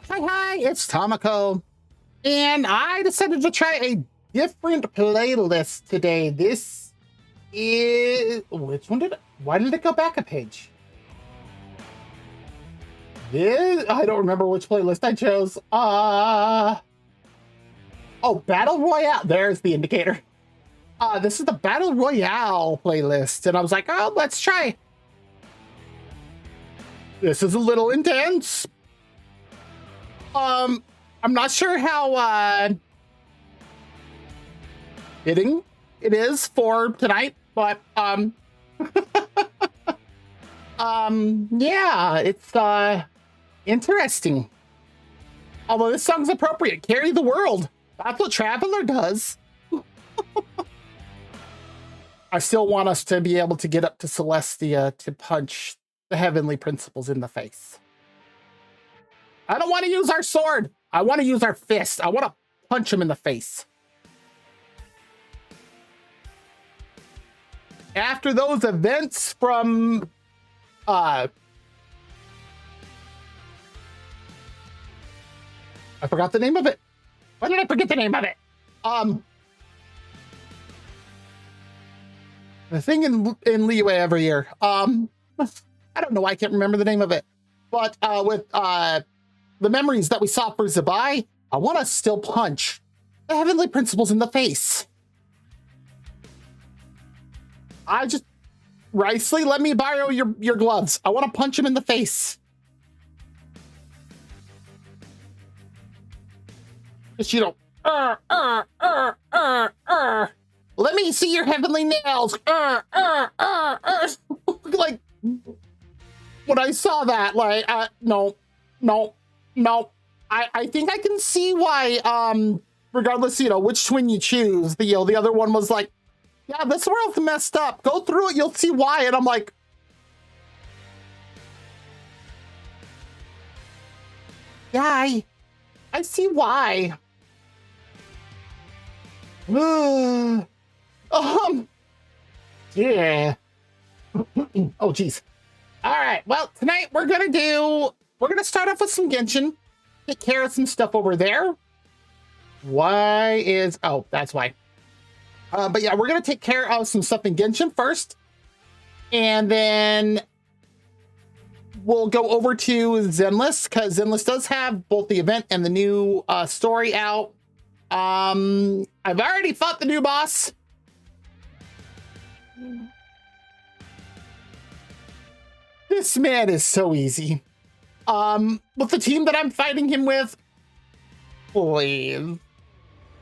Hi, it's Tama-chan, and I decided to try a different playlist today. This is... Which one did it... Why did it go back a page? This... I don't remember which playlist I chose. Oh, Battle Royale. There's the indicator. This is the Battle Royale playlist, and I was like, oh, let's try. This is a little intense. I'm not sure how fitting it is for tonight, but yeah, it's interesting. Although this song's appropriate, Carry the World. That's what Traveler does. I still want us to be able to get up to Celestia to punch the heavenly principles in the face. I don't want to use our sword. I want to use our fist. I want to punch him in the face. After those events from I forgot the name of it. Why did I forget the name of it? The thing in Liyue every year. I don't know why I can't remember the name of it. But with the memories that we saw for Zabai, I want to still punch the heavenly principles in the face. Ricely, let me borrow your gloves. I want to punch him in the face. Just, you know, let me see your heavenly nails. Like, when I saw that, like, no. I think I can see why, regardless, you know, which twin you choose, the other one was like, yeah, this world's messed up. Go through it, you'll see why. And I'm like, yeah, I see why. Yeah. Oh, geez. All right, well, tonight we're gonna start off with some Genshin, take care of some stuff over there. Oh, that's why. But yeah, we're gonna take care of some stuff in Genshin first, and then we'll go over to Zenless, because Zenless does have both the event and the new story out. I've already fought the new boss. This man is so easy. With the team that I'm fighting him with, please.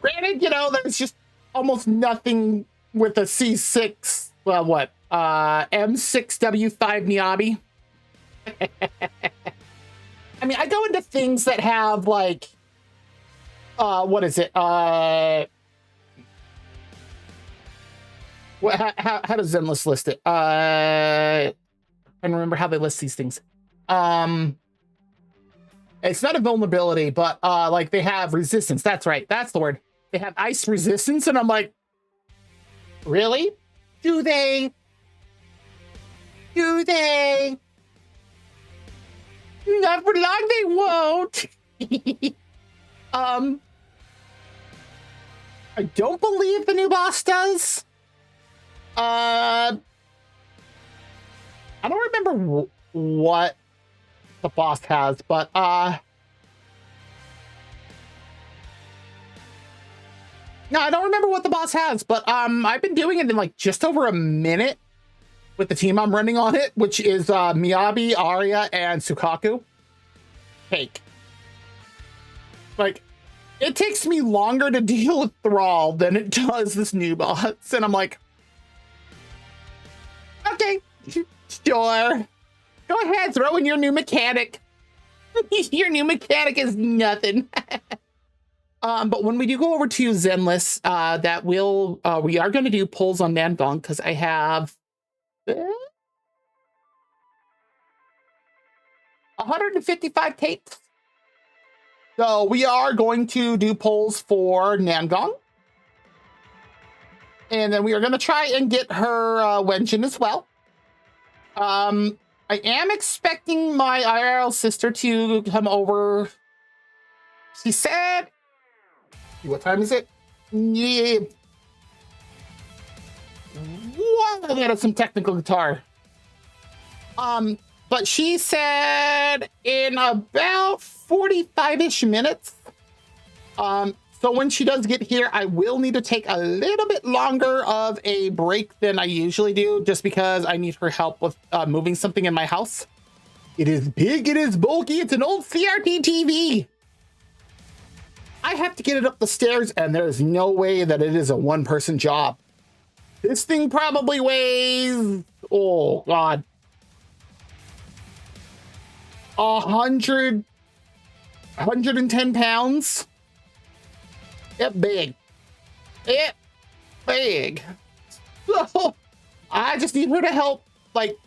Granted, you know, there's just almost nothing with a C6, well, what? M6W5 Niabi. I mean, I go into things that have, like, what is it? How does Zenless list it? I don't remember how they list these things. It's not a vulnerability, but like they have resistance. That's right. That's the word. They have ice resistance, and I'm like, really? Do they? Do they? Not for long, they won't. I don't believe the new boss does. I don't remember what the boss has, but no, I don't remember what the boss has, but I've been doing it in like just over a minute with the team I'm running on it, which is Miyabi, Arya, and Sukaku. Cake. Like, it takes me longer to deal with Thrall than it does this new boss, and I'm like, okay, sure. Go ahead, throw in your new mechanic. Your new mechanic is nothing. But when we do go over to Zenless, we are going to do polls on Nangong, because I have 155 tapes. So we are going to do polls for Nangong. And then we are going to try and get her Wenjin as well. I am expecting my IRL sister to come over She said, what time is it? Yeah. Whoa, that is some technical guitar. But she said in about 45-ish minutes. So when she does get here, I will need to take a little bit longer of a break than I usually do, just because I need her help with moving something in my house. It is big, it is bulky, it's an old CRT TV. I have to get it up the stairs, and there's no way that it is a one-person job. This thing probably weighs, oh God, 110 pounds. It big. It big. So I just need her to help, like,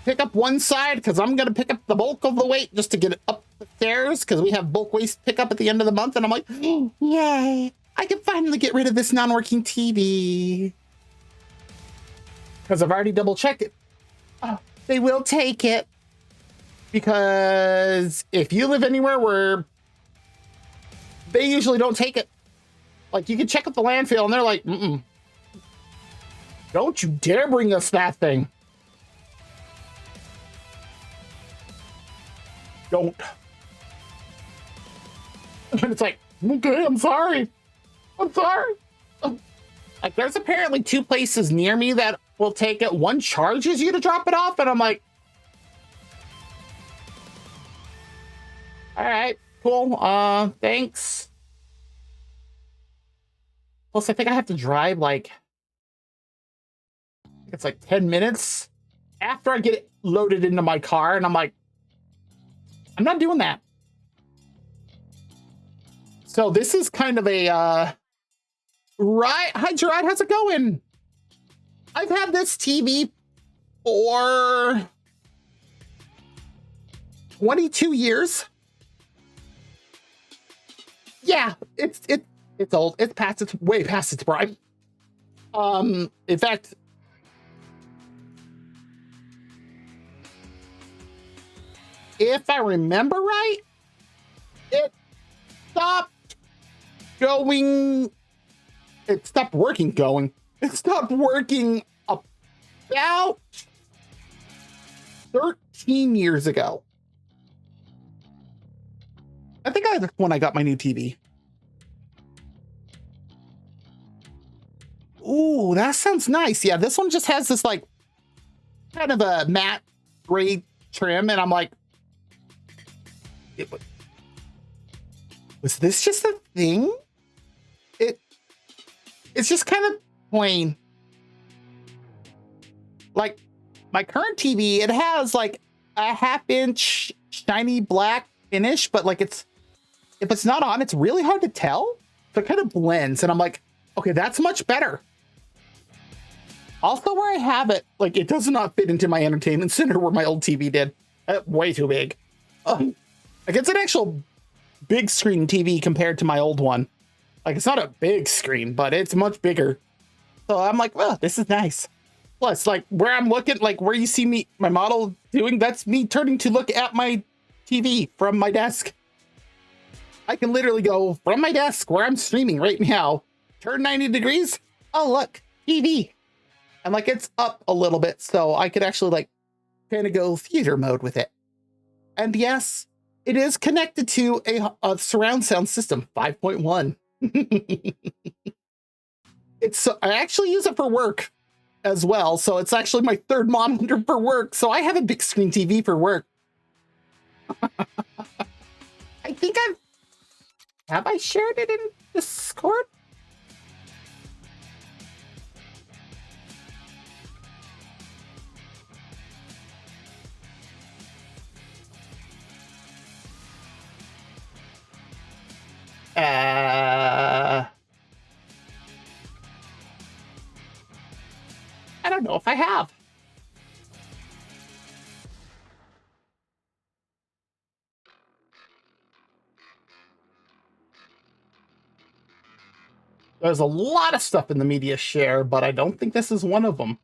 pick up one side, because I'm going to pick up the bulk of the weight just to get it up the stairs, because we have bulk waste pickup at the end of the month. And I'm like, yay, I can finally get rid of this non-working TV. Because I've already double checked it. Oh, they will take it. Because if you live anywhere where they usually don't take it, like, you can check with the landfill and they're like, don't you dare bring us that thing. Don't. And it's like, okay, I'm sorry. I'm sorry. Like, there's apparently 2 places near me that will take it. One charges you to drop it off, and I'm like, all right, cool. Thanks. Plus, I think I have to drive like, it's like 10 minutes after I get it loaded into my car, and I'm like, I'm not doing that. So this is kind of a right. Hi, Gerard, how's it going? I've had this TV for 22 years. Yeah, it's old. It's way past its prime. In fact, if I remember right, it stopped working about 13 years ago. I think that's when I got my new TV. Ooh, that sounds nice. Yeah, this one just has this like kind of a matte gray trim, and I'm like, was this just a thing? It's just kind of plain. Like my current TV, it has like a 1/2-inch shiny black finish, but like if it's not on, it's really hard to tell. So it kind of blends, and I'm like, okay, that's much better. Also, where I have it, like, it does not fit into my entertainment center where my old TV did. Way too big. Like, it's an actual big screen TV compared to my old one. Like, it's not a big screen, but it's much bigger. So I'm like, well, this is nice. Plus, like, where I'm looking, like, where you see me, my model doing, that's me turning to look at my TV from my desk. I can literally go from my desk where I'm streaming right now, turn 90 degrees. Oh, look, TV. And like, it's up a little bit, so I could actually like kind of go theater mode with it. And yes, it is connected to a surround sound system, 5.1. I actually use it for work as well. So it's actually my 3rd monitor for work. So I have a big screen TV for work. I think have I shared it in Discord? I don't know if I have. There's a lot of stuff in the media share, but I don't think this is one of them.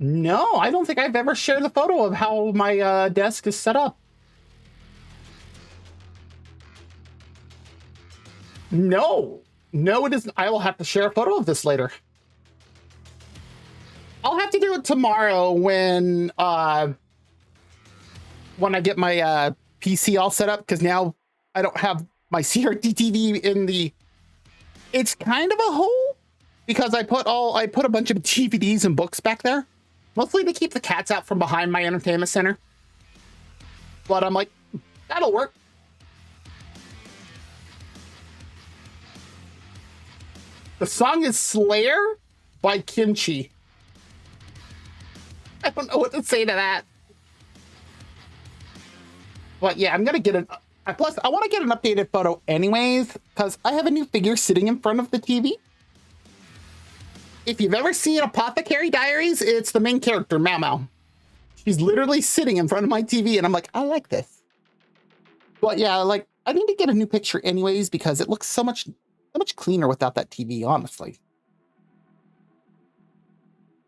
No, I don't think I've ever shared the photo of how my desk is set up. No, no, it isn't. I will have to share a photo of this later. I'll have to do it tomorrow when I get my PC all set up, because now I don't have my CRT TV in the. It's kind of a hole because I put a bunch of DVDs and books back there, mostly to keep the cats out from behind my entertainment center. But I'm like, that'll work. The song is Slayer by Kimchi. I don't know what to say to that. But yeah, I'm gonna get an. Plus, I want to get an updated photo anyways, because I have a new figure sitting in front of the TV. If you've ever seen Apothecary Diaries, it's the main character, Mao Mao. She's literally sitting in front of my TV, and I'm like, I like this. But yeah, like, I need to get a new picture anyways, because it looks so much cleaner without that TV, honestly.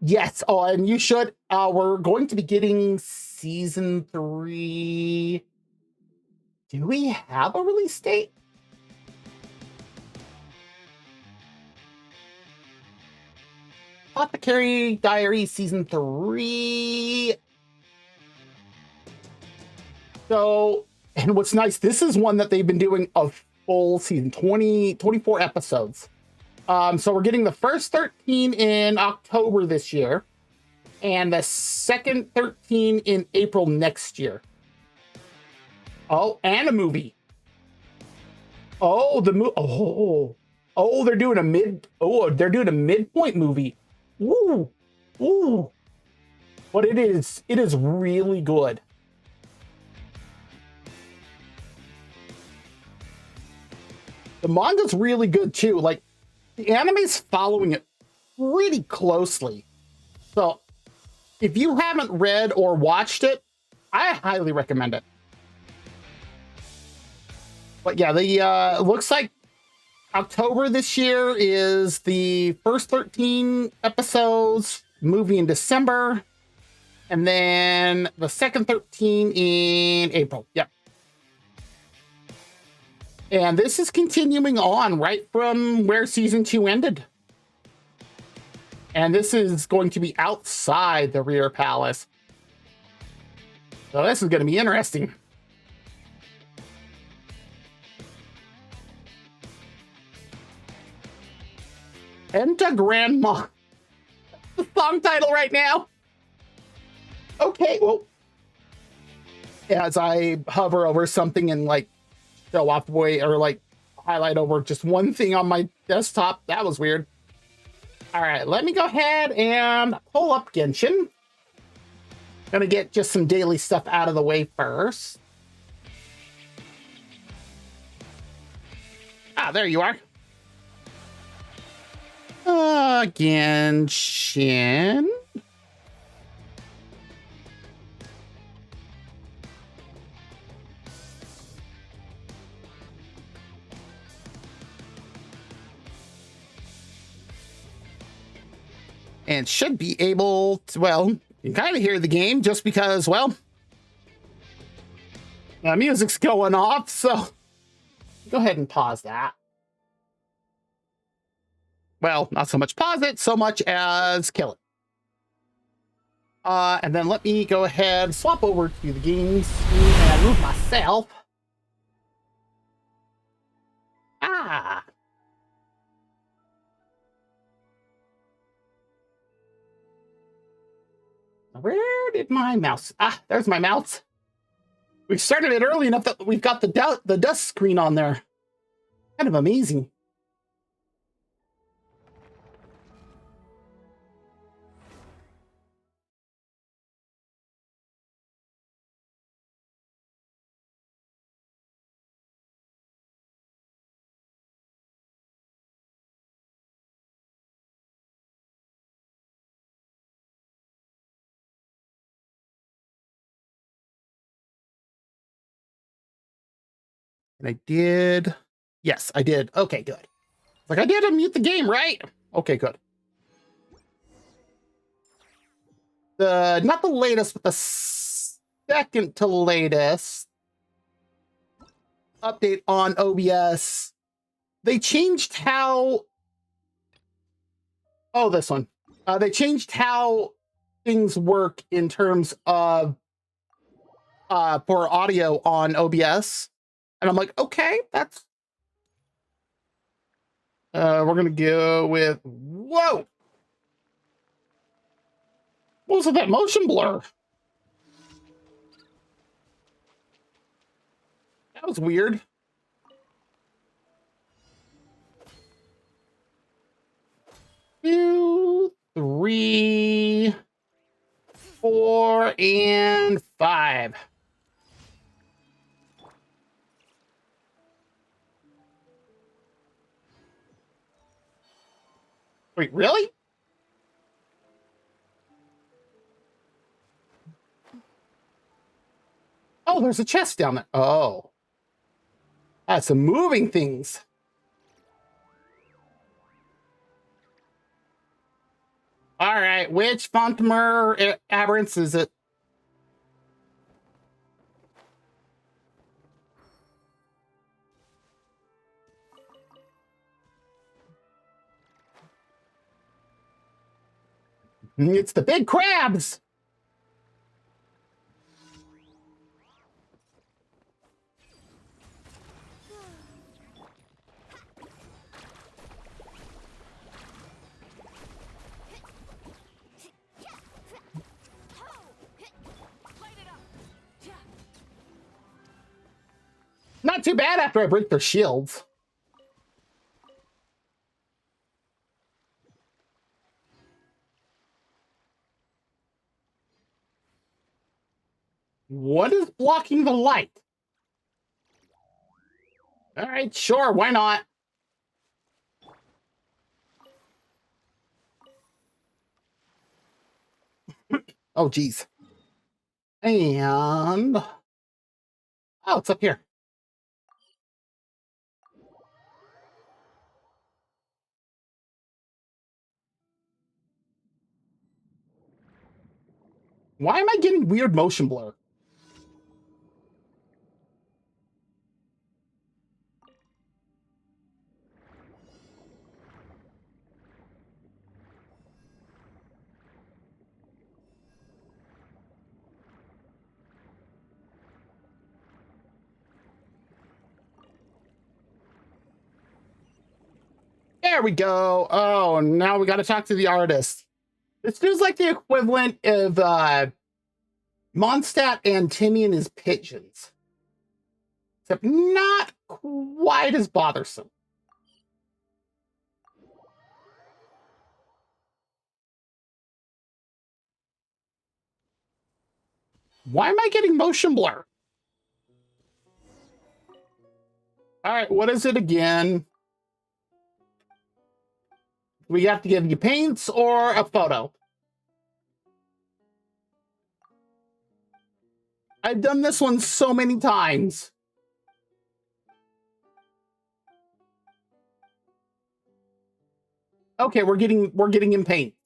Yes. Oh, and you should. We're going to be getting season 3. Do we have a release date? Apothecary Diary season 3. So, and what's nice, this is one that they've been doing a full season, 24 episodes. So we're getting the first 13 in October this year, and the second 13 in April next year. Oh, and a movie. Oh, they're doing a midpoint movie. Ooh. But it is really good. The manga's really good too. Like, the anime's following it pretty closely. So if you haven't read or watched it, I highly recommend it. But yeah, the looks like October this year is the first 13 episodes, movie in December, and then the second 13 in April. Yep. And this is continuing on right from where season 2 ended. And this is going to be outside the rear palace. So this is going to be interesting. Enta Grandma. The song title right now. Okay, well, as I hover over something and like show off the way, or like highlight over just one thing on my desktop, that was weird. All right, let me go ahead and pull up Genshin. Gonna get just some daily stuff out of the way first. Ah, there you are. Genshin. And should be able to, well, you can kind of hear the game just because, well, the music's going off, so go ahead and pause that. Well, not so much pause it, so much as kill it. And then let me go ahead, swap over to the game screen and move myself. Ah. Where did my mouse? Ah, there's my mouse. We started it early enough that we've got the dust screen on there. Kind of amazing. And I did. Yes, I did. Okay, good. Like, I did unmute the game, right? Okay, good. not the latest, but the second to latest update on OBS, they changed how... Oh, this one. They changed how things work in terms of for audio on OBS. And I'm like, okay, that's... we're going to go with... Whoa! What was that motion blur? That was weird. 2, 3, 4, and 5. Wait, really? Oh, there's a chest down there. Oh. That's some moving things. All right, which Fontamer aberrance is it? It's the big crabs. Not too bad after I break their shields. What is blocking the light? All right, sure, why not? Oh, geez. And... Oh, it's up here. Why am I getting weird motion blur? There we go. Oh, now we got to talk to the artist. This feels like the equivalent of Mondstadt and Timmy and his pigeons. Except not quite as bothersome. Why am I getting motion blur? All right, what is it again? We have to give you paints or a photo. I've done this one so many times. Okay, we're getting him paints.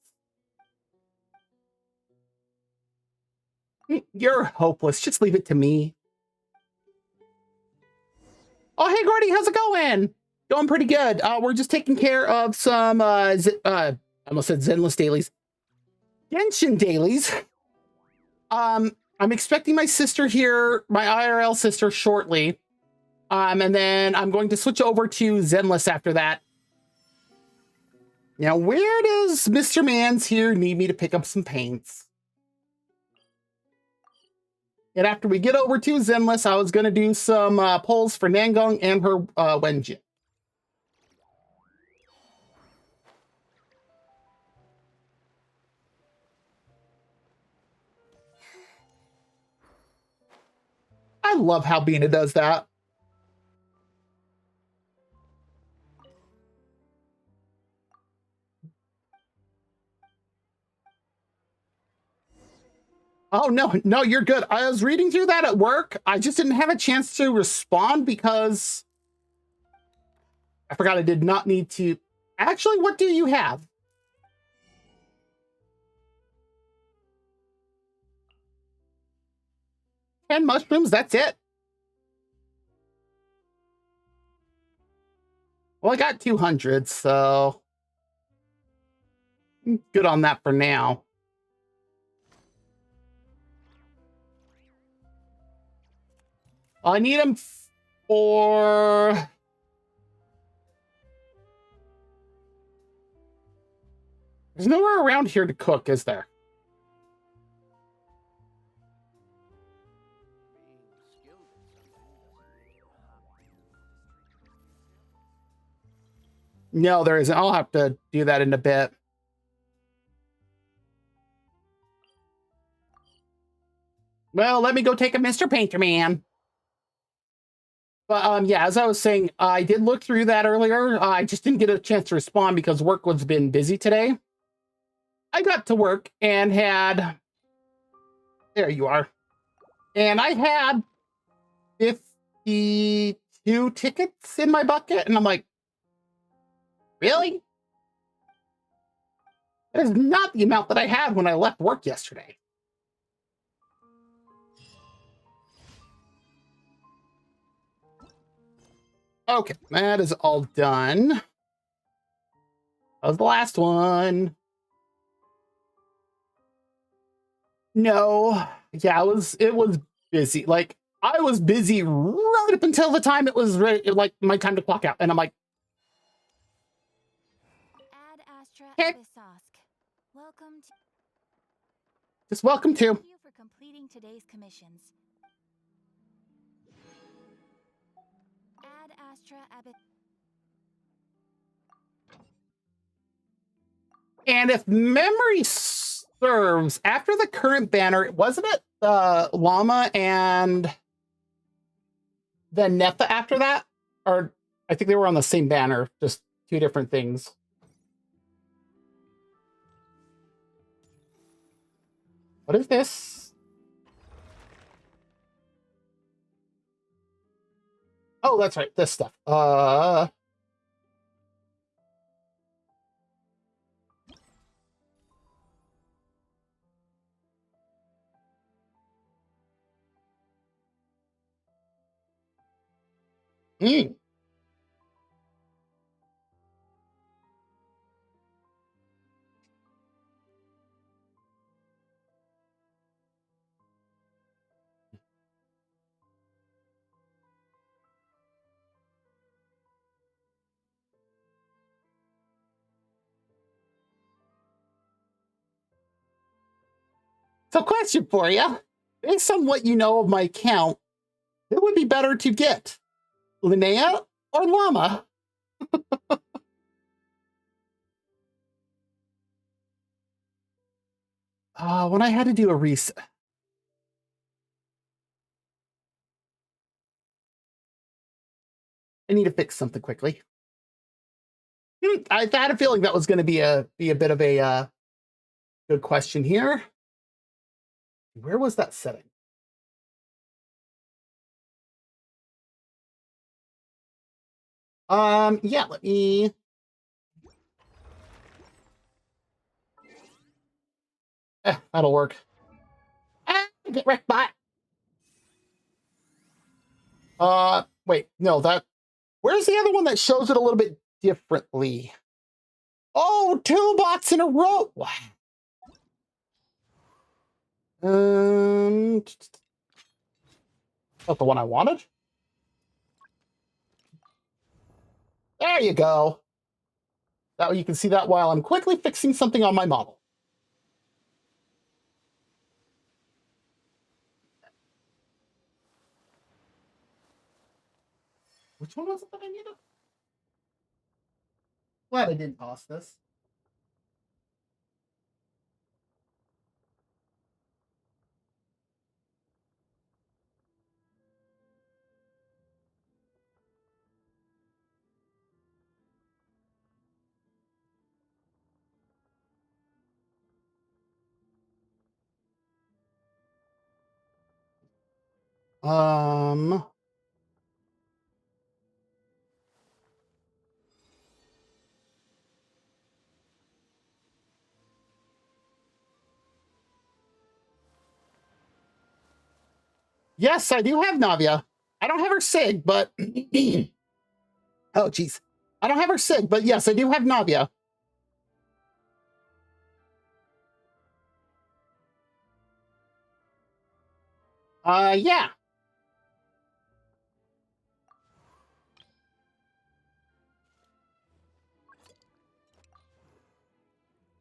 You're hopeless. Just leave it to me. Oh, hey, Gordy, how's it going? Going pretty good. We're just taking care of some, I almost said Zenless dailies. Genshin dailies. I'm expecting my sister here, my IRL sister, shortly. And then I'm going to switch over to Zenless after that. Now, where does Mr. Mans here need me to pick up some paints? And after we get over to Zenless, I was going to do some polls for Nangong and her Wenjin. I love how Bina does that. Oh, no, you're good. I was reading through that at work. I just didn't have a chance to respond because I forgot I did not need to. Actually, what do you have? 10 mushrooms, that's it. Well, I got 200, so I'm good on that for now. I need them for... There's nowhere around here to cook, is there? No, there isn't. I'll have to do that in a bit. Well, let me go take a Mr. Painter Man. But yeah, as I was saying, I did look through that earlier. I just didn't get a chance to respond because work was been busy today. I got to work and had... There you are. And I had 52 tickets in my bucket. And I'm like, really? That is not the amount that I had when I left work yesterday. Okay, that is all done. That was the last one. No, yeah, it was busy. Like, I was busy right up until the time it was ready, like my time to clock out. And I'm like, okay. Welcome to... Just welcome to. Thank you for completing today's commissions. Ad Astra Abbot. And if memory serves, after the current banner, wasn't it Llama and then Nepha after that? Or I think they were on the same banner, just two different things. What is this? Oh, that's right, this stuff. Mm. So, question for you. Based on what you know of my account, it would be better to get Linnea or Llama? When I had to do a reset. I need to fix something quickly. I had a feeling that was going to be a bit of a good question here. Where was that setting? Yeah, let me... that'll work. Get wrecked, bot. Wait, no, that... Where's the other one that shows it a little bit differently? Oh, 2 bots in a row! Not the one I wanted. There you go. That way you can see that while I'm quickly fixing something on my model. Which one was it that I needed? Glad I didn't toss this. Um... Yes, I do have Navia. I don't have her Sig, but oh jeez. I don't have her Sig, but yes, I do have Navia. Yeah.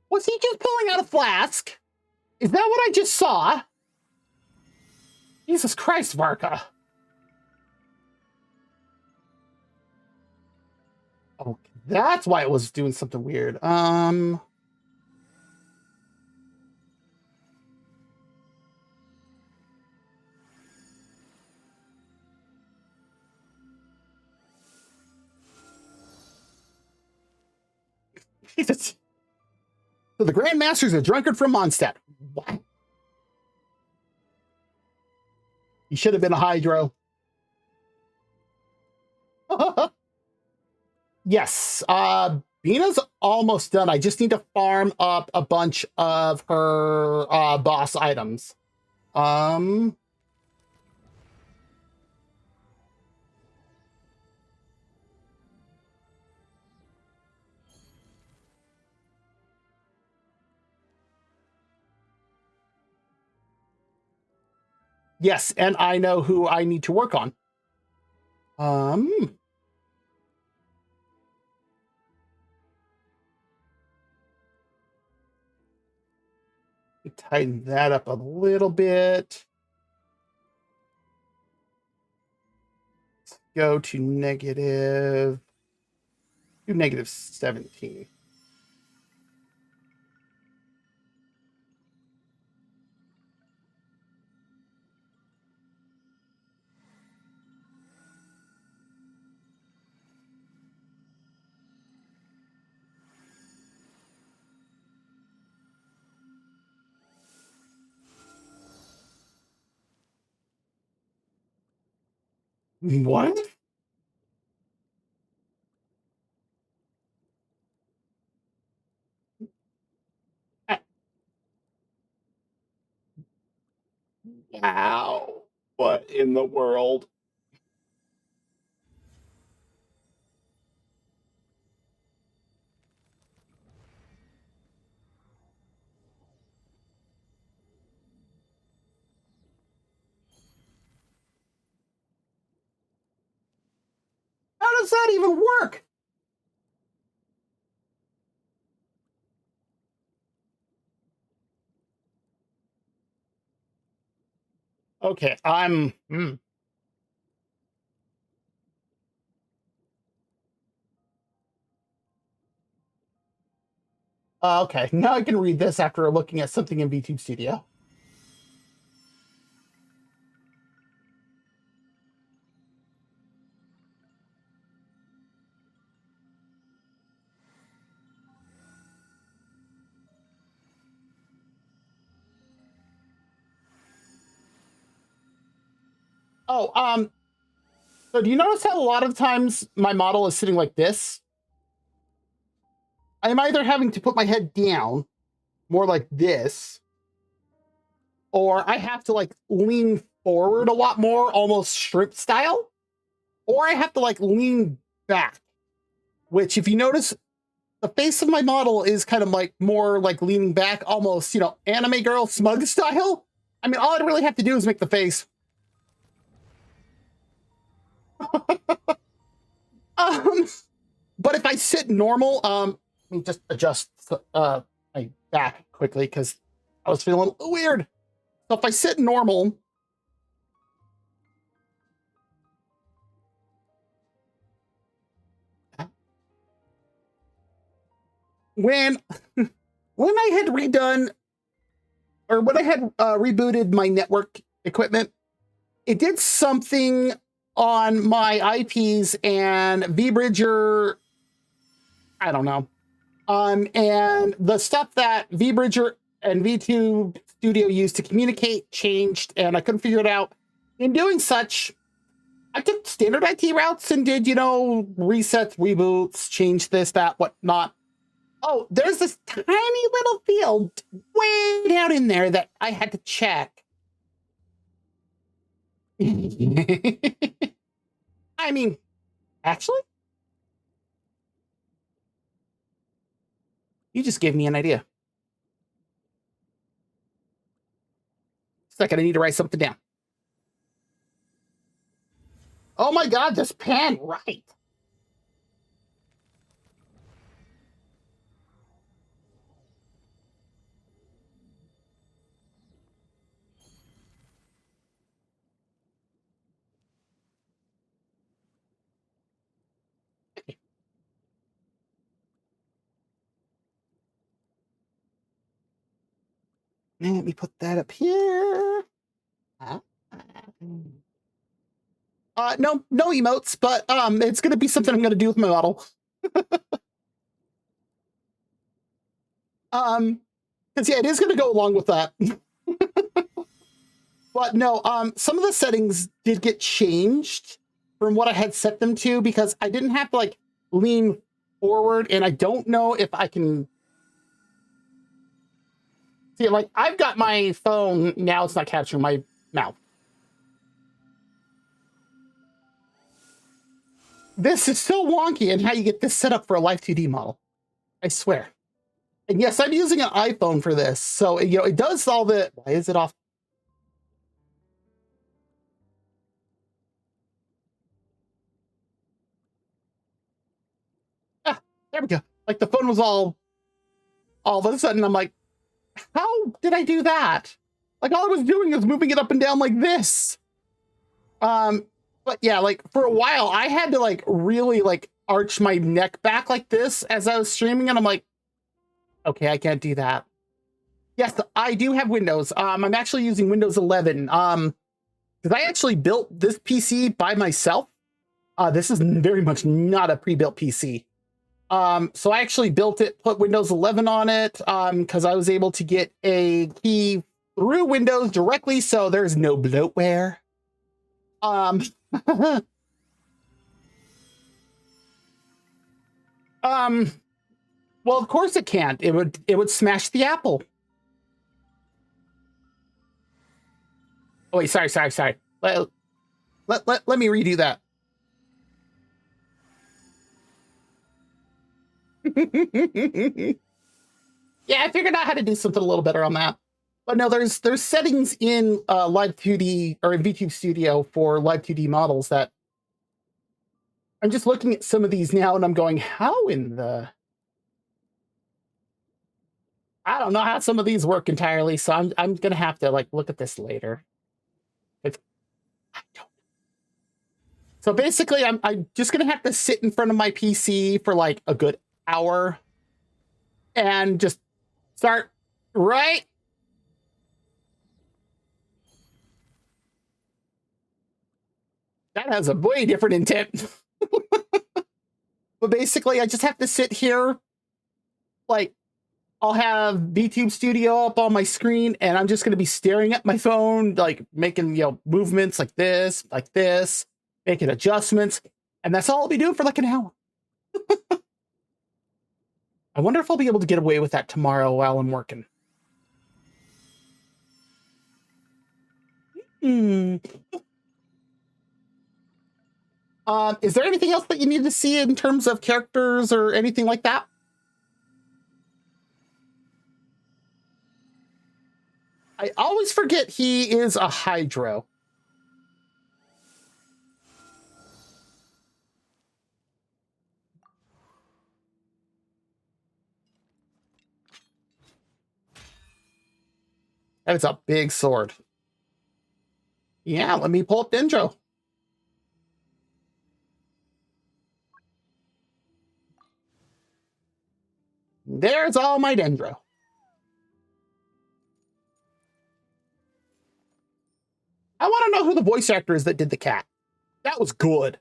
Was he just pulling out a flask? Is that what I just saw? Jesus Christ, Varka. Oh, that's why it was doing something weird. Jesus. So the Grand Master's a drunkard from Mondstadt. What? He should have been a Hydro. Yes. Bina's almost done. I just need to farm up a bunch of her boss items. Yes, and I know who I need to work on. Tighten that up a little bit. Let's go to negative 17. What? Wow. What in the world? How does that even work? Okay, I'm. Okay, now I can read this after looking at something in VTube Studio. Oh, so do you notice how a lot of times my model is sitting like this? I'm either having to put my head down, more like this, or I have to like lean forward a lot more, almost shrimp style, or I have to like lean back, which if you notice, the face of my model is kind of like more like leaning back, almost, anime girl smug style. I mean, all I really have to do is make the face. um, but if I sit normal, let me just adjust my back quickly because I was feeling a little weird. So if I sit normal, when when I had redone or when I had rebooted my network equipment, it did something on my IPs and VBridger. I don't know. And the stuff that VBridger and V2 Studio used to communicate changed, and I couldn't figure it out. In doing such, I took standard IT routes and did, resets, reboots, change this, that, whatnot. Oh, there's this tiny little field way down in there that I had to check. I mean, actually, you just gave me an idea. Second, I need to write something down. Oh my god, this pan, right. Let me put that up here. No emotes, but it's gonna be something I'm gonna do with my model. Because yeah, it is gonna go along with that. But no, some of the settings did get changed from what I had set them to because I didn't have to like lean forward, and I don't know if I can see. Like I've got my phone now; it's not capturing my mouth. This is so wonky, and how you get this set up for a Live 2D model. I swear. And yes, I'm using an iPhone for this, so it does all the. Why is it off? Ah, there we go. Like the phone was all of a sudden. I'm like, how did I do that? Like all I was doing is moving it up and down like this. But yeah, like for a while, I had to like really like arch my neck back like this as I was streaming, and I'm like, okay, I can't do that. Yes, I do have Windows. I'm actually using Windows 11. Because I actually built this PC by myself. This is very much not a pre-built PC. So I actually built it, put Windows 11 on it, because I was able to get a key through Windows directly, so there's no bloatware. Well, of course it can't. It would smash the Apple. Oh wait, sorry. Let me redo that. Yeah, I figured out how to do something a little better on that. But no, there's settings in Live 2D or in VTube Studio for Live 2D models that I'm just looking at some of these now and I'm going, how in the... I don't know how some of these work entirely, so I'm gonna have to like look at this later. I don't. So basically, I'm just gonna have to sit in front of my PC for like a good hour and just start right. That has a way different intent. But basically, I just have to sit here, like, I'll have VTube Studio up on my screen, and I'm just going to be staring at my phone, like, making, movements like this, making adjustments, and that's all I'll be doing for, like, an hour. I wonder if I'll be able to get away with that tomorrow while I'm working. Is there anything else that you need to see in terms of characters or anything like that? I always forget he is a Hydro. And it's a big sword. Yeah, let me pull up Dendro. There's all my Dendro. I want to know who the voice actor is that did the cat. That was good.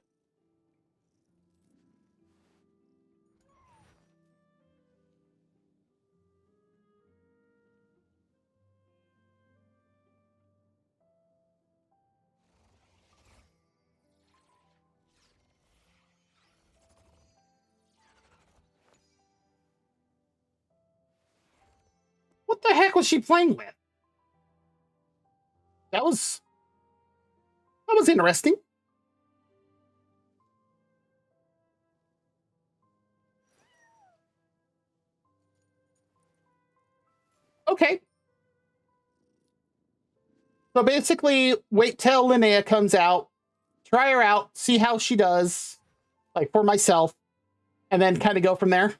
What the heck was she playing with? That was That was interesting. Okay. So basically, wait till Linnea comes out, try her out, see how she does, like for myself, and then kind of go from there.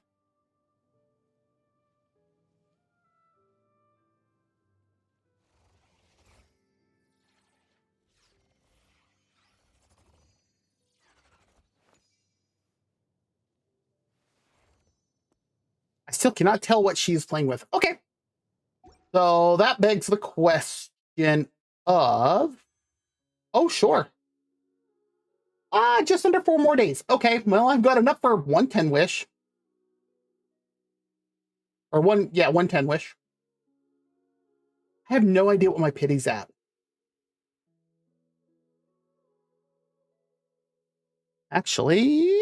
I still cannot tell what she's playing with. Okay. So that begs the question of, oh, sure. Just under 4 more days. Okay, well, I've got enough for 110 wish. Or 110 wish. I have no idea what my pity's at. Actually,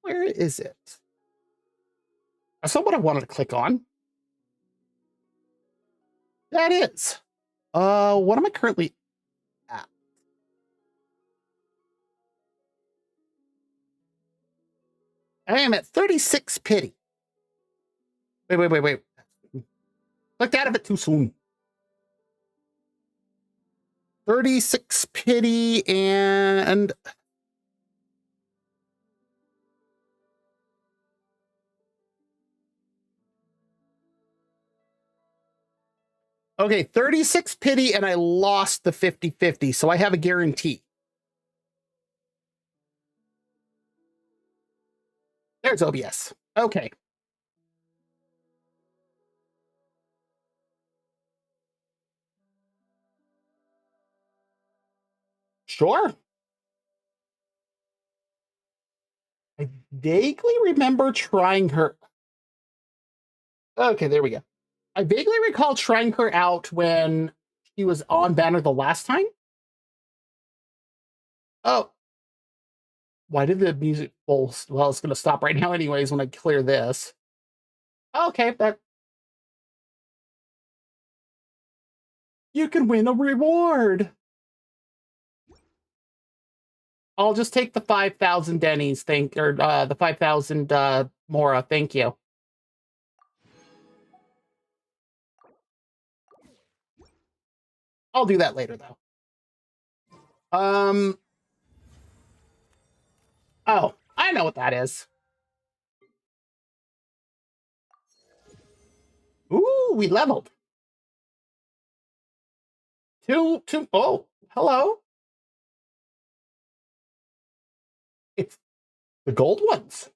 where is it? That's not what I wanted to click on. That is. What am I currently at? I am at 36 pity. Wait. Clicked out of it too soon. 36 pity and... Okay, 36 pity and I lost the 50-50, so I have a guarantee. There's OBS. Okay. Sure. I vaguely remember trying her. Okay, there we go. I vaguely recall trying her out when she was on banner the last time. Oh. Why did the music full? Well, it's going to stop right now anyways when I clear this. Okay, that... You can win a reward. I'll just take the 5,000 Denny's, or the 5,000 Mora, thank you. I'll do that later, though. Oh, I know what that is. Ooh, we leveled. Oh, hello. It's the gold ones.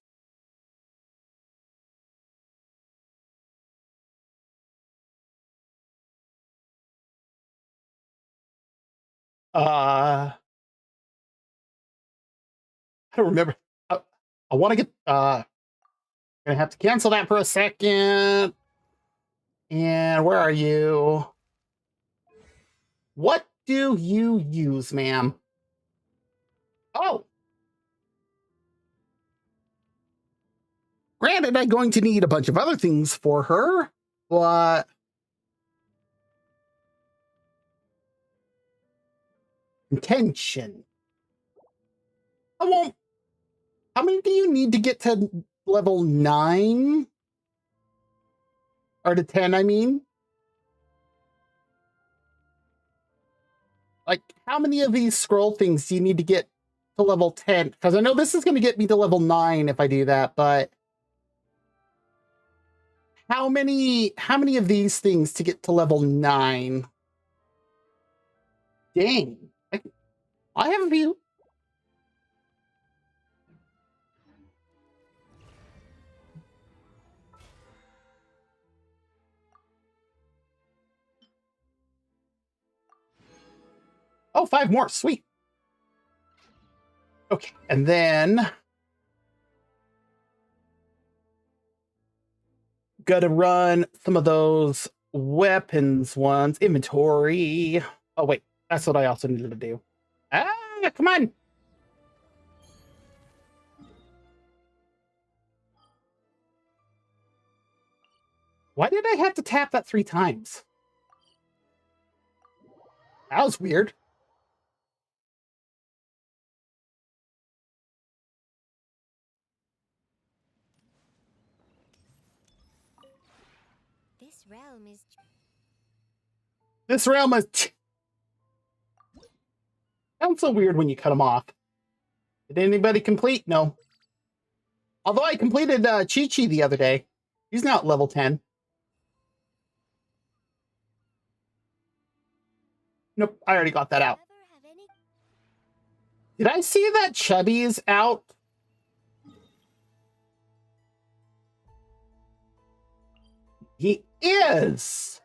I don't remember. I want to get, gonna have to cancel that for a second. And where are you? What do you use, ma'am? Oh. Granted, I'm going to need a bunch of other things for her, but... Intention. I won't... How many do you need to get to level 9? Or to 10, I mean? Like, how many of these scroll things do you need to get to level 10? Because I know this is going to get me to level 9 if I do that, but... How many of these things to get to level 9? Dang. I have a few. Oh, 5 more. Sweet. Okay, and then... Gotta run some of those weapons ones. Inventory. Oh, wait. That's what I also needed to do. Ah, come on. Why did I have to tap that 3 times? That was weird. This realm is... Sounds so weird when you cut them off. Did anybody complete? No. Although I completed Chi-Chi the other day. He's now at level 10. Nope, I already got that out. Did I see that Chubby is out? He is!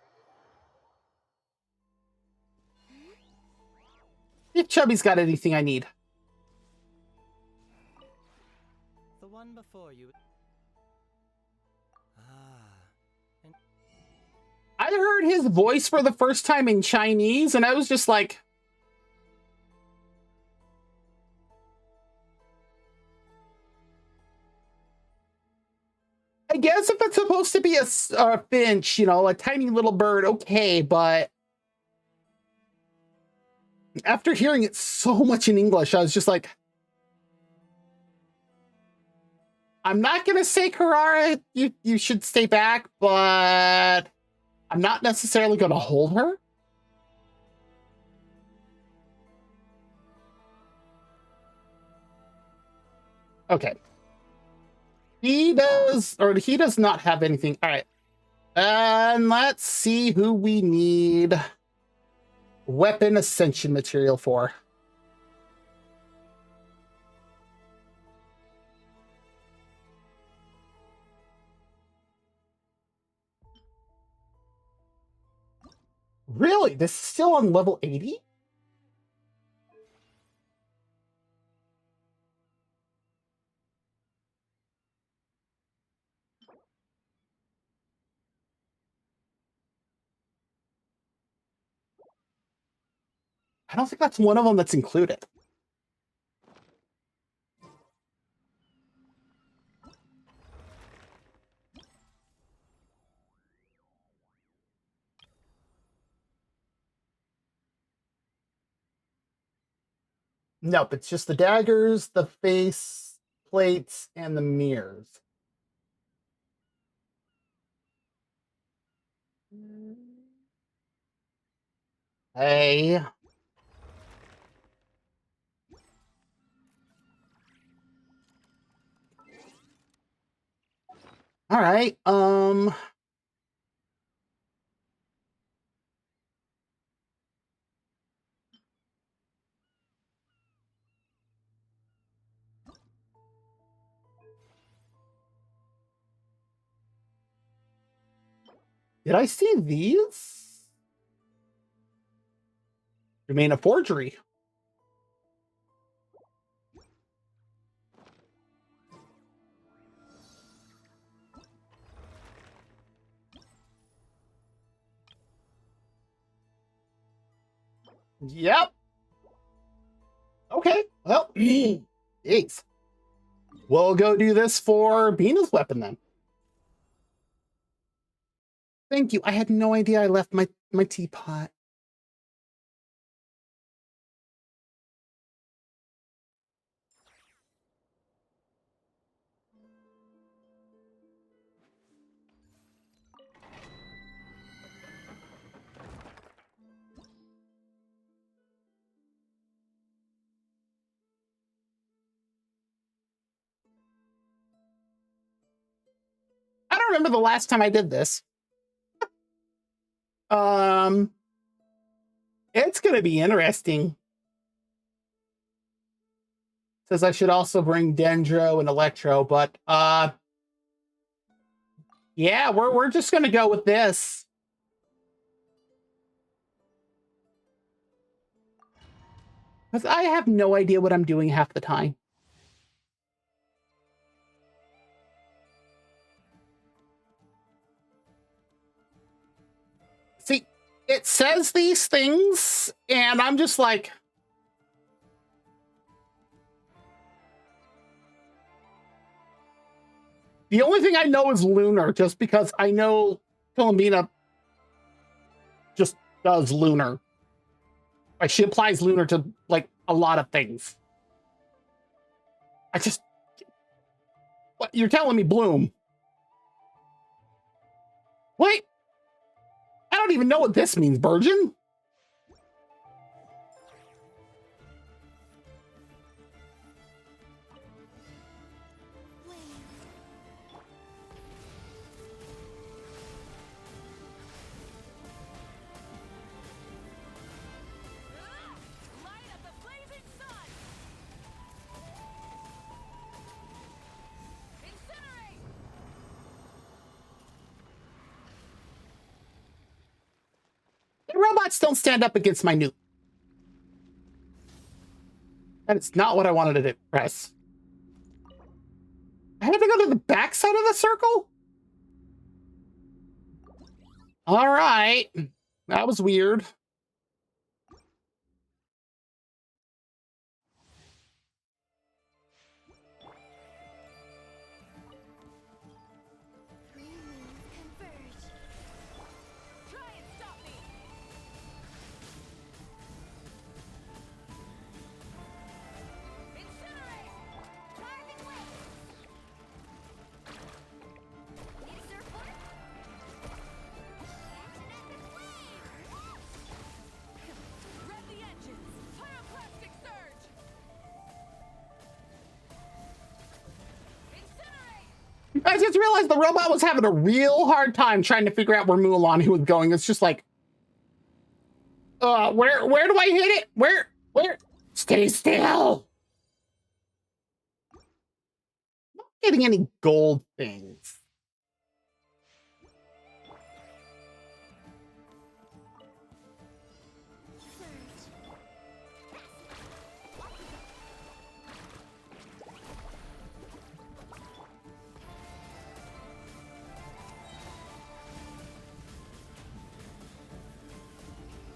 If Chubby's got anything I need. The one before you. And I heard his voice for the first time in Chinese, and I was just like... I guess if it's supposed to be a finch, you know, a tiny little bird, okay, but... After hearing it so much in English, I was just like... I'm not going to say, Karara, you should stay back, but... I'm not necessarily going to hold her. Okay. He does not have anything. All right. And let's see who we need weapon ascension material for. Really? This is still on level 80? I don't think that's one of them that's included. Nope, it's just the daggers, the face plates, and the mirrors. Hey. All right. Did I see these? Remain a forgery. Yep. Okay. Well, jeez. We'll go do this for Bina's weapon then. Thank you. I had no idea I left my teapot. I don't remember the last time I did this. It's gonna be interesting. Says I should also bring Dendro and Electro, but yeah, we're just gonna go with this. Because I have no idea what I'm doing half the time. See, it says these things, and I'm just like... The only thing I know is lunar, just because I know Philomena just does lunar. Like, she applies lunar to, like, a lot of things. I just... What? You're telling me Bloom? Wait! I don't even know what this means, Virgin. Light up the blazing sun! Incinerate! The robots don't stand up against my nuke. That is not what I wanted to do. Press. I had to go to the back side of the circle? All right. That was weird. Three moons converge. Try and stop me! Incinerate! Driving wave! Need a surfboard? Action at the flame! Rev the engines! Pyroclastic surge! Incinerate! I just realized the robot was having a real hard time trying to figure out where Mulan was going. It's just like, where do I hit it? Where? Stay still. Not getting any gold things.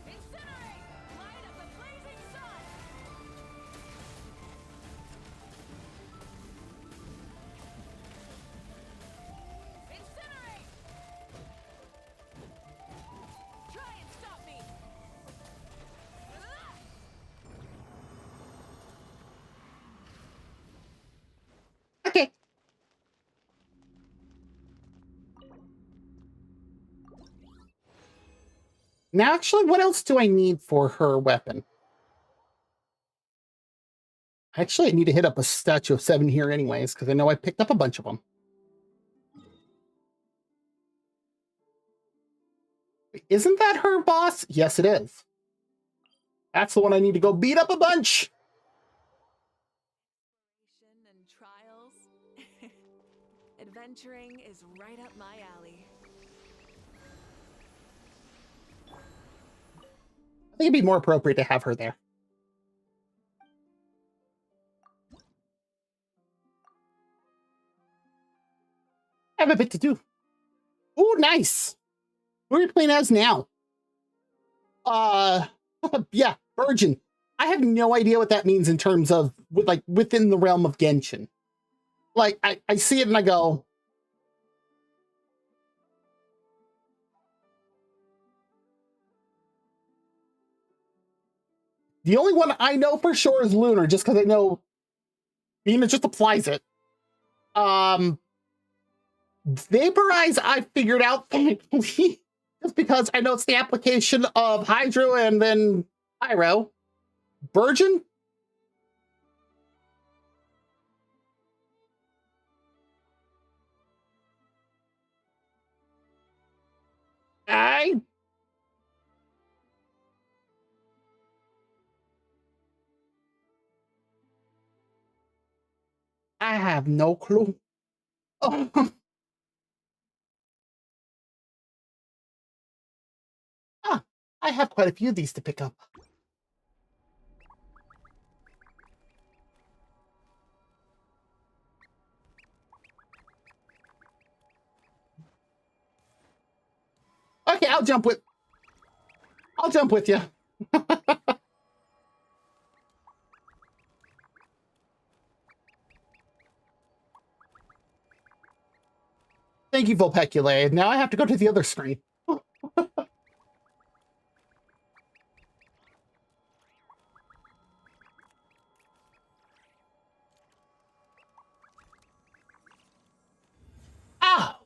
Incinerate! Light up the blazing sun! Incinerate! Try and stop me! Okay. Now, actually, what else do I need for her weapon? Actually, I need to hit up a statue of 7 here anyways, because I know I picked up a bunch of them. Isn't that her boss? Yes, it is. That's the one I need to go beat up a bunch. And trials. Adventuring is right up my alley. I think it'd be more appropriate to have her there. I have a bit to do. Ooh, nice. Who are you playing as now? Yeah, Virgin. I have no idea what that means in terms of within the realm of Genshin. Like, I see it and I go, the only one I know for sure is Lunar, just because I know Mina just applies it. Vaporize, I figured out, thankfully, just because I know it's the application of Hydro and then Pyro. Virgin? I have no clue. Oh. Ah, I have quite a few of these to pick up. Okay, I'll jump with you. Thank you, Vulpeculae. Now I have to go to the other screen. Ah!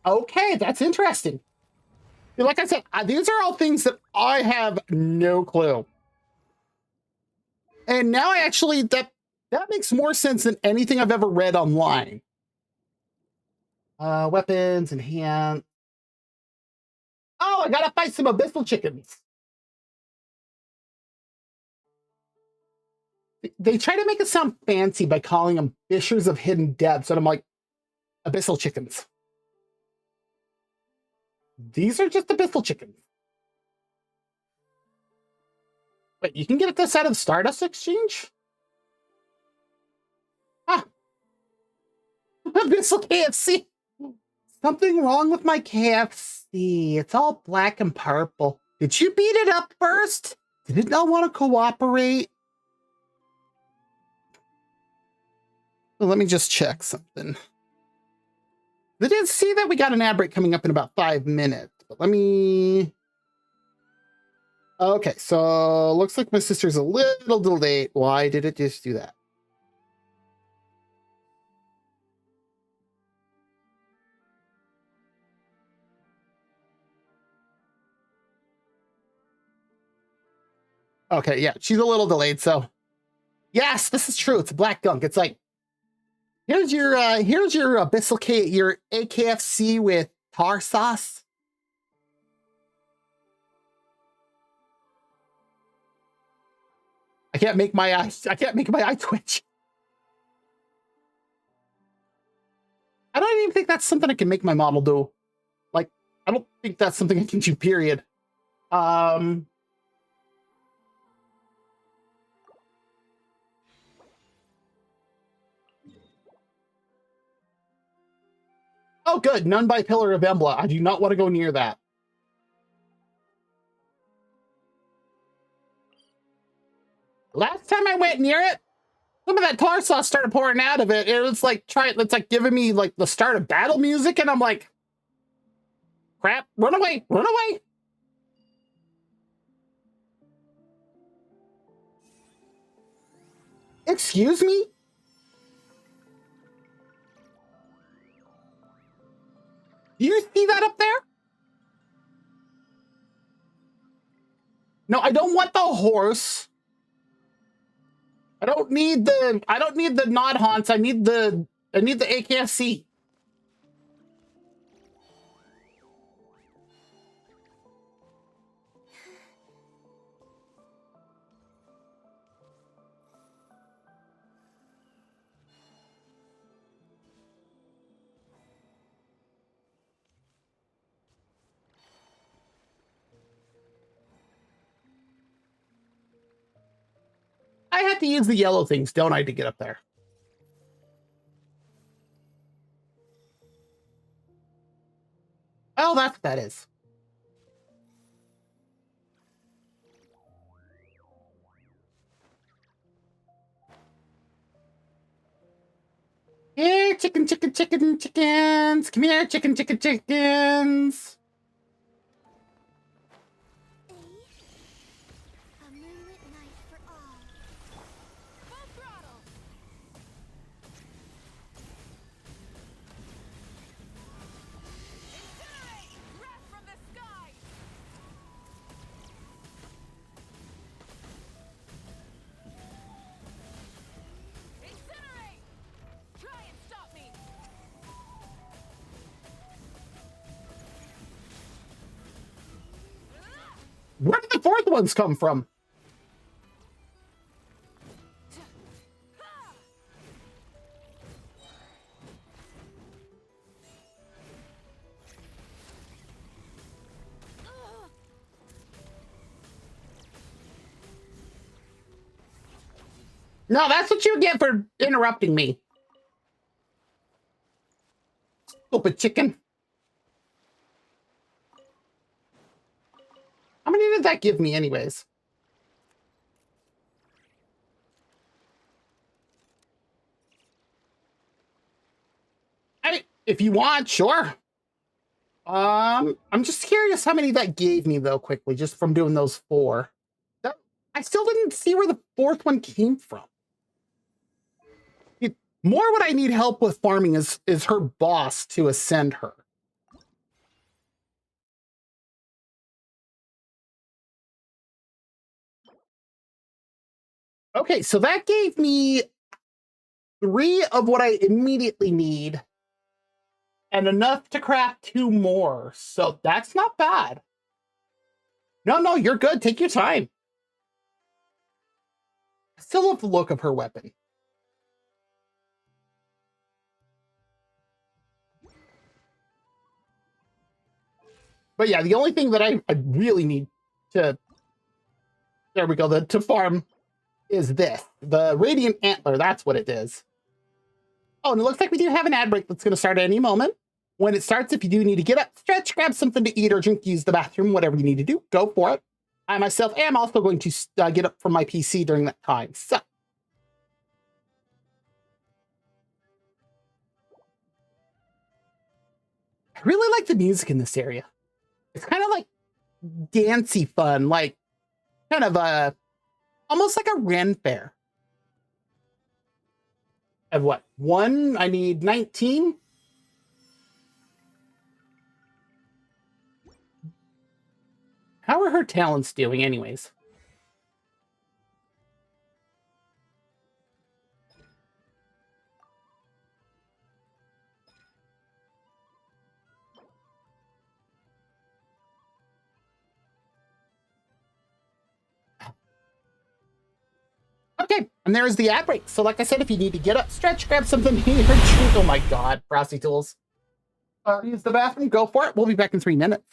Okay, that's interesting. Like I said, these are all things that I have no clue. And now I actually, that makes more sense than anything I've ever read online. Weapons, enhance. Oh, I gotta fight some abyssal chickens. They try to make it sound fancy by calling them fishers of hidden depths, and I'm like, abyssal chickens. These are just abyssal chickens. Wait, you can get this out of Stardust Exchange? Huh. Abyssal KFC. Something wrong with my KFC. It's all black and purple. Did you beat it up first? Did it not want to cooperate? Well, let me just check something. I did see that we got an ad break coming up in about 5 minutes, but let me... Okay, so looks like my sister's a little delayed. Why did it just do that? Okay, yeah, she's a little delayed, so... Yes, this is true. It's a black gunk. It's like, here's your abyssal K, your AKFC with tar sauce. I can't make my eye twitch. I don't even think that's something I can make my model do. Like, I don't think that's something I can do, period. Oh, good. None by Pillar of Embla. I do not want to go near that. Last time I went near it, some of that tar sauce started pouring out of it. It was like it's like giving me like the start of battle music, and I'm like, crap, run away, run away. Excuse me? Do you see that up there? No, I don't want the horse. I don't need the Nod Haunts. I need the AKFC. I have to use the yellow things, don't I, to get up there? Oh, that's what that is. Here, chickens. Come here, chickens. A moonlit night for all. Full throttle. Incinerate! Wrath from the sky! Incinerate! Try and stop me! Where did the fourth ones come from? No, that's what you get for interrupting me. Stupid chicken. How many did that give me anyways? I mean, if you want, sure. I'm just curious how many that gave me though, quickly, just from doing those 4. I still didn't see where the 4th one came from. More what I need help with farming is her boss to ascend her. Okay, so that gave me 3 of what I immediately need and enough to craft 2 more. So that's not bad. No, you're good. Take your time. I still love the look of her weapon. But yeah, the only thing that I really need to, there we go, to farm is this. The Radiant Antler, that's what it is. Oh, and it looks like we do have an ad break that's going to start at any moment. When it starts, if you do need to get up, stretch, grab something to eat or drink, use the bathroom, whatever you need to do, go for it. I myself am also going to get up from my PC during that time. So, I really like the music in this area. It's kind of like dancey fun, like kind of almost like a Ren fair. Of what? 1, I need 19. How are her talents doing anyways? Okay, and there's the ad break. So like I said, if you need to get up, stretch, grab something to eat or drink. Oh my god, Frosty Tools. Use the bathroom, go for it. We'll be back in 3 minutes.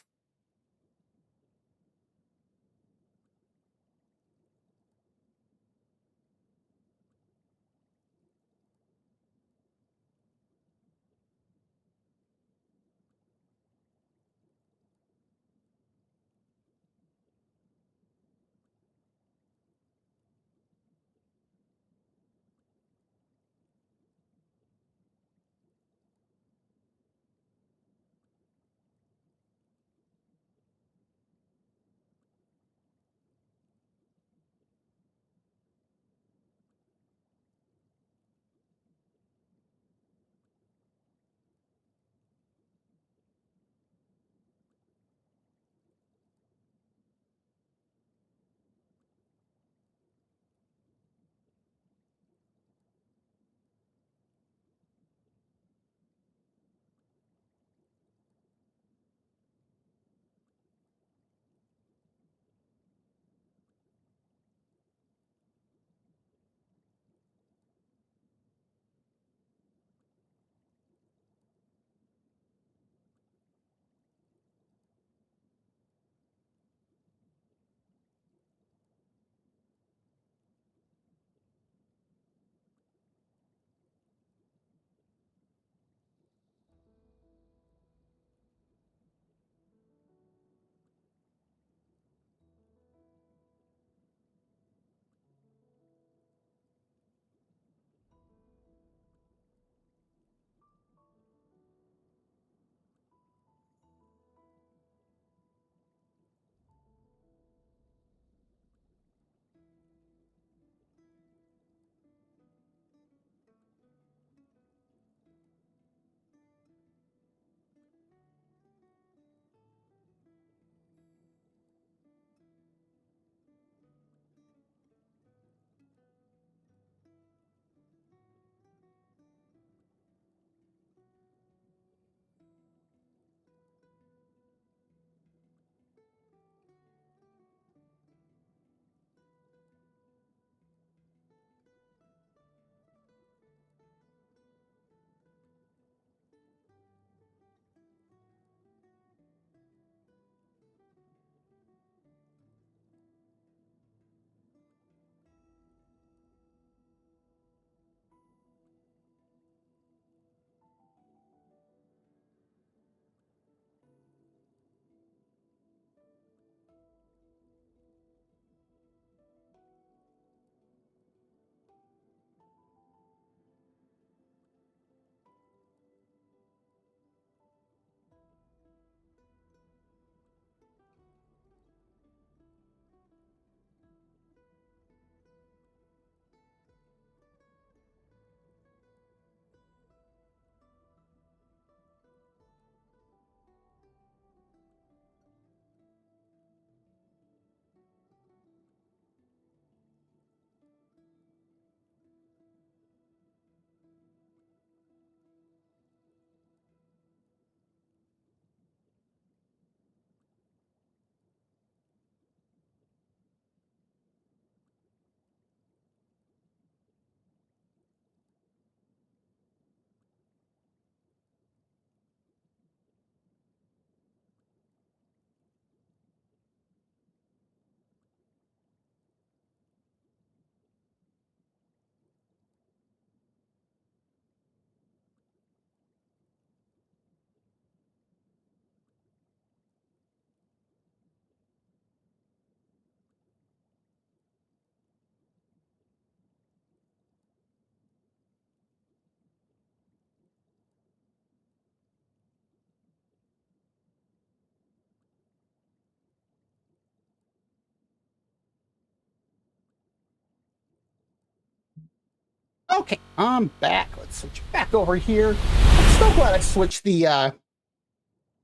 Okay, I'm back. Let's switch back over here. I'm so glad I switched the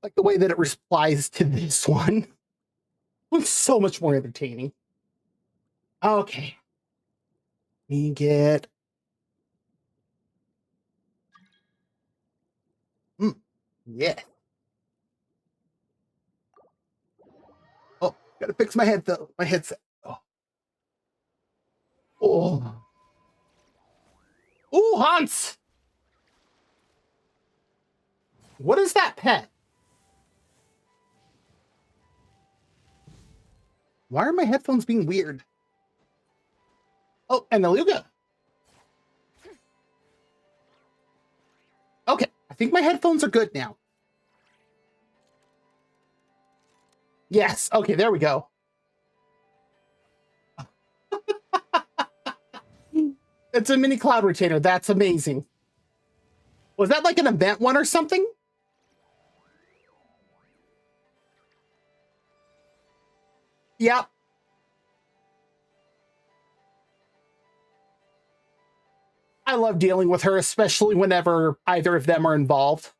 like the way that it replies to this one. It's so much more entertaining. Okay. We get yeah. Oh, gotta fix my head though. My headset. Oh. Oh. Ooh, Hans! What is that pet? Why are my headphones being weird? Oh, and the Luga. Okay, I think my headphones are good now. Yes, okay, there we go. It's a mini cloud retainer. That's amazing. Was that like an event one or something? Yep. I love dealing with her, especially whenever either of them are involved.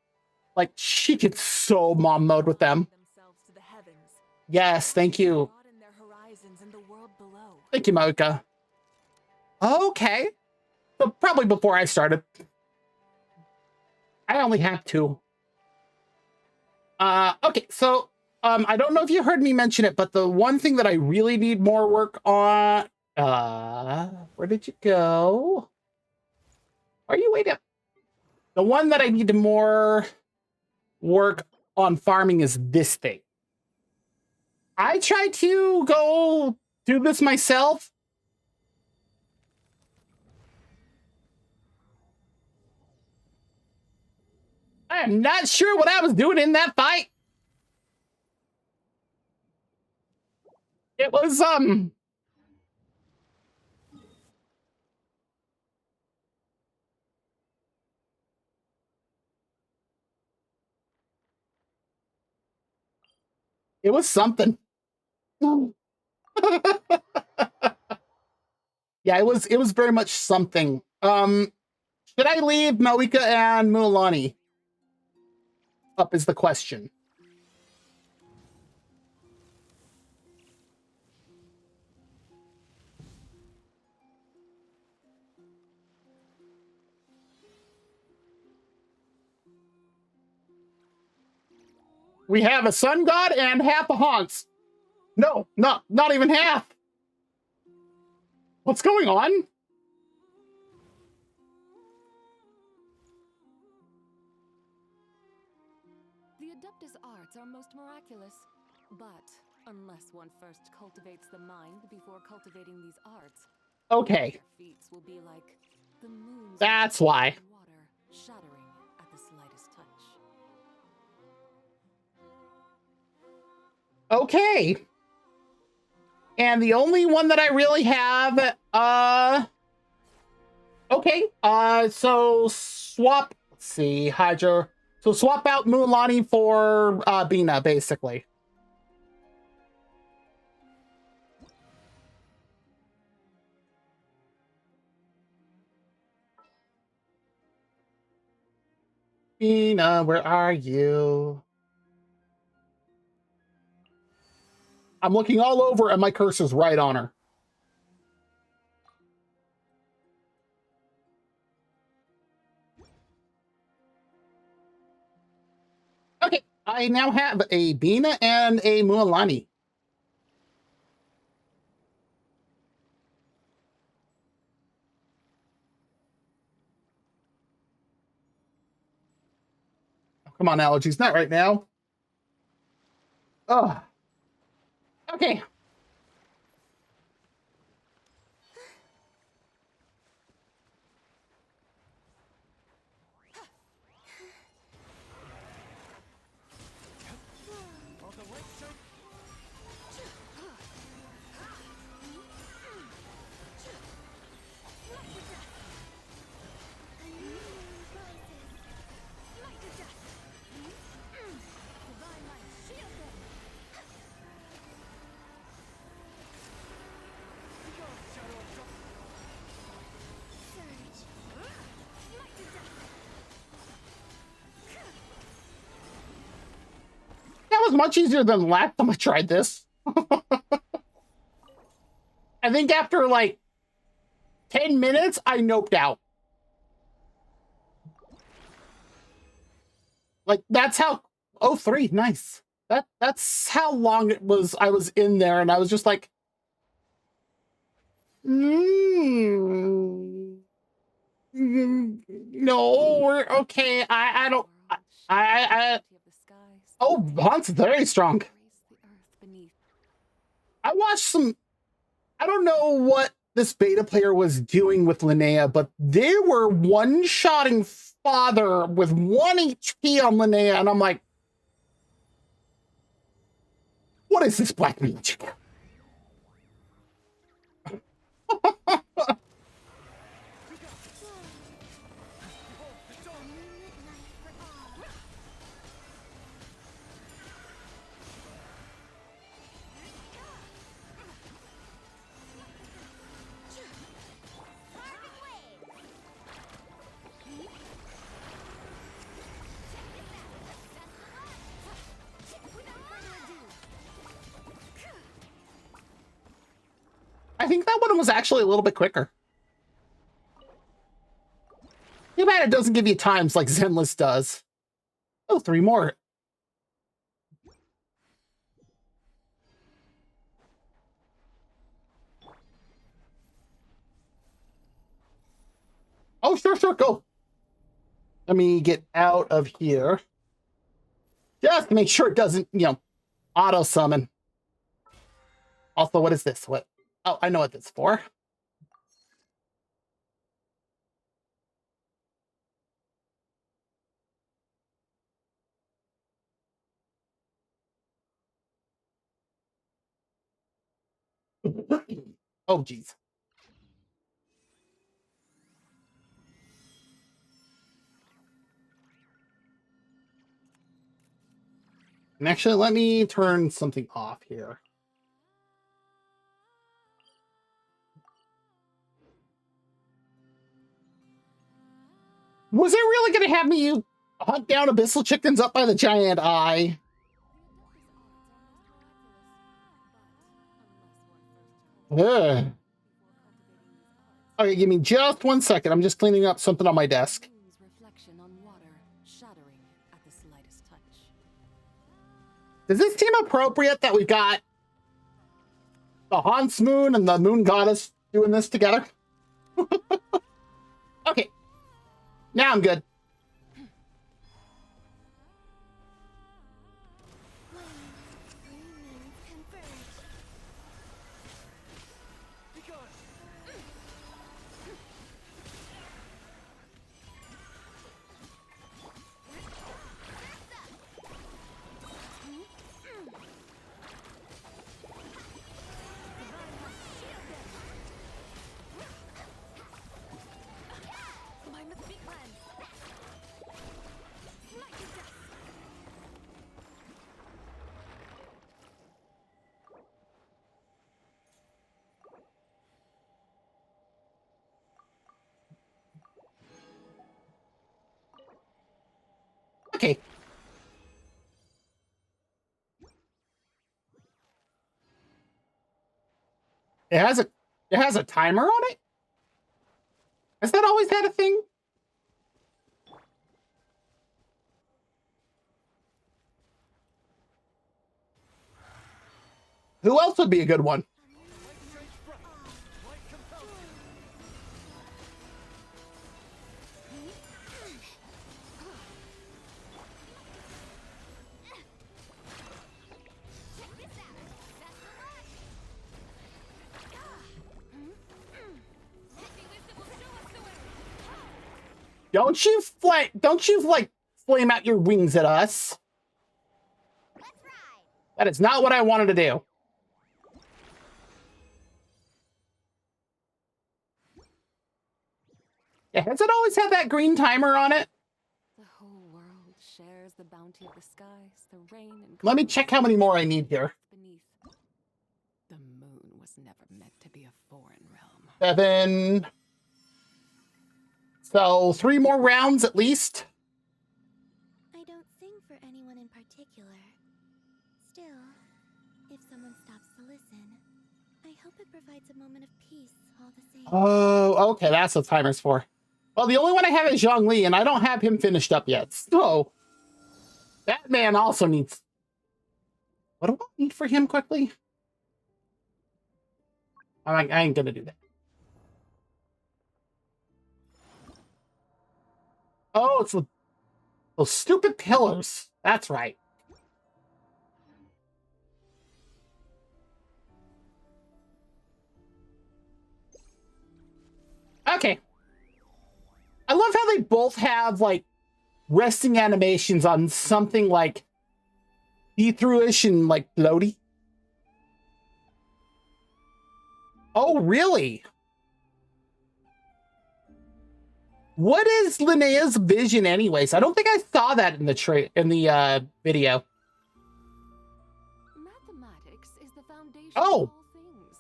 Like, she gets so mom mode with them. Themselves to the heavens. Yes, thank you. Broaden their horizons in the world below. Thank you, Mocha. Okay. So probably before I started. I only have two. Okay, so I don't know if you heard me mention it, but the one thing that I really need more work on, where did you go? Are you waiting? The one that I need more work on farming is this thing. I tried to go do this myself. I am not sure what I was doing in that fight. It was, it was something. Yeah, it was very much something. Should I leave Moika and Mualani up is the question. We have a sun god and half a Hans. No, not even half. What's going on? The Adeptus arts are most miraculous. But unless one first cultivates the mind before cultivating these arts, Okay, their feats will be like the moon's that's why. water, shattering at the slightest touch. Okay. And the only one that I really have, okay, so swap, let's see, Hydra. So swap out Mualani for Bina, basically. Bina, where are you? I'm looking all over and my cursor's right on her. Okay, I now have a Bina and a Mualani. Oh, come on, allergies, not right now. Oh, okay. that was much easier than the last time I tried this. I think after like 10 minutes, I noped out. Like, that's how... Oh, 3, nice. That's how long it was I was in there, and I was just like... no, we're okay. I don't... Oh, Hans's very strong. I watched some... I don't know what this beta player was doing with Linnea, but they were one-shotting Father with 1 HP on Linnea, and I'm like, what is this black magic? I think that one was actually a little bit quicker. Too bad it doesn't give you times like Zenless does. Oh, 3 more. Oh, sure, go. Let me get out of here. Just to make sure it doesn't, auto summon. Also, what is this? What? Oh, I know what this is for. Oh, geez. And actually, let me turn something off here. Was it really going to have me hunt down abyssal chickens up by the giant eye? Ugh. Okay, give me just 1 second. I'm just cleaning up something on my desk. Reflection on water, shattering at the slightest touch. Does this seem appropriate that we got the Hans Moon and the Moon Goddess doing this together? Okay. Now I'm good. Okay. It has a timer on it? Has that always had a thing? Who else would be a good one? Don't you like flame out your wings at us. That is not what I wanted to do. Yeah, has it always had that green timer on it? The whole world shares the bounty of the skies, the rain and Let me check how many more I need here. beneath. The moon was never meant to be a foreign realm. 7. So 3 more rounds at least. I don't sing for anyone in particular. someone stops to listen. I hope it provides a moment of peace all the same. Oh, okay, that's what timer's for. Well, the only one I have is Zhongli, and I don't have him finished up yet. So that man also needs. What do I need for him quickly? I ain't gonna do that. Oh, it's those stupid pillars. That's right. Okay. I love how they both have like resting animations on something like see-through-ish and like floaty. Oh, really? What is Linnea's vision anyways? I don't think I saw that in the video. Mathematics is the foundation Oh. of all things.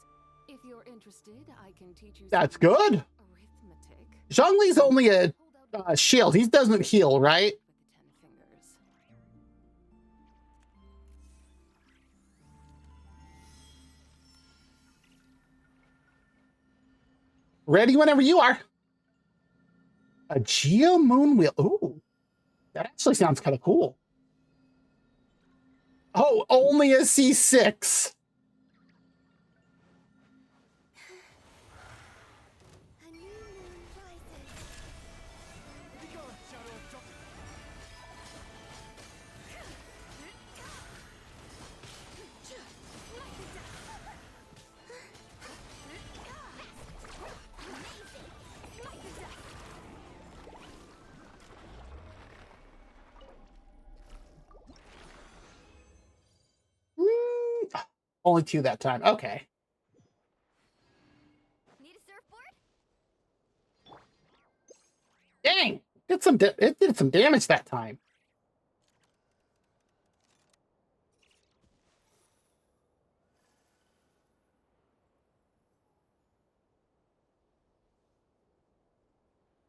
If you're interested, I can teach you That's some good. arithmetic. Zhongli's only a Hold out shield. He doesn't heal, right? with the 10 fingers. Ready whenever you are. A Geo Moon Wheel. Ooh, that actually sounds kind of cool. Oh, only a C6. A new moon rises. Only two that time. Okay. Need a surfboard? Dang. It did some damage that time.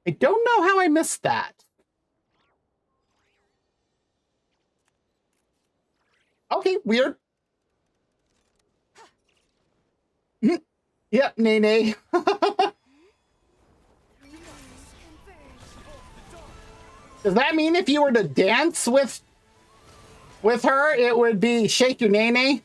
I don't know how I missed that. Okay, weird. Yep, Nene. Does that mean if you were to dance with her, it would be shake your Nene?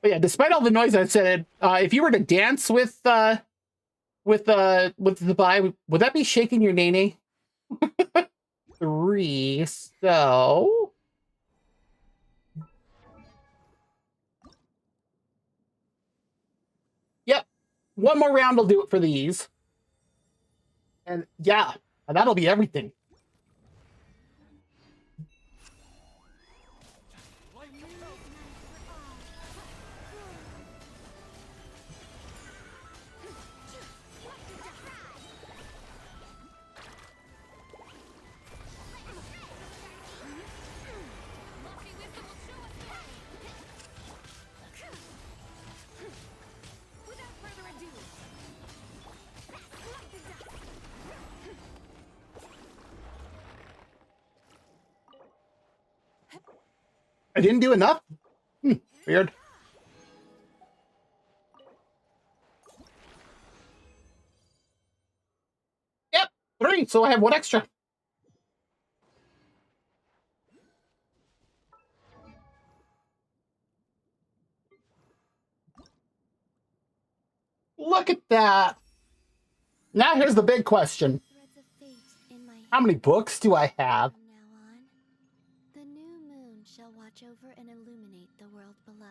But yeah, despite all the noise I said, if you were to dance with the buy, would that be shaking your Nene? 3, so yep. One more round will do it for these. And yeah, that'll be everything. Without further ado. I didn't do enough? Weird. Yep, 3, so I have 1 extra. Look at that. Now here's the big question. Threads of fate in my How many books do I have? From now on, the new moon shall watch over and illuminate the world below.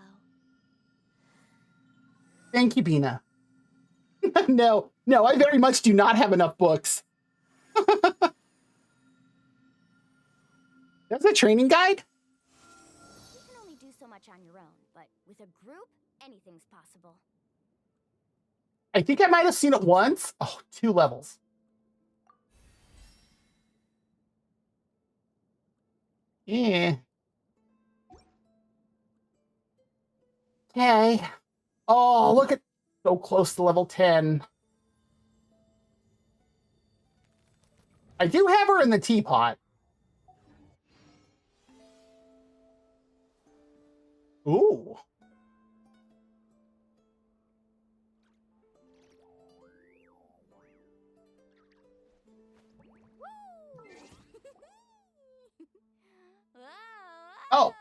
Thank you, Bina. No, I very much do not have enough books. That's a training guide? You can only do so much on your own, but with a group, anything's possible. I think I might have seen it once. Oh, 2 levels. Yeah. Okay. Oh, look at so close to level 10. I do have her in the teapot. Ooh. Oh,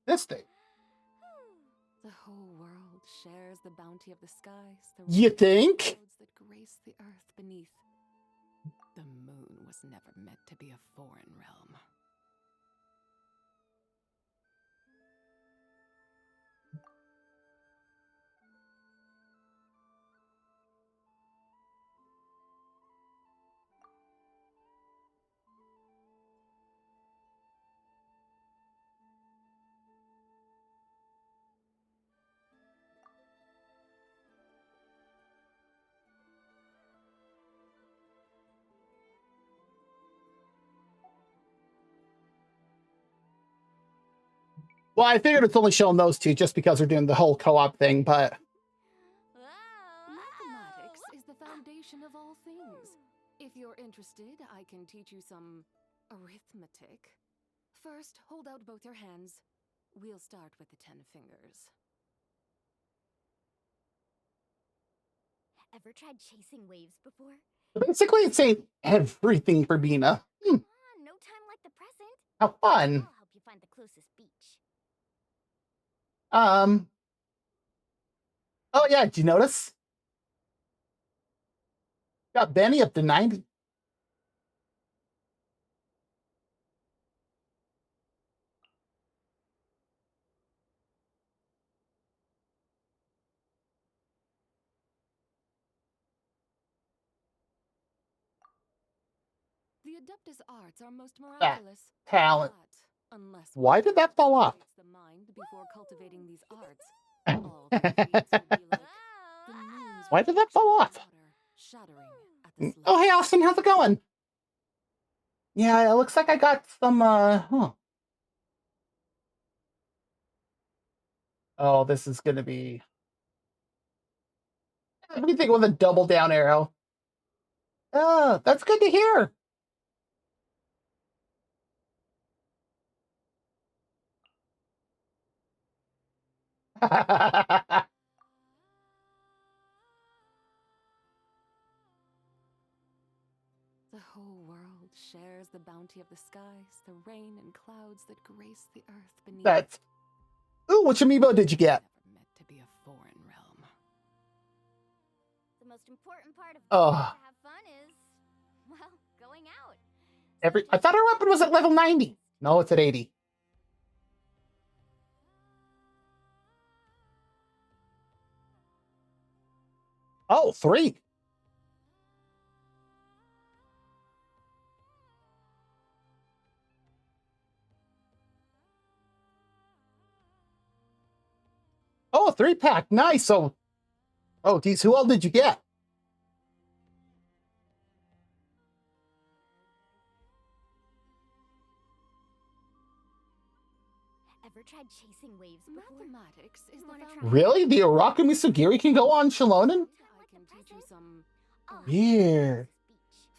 this thing. The whole world shares the bounty of the skies, the You rain, think? clouds that grace the earth beneath. The moon was never meant to be a foreign realm. Well, I figured it's only showing those two just because they're doing the whole co-op thing, but Mathematics is the foundation of all things. If you're interested, I can teach you some arithmetic. First, hold out both your hands. We'll start with the 10 fingers. Ever tried chasing waves before? basically it's saying everything for Bina. Come on, no time like the present. How fun. I'll help you find the closest beach. Oh yeah, did you notice? Got Benny up to 90. The Adeptus arts are most That miraculous. talent. But unless Why one did that fall off? cultivates the mind before cultivating these arts, all their feats will be like the moon's Why did that fall off? water, shattering at the Oh, hey, slightest Austin, how's it going? Yeah, it looks like I got some, Oh, this is gonna be... What do you think with a double down arrow? Oh, that's good to hear. The whole world shares the bounty of the skies, the rain and clouds that grace the earth beneath. That's... Ooh, which amiibo did you get? Never meant to be a foreign realm. The most important part of Oh. to have fun is, well, going out. I thought our weapon was at level 90. No, it's at 80. Oh, 3. Oh, a 3-pack. Nice. So, oh, geez, who all did you get? Ever tried chasing waves before? Mathematics is the Wanna try? foundation. Really? The Araku Misugiri can go on Shalonen? I can teach you some. Weird.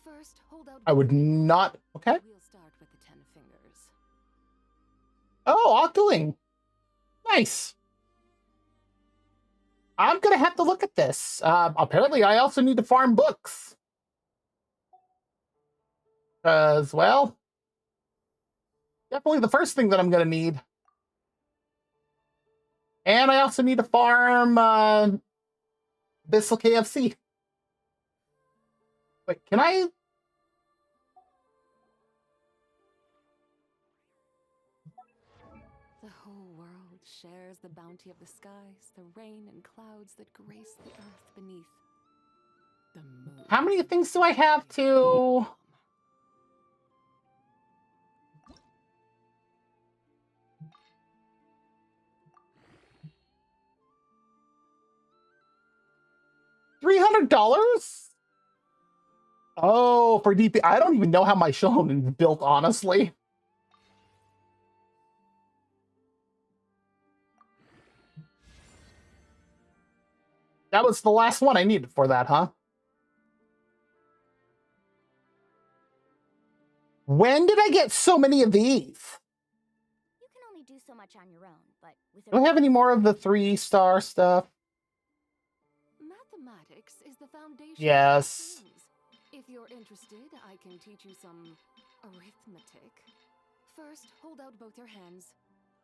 First, hold out. I would not... Okay. We'll start with the 10 fingers. Oh, Octoling. Nice. I'm going to have to look at this. Apparently, I also need to farm books. Because, well, definitely the first thing that I'm going to need. And I also need to farm Bissell KFC. Wait, can I... The whole world shares the bounty of the skies, the rain and clouds that grace the earth beneath. The moon. How many things do I have to... $300? Oh, for DP. I don't even know how my Shonen is built, honestly. That was the last one I needed for that, huh? When did I get so many of these? You can only do so much on your own, but with a Do I have any more of the 3-star stuff? Mathematics is the foundation Yes. of all things. If you're interested, I can teach you some arithmetic. First, hold out both your hands.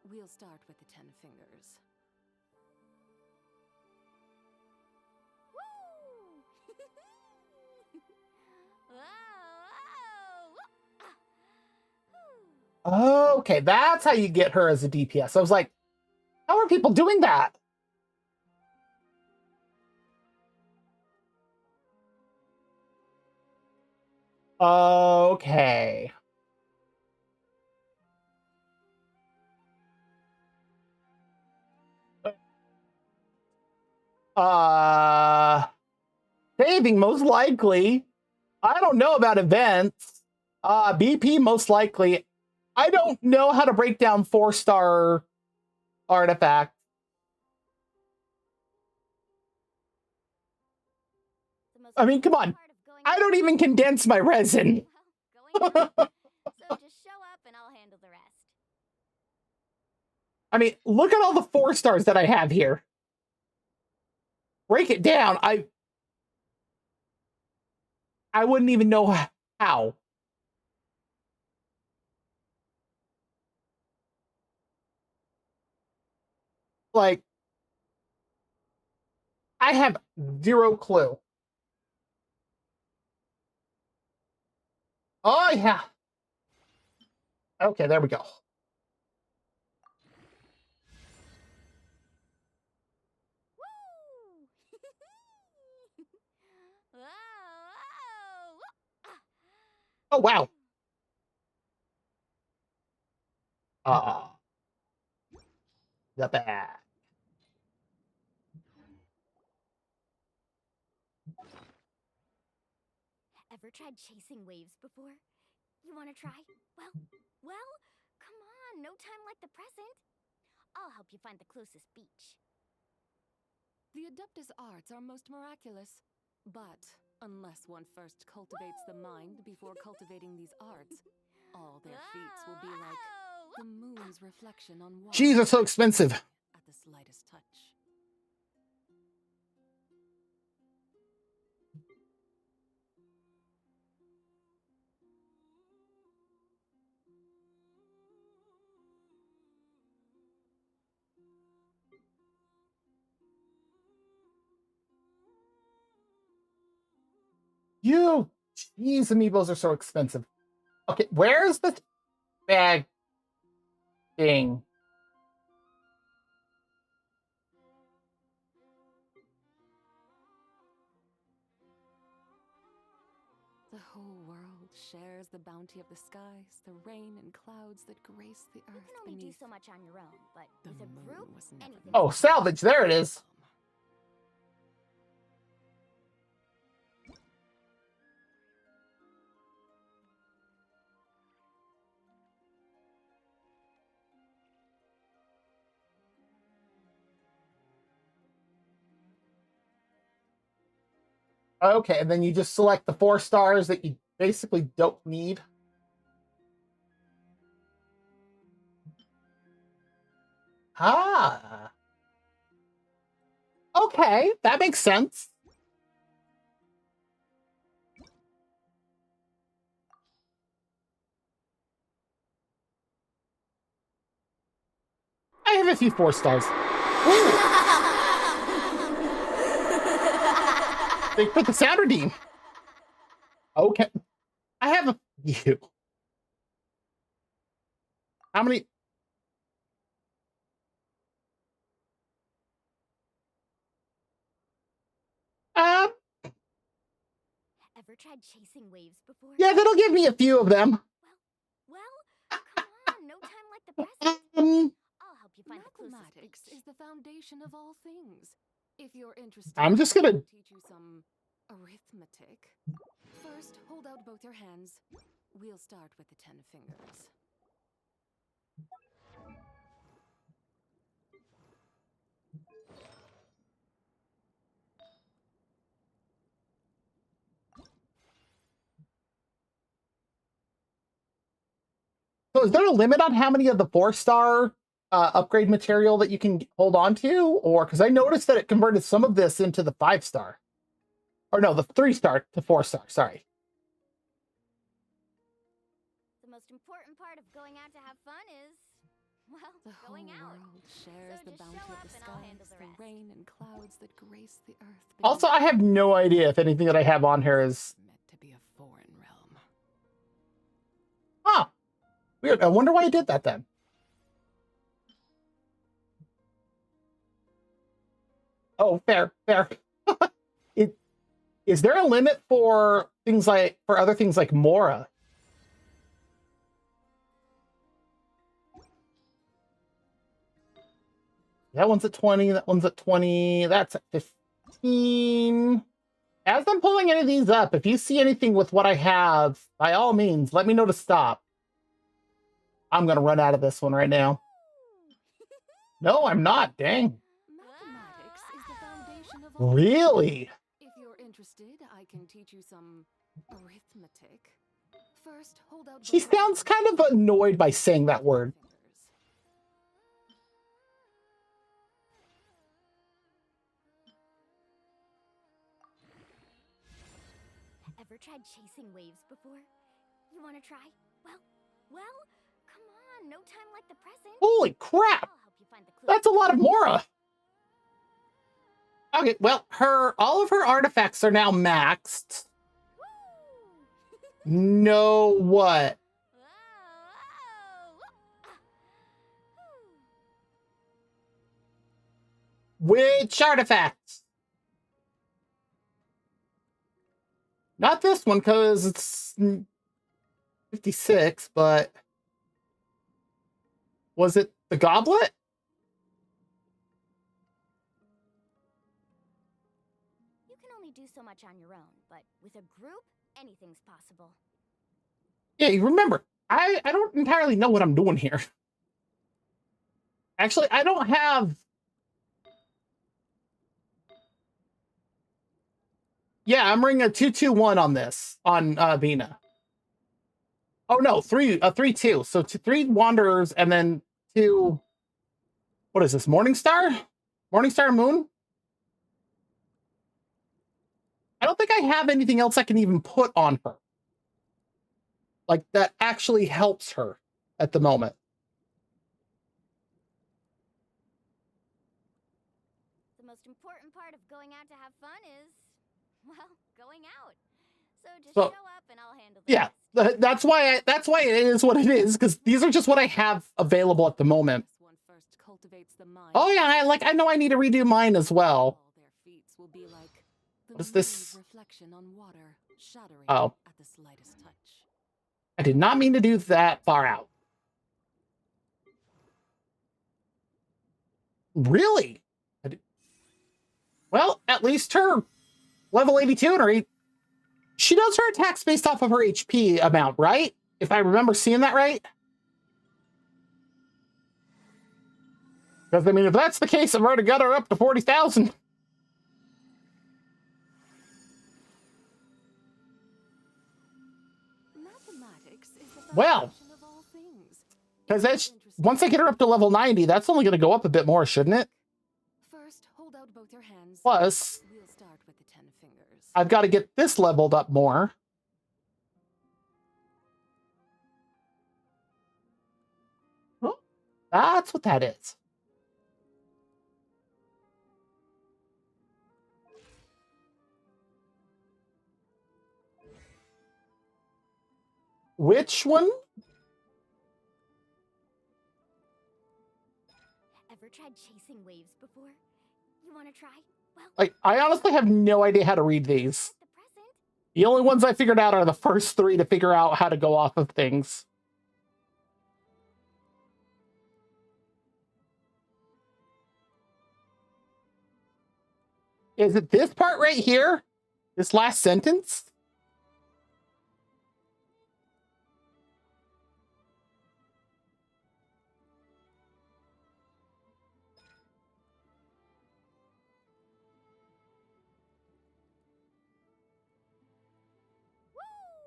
We'll start with the 10 fingers. Okay, that's how you get her as a DPS. I was like, how are people doing that? Okay. Saving most likely. I don't know about events. BP most likely. I don't know how to break down 4-star artifact. I mean, come on. I don't even condense my resin. Well, going on. So just show up and I'll handle the rest. I mean, look at all the 4-stars that I have here. Break it down. I wouldn't even know how. Like, I have zero clue. Oh, yeah. Okay, there we go. Oh, wow. The bad. Ever tried chasing waves before? You want to try? Well, come on, no time like the present. I'll help you find the closest beach. The Adeptus arts are most miraculous. But unless one first cultivates the mind before cultivating these arts, all their feats will be like the moon's reflection on water. Jeez, that's so expensive. At the slightest touch. Jeez, amiibos are so expensive. Okay, where's the bag thing? The whole world shares the bounty of the skies, the rain and clouds that grace the You earth can only do beneath. so much on your own, but The with a moon group, was never anything's Oh, possible. salvage. There it is. Okay, and then you just select the 4-stars that you basically don't need. Ah. Okay, that makes sense. I have a few 4-stars. They put the sound redeem. Okay. I have a few. How many? Um, Ever tried chasing waves before? yeah, that'll give me a few of them. Well, come on, no time like the present. I'll help you find the closest Mathematics beach. is the foundation of all things. If you're interested, I'm just I gonna- can teach you some arithmetic. First, hold out both your hands. We'll start with the 10 fingers. So is there a limit on how many of the 4-star upgrade material that you can hold on to? Or because I noticed that it converted some of this into the 5-star. Or no, the 3-star to 4-star, sorry. The most important part of going out to have fun is, well, The whole going out. world shares So the just bounty show of the up and I'll handle skies, the the rest. rain and clouds that grace the earth. Also, I have no idea if anything that I have on here is... meant to be a foreign realm. Huh. Weird. I wonder why I did that then. Oh, fair, fair. Is there a limit for things like, for other things like Mora? That one's at 20, that one's at 20, that's at 15. As I'm pulling any of these up, if you see anything with what I have, by all means, let me know to stop. I'm going to run out of this one right now. No, I'm not. Dang. Mathematics is the foundation of all. Really? If you're interested, I can teach you some arithmetic. First, hold out. She sounds kind of annoyed by saying that word. Ever tried chasing waves before? You want to try? Well, come on. No time like the present. Holy crap! I'll help you find the clues. That's a lot of Mora. Okay, well, all of her artifacts are now maxed. Woo! No what? Which artifacts? Not this one, because it's 56, but... Was it the goblet? You can only do so much on your own, but with a group, anything's possible. Yeah, you remember, I don't entirely know what I'm doing here. Actually, I don't have... Yeah, I'm ringing a 2-2-1 on this, on Vina. Oh no, 3-2. So 3 Wanderers and then 2... What is this, Morningstar? Morningstar Moon? I don't think I have anything else I can even put on her. Like, that actually helps her at the moment. The most important part of going out to have fun is, well, going out. So just show up and I'll handle the Yeah, rest. that's why it is what it is, because these are just what I have available at the moment. This one first cultivates the mind. Oh yeah, I know I need to redo mine as well. All their feats will be like the What is this? moon's reflection on water, shattering Oh. at the slightest touch. I did not mean to do that far out. Really? Well, at least her level 82 and her... She does her attacks based off of her HP amount, right? If I remember seeing that right? Because, I mean, if that's the case, I've already got her up to 40,000. Mathematics is the Well. foundation of all things. Because once I get her up to level 90, that's only going to go up a bit more, shouldn't it? First, hold out both your hands. Plus, We'll start with the 10 fingers. I've got to get this leveled up more. Oh, that's what that is. Which one? Ever tried chasing waves before? You want to try? Well, Like, I honestly have no idea how to read these. the present. The only ones I figured out are the first 3 to figure out how to go off of things. Is it this part right here? This last sentence?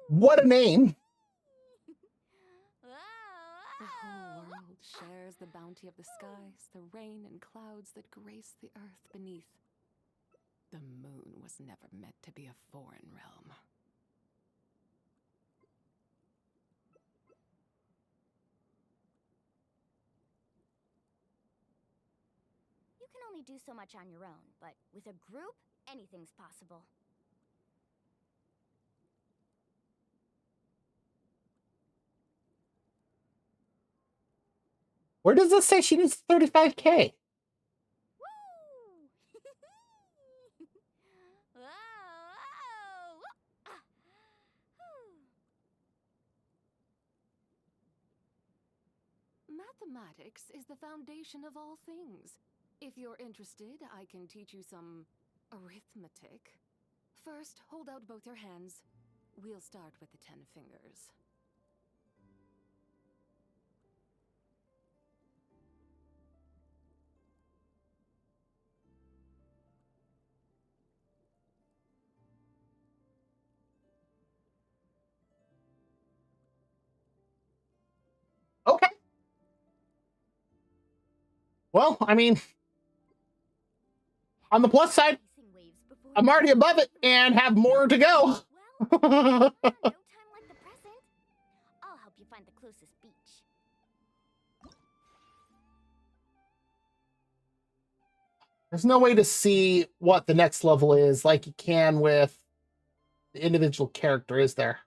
What a name. whole world shares the bounty of the skies, the rain and clouds that grace the earth beneath. The moon was never meant to be a foreign realm. You can only do so much on your own, but with a group, anything's possible. Where does this say she needs 35K? Mathematics is the foundation of all things. If you're interested, I can teach you some arithmetic. First, hold out both your hands. We'll start with the 10 fingers. Okay. Well, I mean, on the plus side, I'm already above it and have more to go. No time like the present. I'll help you find the closest beach. There's no way to see what the next level is like you can with the individual character, is there?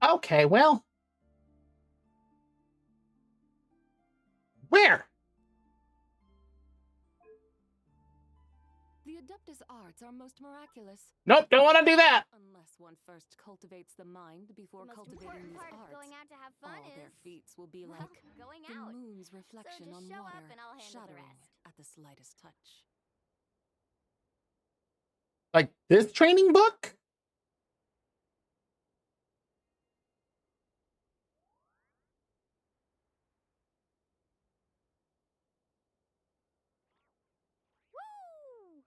Okay, well. Where? The Adeptus arts are most miraculous. Nope, don't want to do that. Unless one first cultivates the mind before The most cultivating important these part of arts. going out to have fun All their is feats will be well, like going the out. moon's reflection just on show up water, and I'll handle the shattering rest. at the slightest touch. Like this training book? Woo!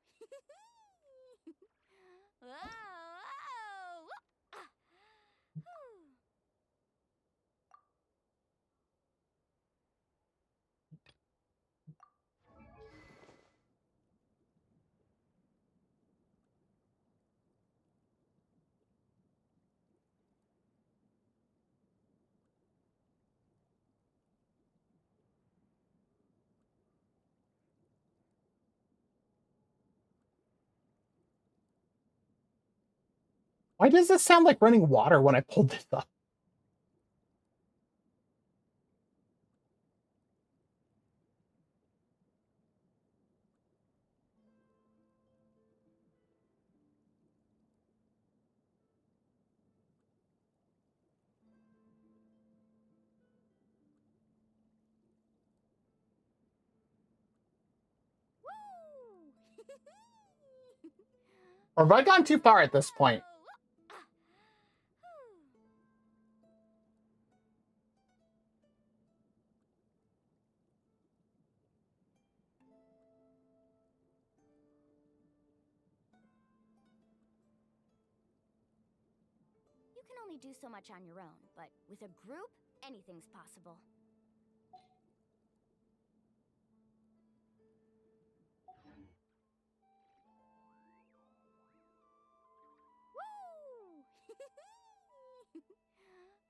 Whoa, whoa, ah, whew. Why does this sound like running water when I pulled this up? Or have I gone too far at this point? You can only do so much on your own, but with a group, anything's possible. Woo! Whoa,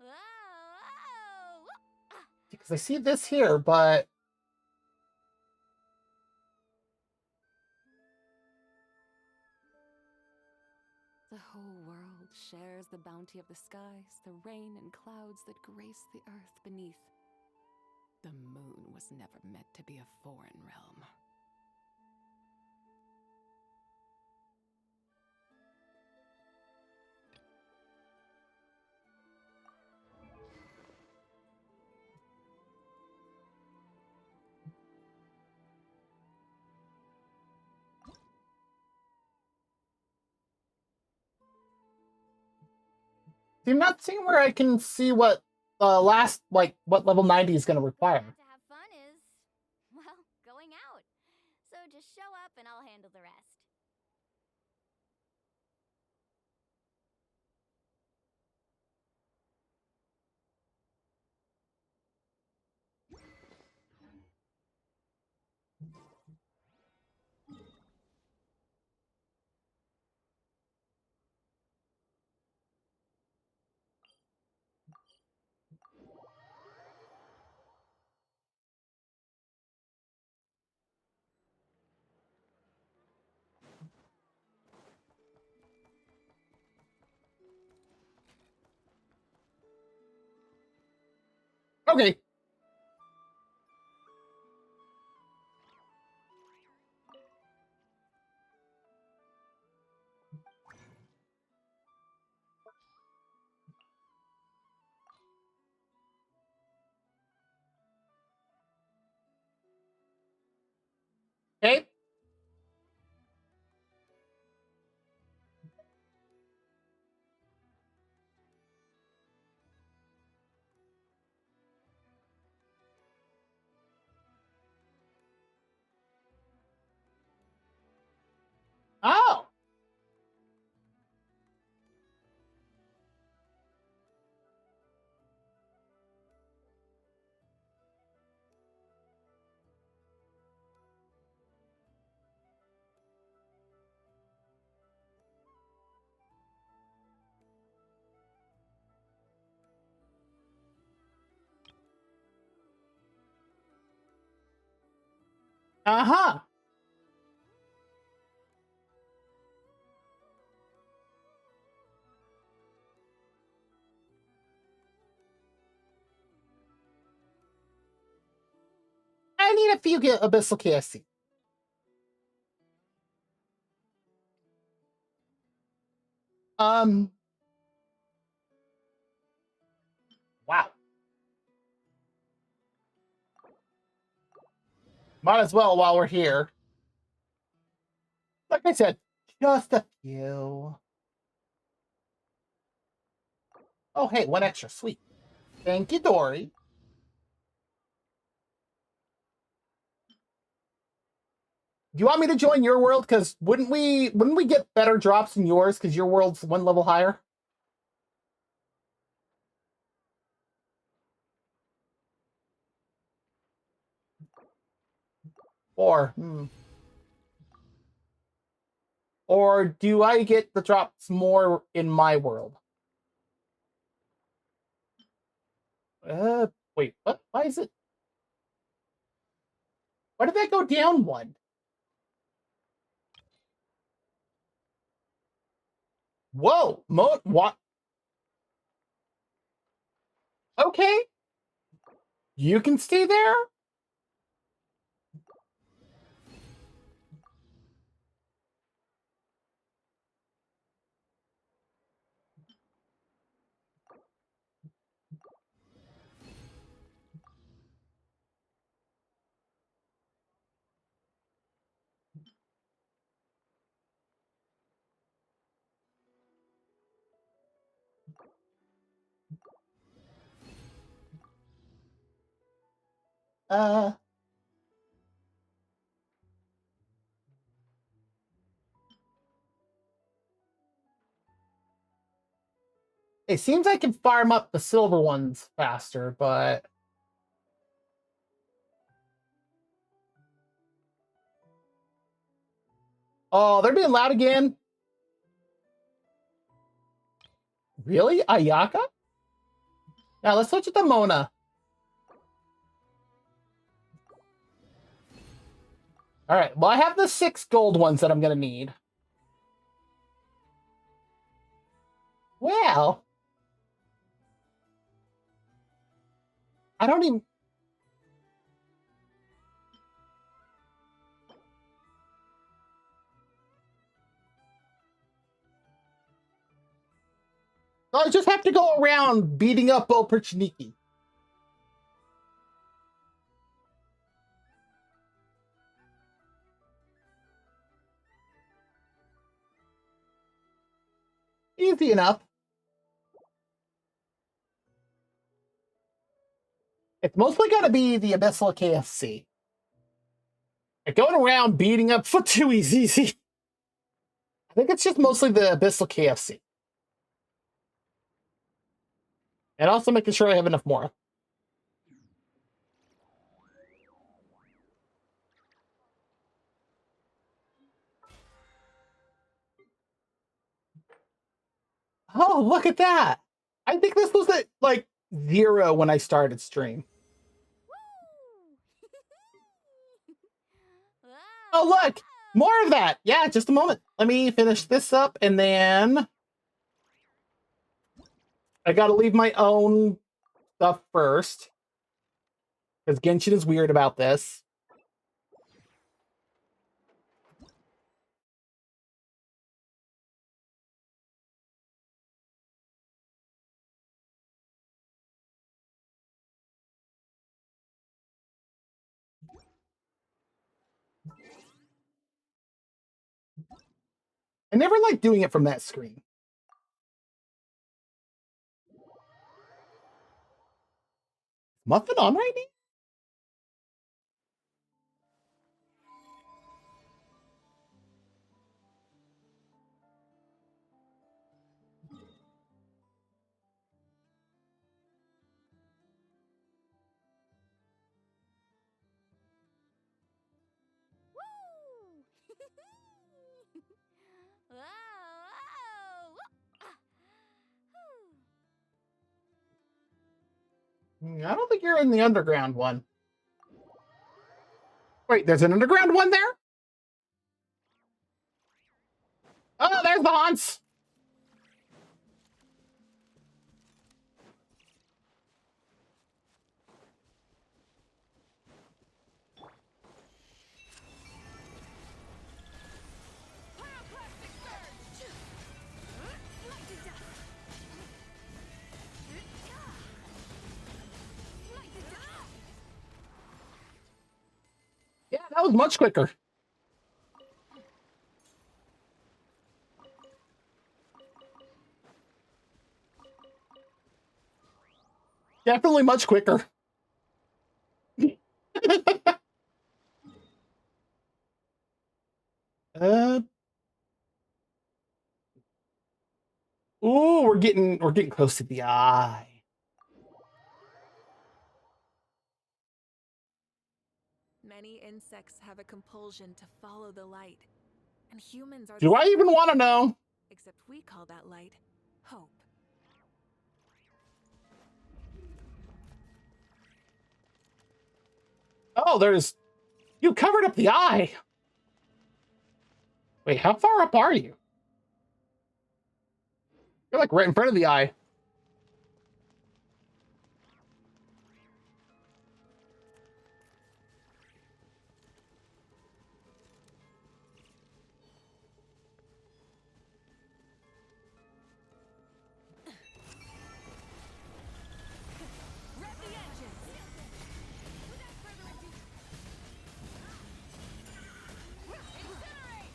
whoa, ah. Because I see this here, but The whole world shares the bounty of the skies, the rain and clouds that grace the earth beneath. The moon was never meant to be a foreign realm. I'm not seeing where I can see what last, like, what level 90 is going to require. To have fun is, well, going out. So just show up and I'll handle the rest. Okay. Okay. Oh. Uh-huh. I need a few Abyssal KFC. Wow. Might as well while we're here. Like I said, just a few. Oh, hey, one extra. Sweet. Thank you, Dory. Do you want me to join your world? Because wouldn't we get better drops in yours because your world's one level higher? Or or do I get the drops more in my world? Wait, what? Why is it? Why did that go down one? Whoa, what? Okay, you can stay there. Uh, it seems I can farm up the silver ones faster, but oh, they're being loud again. Really, Ayaka? Now let's switch it to Mona. All right. Well, I have the 6 gold ones that I'm gonna need. Well, I don't even. I just have to go around beating up Operchniki. Easy enough. It's mostly gonna be the Abyssal KFC. Like going around beating up Footoo is easy. I think it's just mostly the Abyssal KFC. And also making sure I have enough more. Oh, look at that. I think this was at like 0 when I started stream. Oh, look, more of that. Yeah, just a moment. Let me finish this up and then I gotta leave my own stuff first. Because Genshin is weird about this. I never liked doing it from that screen. Muffin on right now? Woo! Whoa, whoa! Ah, whew. I don't think you're in the underground one. Wait, there's an underground one there? Oh, there's the haunts. Yeah, that was much quicker. Definitely much quicker. uh, ooh, we're getting close to the eye. Many insects have a compulsion to follow the light, and humans are. Do I even want to know? Except we call that light hope. Oh, you covered up the eye. Wait, how far up are you? You're like right in front of the eye. Rev the engines! Without further ado, incinerate!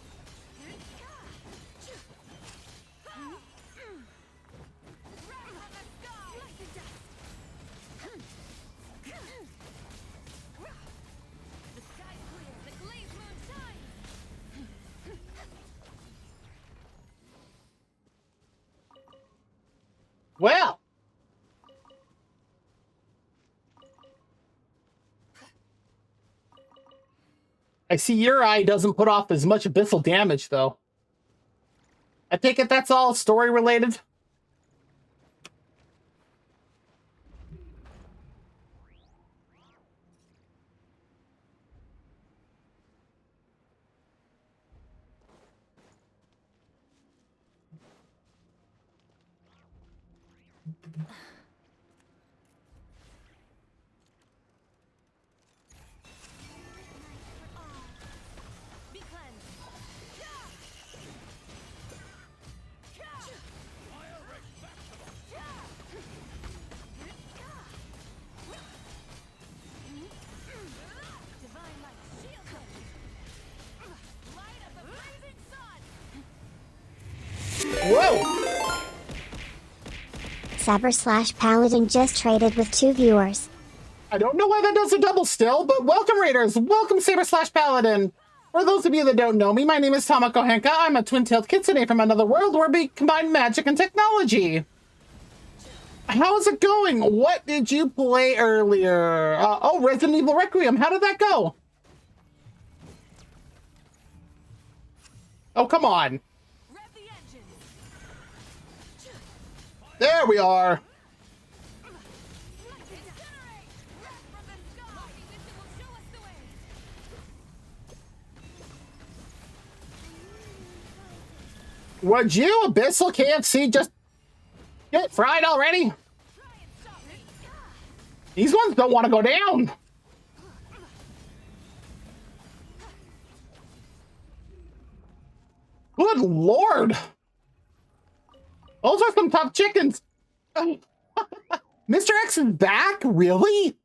Wrath on the sky! Like the dust! The sky's clear, the glazed moon shines! Well, I see your eye doesn't put off as much abyssal damage, though. I take it that's all story related. Be cleansed! Divine light, shield them! Light of the blazing sun! Whoa! Saber/Paladin just traded with 2 viewers. I don't know why that does a double still, but welcome, Raiders! Welcome, Saber/Paladin! For those of you that don't know me, my name is Tama-chan. I'm a twin-tailed kitsune from another world where we combine magic and technology. How's it going? What did you play earlier? Oh, Resident Evil Requiem. How did that go? Oh, come on. Rev the engines! There we are. Incinerate! Wrath from the sky! This will show us the way! Would you, Abyssal KFC, just get fried already? Try and stop me! These ones don't want to go down. Good lord. Those are some tough chickens. Mr. X is back? Really?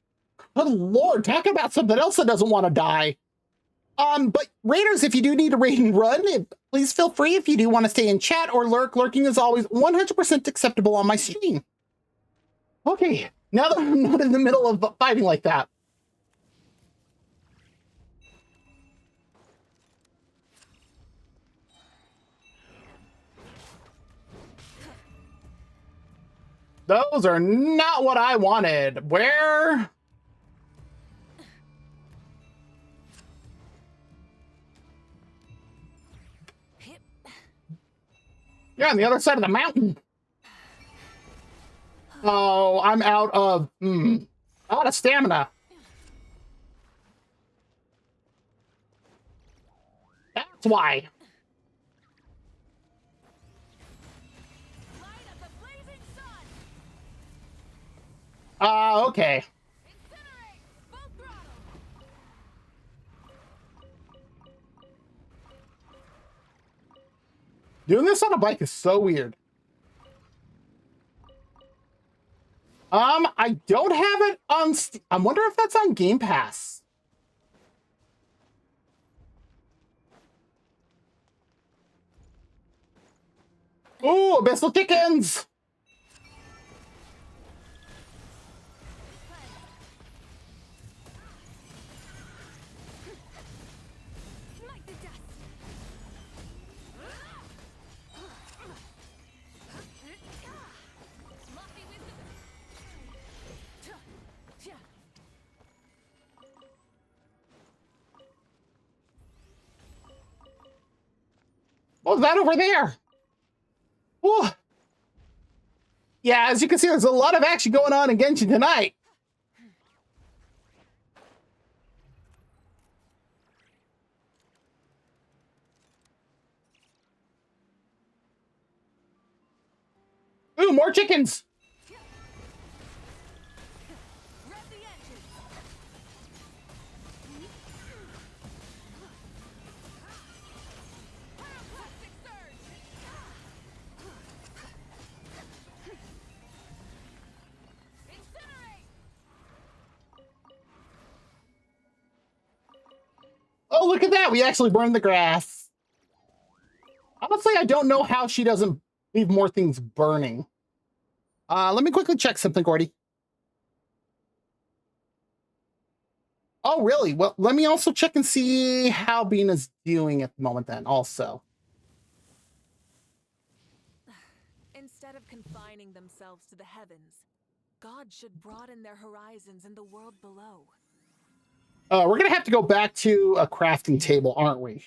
Good lord, talk about something else that doesn't want to die. But Raiders, if you do need to raid and run, please feel free if you do want to stay in chat or lurk. Lurking is always 100% acceptable on my stream. Okay, now that I'm not in the middle of fighting like that. Those are not what I wanted. Where? You're on the other side of the mountain. Oh, I'm out of stamina. That's why. Okay. Doing this on a bike is so weird. I don't have it on I wonder if that's on Game Pass. Ooh, Abyssal Chickens! What was that over there? Ooh. Yeah, as you can see, there's a lot of action going on in Genshin tonight. Ooh, more chickens! Oh, look at that! We actually burned the grass. Honestly, I don't know how she doesn't leave more things burning. Let me quickly check something, Gordy. Oh, really? Well, let me also check and see how Bina's doing at the moment then, also. Instead of confining themselves to the heavens, God should broaden their horizons in the world below. We're gonna have to go back to a crafting table, aren't we?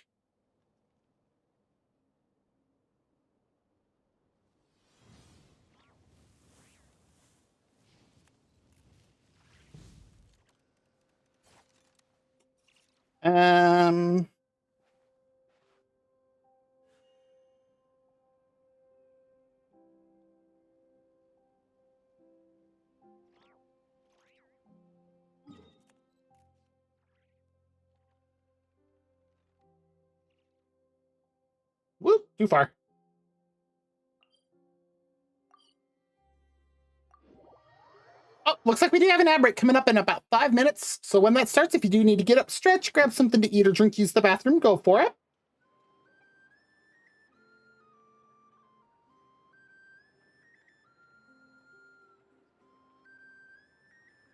Um... Whoop, too far. Oh, looks like we do have an ad break coming up in about 5 minutes. So when that starts, if you do need to get up, stretch, grab something to eat or drink, use the bathroom, go for it.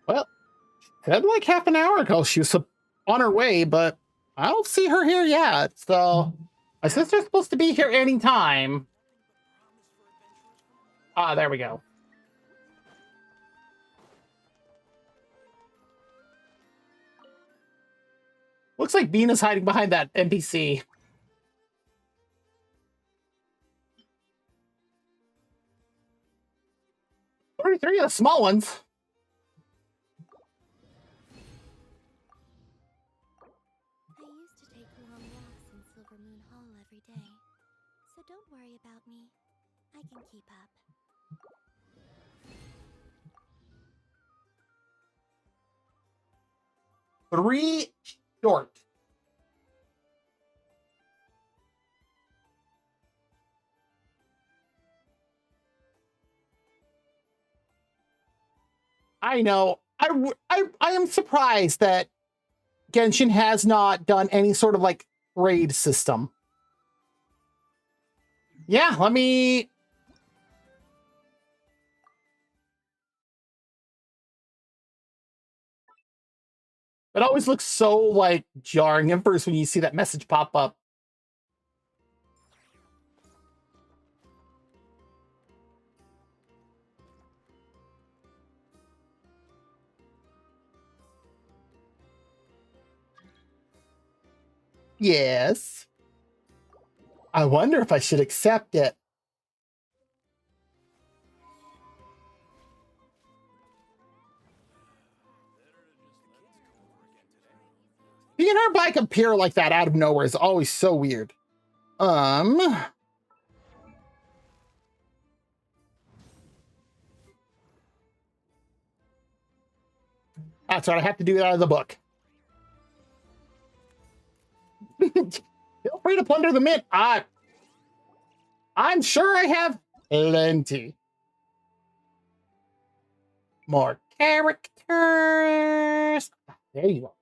Well, said like half an hour ago she was on her way, but I don't see her here yet. So my sister's supposed to be here anytime. Ah, there we go. Looks like Bina's hiding behind that NPC. Three of the small ones. I used to take long walks in Silver Moon Hall every day, so don't worry about me. I can keep up. Three short. I know. I am surprised that Genshin has not done any sort of like raid system. Yeah, let me. It always looks so like jarring at first when you see that message pop up. Yes. I wonder if I should accept it. Seeing her bike appear like that out of nowhere is always so weird. That's right, I have to do that out of the book. Feel free to plunder the mint. I'm sure I have plenty. More characters. There you are.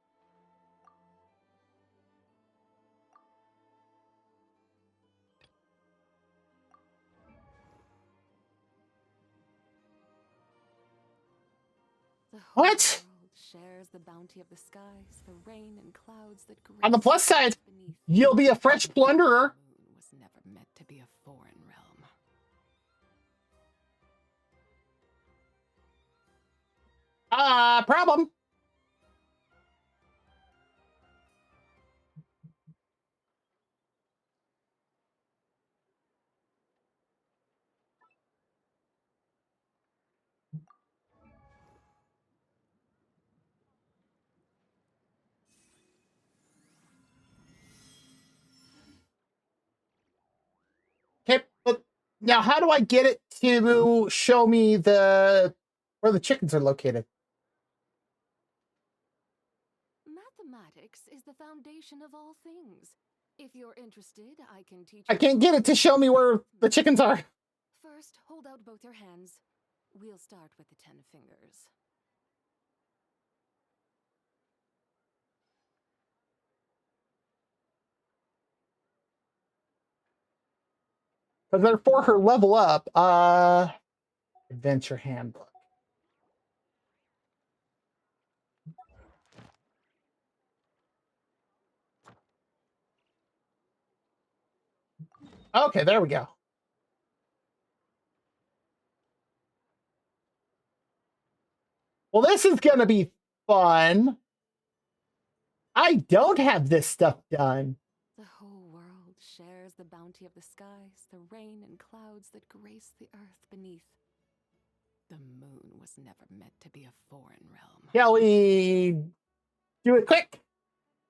The whole What? world shares the bounty of the skies, the rain and clouds that grace On the plus side, beneath. you'll be a fresh plunderer. The moon was never meant to be a foreign realm. Problem. Okay, but now how do I get it to show me where the chickens are located? Mathematics is the foundation of all things. If you're interested, I can teach you. I can't get it to show me where the chickens are. First, hold out both your hands. We'll start with the 10 fingers. Because they're for her level up. Adventure handbook. Okay, there we go. Well, this is gonna be fun. I don't have this stuff done. The whole world shares the bounty of the skies, the rain and clouds that grace the earth beneath. The moon was never meant to be a foreign realm. Kelly, do it quick.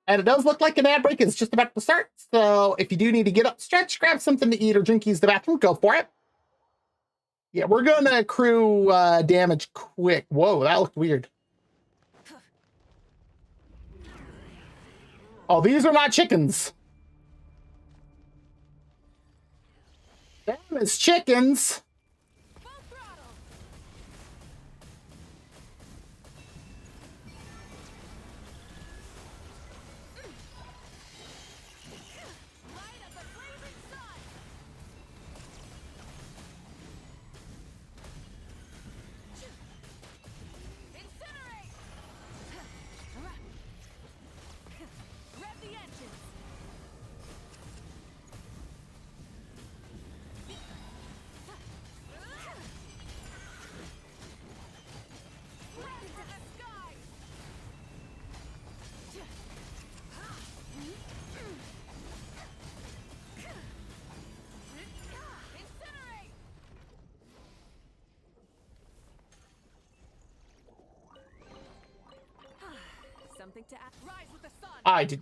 And it does look like an ad break is just about to start. So if you do need to get up, stretch, grab something to eat, or drink, use the bathroom, go for it. Yeah, we're going to accrue damage quick. Whoa, that looked weird. Oh, these are not chickens. Them is chickens. Something to add. Rise with the sun. I did.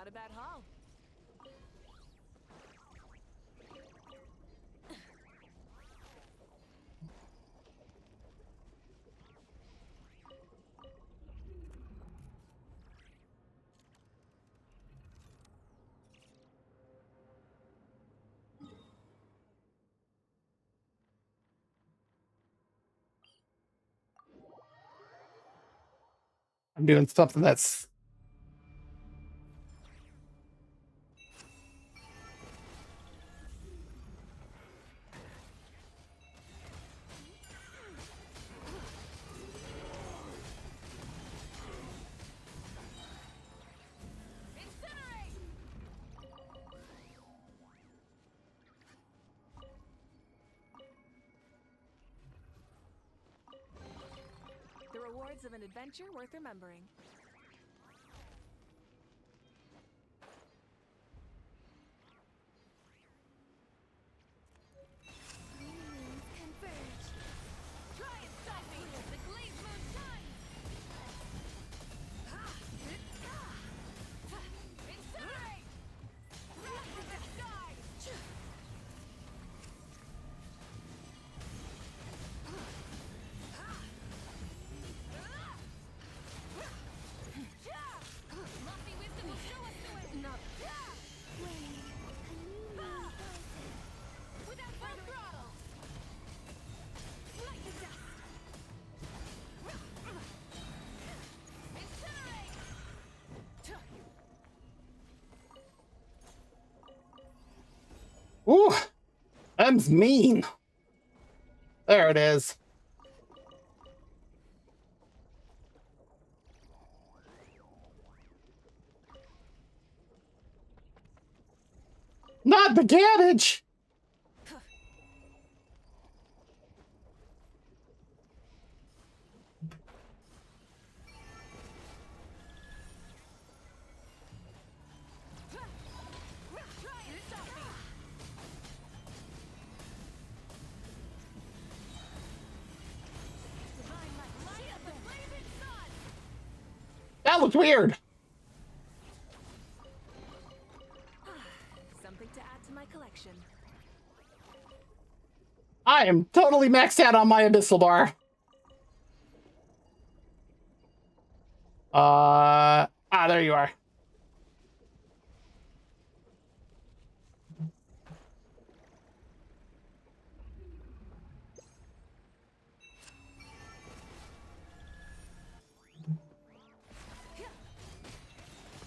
Not a bad haul. I'm doing something that's... The rewards of an adventure worth remembering. Moons converge. Try and stop me! The glaze moon shines! Incinerate! Wrath of the sky! Lofty wisdom will show us the way! Not When a new moon rises. Without full throttle! Light the dust! Incinerate! Ooh, that's mean. There it is. Not the cabbage. Try and stop me! Divine light, light up the blazing sun! That looked weird. Something to add to my collection. I am totally maxed out on my abyssal bar. There you are.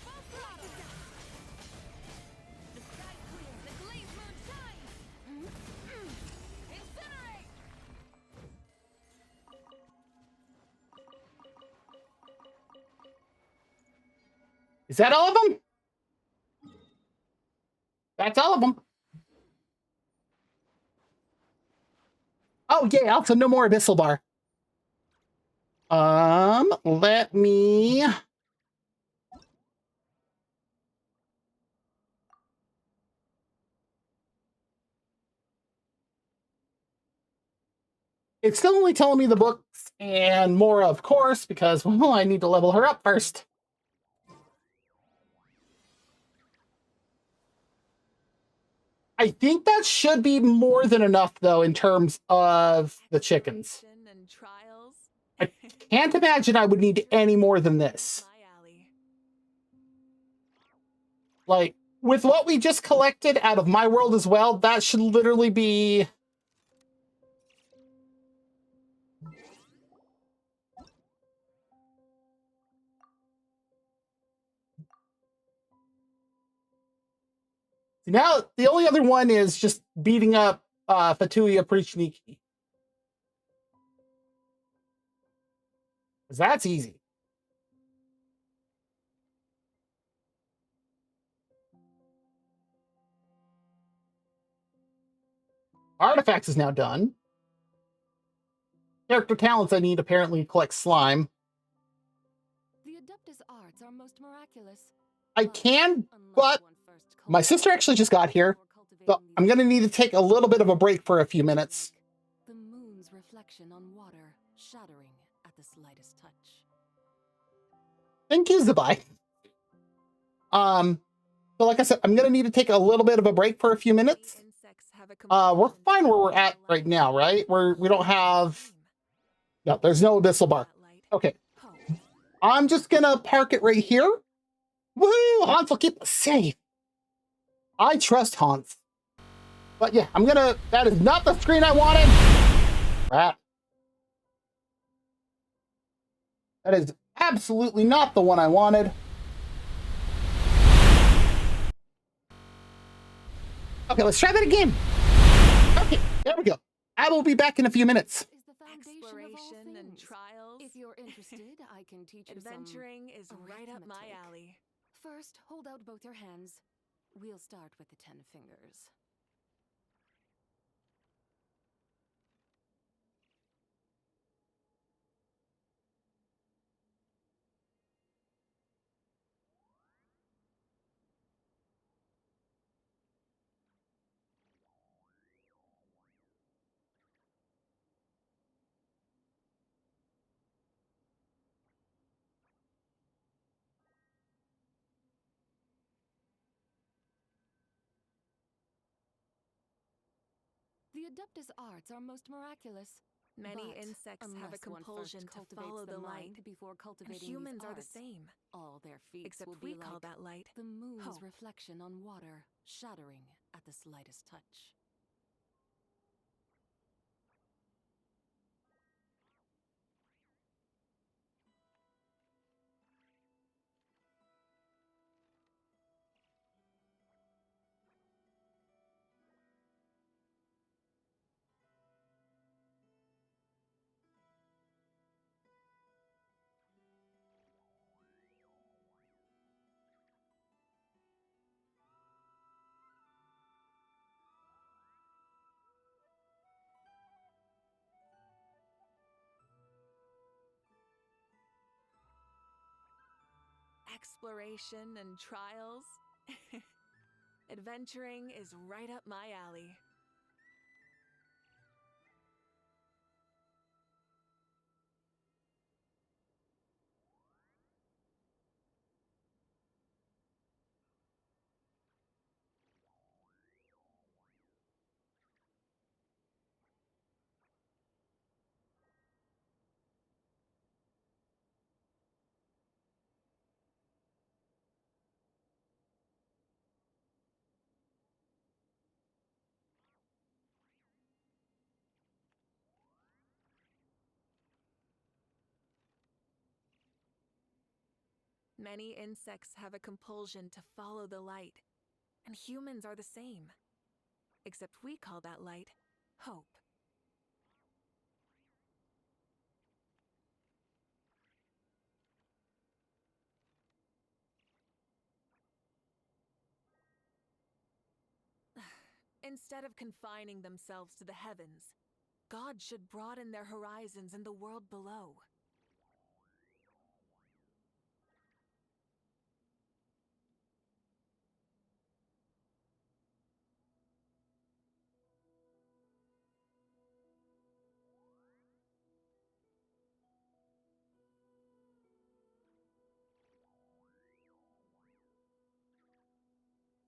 Full throttle! The sky's clear, the glaze moon shines! Incinerate! Is that all of them? That's all of them. Oh, yeah, also no more abyssal bar. Let me... It's still only telling me the books and more, of course, because, well, I need to level her up first. I think that should be more than enough, though, in terms of the chickens. And trials. I can't imagine I would need any more than this. My alley. Like, with what we just collected out of my world as well, that should literally be... Now, the only other one is just beating up Fatuia pretty sneaky. Because that's easy. Artifacts is now done. Character talents I need apparently collect slime. the Adeptus arts are most miraculous. I can, but my sister actually just got here, so I'm going to need to take a little bit of a break for a few minutes. The moon's reflection on water, shattering at the slightest touch. Thank you, Zabai. So like I said, I'm gonna need to take a little bit of a break for a few minutes. We're fine where we're at right now, right? We don't have, no, there's no abyssal bark. Okay, I'm just gonna park it right here. Woo! Hans will keep us safe. I trust Hans. But yeah, that is not the screen I wanted. Crap. That is absolutely not the one I wanted. Okay, let's try that again. Okay, there we go. I will be back in a few minutes. Is the foundation of all Exploration and things. trials. If you're interested, I can teach you Adventuring is some right up my arithmetic. alley. First, hold out both your hands. We'll start with the 10 fingers. The Adeptus arts are most miraculous. Many But insects have a unless one compulsion first to cultivates follow the mind light, before and cultivating humans these are the arts, same. all their feats Except will we be call like that light the moon's hope. reflection on water, shattering at the slightest touch. Exploration and trials. Adventuring is right up my alley. Many insects have a compulsion to follow the light, and humans are the same. Except we call that light hope. Instead of confining themselves to the heavens, God should broaden their horizons in the world below.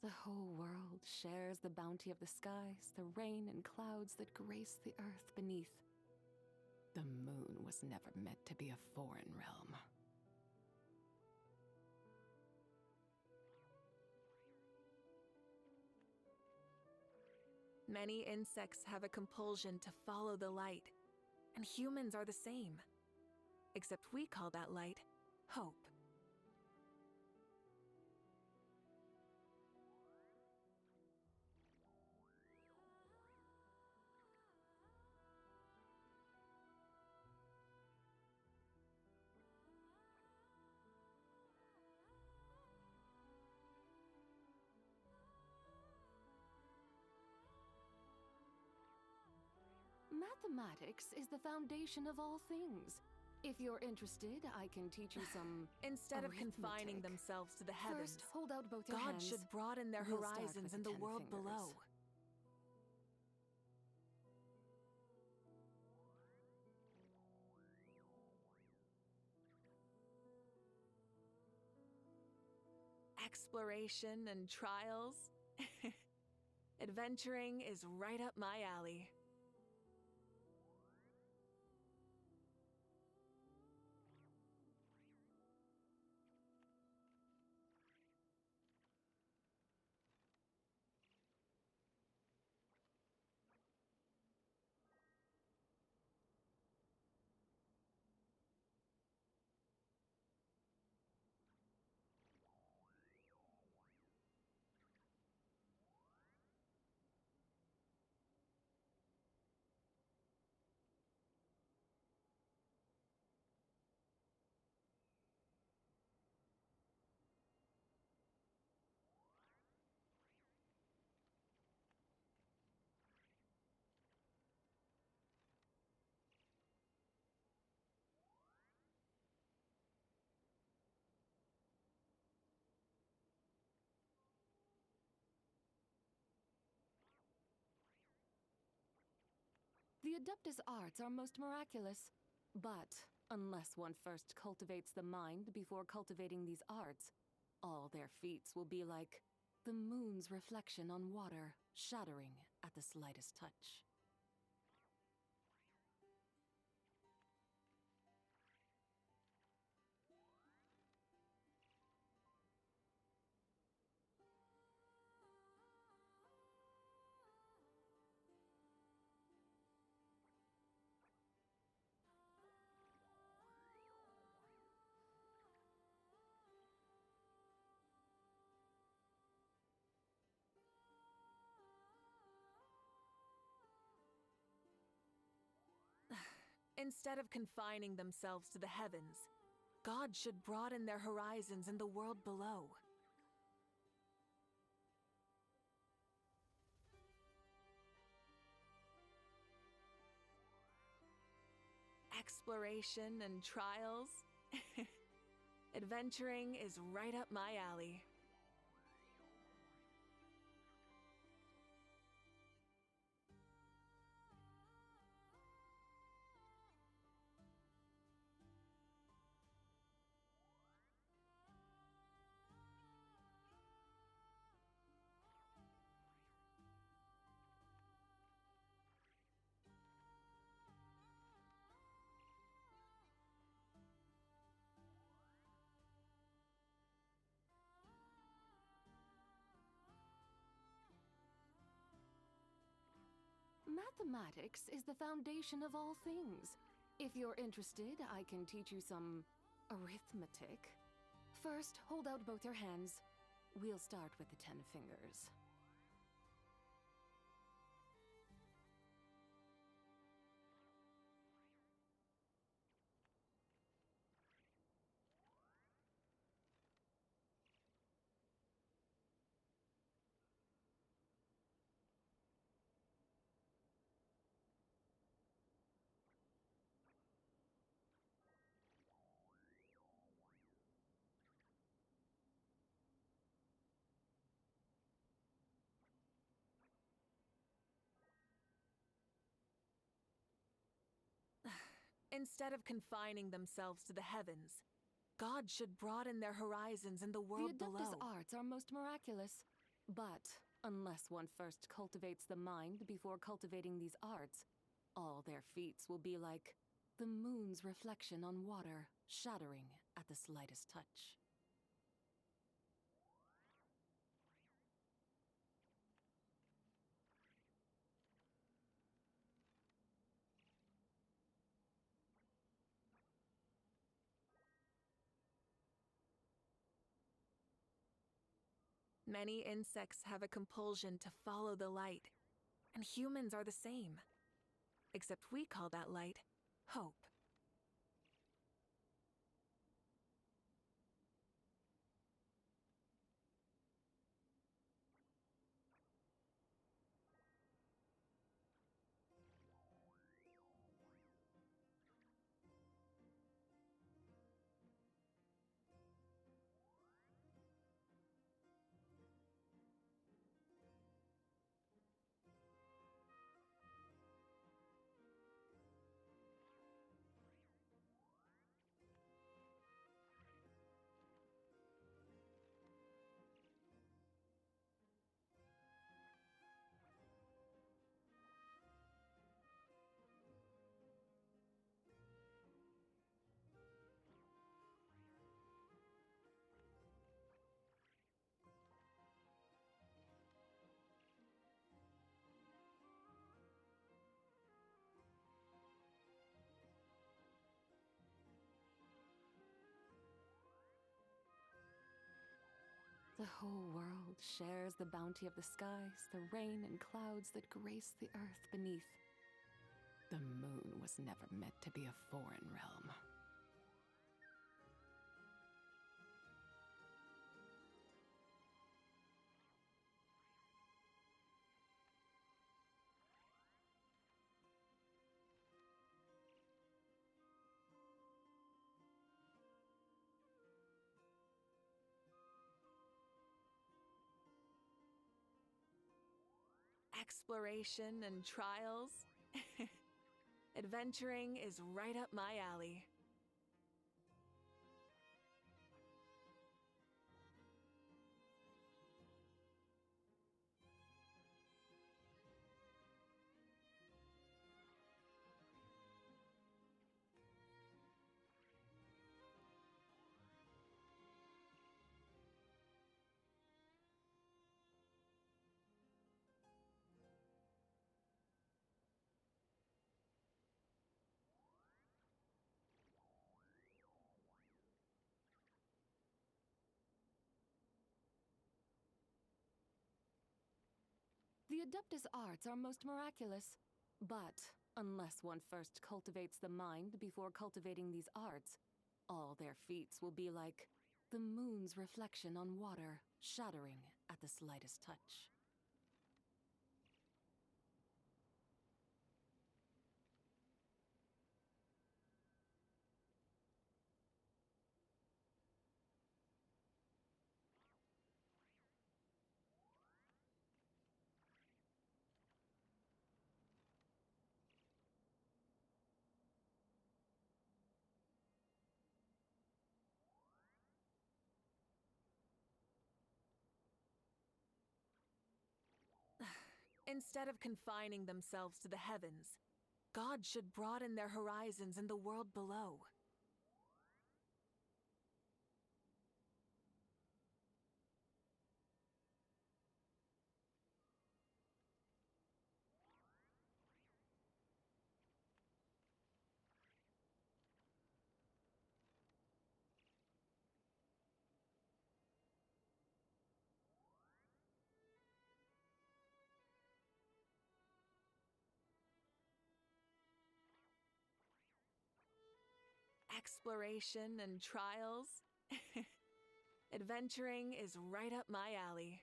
The whole world shares the bounty of the skies, the rain and clouds that grace the earth beneath. The moon was never meant to be a foreign realm. Many insects have a compulsion to follow the light, and humans are the same. Except we call that light hope. Mathematics is the foundation of all things. If you're interested, I can teach you some Instead of confining arithmetic. themselves to the heavens, First, hold out both your God hands. should broaden their We'll start horizons with in the the 10 world fingers. below. exploration and trials. Adventuring is right up my alley. The Adeptus arts are most miraculous, but unless one first cultivates the mind before cultivating these arts, all their feats will be like the moon's reflection on water, shattering at the slightest touch. Instead of confining themselves to the heavens, God should broaden their horizons in the world below. Exploration and trials. Adventuring is right up my alley. Mathematics is the foundation of all things. If you're interested, I can teach you some arithmetic. First, hold out both your hands. We'll start with the 10 fingers. Instead of confining themselves to the heavens, God should broaden their horizons in the world The Adeptus below. arts are most miraculous, but unless one first cultivates the mind before cultivating these arts, all their feats will be like the moon's reflection on water, shattering at the slightest touch. Many insects have a compulsion to follow the light, and humans are the same. Except we call that light hope. The whole world shares the bounty of the skies, the rain and clouds that grace the earth beneath. The moon was never meant to be a foreign realm. Exploration and trials. Adventuring is right up my alley. The Adeptus arts are most miraculous, but unless one first cultivates the mind before cultivating these arts, all their feats will be like the moon's reflection on water, shattering at the slightest touch. Instead of confining themselves to the heavens, God should broaden their horizons in the world below. Exploration and trials. Adventuring is right up my alley.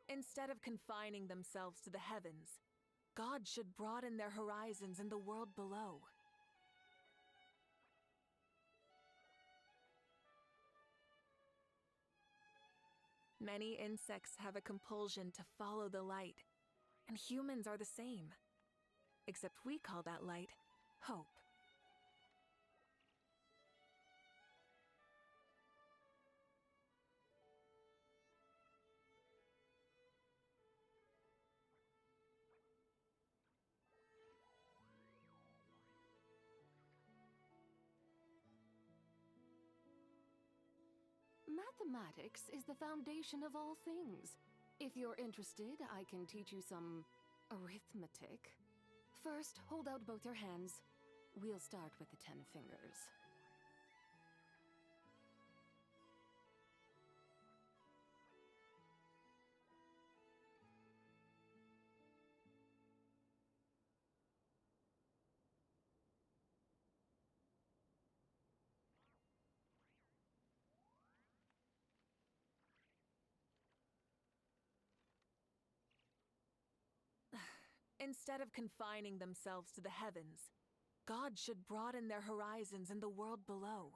Instead of confining themselves to the heavens, God should broaden their horizons in the world below. Many insects have a compulsion to follow the light, and humans are the same. Except we call that light hope. Mathematics is the foundation of all things. If you're interested, I can teach you some arithmetic. First, hold out both your hands. We'll start with the 10 fingers. Instead of confining themselves to the heavens, God should broaden their horizons in the world below.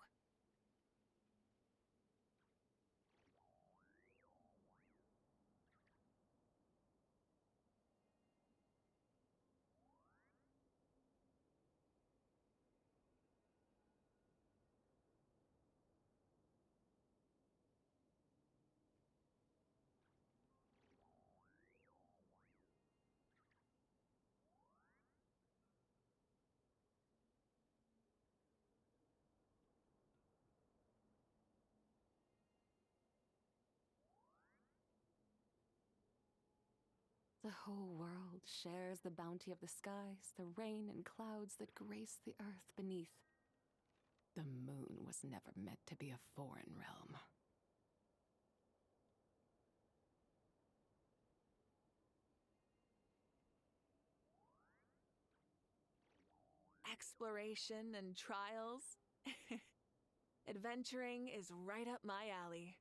The whole world shares the bounty of the skies, the rain and clouds that grace the earth beneath. The moon was never meant to be a foreign realm. Exploration and trials? Adventuring is right up my alley.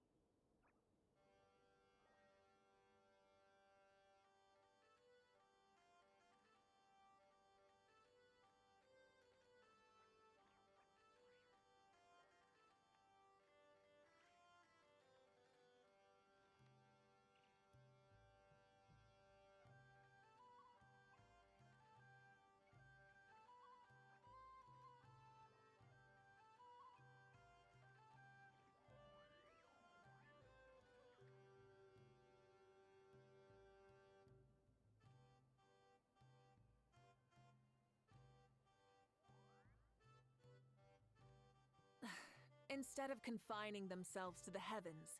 Instead of confining themselves to the heavens,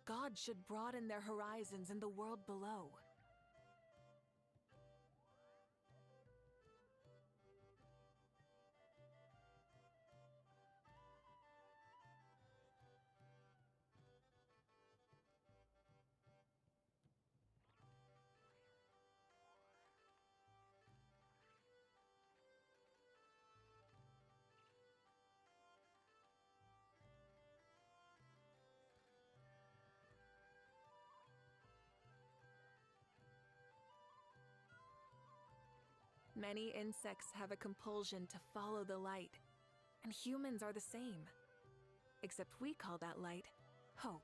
God should broaden their horizons in the world below. Many insects have a compulsion to follow the light, and humans are the same. Except we call that light hope.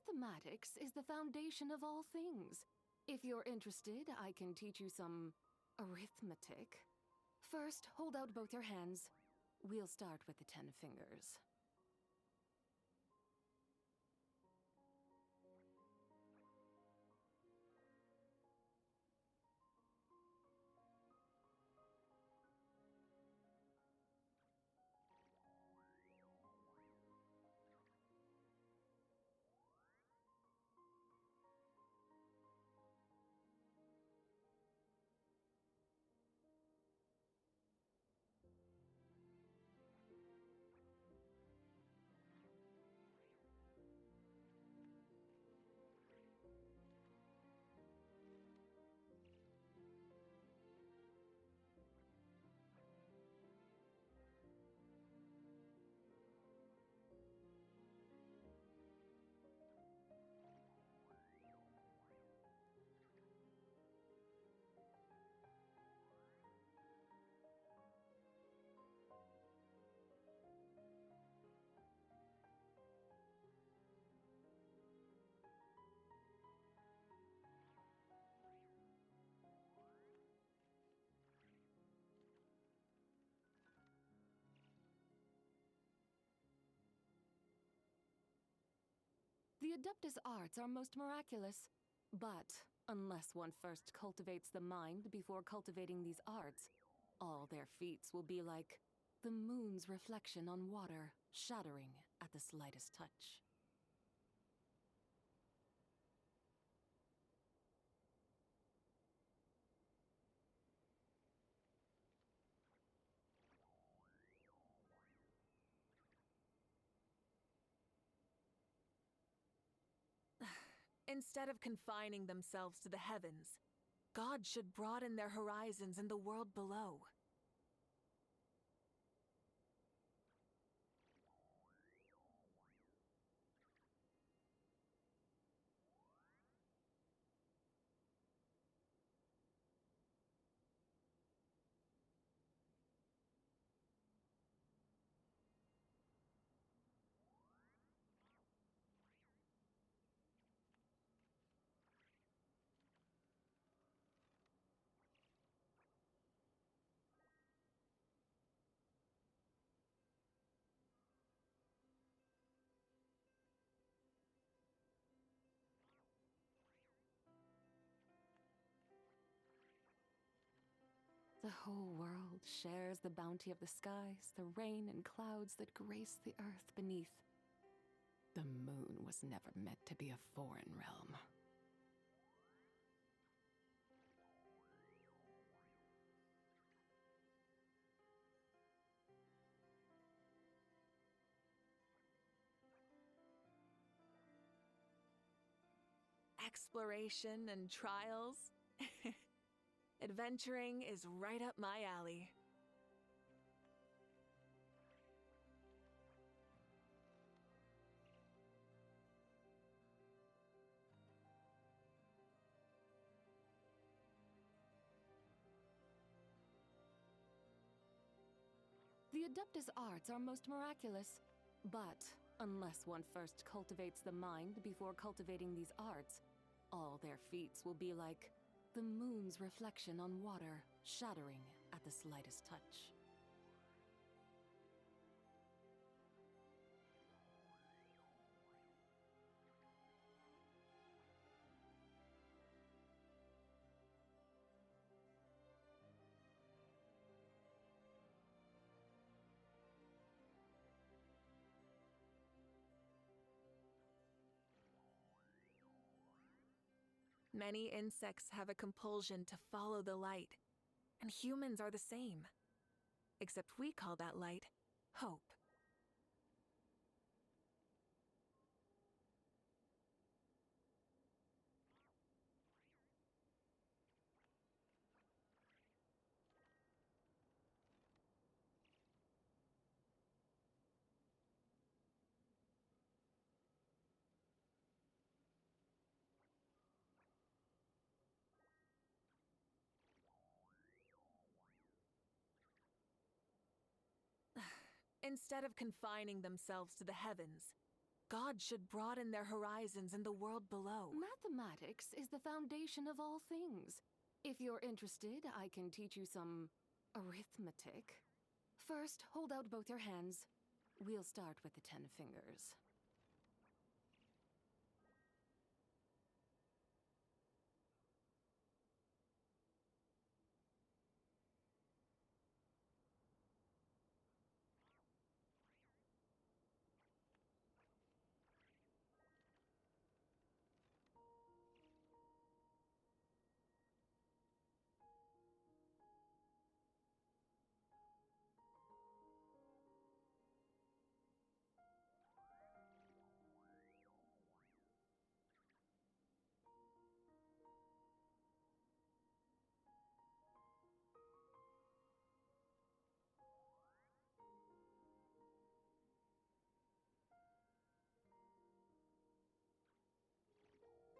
Mathematics is the foundation of all things. If you're interested, I can teach you some arithmetic. First, hold out both your hands. We'll start with the 10 fingers. The Adeptus arts are most miraculous. But unless one first cultivates the mind before cultivating these arts, all their feats will be like the moon's reflection on water, shattering at the slightest touch. Instead of confining themselves to the heavens, God should broaden their horizons in the world below. The whole world shares the bounty of the skies, the rain and clouds that grace the earth beneath. The moon was never meant to be a foreign realm. Exploration and trials? Adventuring is right up my alley. The Adeptus arts are most miraculous, but unless one first cultivates the mind before cultivating these arts, all their feats will be like the moon's reflection on water, shattering at the slightest touch. Many insects have a compulsion to follow the light, and humans are the same. Except we call that light hope. Instead of confining themselves to the heavens, God should broaden their horizons in the world below. Mathematics is the foundation of all things. If you're interested, I can teach you some arithmetic. First, hold out both your hands. We'll start with the 10 fingers.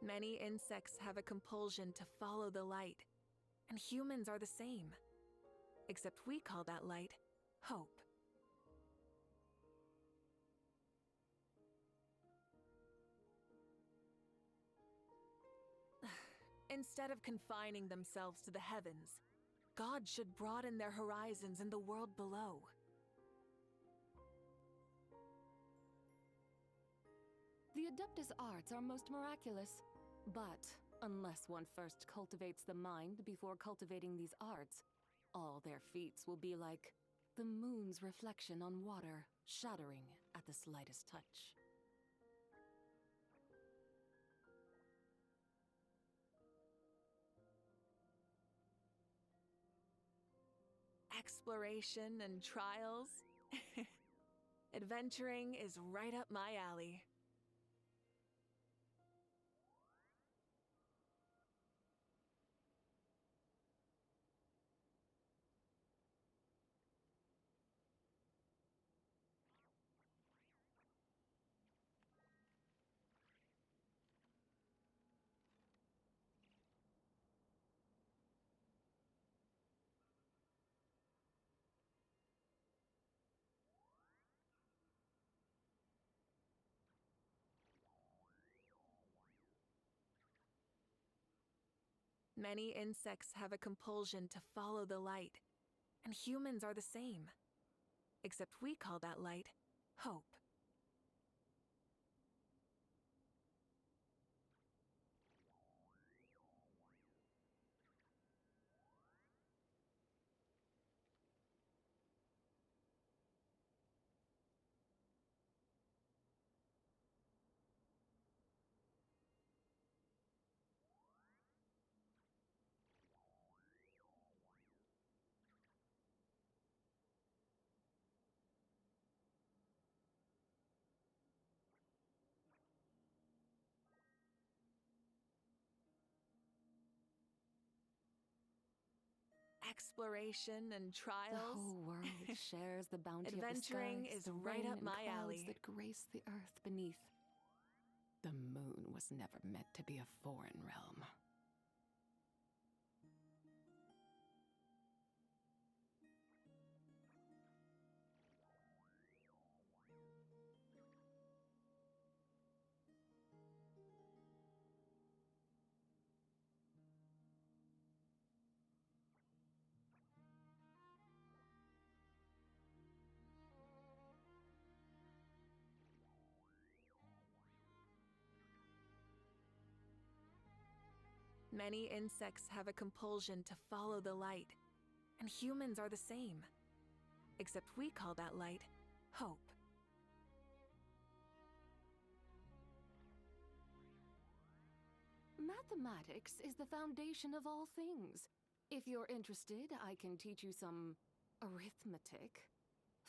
Many insects have a compulsion to follow the light, and humans are the same. Except we call that light hope. Instead of confining themselves to the heavens, God should broaden their horizons in the world below. The Adeptus arts are most miraculous, but unless one first cultivates the mind before cultivating these arts, all their feats will be like the moon's reflection on water, shattering at the slightest touch. Exploration and trials? Adventuring is right up my alley. Many insects have a compulsion to follow the light, and humans are the same. Except we call that light hope. Exploration and The trials. whole world shares the bounty Adventuring of the skies, is the right rain up and my clouds alley. that grace the earth beneath. The moon was never meant to be a foreign realm. Many insects have a compulsion to follow the light, and humans are the same. Except we call that light hope. Mathematics is the foundation of all things. If you're interested, I can teach you some arithmetic.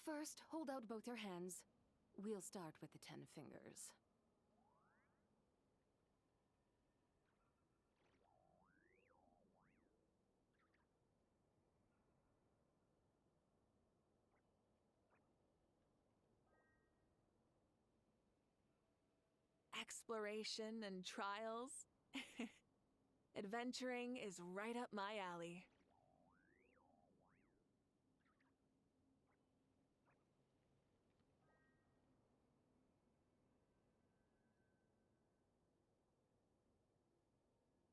First, hold out both your hands. We'll start with the 10 fingers. Exploration and trials. Adventuring is right up my alley.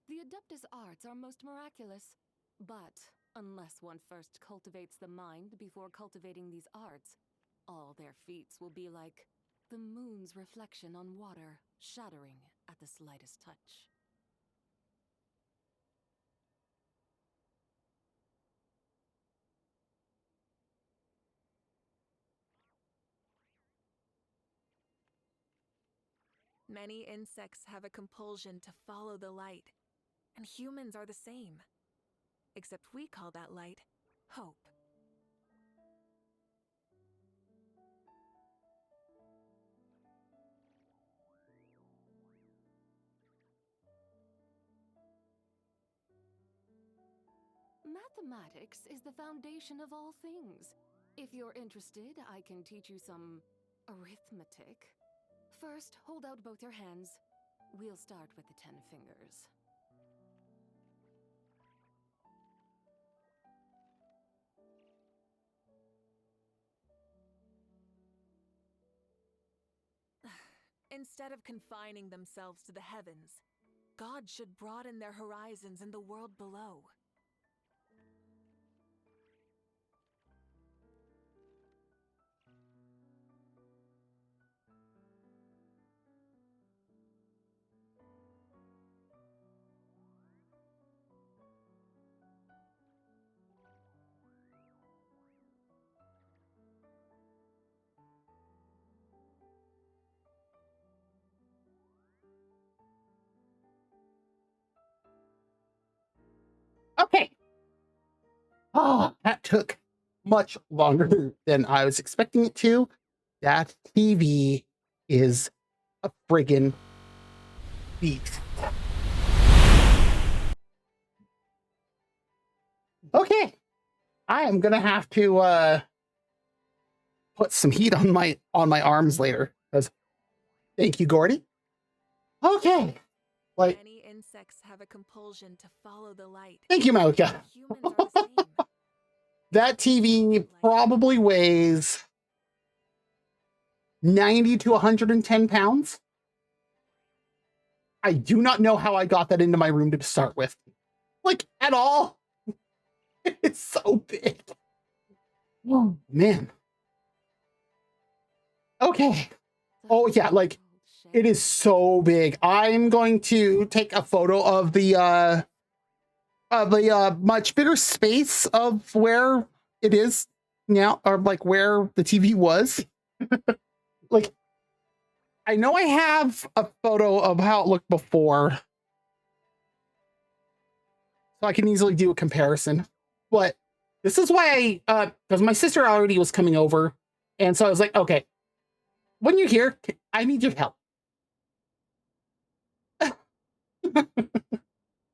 The Adeptus arts are most miraculous. But unless one first cultivates the mind before cultivating these arts, all their feats will be like the moon's reflection on water, shattering at the slightest touch. Many insects have a compulsion to follow the light, and humans are the same. Except we call that light hope. Mathematics is the foundation of all things. If you're interested, I can teach you some arithmetic. First, hold out both your hands. We'll start with the 10 fingers. Instead of confining themselves to the heavens, God should broaden their horizons in the world below. Okay. Oh, that took much longer than I was expecting it to. That TV is a friggin' beast. Okay. I am gonna have to put some heat on my arms later. Because thank you, Gordy. Okay. Like, Many insects have a compulsion to follow the light. thank you, Malika. Humans are the same. That TV probably weighs 90 to 110 pounds. I do not know how I got that into my room to start with. Like, at all. It's so big. Oh, man. Okay. Oh, yeah, like, it is so big. I'm going to take a photo of the much bigger space of where it is now, or like where the TV was. Like, I know I have a photo of how it looked before, so I can easily do a comparison. But this is why because my sister already was coming over, and so I was like, okay, when you're here, I need your help.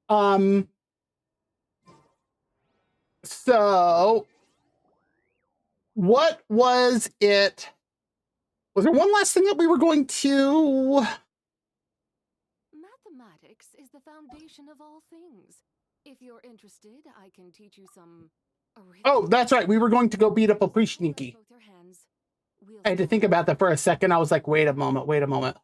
um, So, what was it? Was there one last thing that we were going to? Mathematics is the foundation of all things. If you're interested, I can teach you some arithmetic. Oh, that's right. We were going to go beat up a Prishniki. Both your hands. We'll I had to start think about that for a second. I was like, wait a moment, wait a moment.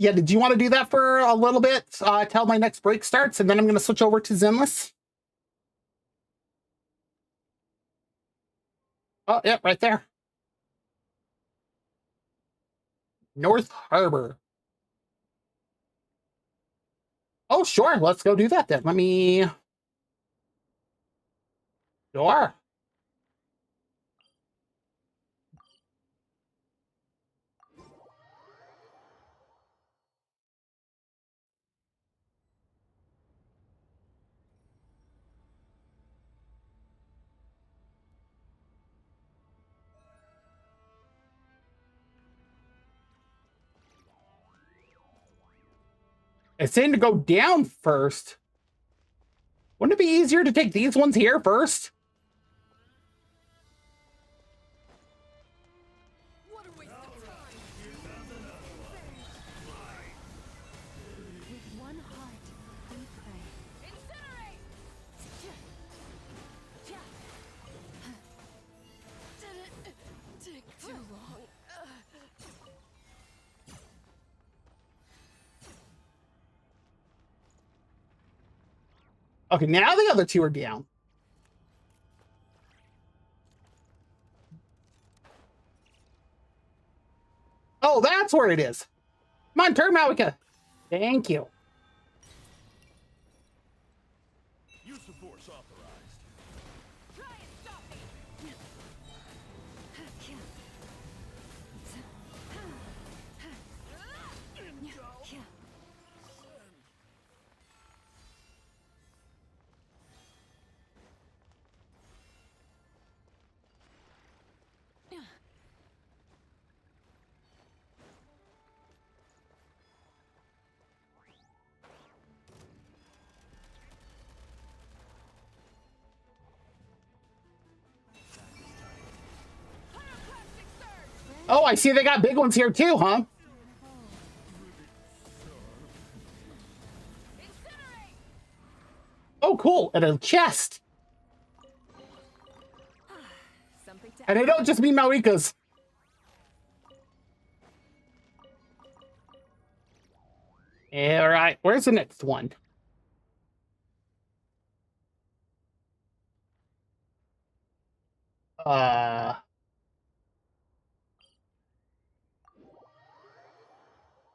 Yeah, did you want to do that for a little bit till my next break starts, and then I'm going to switch over to Zenless? Oh, yep, right there. North Harbor. Oh, sure. Let's go do that then. Let me... Sure. It's saying to go down first. Wouldn't it be easier to take these ones here first? What a waste of time! With one heart, we pray. Incinerate! Did it take too long? Okay, now the other two are down. Oh, that's where it is. Come on, turn, Malika. Thank you. Use of force authorized. Try and stop me! Oh, I see they got big ones here too, huh? Oh, cool. And a chest. Something to And they don't just mean Malika's. All right, where's the next one?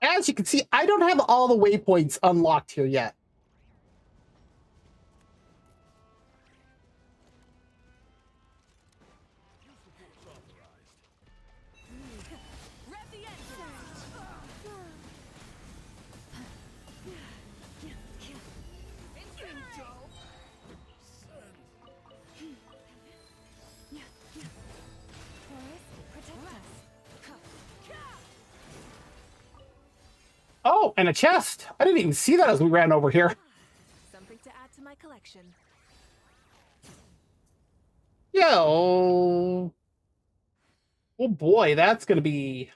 As you can see, I don't have all the waypoints unlocked here yet. Rev the engine! Oh, and a chest. I didn't even see that as we ran over here. Something to add to my collection. Yo. Oh boy, that's gonna be...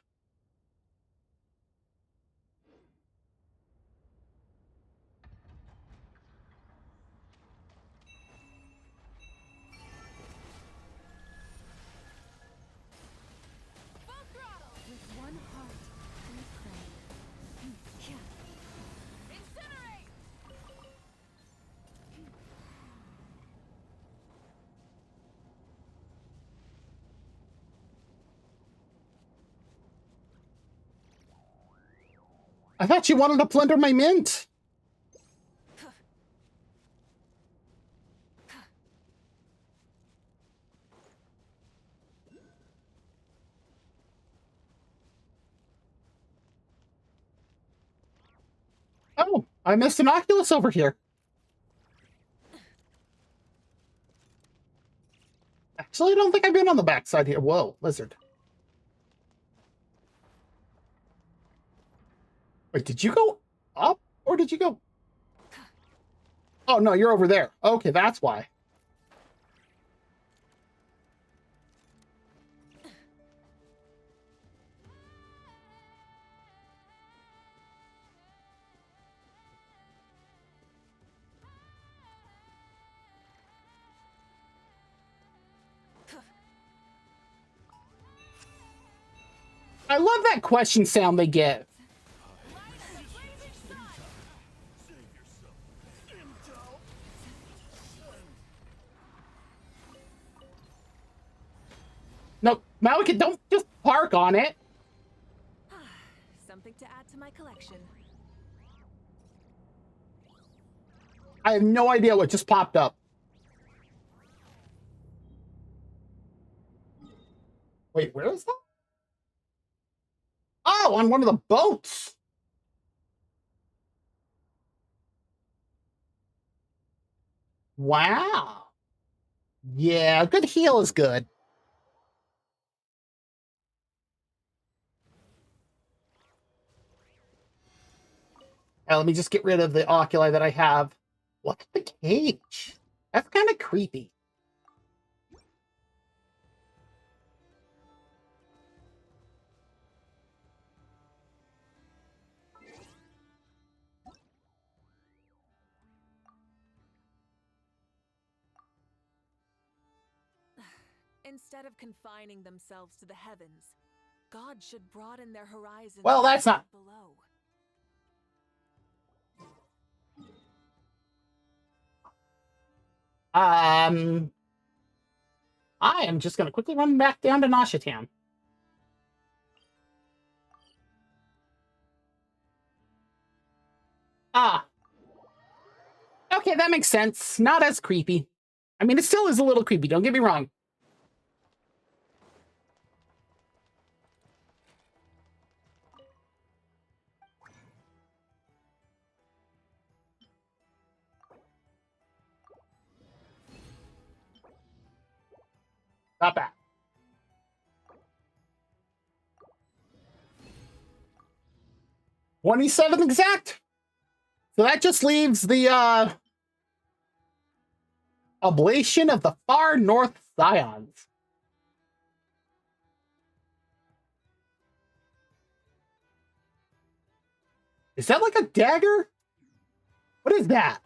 With one heart, we pray. Incinerate! I thought you wanted to plunder my mint. Oh, I missed an Oculus over here. Actually, I don't think I've been on the backside here. Whoa, lizard. Wait, did you go up or did you go Oh, no, you're over there. Okay, that's why. I love that question sound they give. No, Malika, don't just park on it. Something to add to my collection. I have no idea what just popped up. Wait, where is that? Oh, on one of the boats. Wow. Yeah, good heal is good. Let me just get rid of the oculi that I have. What's the cage? That's kind of creepy. Instead of confining themselves to the heavens, God should broaden their horizons. Well, that's not... below. I am just going to quickly run back down to Nashatan. Ah. Okay, that makes sense. Not as creepy. I mean, it still is a little creepy, don't get me wrong. Not bad. 27th exact. So that just leaves the oblation of the far north Scions. Is that like a dagger? What is that?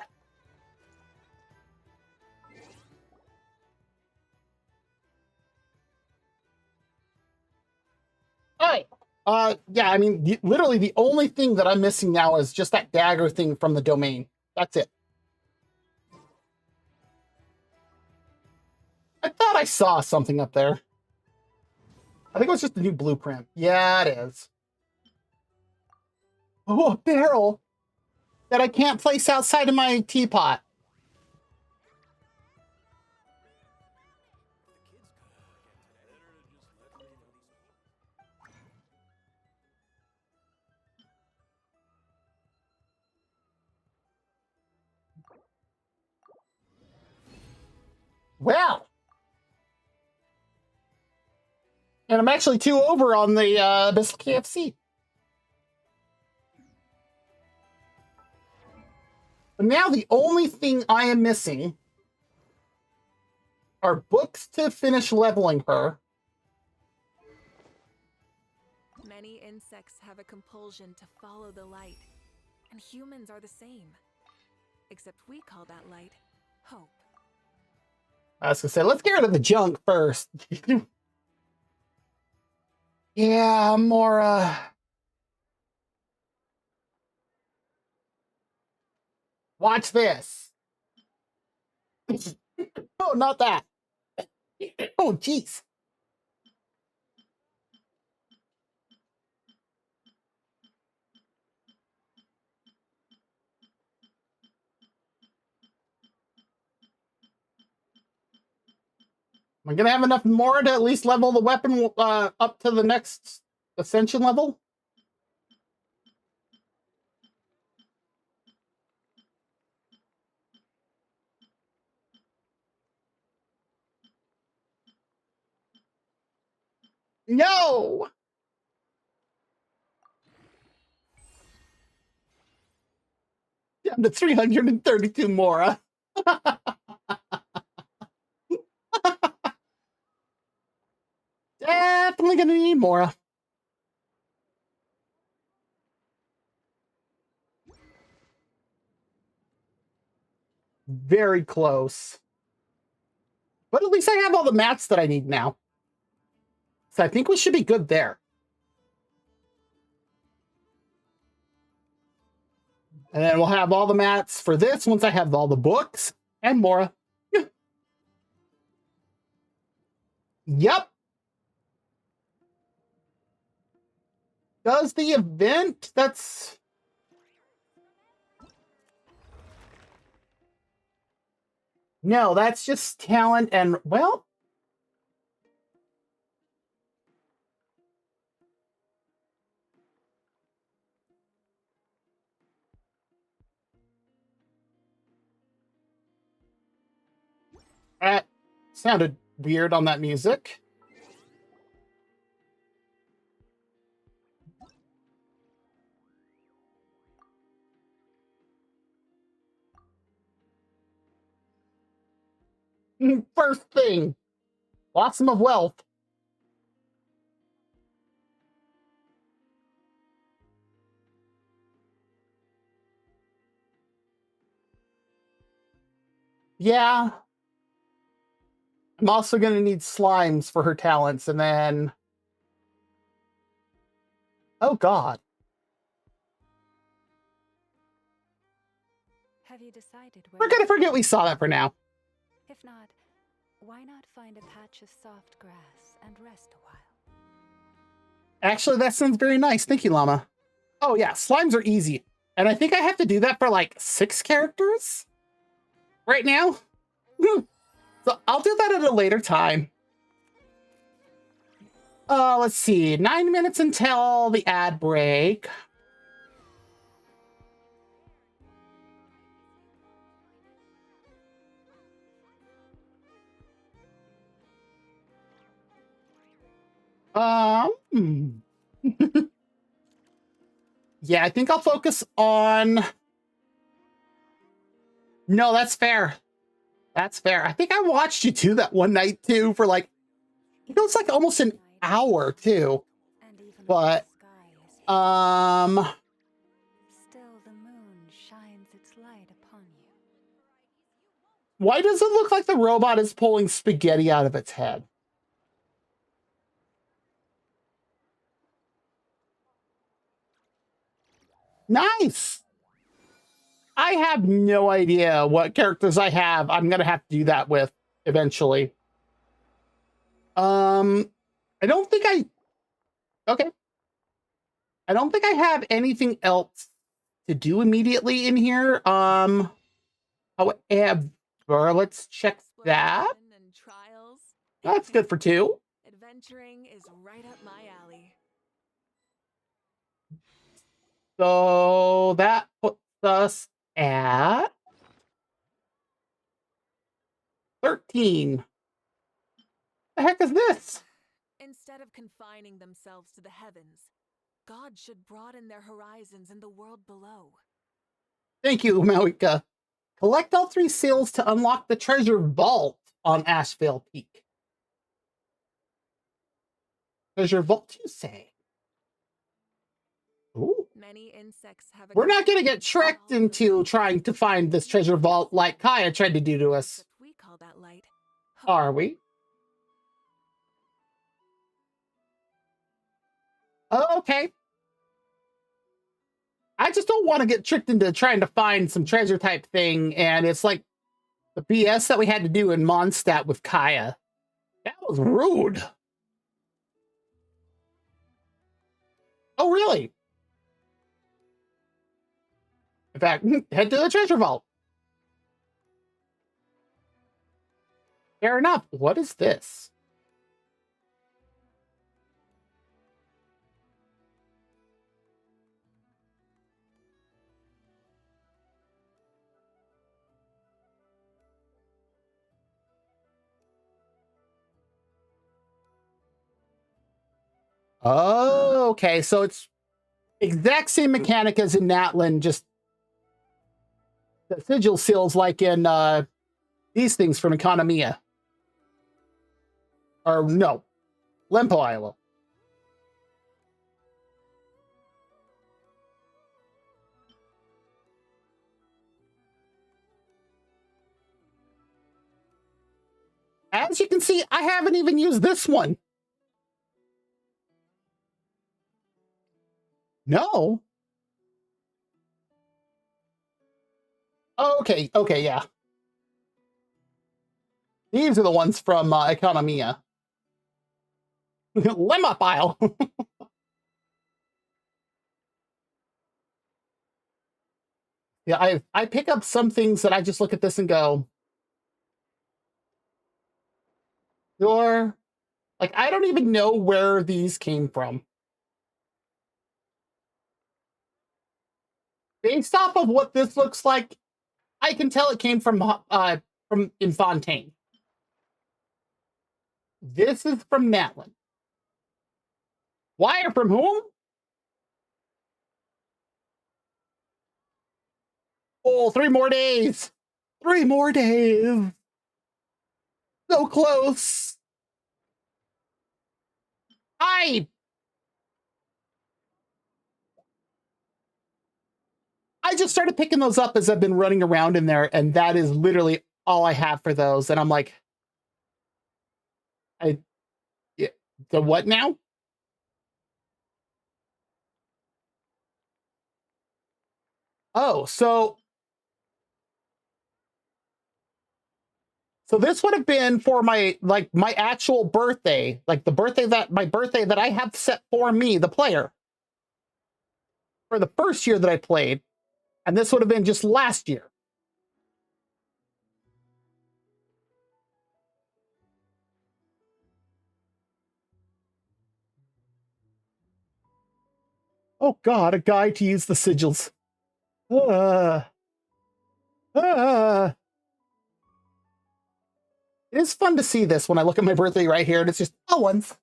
Alright. Yeah, I mean, literally the only thing that I'm missing now is just that dagger thing from the domain. That's it. I thought I saw something up there. I think it was just the new blueprint. Yeah, it is. Oh, a barrel that I can't place outside of my teapot. Well. And I'm actually 2 over on the Abyssal KFC. But now the only thing I am missing are books to finish leveling her. Many insects have a compulsion to follow the light, and humans are the same. Except we call that light hope. I was gonna say, let's get rid of the junk first. Yeah, more, watch this. Oh, not that. Oh, jeez. Am I gonna have enough more to at least level the weapon up to the next ascension level? No! down to 332 Mora. Definitely gonna need Mora. Very close. But at least I have all the mats that I need now. So I think we should be good there. And then we'll have all the mats for this once I have all the books and Mora. Yep. Does the event? That's... No, that's just talent and, well... That sounded weird on that music. First thing, blossom of wealth. Yeah. I'm also going to need slimes for her talents, and then... Oh, God. Have you decided where? We're going to forget we saw that for now. If not, why not find a patch of soft grass and rest a while? Actually, that sounds very nice. Thank you, Llama. Oh, yeah. Slimes are easy. And I think I have to do that for, like, 6 characters right now. So I'll do that at a later time. Let's see. 9 minutes until the ad break. Yeah, I think I'll focus on... No, that's fair. That's fair. I think I watched you do that one night, too, for like... It was like almost an hour, too. But, Still the moon shines its light upon you. why does it look like the robot is pulling spaghetti out of its head? Nice! I have no idea what characters I have. I'm gonna have to do that with eventually. I don't think I... Okay. I don't think I have anything else to do immediately in here. However, let's check that. Exploration and trials. That's good for 2. Adventuring is right up my alley. So that puts us at 13. The heck is this? Instead of confining themselves to the heavens, God should broaden their horizons in the world below. Thank you, Mauika. Collect all 3 seals to unlock the treasure vault on Ashvale Peak. Treasure vault, you say? Ooh. Many insects have a We're not going to get tricked into trying to find this treasure vault like Kaya tried to do to us. Except we call that light. Are we? Okay. I just don't want to get tricked into trying to find some treasure type thing, and it's like the BS that we had to do in Mondstadt with Kaya. That was rude. Oh, really? In fact, head to the treasure vault. Fair enough. What is this? Oh, okay. So it's exact same mechanic as in Natlan, just the sigil seals like in these things from Economia. Or no, Lempo Isle. As you can see, I haven't even used this one. No. Okay, yeah. These are the ones from Economia. Lemma pile. Yeah, I pick up some things that I just look at this and go, you're like, I don't even know where these came from. Based off of what this looks like, I can tell it came from in Fontaine. This is from Natlin. Why or from whom? Oh, 3 more days. 3 more days. So close. I just started picking those up as I've been running around in there, and that is literally all I have for those. And I'm like, the what now? Oh, so this would have been for my actual birthday, like my birthday that I have set for me, the player, for the first year that I played, and this would have been just last year. Oh God, a guide to use the sigils. Uh, uh. It is fun to see this when I look at my birthday right here, and it's just once.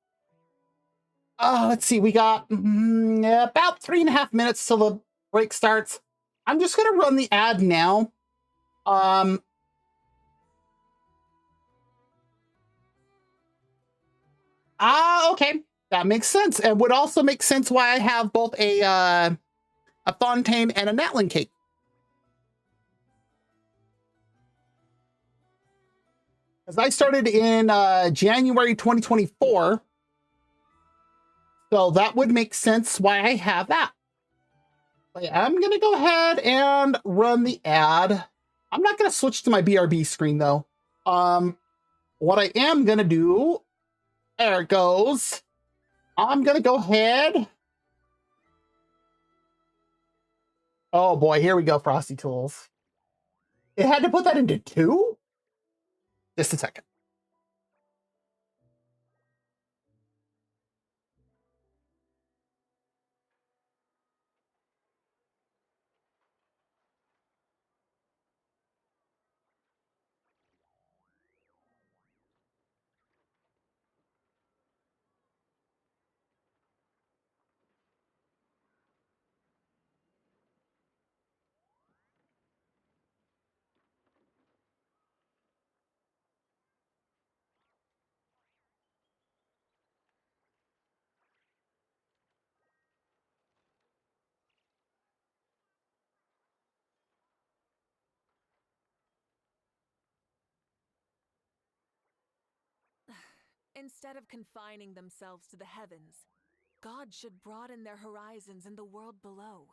Let's see, we got about 3.5 minutes till the break starts. I'm just gonna run the ad now. Okay, that makes sense, and would also make sense why I have both a Fontaine and a Natlin cake. Because I started in January 2024, so that would make sense why I have that. But I'm gonna go ahead and run the ad. I'm not gonna switch to my BRB screen though. What I am gonna do, there it goes. I'm gonna go ahead. Oh boy, here we go, Frosty Tools. It had to put that into 2? Just a second. Instead of confining themselves to the heavens, God should broaden their horizons in the world below.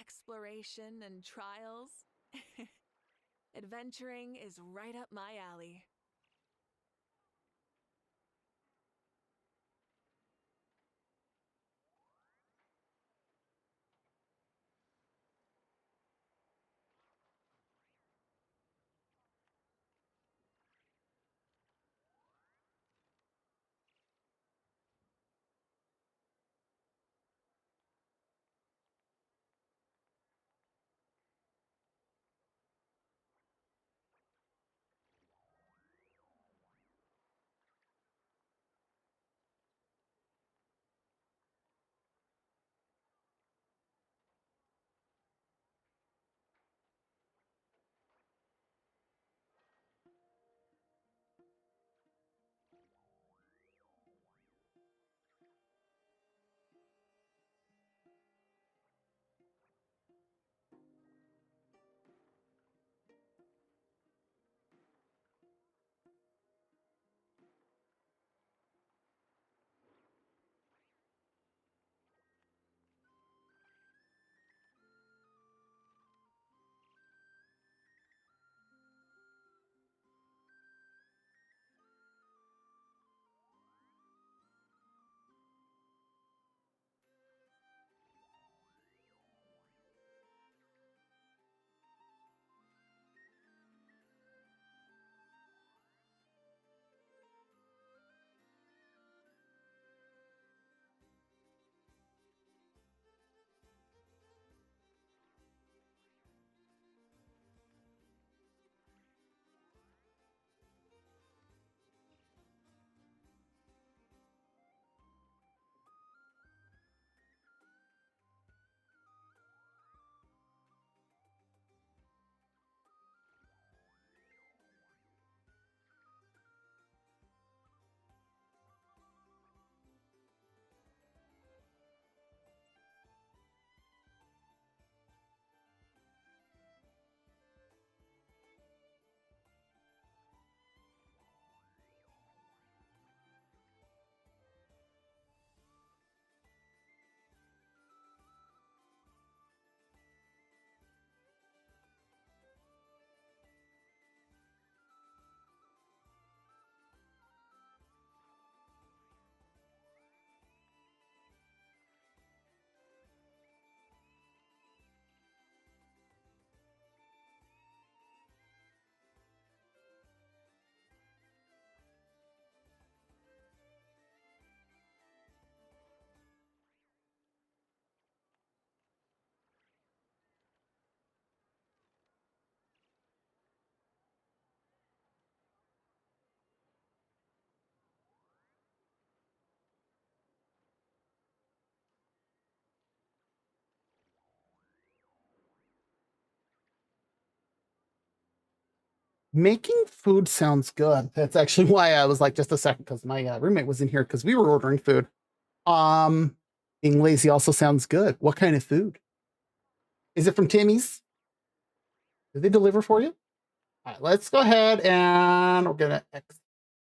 exploration and trials. Adventuring is right up my alley. Making food sounds good. That's actually why I was like, just a second, because my roommate was in here because we were ordering food. Um, Being lazy also sounds good. What kind of food? Is it from Timmy's? Do they deliver for you? All right, let's go ahead and we're gonna.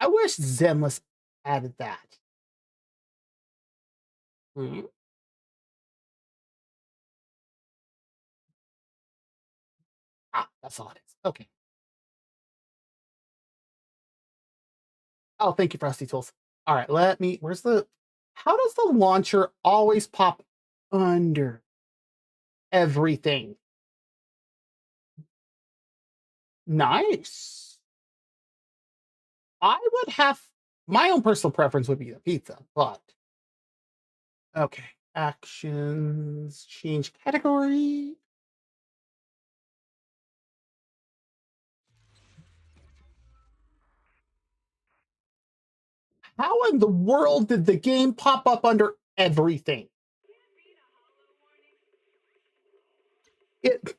I wish Zenless added that. Hmm. Ah, that's all it is. Okay. Oh, thank you, Frosty Tools. All right, let me. Where's the? How does the launcher always pop under everything? Nice. I would have my own personal preference would be the pizza, but okay. Actions, change category. How in the world did the game pop up under everything? It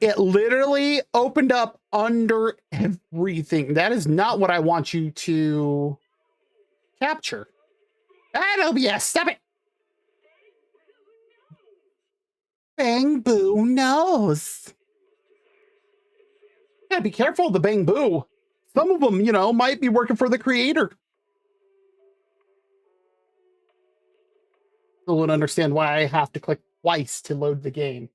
it literally opened up under everything. That is not what I want you to capture. That OBS, stop it. Bang Boo knows. Gotta be careful of the Bang Boo. Some of them, might be working for the creator. Still don't understand why I have to click twice to load the game.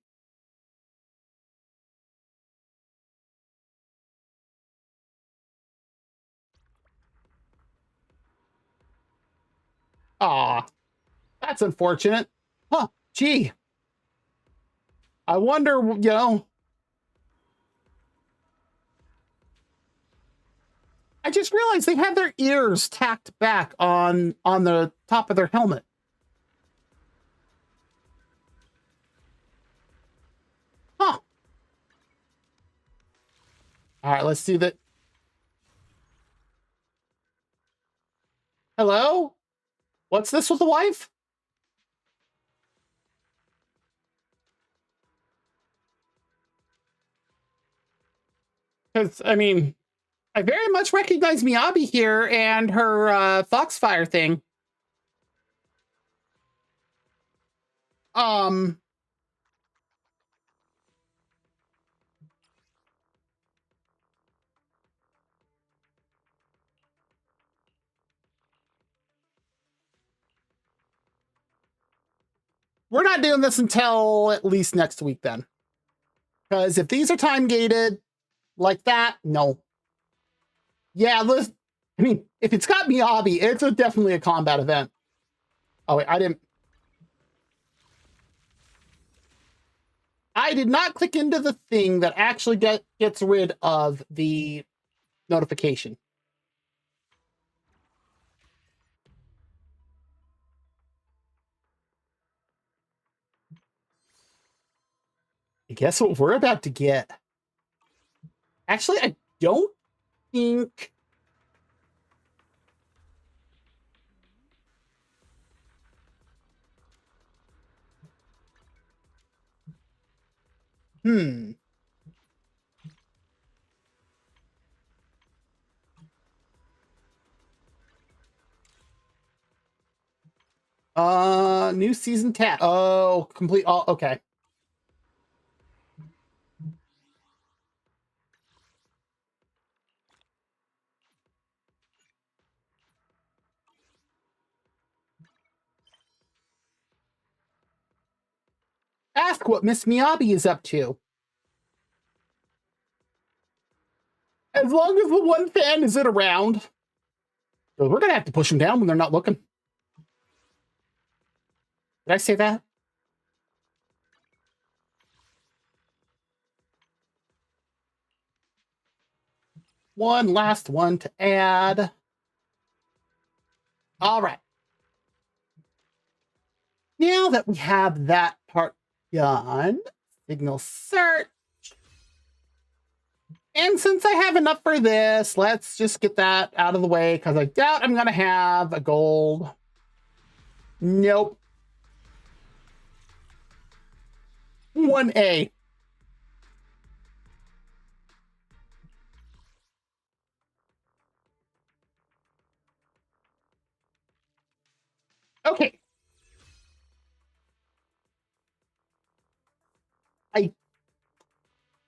Aw, that's unfortunate. Huh, gee. I wonder, I just realized they have their ears tacked back on the top of their helmet. Huh. All right, let's do that. Hello? What's this with the wife? Because, I mean, I very much recognize Miyabi here and her Foxfire thing. Um, we're not doing this until at least next week then. Because if these are time gated like that, no. Yeah, listen, I mean, if it's got Miyabi, it's definitely a combat event. Oh, wait, I did not click into the thing that actually gets rid of the notification. Guess what we're about to get? Actually, I don't think... New season tab. Oh, complete. Oh, okay. Ask what Miss Miyabi is up to. As long as the one fan isn't around. We're going to have to push them down when they're not looking. Did I say that? One last one to add. All right. Now that we have that part done, signal search. And since I have enough for this, let's just get that out of the way because I doubt I'm going to have a gold. Nope. 1A. Okay.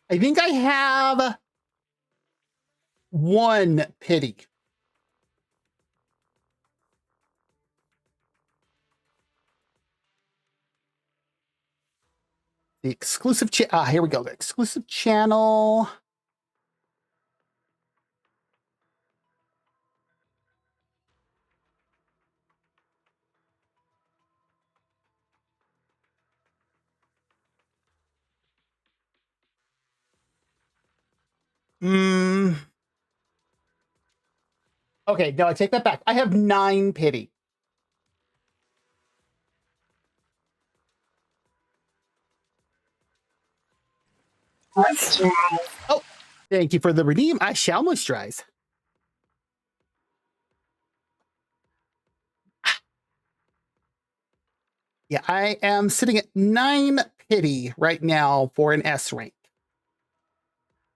I think I have one pity. The exclusive here we go. The exclusive channel. Okay, no, I take that back. I have 9 pity. Moisturize. Oh, thank you for the redeem. I shall moisturize. Yeah, I am sitting at 9 pity right now for an S rank.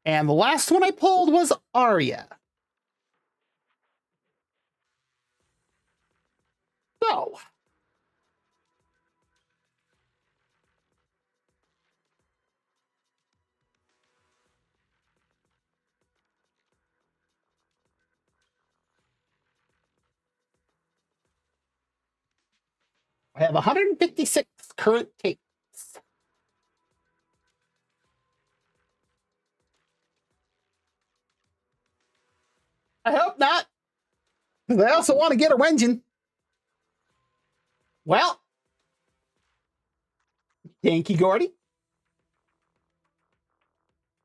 And the last one I pulled was Arya. So. I have 156 current tapes. I hope not. Because I also want to get a Wenjin. Well, thank you, Gordy.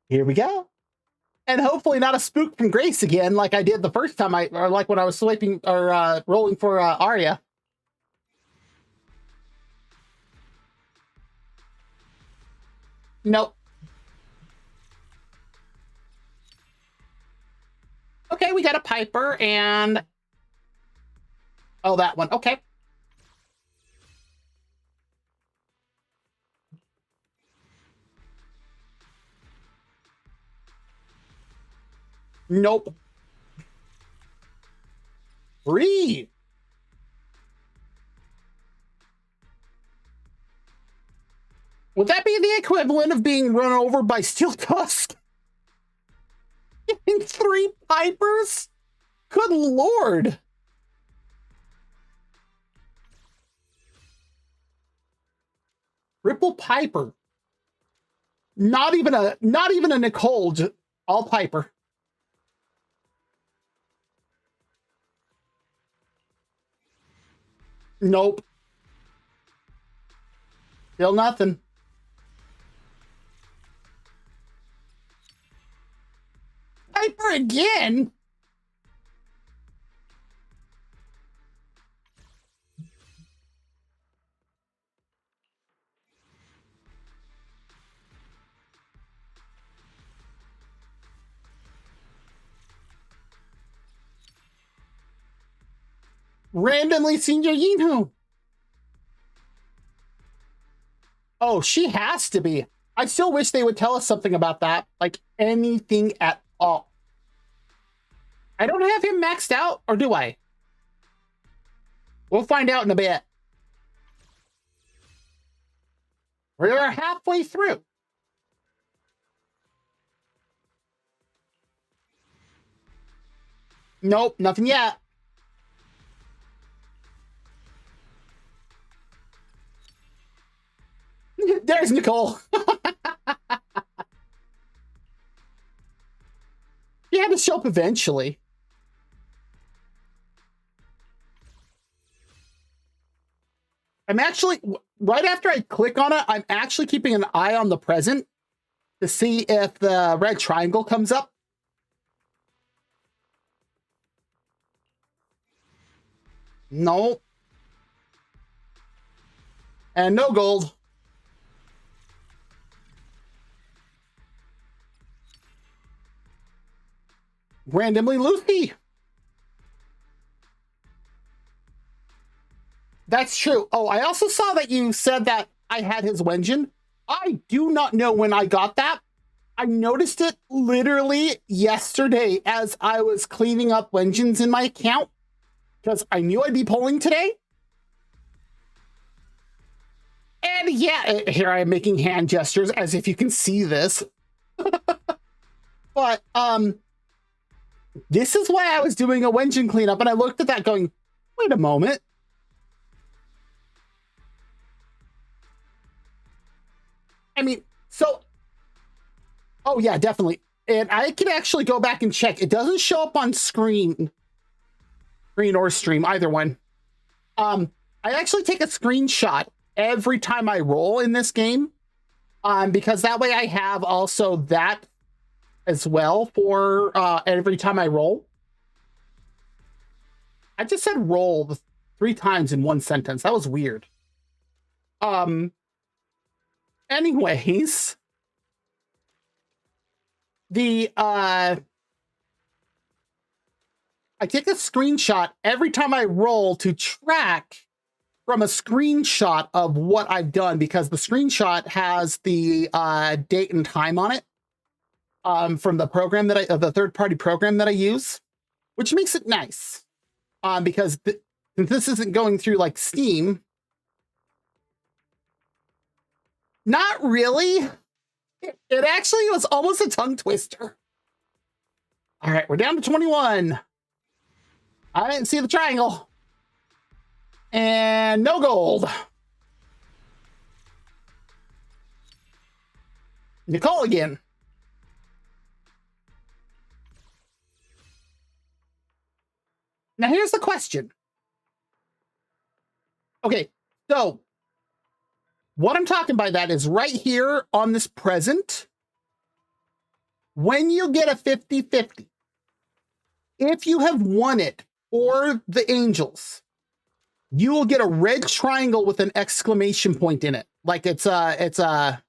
Here we go. And hopefully not a spook from Grace again, like I did the first time or like when I was swiping or rolling for Arya. Nope. Okay, we got a Piper and... Oh, that one. Okay. Nope. Breathe. Would that be the equivalent of being run over by Steel Tusk? In 3 Pipers? Good lord. Triple Piper. Not even a Nicole, just all Piper. Nope. Still nothing. Piper again? Randomly Senior Yinhu. Oh, she has to be. I still wish they would tell us something about that. Like anything at all. I don't have him maxed out, or do I? We'll find out in a bit. We're halfway through. Nope, nothing yet. There's Nicole. She had to show up eventually. I'm actually, right after I click on it, I'm actually keeping an eye on the present to see if the red triangle comes up. No. And no gold. Randomly Lucy. That's true. Oh, I also saw that you said that I had his Wenjin. I do not know when I got that. I noticed it literally yesterday as I was cleaning up Wenjins in my account because I knew I'd be polling today. And yeah, here I am making hand gestures as if you can see this. But this is why I was doing a Wenjin cleanup, and I looked at that going, wait a moment. I mean, so, oh yeah, definitely. And I can actually go back and check. It doesn't show up on screen or stream, either one. I actually take a screenshot every time I roll in this game, because that way I have also that as well for every time I roll. I just said roll 3 times in one sentence. That was weird. Anyways, I take a screenshot every time I roll to track from a screenshot of what I've done, because the screenshot has the date and time on it from the program that the third-party program that I use, which makes it nice because since this isn't going through like Steam. Not really. It actually was almost a tongue twister. All right, we're down to 21. I didn't see the triangle. And no gold. Nicole again. Now here's the question. Okay, so what I'm talking by that is right here on this present, when you get a 50-50, if you have won it for the angels, you will get a red triangle with an exclamation point in it. Like it's the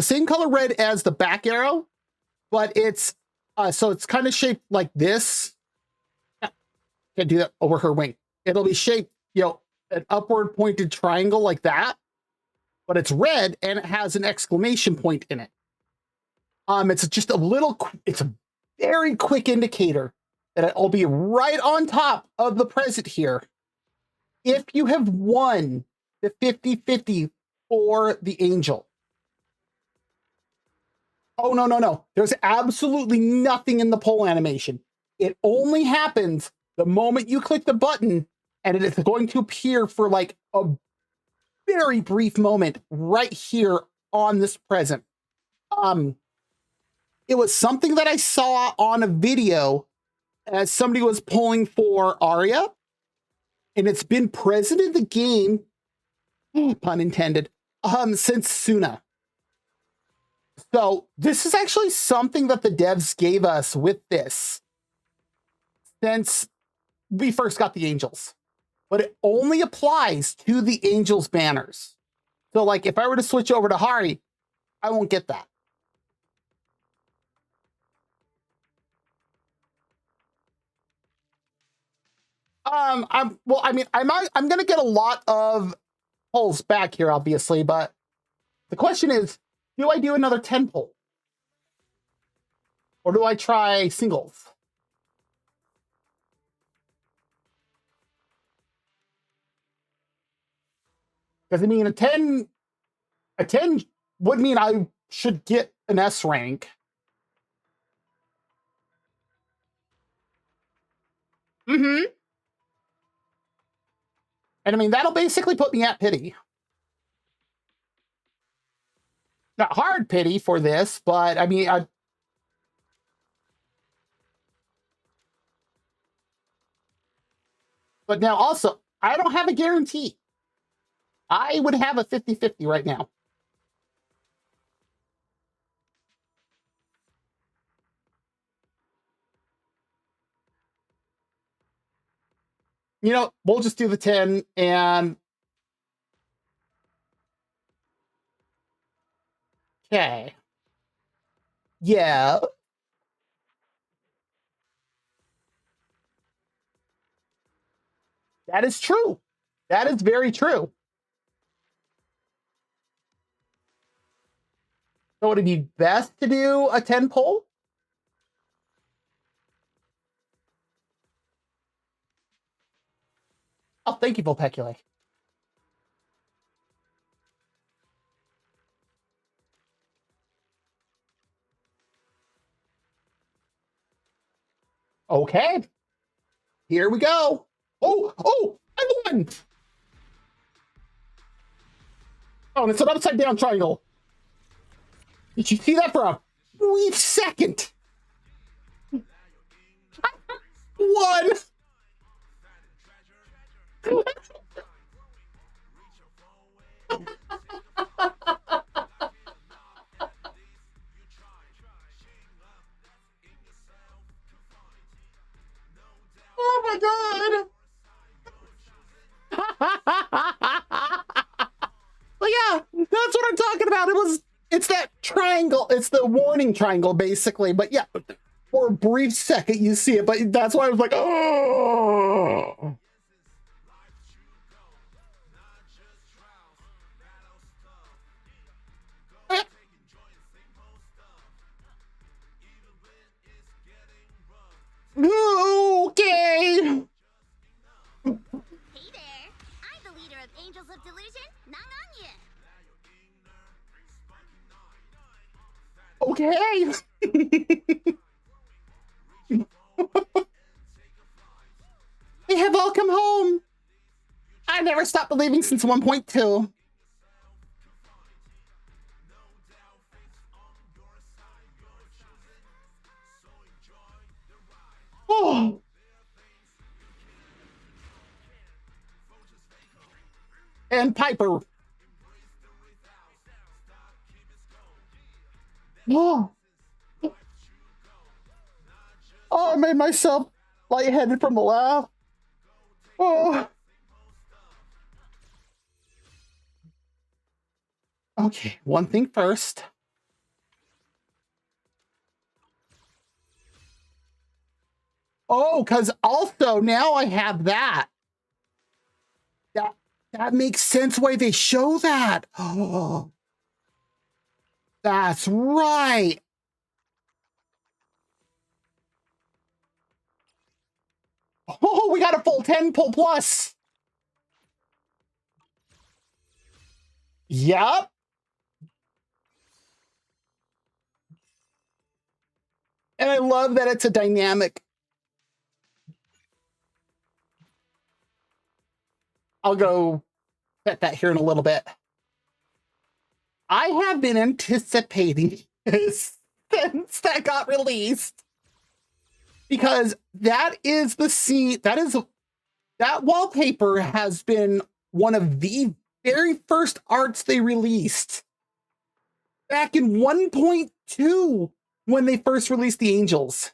same color red as the back arrow, but it's so it's kind of shaped like this. Can't do that over her wing. It'll be shaped, an upward pointed triangle like that, but it's red and it has an exclamation point in it. It's just it's a very quick indicator that it'll be right on top of the present here. If you have won the 50-50 for the angel. Oh, no. There's absolutely nothing in the poll animation. It only happens the moment you click the button, and it is going to appear for like a very brief moment right here on this present. It was something that I saw on a video as somebody was polling for Arya, and it's been present in the game, pun intended, since Suna. So this is actually something that the devs gave us with this since we first got the angels, but it only applies to the angels banners. So like if I were to switch over to Hari, I won't get that. I'm gonna get a lot of polls back here, obviously, but the question is, do I do another 10 poll? Or do I try singles? Because I mean, a 10 would mean I should get an S rank. Mm-hmm. And I mean, that'll basically put me at pity. Not hard pity for this, but I mean, but now also, I don't have a guarantee. I would have a 50-50 right now. We'll just do the 10 and... Okay. Yeah. That is true. That is very true. So would it be best to do a 10 poll? Oh, thank you, Volpecule. Okay. Here we go. Oh, I won! Oh, and it's an upside down triangle. Did you see that for a brief second? One. Oh my god. But yeah, that's what I'm talking about. It's that triangle. It's the warning triangle, basically. But yeah, for a brief second you see it, but that's why I was like, oh. Okay. Hey there, I'm the leader of Angels of Delusion, Nanganya. Okay. They have all come home. I never stopped believing since 1.2. Oh. And Piper. Oh. Oh, I made myself lightheaded from the laugh. Oh. Okay, one thing first. Oh, because also now I have that. That makes sense why they show that. Oh, that's right. Oh, we got a full 10 pull plus. Yep. And I love that it's a dynamic. I'll go set that here in a little bit. I have been anticipating this since that got released. Because that is the scene, that wallpaper has been one of the very first arts they released back in 1.2 when they first released the Angels.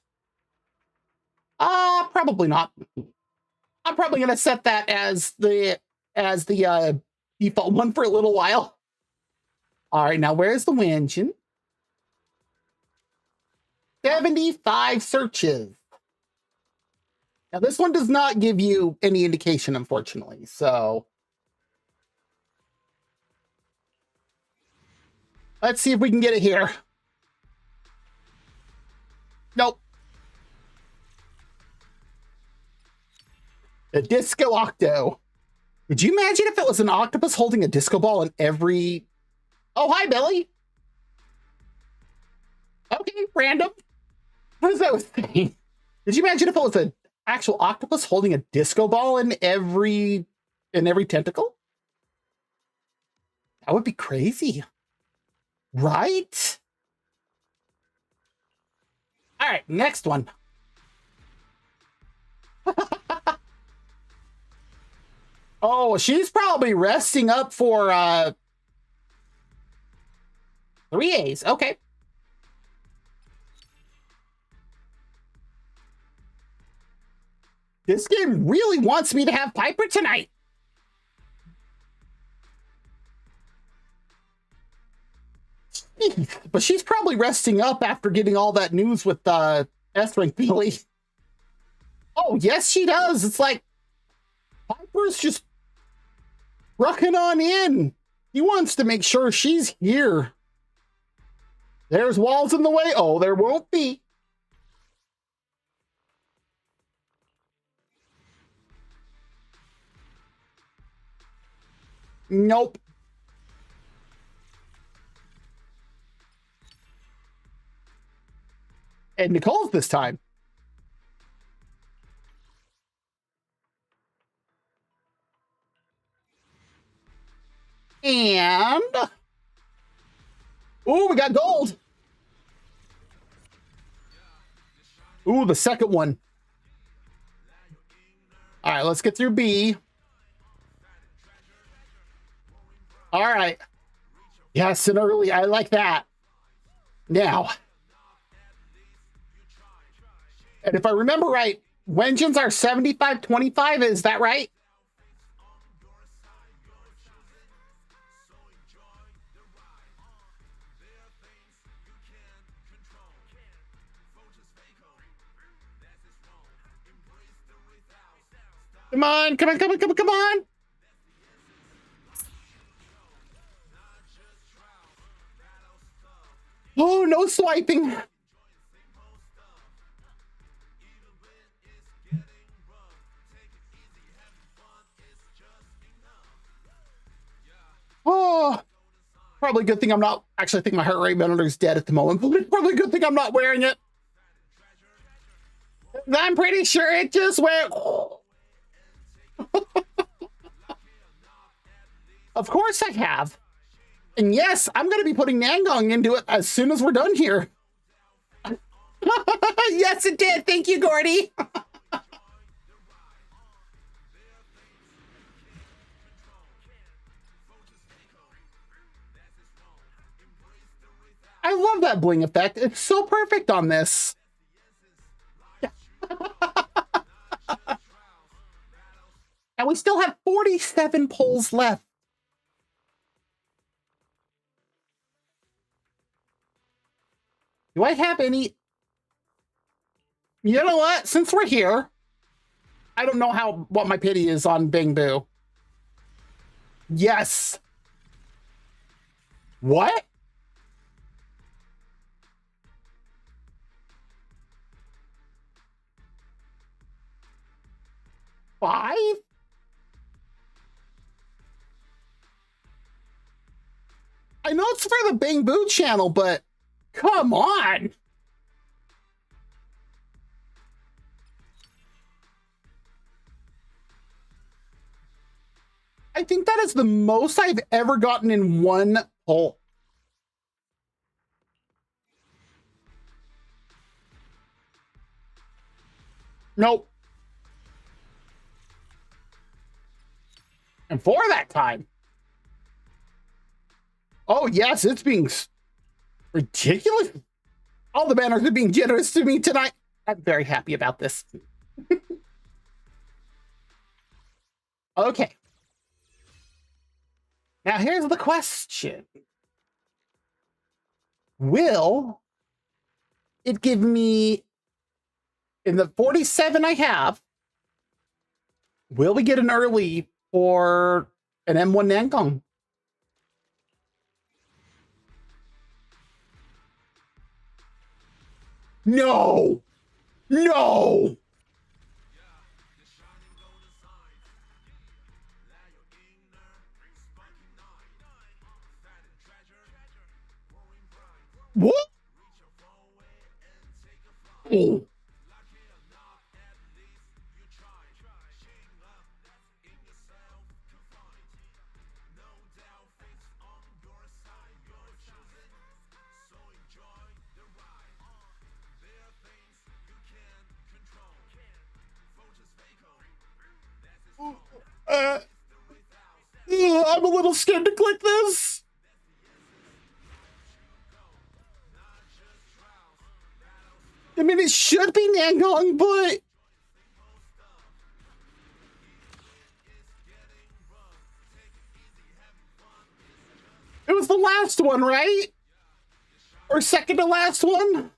Probably not. I'm probably gonna set that as the default one for a little while. All right, now where's the engine? 75 searches. Now this one does not give you any indication, unfortunately. So let's see if we can get it here. Nope. The Disco Octo. Could you imagine if it was an octopus holding a disco ball in every... Oh, hi, Billy. Okay, random. What is that was saying? Could you imagine if it was an actual octopus holding a disco ball in every tentacle? That would be crazy. Right? All right, next one. Oh, she's probably resting up for 3 A's. Okay. This game really wants me to have Piper tonight. But she's probably resting up after getting all that news with S-Rank Billy. Oh, yes, she does. It's like Piper's just rucking on in. He wants to make sure she's here. There's walls in the way. Oh, there won't be. Nope. And Nicole's this time. And... ooh, we got gold. Ooh, the second one. All right, let's get through B. All right. Yes, and early. I like that. Now. And if I remember right, Wenjins are 75-25. Is that right? Come on, come on, come on, come on, come on. Oh, no swiping. Oh, probably a good thing I'm not, actually I think my heart rate monitor is dead at the moment, but it's probably a good thing I'm not wearing it. I'm pretty sure it just went. Of course I have. And yes, I'm going to be putting Nangong into it as soon as we're done here. Yes, it did. Thank you, Gordy. I love that bling effect. It's so perfect on this. And we still have 47 polls left. Do I have any? You know what? Since we're here, I don't know what my pity is on Bing Boo. Yes. What? Five? I know it's for the Bing Boo channel, but come on. I think that is the most I've ever gotten in one poll. Nope. And for that time. Oh, yes, it's being ridiculous. All the banners are being generous to me tonight. I'm very happy about this. Okay. Now here's the question. Will it give me, in the 47 I have, will we get an early for an M1 Nankong? No! No! What? Oh. I'm a little scared to click this. I mean, it should be Nangong, but it was the last one, right? Or second to last one?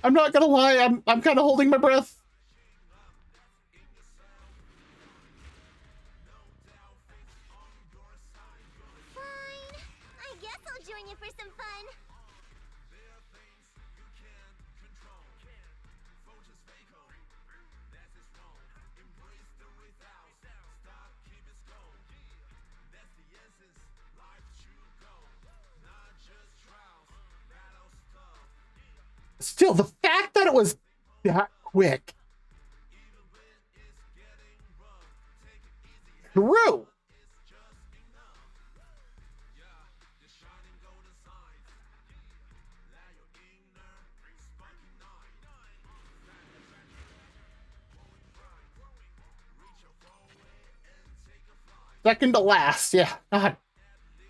I'm not gonna lie, I'm kind of holding my breath. Fine. I guess I'll join you for some fun. Still, the fact that it was that quick. True. Second to last, yeah. God,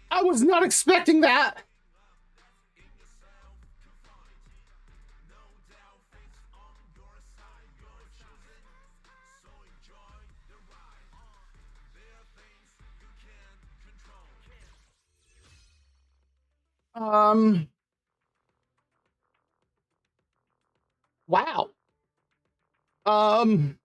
I was not expecting that. Wow. Um,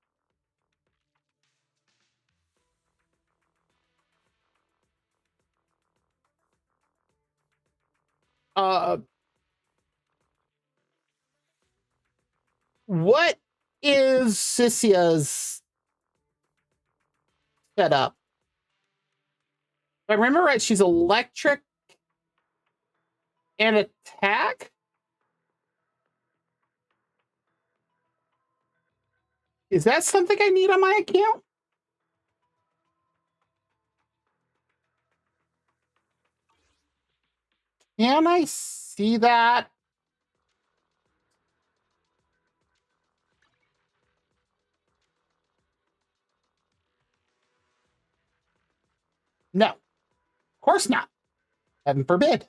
uh, what is Sissia's setup? If I remember right, she's electric and attack? Is that something I need on my account? Can I see that? No, of course not. Heaven forbid.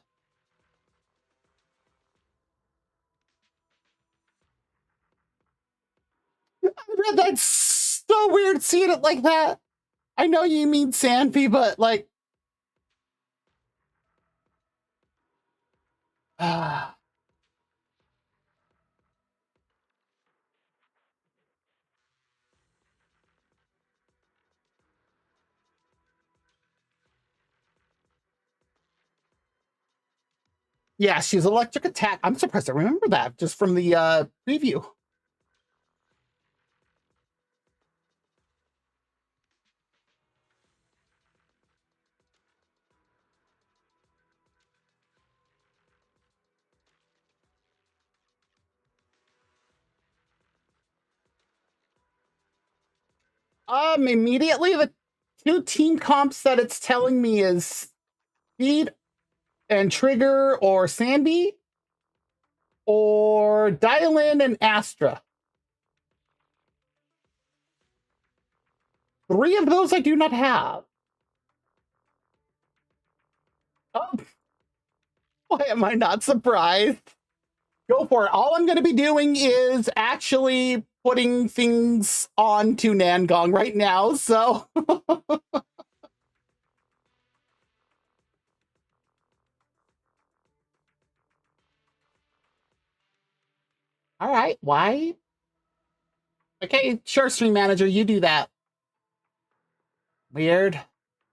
That's so weird seeing it like that. I know you mean Sanfie, but like, yeah, she's electric attack. I'm surprised I remember that just from the preview. Immediately the two team comps that it's telling me is Speed and Trigger or Sandy or Dial-In and Astra. 3 of those I do not have. Oh, why am I not surprised? Go for it. All I'm going to be doing is actually putting things onto Nangong right now, so... All right, why? Okay, sure, stream manager, you do that. Weird.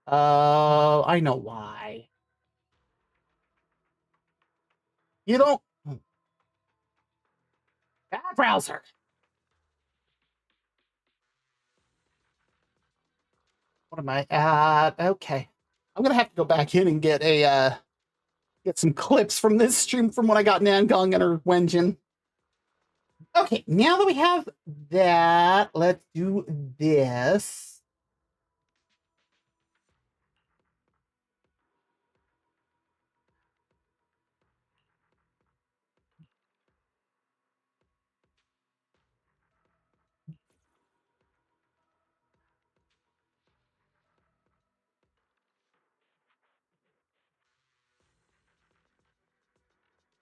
I know why. You don't... Bad browser. What am I at? Okay. I'm gonna have to go back in and get a get some clips from this stream from when I got Nangong and her Wenjin. Okay, now that we have that, let's do this.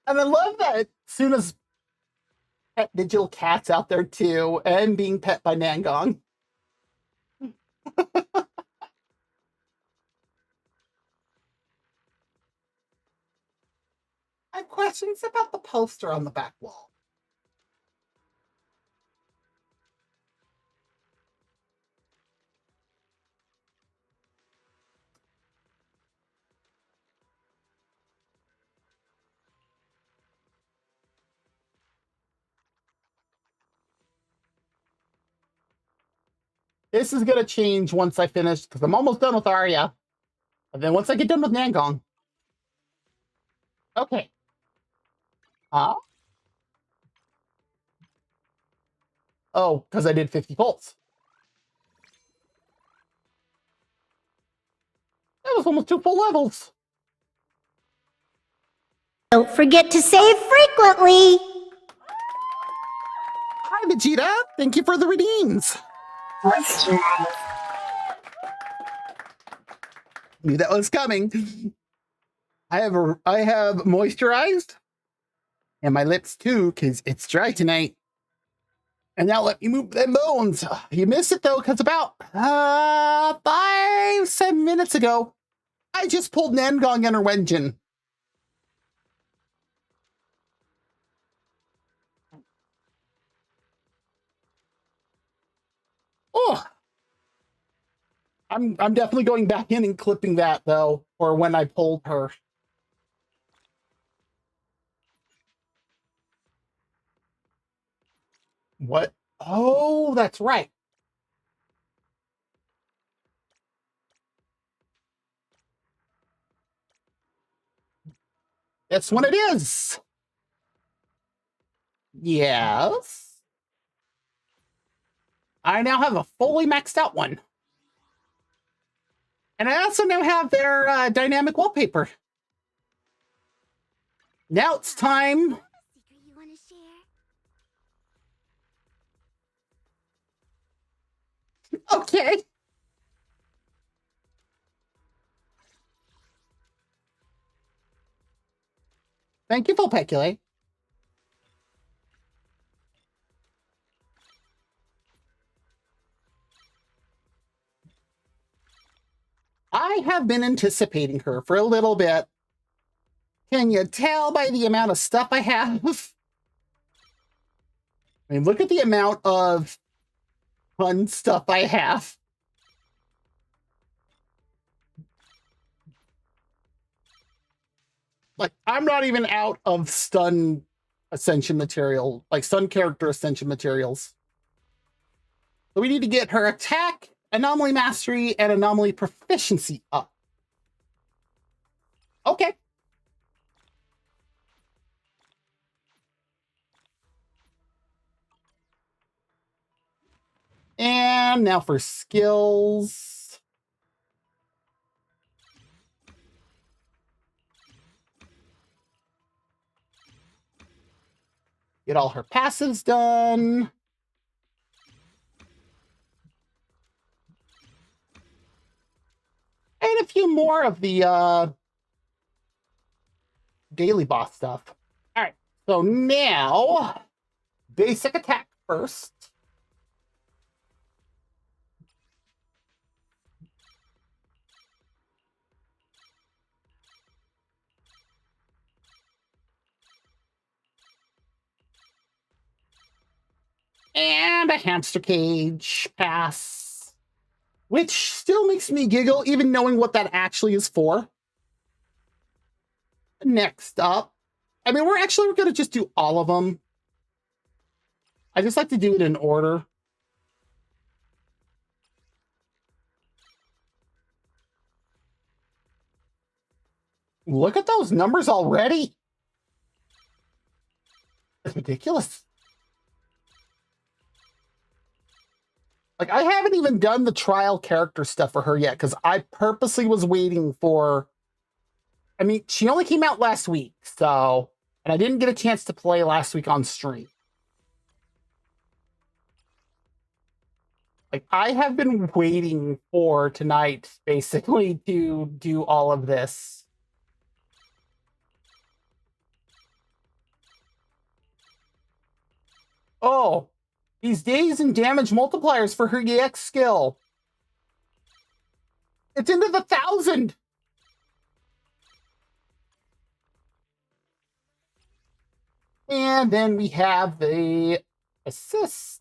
And I love that as soon as pet digital cats out there too, and being pet by Nangong. I have questions about the poster on the back wall. This is gonna change once I finish, because I'm almost done with Arya. And then once I get done with Nangong. Okay. Oh, because I did 50 volts. That was almost 2 full levels. Don't forget to save frequently! Hi, Vegeta. Thank you for the redeems. Knew that was coming. I have moisturized, and my lips too, because it's dry tonight. And now let me move them bones. You missed it though, because about 5-7 minutes ago, I just pulled Nangong and her Wenjin. Oh, I'm definitely going back in and clipping that though, or when I pulled her. What? Oh, that's right. That's when it is. Yes. I now have a fully maxed out one. And I also now have their dynamic wallpaper. Now it's time. Secret you want to share? Okay. Thank you, Vulpeculae. I have been anticipating her for a little bit. Can you tell by the amount of stuff I have? I mean, look at the amount of fun stuff I have. Like, I'm not even out of stun ascension material, like stun character ascension materials. So we need to get her attack, anomaly mastery, and anomaly proficiency up. Okay. And now for skills. Get all her passives done. And a few more of the daily boss stuff. All right, so now basic attack first. And a hamster cage pass, which still makes me giggle, even knowing what that actually is for. Next up, I mean, we're going to just do all of them. I just like to do it in order. Look at those numbers already. It's ridiculous. Like, I haven't even done the trial character stuff for her yet, because I purposely was waiting for... I mean, she only came out last week, so... And I didn't get a chance to play last week on stream. Like, I have been waiting for tonight, basically, to do all of this. Oh, these days and damage multipliers for her EX skill. It's into the 1,000. And then we have the assist.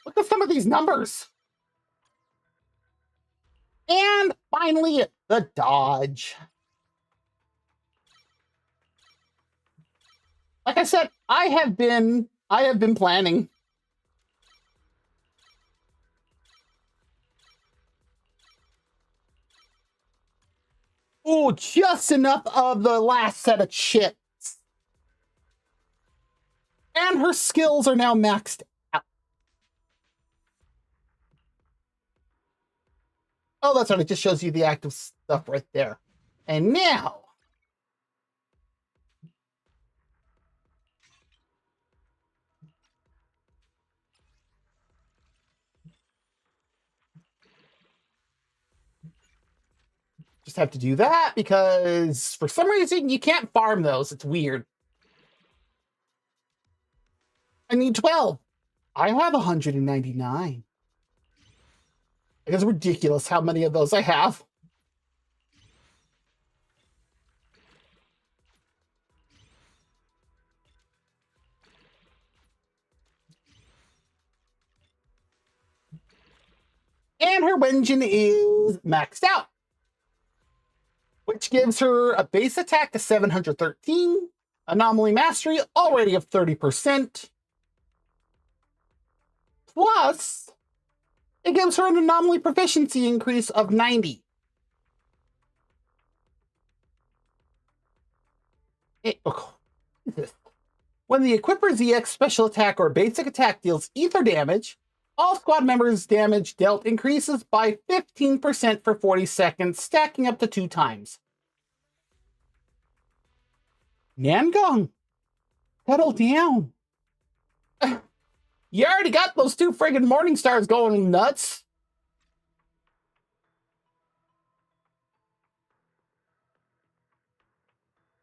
Look at some of these numbers. And finally, the dodge. Like I said, I have been planning. Oh, just enough of the last set of chips. And her skills are now maxed out. Oh, that's right. It just shows you the active stuff right there. And now... just have to do that because for some reason you can't farm those. It's weird. I need 12. I have 199. It's ridiculous how many of those I have. And her engine is maxed out, which gives her a base attack of 713, anomaly mastery already of 30%, plus it gives her an anomaly proficiency increase of 90. Oh, what is this? When the Equipper's EX special attack or basic attack deals ether damage, all squad members' damage dealt increases by 15% for 40 seconds, stacking up to 2 times. Nangong, settle down. You already got those 2 friggin' Morning Stars going nuts.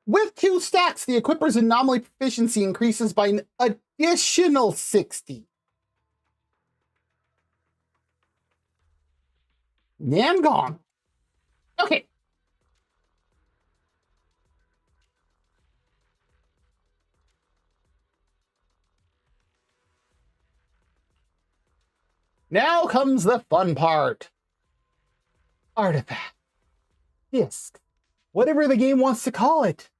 With 2 stacks, the Equipper's anomaly proficiency increases by an additional 60. Nangong. Okay. Now comes the fun part. Artifact. Disc. Whatever the game wants to call it.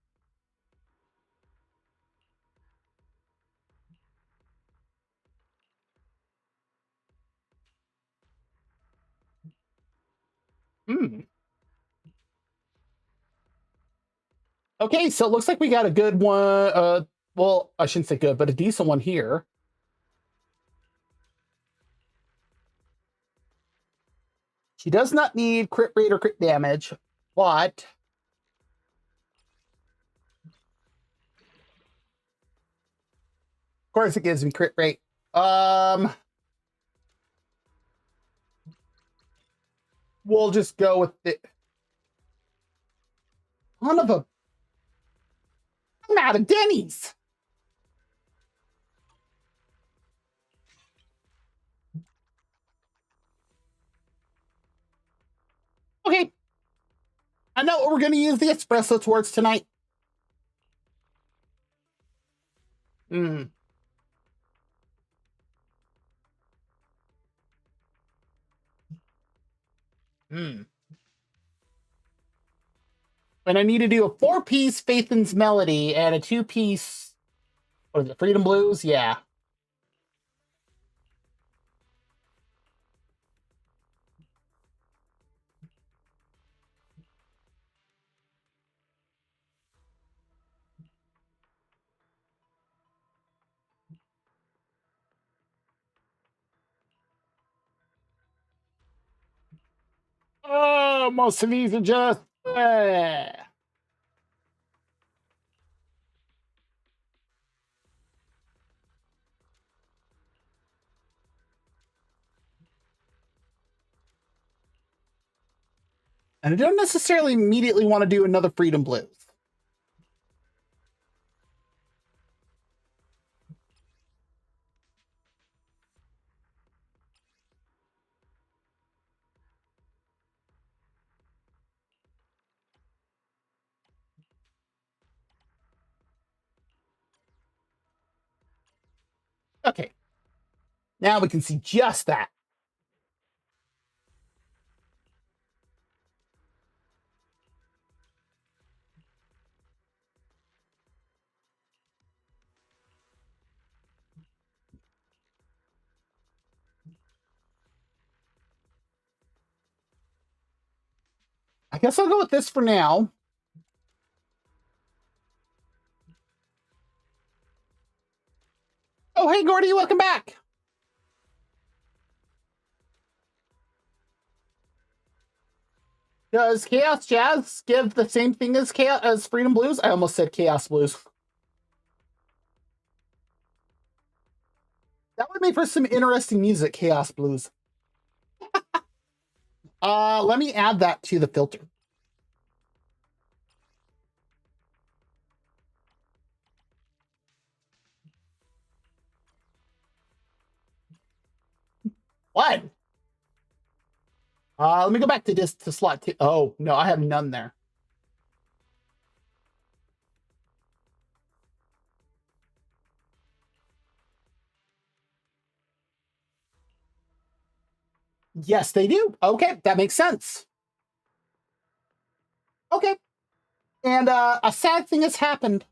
Okay, so it looks like we got a good one. Well, I shouldn't say good, but a decent one here. She does not need crit rate or crit damage, but of course it gives me crit rate. We'll just go with it. Son of a... I'm out of Denny's. Okay. I know what we're going to use the espresso towards tonight. Hmm. And I need to do a 4-piece Faithin's Melody and a 2-piece... What is it, Freedom Blues? Yeah. Oh, most of these are just... And I don't necessarily immediately want to do another Freedom Blues. Okay. Now we can see just that. I guess I'll go with this for now. Oh, hey, Gordy, welcome back. Does Chaos Jazz give the same thing as Freedom Blues? I almost said Chaos Blues. That would make for some interesting music, Chaos Blues. Let me add that to the filter. What? Let me go back to this to slot two. Oh, no, I have none there. Yes, they do. Okay, that makes sense. Okay. And a sad thing has happened.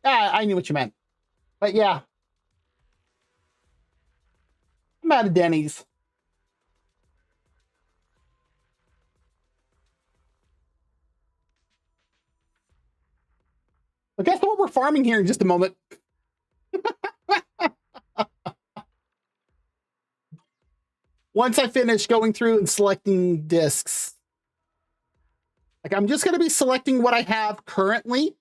I knew what you meant. But yeah. I'm out of Denny's. But guess what we're farming here in just a moment? Once I finish going through and selecting discs. Like, I'm just going to be selecting what I have currently.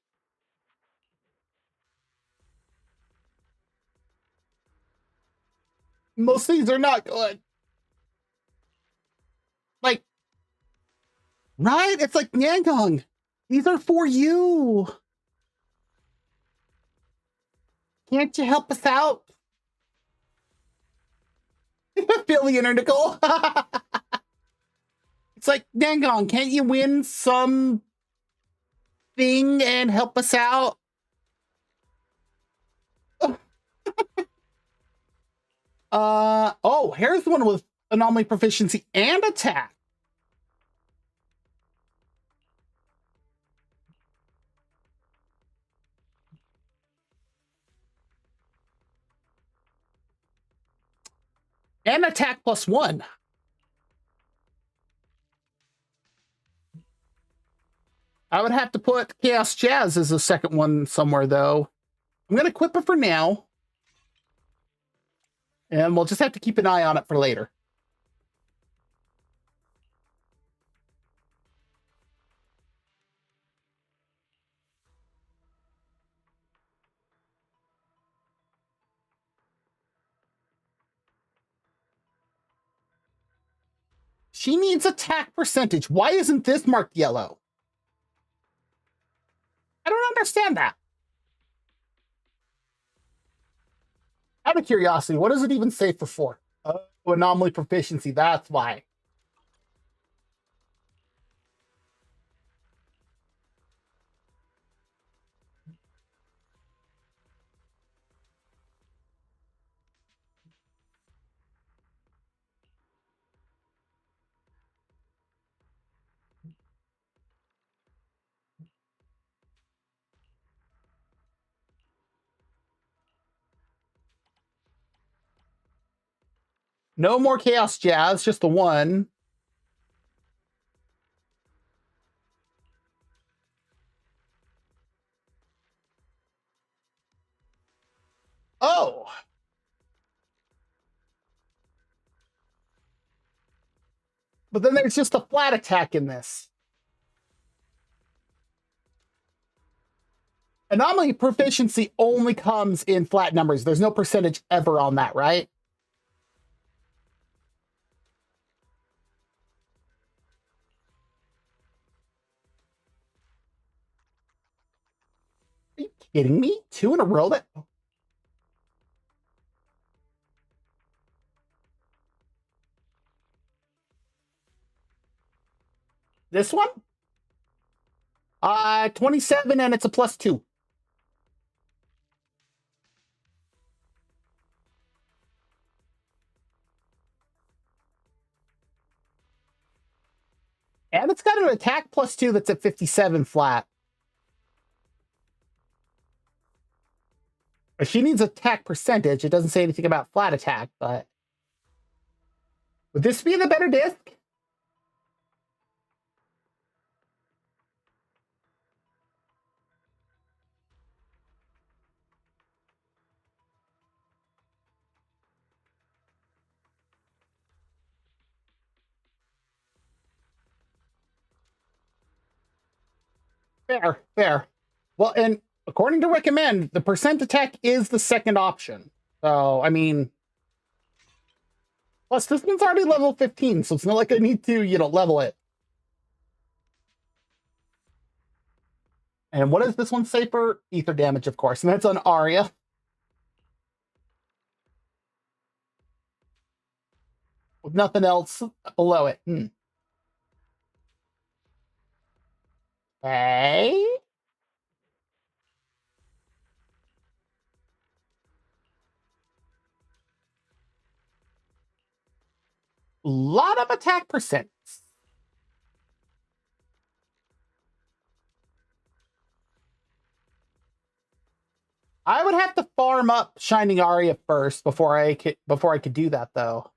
Most things are not good. Like, right? It's like Nyangong. These are for you. Can't you help us out? Billion Nickel. It's like, Nyangong, can't you win some thing and help us out? Oh, here's the one with anomaly proficiency and attack. And attack +1. I would have to put Chaos Jazz as the second one somewhere, though. I'm going to equip it for now. And we'll just have to keep an eye on it for later. She needs attack percentage. Why isn't this marked yellow? I don't understand that. Out of curiosity, what does it even say for 4? Oh, anomaly proficiency, that's why. No more Chaos Jazz, just the one. Oh! But then there's just a flat attack in this. Anomaly proficiency only comes in flat numbers. There's no percentage ever on that, right? Are you kidding me? 2 in a row? This one? 27 and it's a +2. And it's got an attack +2 that's at 57 flat. She needs attack percentage. It doesn't say anything about flat attack, but... Would this be the better disc? Fair, fair. Well, and according to recommend, the percent attack is the second option. So, I mean... Plus, this one's already level 15, so it's not like I need to, level it. And what does this one say for ether damage, of course? And that's on Arya. With nothing else below it. Okay. Lot of attack percents. I would have to farm up Shining Aria first before I could do that, though.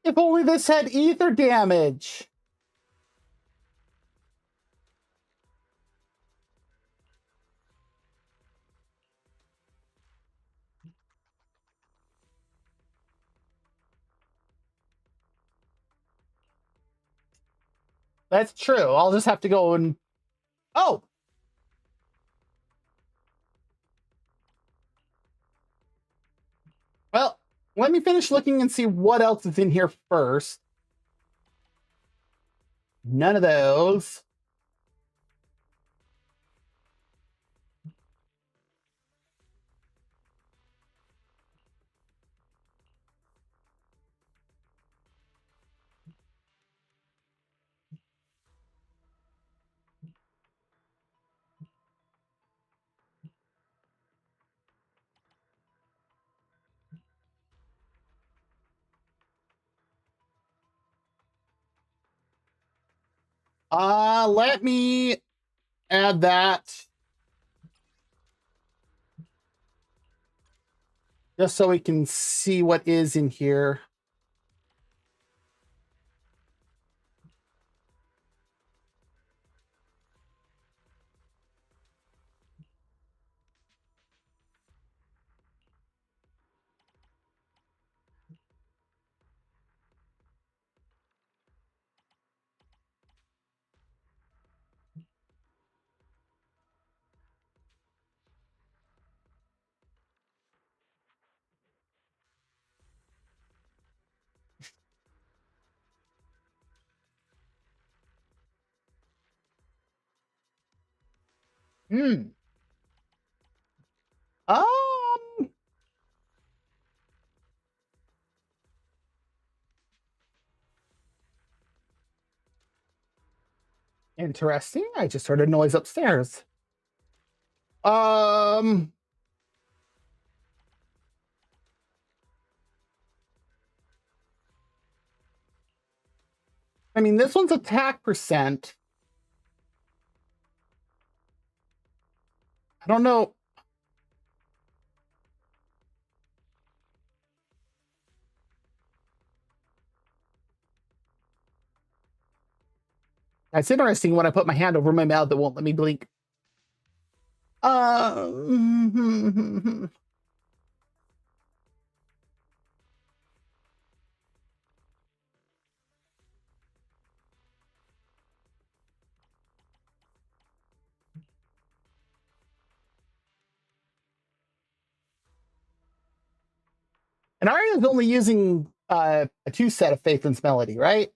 If only this had ether damage. That's true. I'll just have to go and... Oh! Well, let me finish looking and see what else is in here first. None of those. Let me add that. Just so we can see what is in here. Hmm. Um, Interesting. I just heard a noise upstairs. Um, I mean, this one's attack percent. I don't know. That's interesting when I put my hand over my mouth, it won't let me blink. And Arya's only using a 2 set of Faith and Melody, right?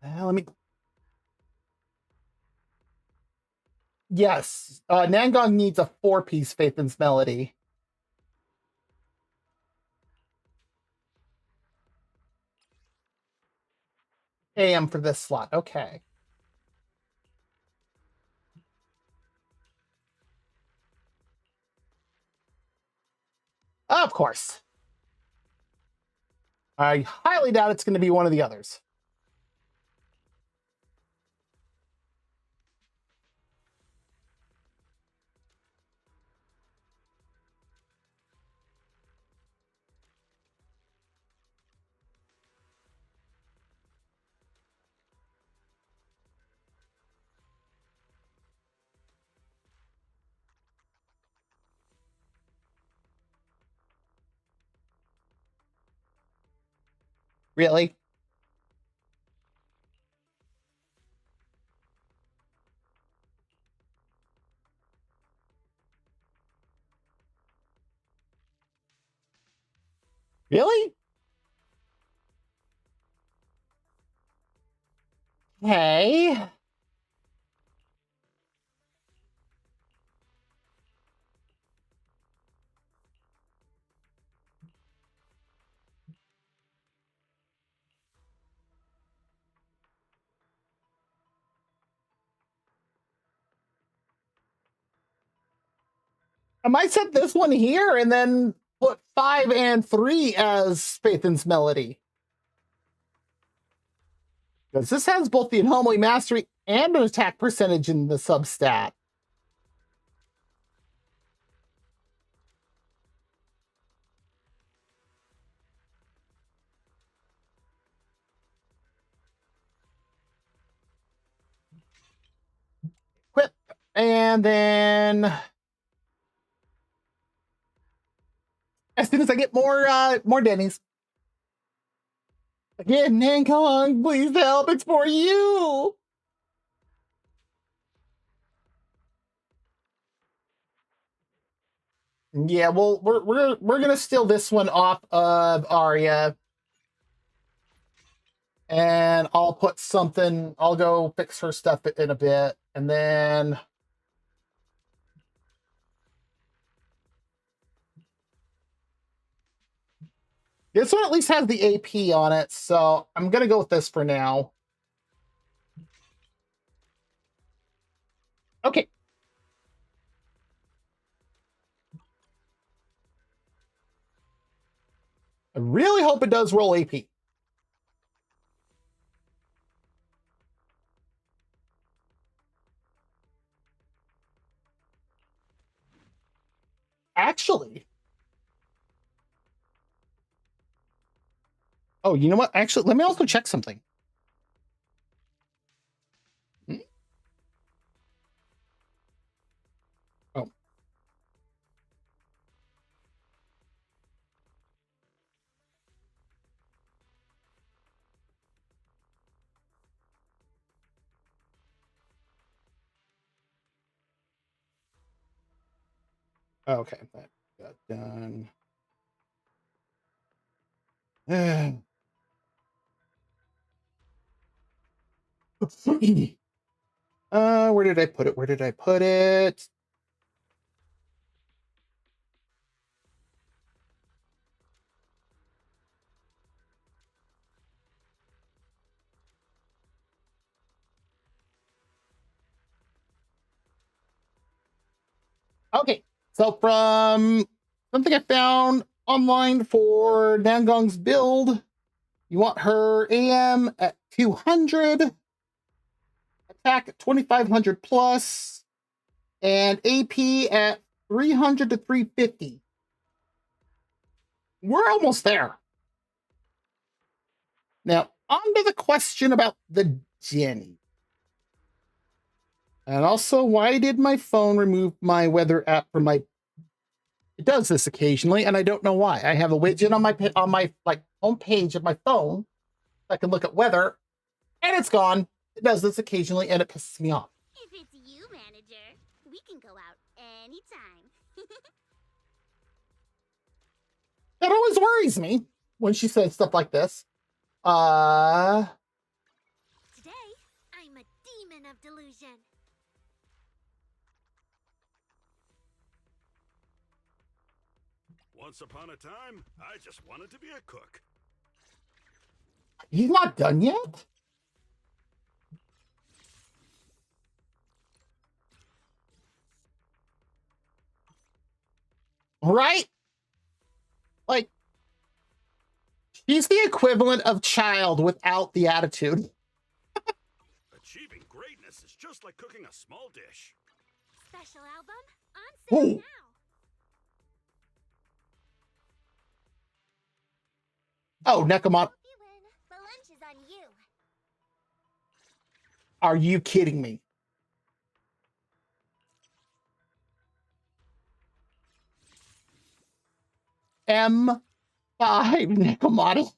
Let me. Yes, Nangong needs a 4-piece Faith and Melody. AM for this slot. Okay. Of course. I highly doubt it's going to be one of the others. Really? Really? Hey. I might set this one here and then put 5 and 3 as Phaethon's Melody. Because this has both the Anomaly Mastery and an attack percentage in the substat. Equip. And then as soon as I get more Denny's. Again, Nankong, please help. It's for you. Yeah, well, we're gonna steal this one off of Arya. And I'll put something, I'll go fix her stuff in a bit. And then this one at least has the AP on it, so I'm gonna go with this for now. Okay. I really hope it does roll AP. Actually. Oh, you know what? Actually, let me also check something. Oh. Okay, that got done. Where did I put it? Where did I put it? Okay, so from something I found online for Nangong's build, you want her AM at 200, attack at 2500 plus, and AP at 300 to 350. We're almost there. Now, on to the question about the Jenny. And also, why did my phone remove my weather app from my... It does this occasionally, and I don't know why. I have a widget on my like home page of my phone. I can look at weather, and it's gone. It does this occasionally, and it pisses me off. If it's you, manager, we can go out anytime. That always worries me when she says stuff like this. Today, I'm a demon of delusion. Once upon a time, I just wanted to be a cook. He's not done yet? Right? Like, she's the equivalent of child without the attitude. Achieving greatness is just like cooking a small dish. Special album on sale Ooh. now. Oh, Nekomata. Hope you win. The lunch is on you. Are you kidding me? M5 Nekomata.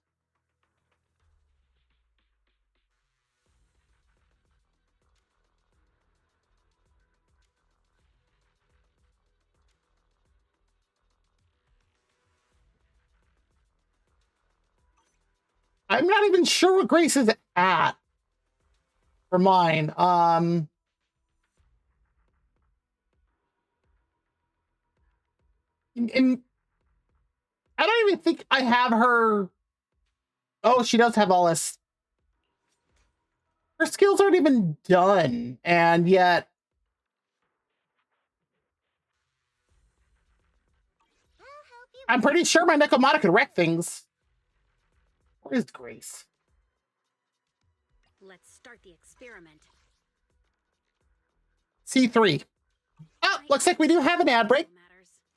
I'm not even sure what Grace is at for mine. And I don't even think I have her. Oh, she does have all this. Her skills aren't even done, and yet I'm pretty sure my Nekomata could wreck things. Where is Grace? Let's start the experiment. C3. Oh, looks like we do have an ad break.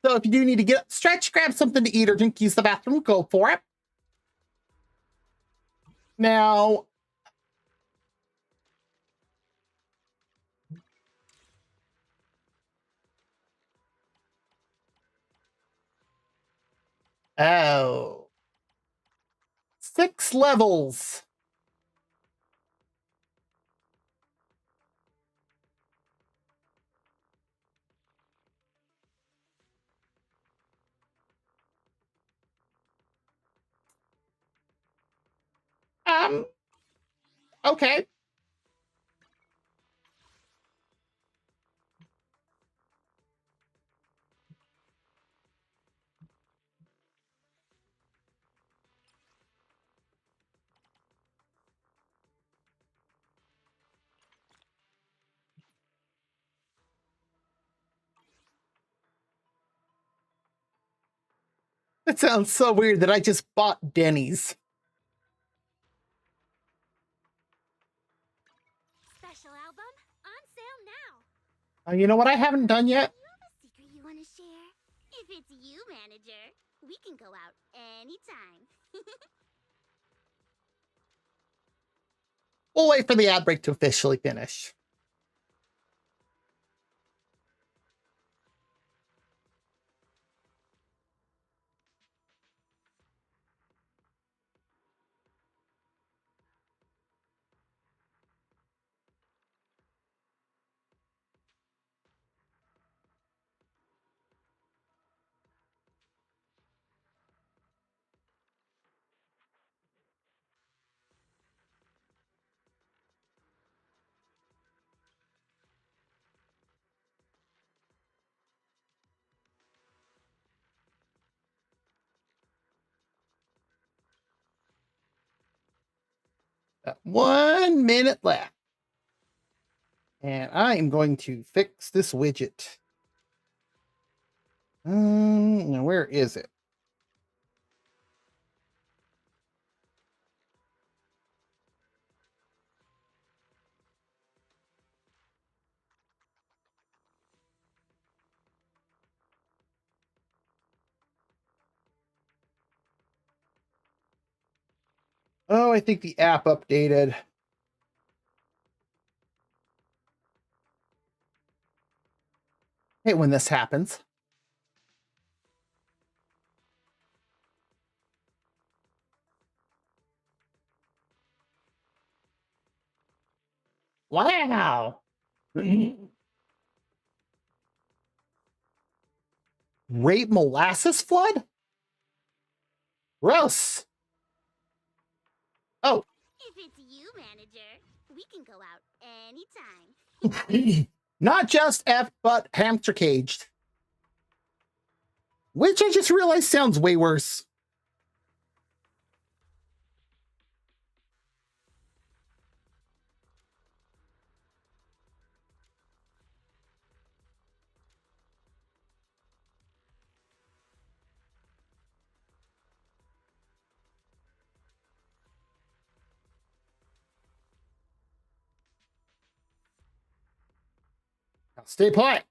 So if you do need to get up, stretch, grab something to eat or drink, use the bathroom, go for it. Now, oh, 6 levels. Okay. That sounds so weird that I just bought Denny's. Special album on sale now. You know what I haven't done yet? You have a secret you want to share? If it's you, manager, we can go out anytime. We'll wait for the ad break to officially finish. Got 1 minute left. And I am going to fix this widget. Now where is it? Oh, I think the app updated. Hey, when this happens. Wow. Rape molasses flood? Gross. Oh. If it's you, manager, we can go out anytime. Not just F, but hamster caged. Which I just realized sounds way worse. Now stay put.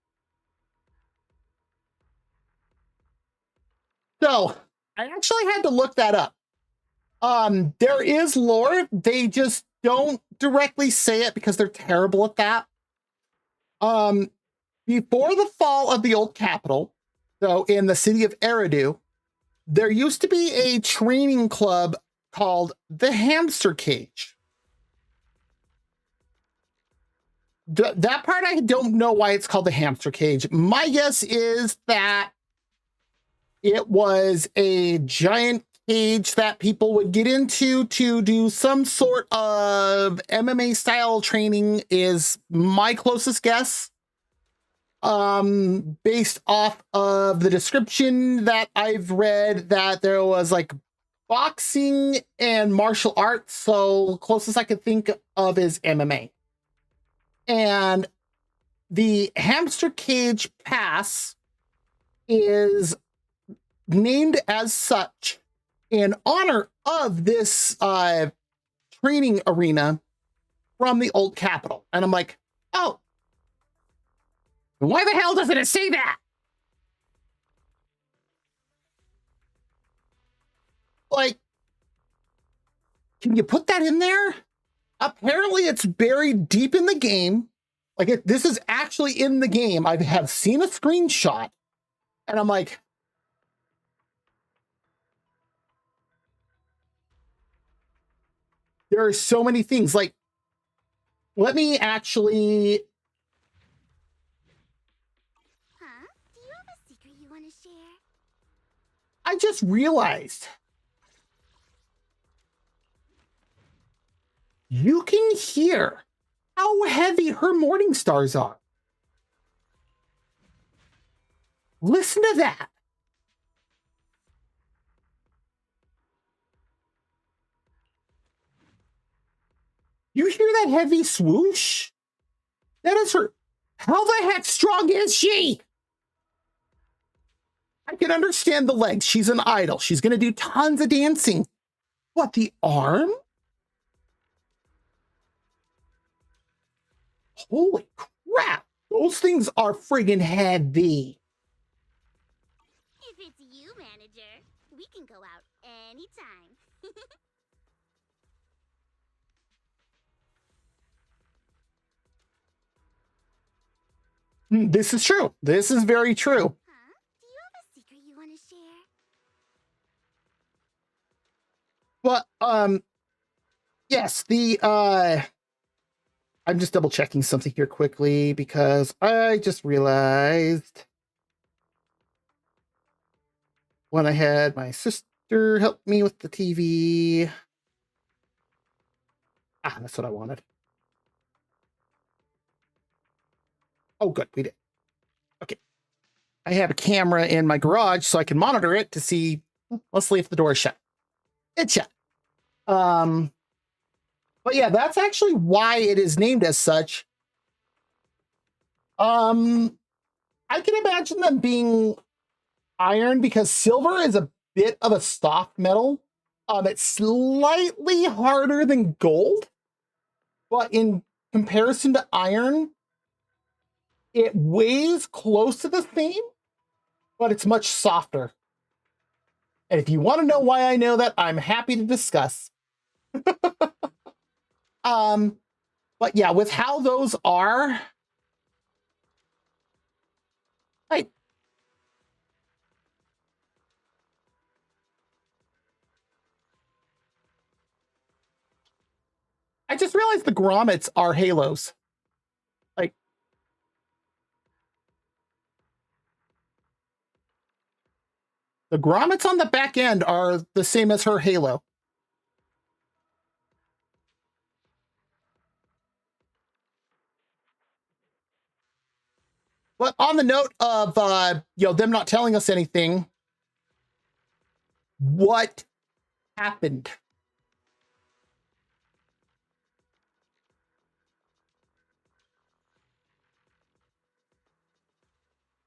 So I actually had to look that up. There is lore. They just don't directly say it because they're terrible at that. Before the fall of the old capital, so in the city of Eridu, there used to be a training club called the Hamster Cage. That part I don't know why it's called the Hamster Cage. My guess is that it was a giant cage that people would get into to do some sort of MMA style training is my closest guess. Based off of the description that I've read, that there was like boxing and martial arts, so closest I could think of is MMA. And the Hamster Cage Pass is named as such in honor of this training arena from the old capital. And I'm like, oh, why the hell doesn't it say that? Like, can you put that in there? Apparently it's buried deep in the game. Like, this is actually in the game. I have seen a screenshot, and I'm like, there are so many things. Like, let me actually... Huh? Do you have a secret you want to share? I just realized you can hear how heavy her morning stars are. Listen to that. You hear that heavy swoosh? That is her. How the heck strong is she? I can understand the legs. She's an idol. She's going to do tons of dancing. What, the arm? Holy crap. Those things are friggin' heavy. If it's you, manager, we can go out anytime. This is true. This is very true. Huh? Do you have a secret you want to share? But, yes, I'm just double checking something here quickly because I just realized when I had my sister help me with the TV. Ah, that's what I wanted. Oh, good, we did. Okay. I have a camera in my garage so I can monitor it to see. Let's see if the door is shut. It's shut. But yeah, that's actually why it is named as such. I can imagine them being iron because silver is a bit of a soft metal. It's slightly harder than gold, but in comparison to iron, it weighs close to the same, but it's much softer. And if you want to know why I know that, I'm happy to discuss. But yeah, with how those are, I just realized the grommets are halos. Like, the grommets on the back end are the same as her halo. But on the note of them not telling us anything, what happened?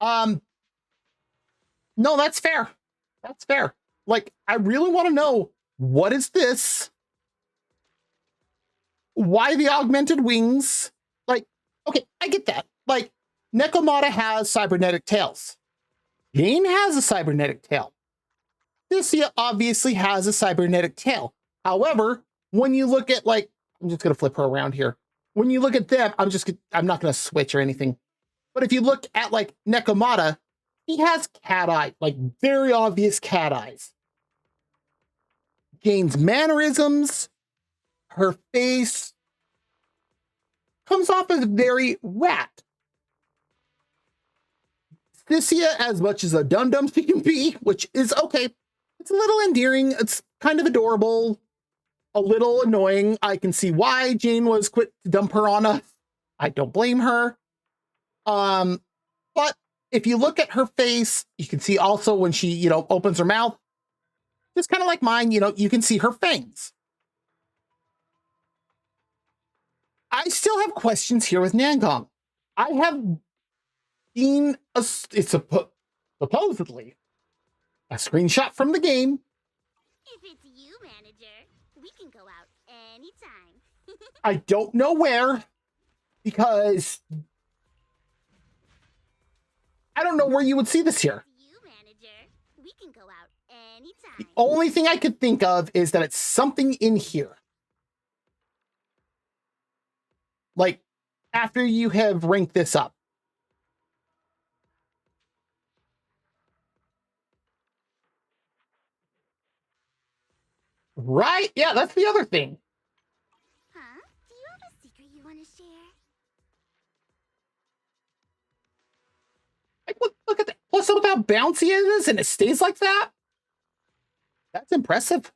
No, that's fair. That's fair. Like, I really want to know, what is this? Why the augmented wings? Like, okay, I get that. Like, Nekomata has cybernetic tails. Jane has a cybernetic tail. Lucia obviously has a cybernetic tail. However, when you look at, like, I'm just going to flip her around here. When you look at them, I'm not going to switch or anything. But if you look at, like, Nekomata, he has cat eye, like, very obvious cat eyes. Jane's mannerisms, her face, comes off as very rat. Lucia, as much as a dum-dum she can be, which is okay. It's a little endearing. It's kind of adorable. A little annoying. I can see why Jane was quick to dump her on us. I don't blame her. But if you look at her face, you can see also when she, opens her mouth, just kind of like mine, you can see her fangs. I still have questions here with Nangong. I have seen supposedly A screenshot from the game. If it's you, manager, we can go out anytime. I don't know where, because I don't know where you would see this here. You, manager, we can go out anytime. The only thing I could think of is that it's something in here. Like, after you have ranked this up. Right? Yeah, that's the other thing. Huh? Do you have a secret you want to share? Like, look at that. Plus, look how bouncy it is, and it stays like that. That's impressive.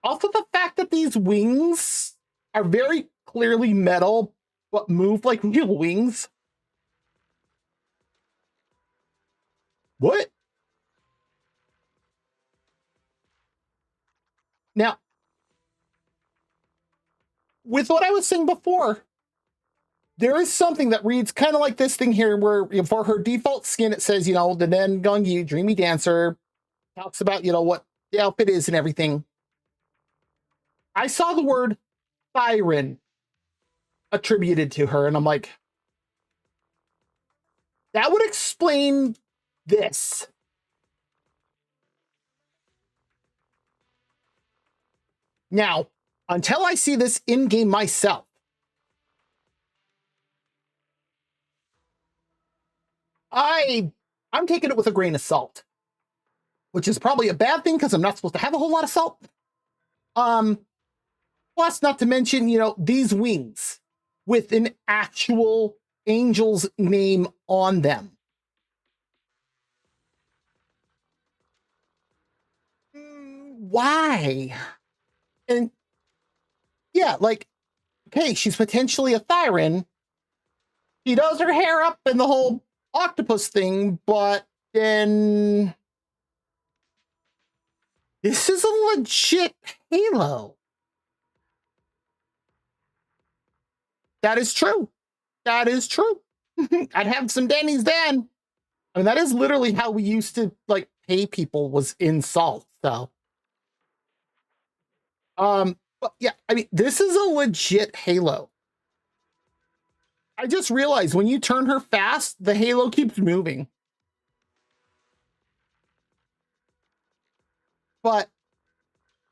Also, the fact that these wings are very clearly metal, but move like real wings. What? Now, with what I was saying before, there is something that reads kind of like this thing here, where for her default skin, it says, the Nen Gongyu, Dreamy Dancer, talks about, what the outfit is and everything. I saw the word Siren attributed to her, and I'm like, that would explain this. Now, until I see this in-game myself, I'm taking it with a grain of salt, which is probably a bad thing because I'm not supposed to have a whole lot of salt. Plus, not to mention, these wings with an actual angel's name on them. Why? And yeah, like, okay, she's potentially a Thyran. She does her hair up and the whole octopus thing, but then this is a legit Halo. That is true. That is true. I'd have some Danny's Dan. I mean, that is literally how we used to like pay people, was in salt. So, but yeah, I mean, this is a legit Halo. I just realized when you turn her fast, the halo keeps moving. But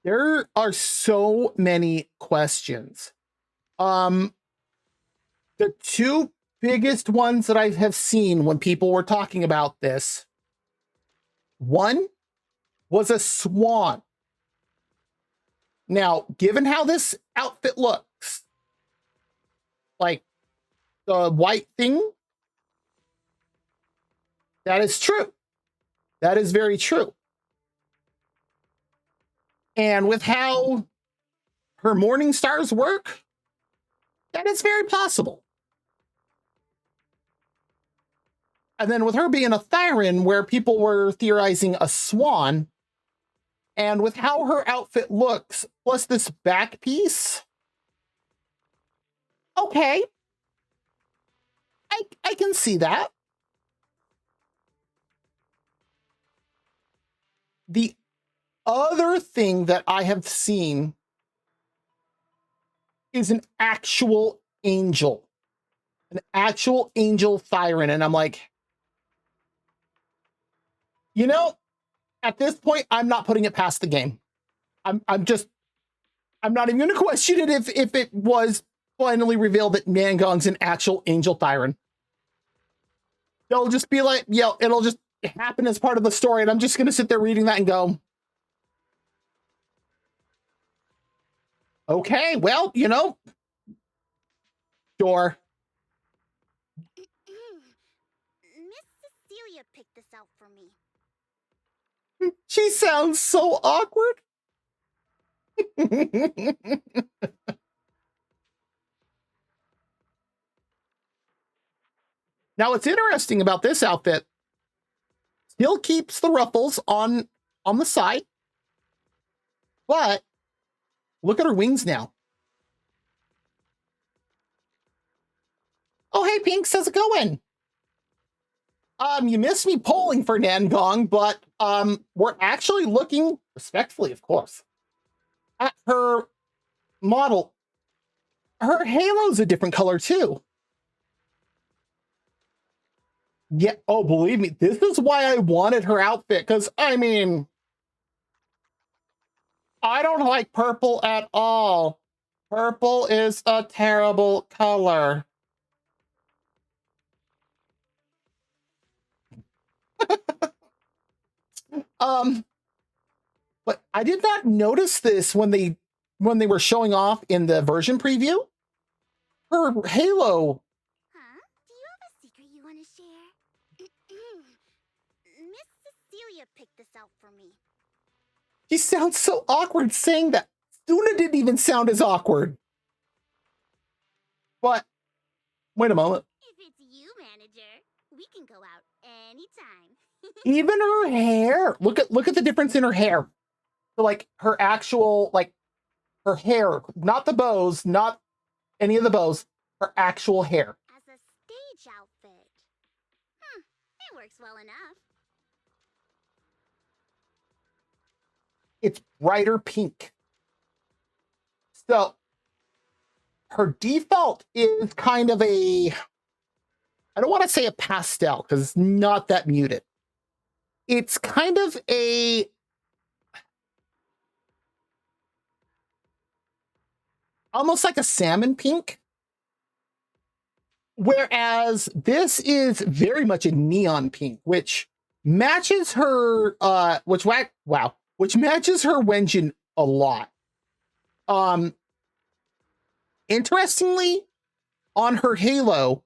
there are so many questions. The two biggest ones that I have seen when people were talking about this, one was a swan. Now, given how this outfit looks, like the white thing, that is true. That is very true. And with how her morning stars work, that is very possible. And then with her being a Thyran, where people were theorizing a swan, and with how her outfit looks, plus this back piece, okay, I can see that. The other thing that I have seen is an actual angel. An actual angel Thyran. And I'm like, at this point, I'm not putting it past the game. I'm not even going to question it if it was finally revealed that Mangong's an actual angel Thyran. They'll just be like, it'll just happen as part of the story, and I'm just going to sit there reading that and go, okay, well, sure. Miss Cecilia picked this out for me. She sounds so awkward. Now, what's interesting about this outfit, still keeps the ruffles on the side, but look at her wings now. Oh, hey, Pinks, how's it going? You missed me polling for Nangong, but we're actually looking, respectfully, of course, at her model. Her halo's a different color too. Yeah, oh, believe me, this is why I wanted her outfit, because, I mean, I don't like purple at all. Purple is a terrible color. But I did not notice this when they were showing off in the version preview. Her halo. Huh? Do you have a secret you want to share? Miss Cecilia picked this out for me. She sounds so awkward saying that. Suna didn't even sound as awkward. But wait a moment. If it's you, manager, we can go out anytime. Even her hair. Look at the difference in her hair. So like her actual, like her hair, not the bows, not any of the bows, her actual hair. As a stage outfit. It works well enough. It's brighter pink. So her default is kind of a, I don't want to say a pastel because it's not that muted. It's kind of a, almost like a salmon pink. Whereas this is very much a neon pink, which matches her, which matches her Wenjin a lot. Interestingly, on her halo,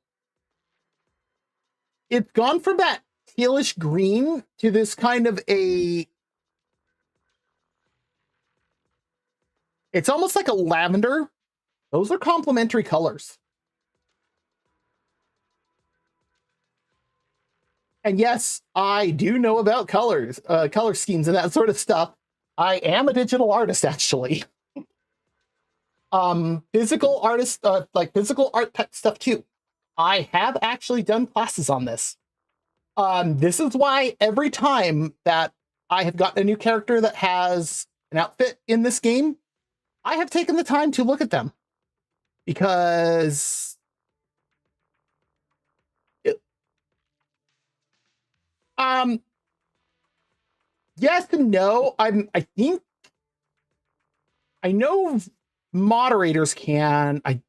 it's gone from that tealish green to this kind of a, it's almost like a lavender. Those are complementary colors. And yes, I do know about colors, color schemes and that sort of stuff. I am a digital artist, actually. Physical artist, like physical art type stuff too. I have actually done classes on this. This is why every time that I have gotten a new character that has an outfit in this game, I have taken the time to look at them. Because yes and no. I think I know moderators can. I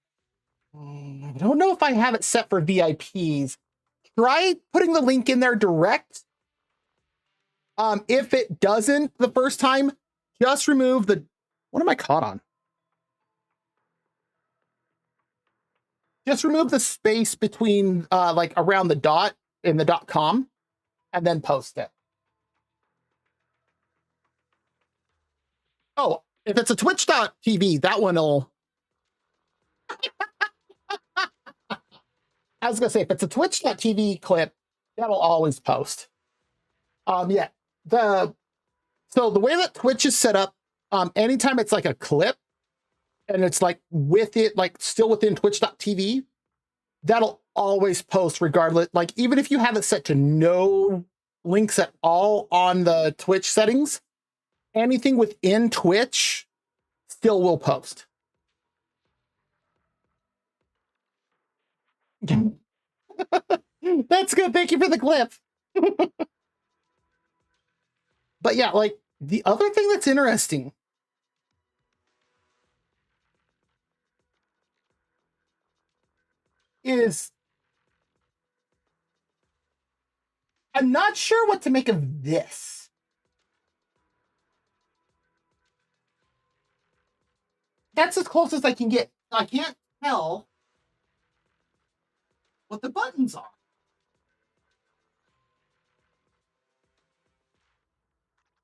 don't know if I have it set for VIPs. Try putting the link in there direct. If it doesn't the first time, just remove the, what am I caught on? Just remove the space between like around the dot in the .com and then post it. Oh, if it's a twitch.tv, that one will. I was gonna say, if it's a twitch.tv clip, that'll always post. Yeah. So the way that Twitch is set up, anytime it's like a clip and it's like with it, like still within twitch.tv, that'll always post regardless. Like even if you have it set to no links at all on the Twitch settings, anything within Twitch still will post. That's good. Thank you for the clip. But yeah, like the other thing that's interesting is I'm not sure what to make of this. That's as close as I can get. I can't tell what the buttons are.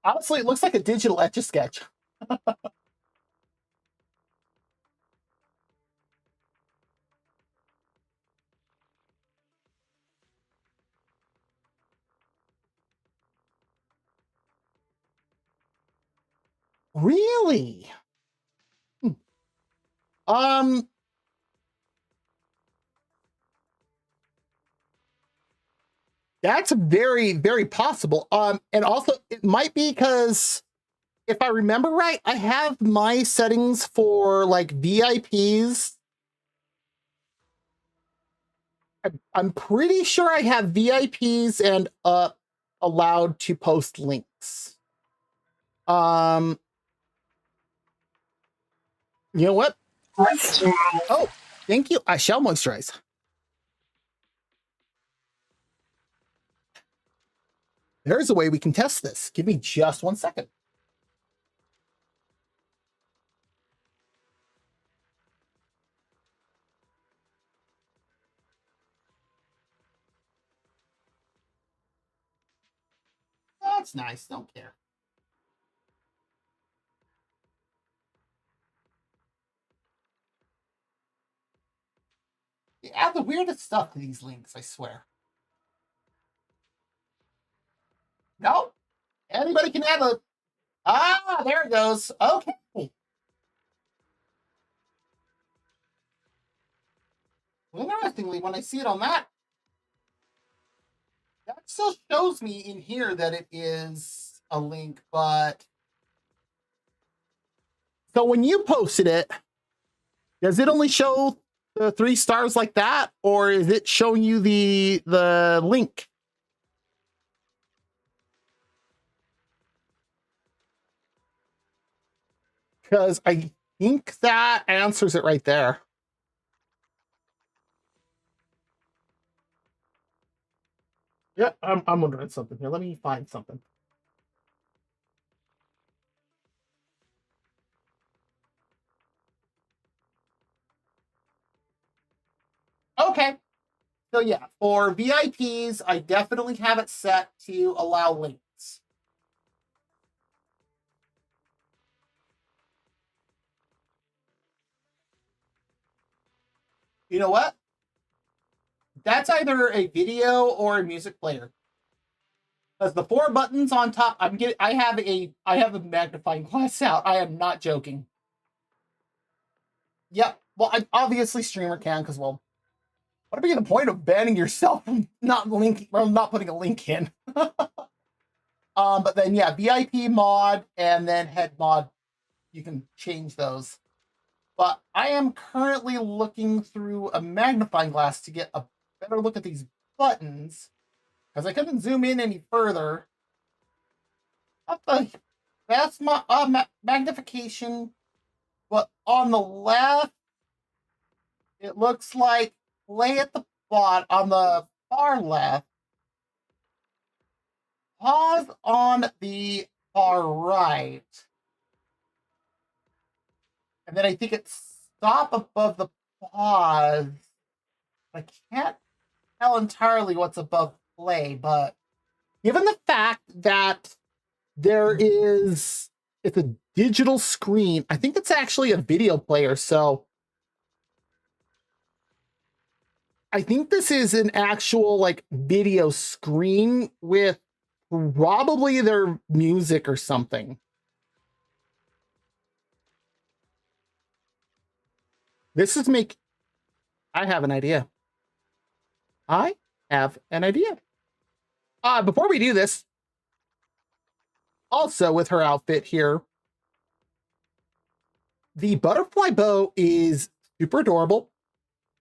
Honestly, it looks like a digital Etch-a-Sketch. Really? Um, That's very, very possible. And also it might be because if I remember right, I have my settings for like VIPs. I'm pretty sure I have VIPs and allowed to post links. You know what? Oh, thank you. I shall moisturize. There's a way we can test this. Give me just 1 second. That's nice. Don't care. You add the weirdest stuff to these links, I swear. No, anybody can add a. Ah, there it goes. Okay. Interestingly, when I see it on that still shows me in here that it is a link, but so when you posted it, does it only show the 3 stars like that, or is it showing you the link? Because I think that answers it right there. Yeah, I'm wondering something here. Let me find something. Okay. So yeah, for VIPs, I definitely have it set to allow links. You know what? That's either a video or a music player. Because the 4 buttons on top, I have a magnifying glass out. I am not joking. Yep. Well, obviously streamer can, because well, what would be the point of banning yourself from not putting a link in? But then yeah, VIP mod and then head mod, you can change those. But I am currently looking through a magnifying glass to get a better look at these buttons, because I couldn't zoom in any further. That's my magnification. But on the left, it looks like play at the bottom. On the far left, pause on the far right. And then I think it's stop above the pause. I can't tell entirely what's above play, but given the fact that it's a digital screen, I think it's actually a video player. So I think this is an actual like video screen with probably their music or something. I have an idea. I have an idea. Before we do this, also with her outfit here, the butterfly bow is super adorable.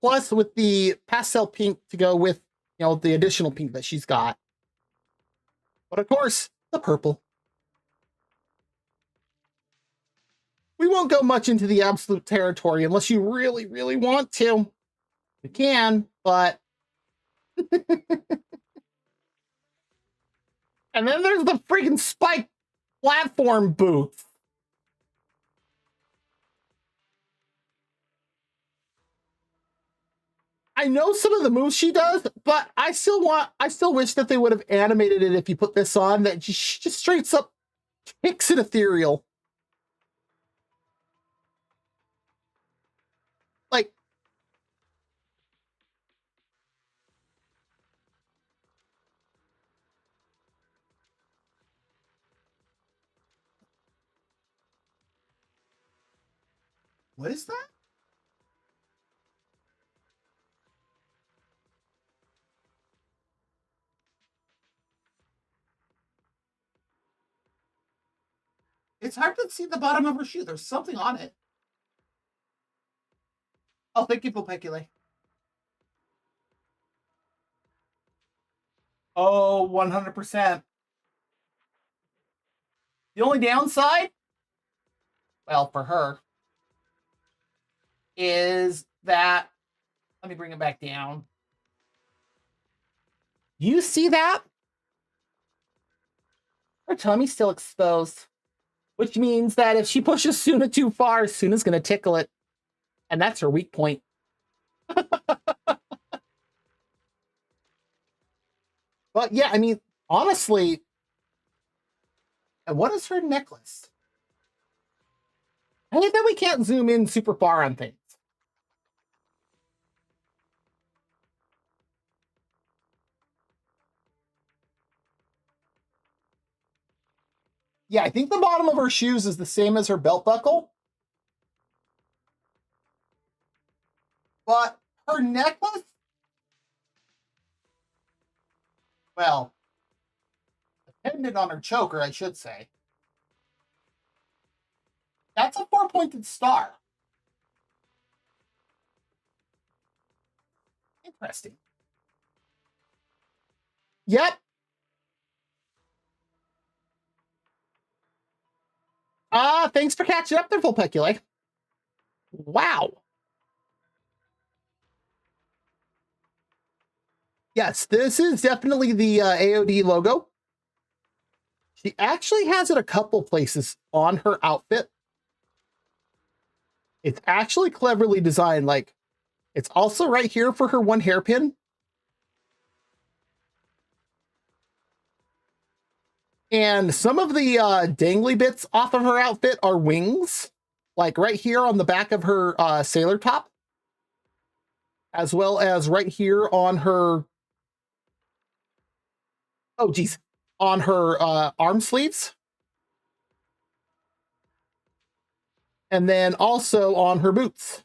Plus, with the pastel pink to go with, the additional pink that she's got. But of course, the purple. We won't go much into the absolute territory unless you really, really want to. We can, but... And then there's the freaking spike platform booth. I know some of the moves she does, but I still wish that they would have animated it if you put this on, that just straight up kicks it ethereal. Like, what is that? It's hard to see the bottom of her shoe. There's something on it. Oh, thank you, Popecule. Oh, 100%. The only downside, well, for her, is that, let me bring it back down. You see that? Her tummy's still exposed, which means that if she pushes Suna too far, Suna's going to tickle it. And that's her weak point. But yeah, I mean, honestly, what is her necklace? I hate that we can't zoom in super far on things. Yeah, I think the bottom of her shoes is the same as her belt buckle. But her necklace, well, pendant on her choker, I should say. That's a 4-pointed star. Interesting. Yep. Thanks for catching up there, Vulpecula. Wow. Yes, this is definitely the AOD logo. She actually has it a couple places on her outfit. It's actually cleverly designed. Like, it's also right here for her one hairpin. And some of the dangly bits off of her outfit are wings, like right here on the back of her sailor top, as well as right here on her, oh geez, on her arm sleeves. And then also on her boots.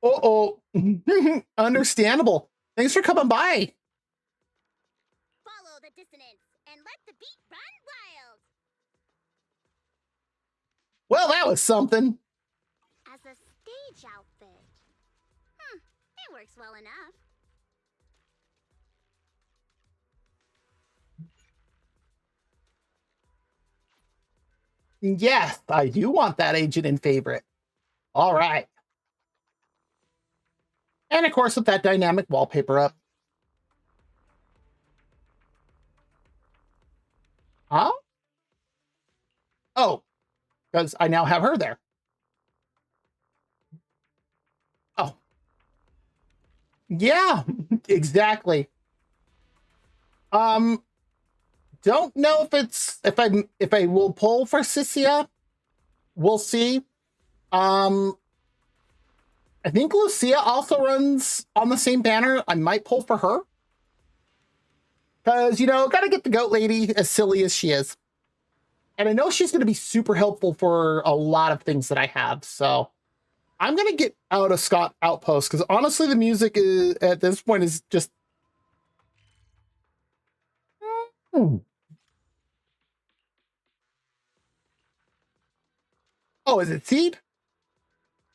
Uh-oh. Understandable. Thanks for coming by. Follow the dissonance and let the beat run wild. Well, that was something. As a stage outfit. It works well enough. Yes, I do want that agent in favorite. All right. And of course, with that dynamic wallpaper up. Huh? Oh, because I now have her there. Oh. Yeah, exactly. Don't know if it's if I will pull for Ciccia. We'll see. I think Lucia also runs on the same banner. I might pull for her. Because, you know, gotta get the goat lady, as silly as she is. And I know she's going to be super helpful for a lot of things that I have. So I'm going to get out of Scott Outpost. Because honestly, the music is, at this point is just... Oh, is it Seed?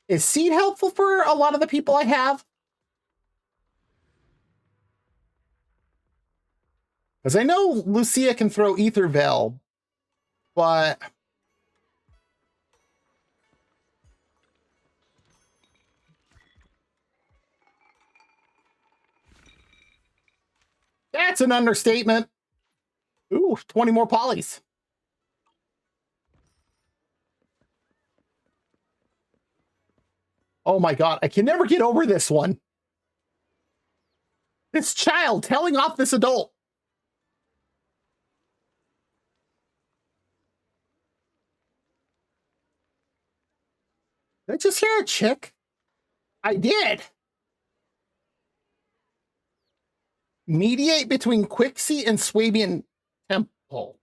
Is Seed helpful for a lot of the people I have? Because I know Lucia can throw Ether Veil, but... That's an understatement. Ooh, 20 more polys. Oh my god, I can never get over this one. This child telling off this adult. Did I just hear a chick? I did. Mediate between Quixie and Swabian Temple.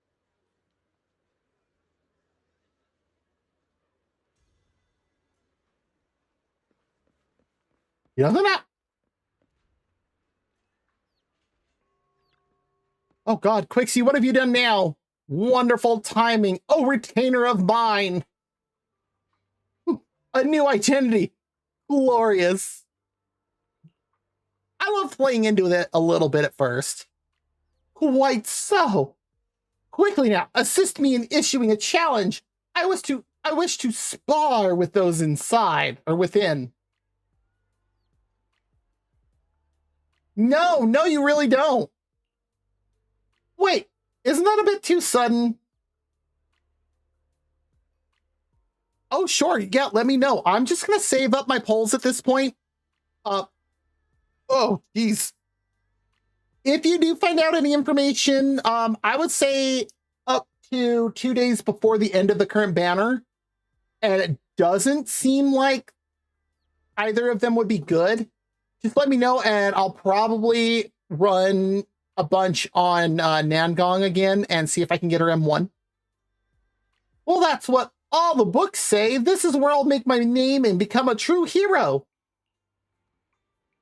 You know that? Oh God, Quixie, what have you done now? Wonderful timing. Oh, retainer of mine. A new identity. Glorious. I love playing into it a little bit at first. Quite so. Quickly now, assist me in issuing a challenge. I wish to spar with those inside or within. No, you really don't. Wait, isn't that a bit too sudden? Oh, sure. Yeah, let me know. I'm just going to save up my polls at this point. Oh, geez. If you do find out any information, I would say up to 2 days before the end of the current banner. And it doesn't seem like either of them would be good. Just let me know, and I'll probably run a bunch on Nangong again and see if I can get her M1. Well, that's what all the books say. This is where I'll make my name and become a true hero.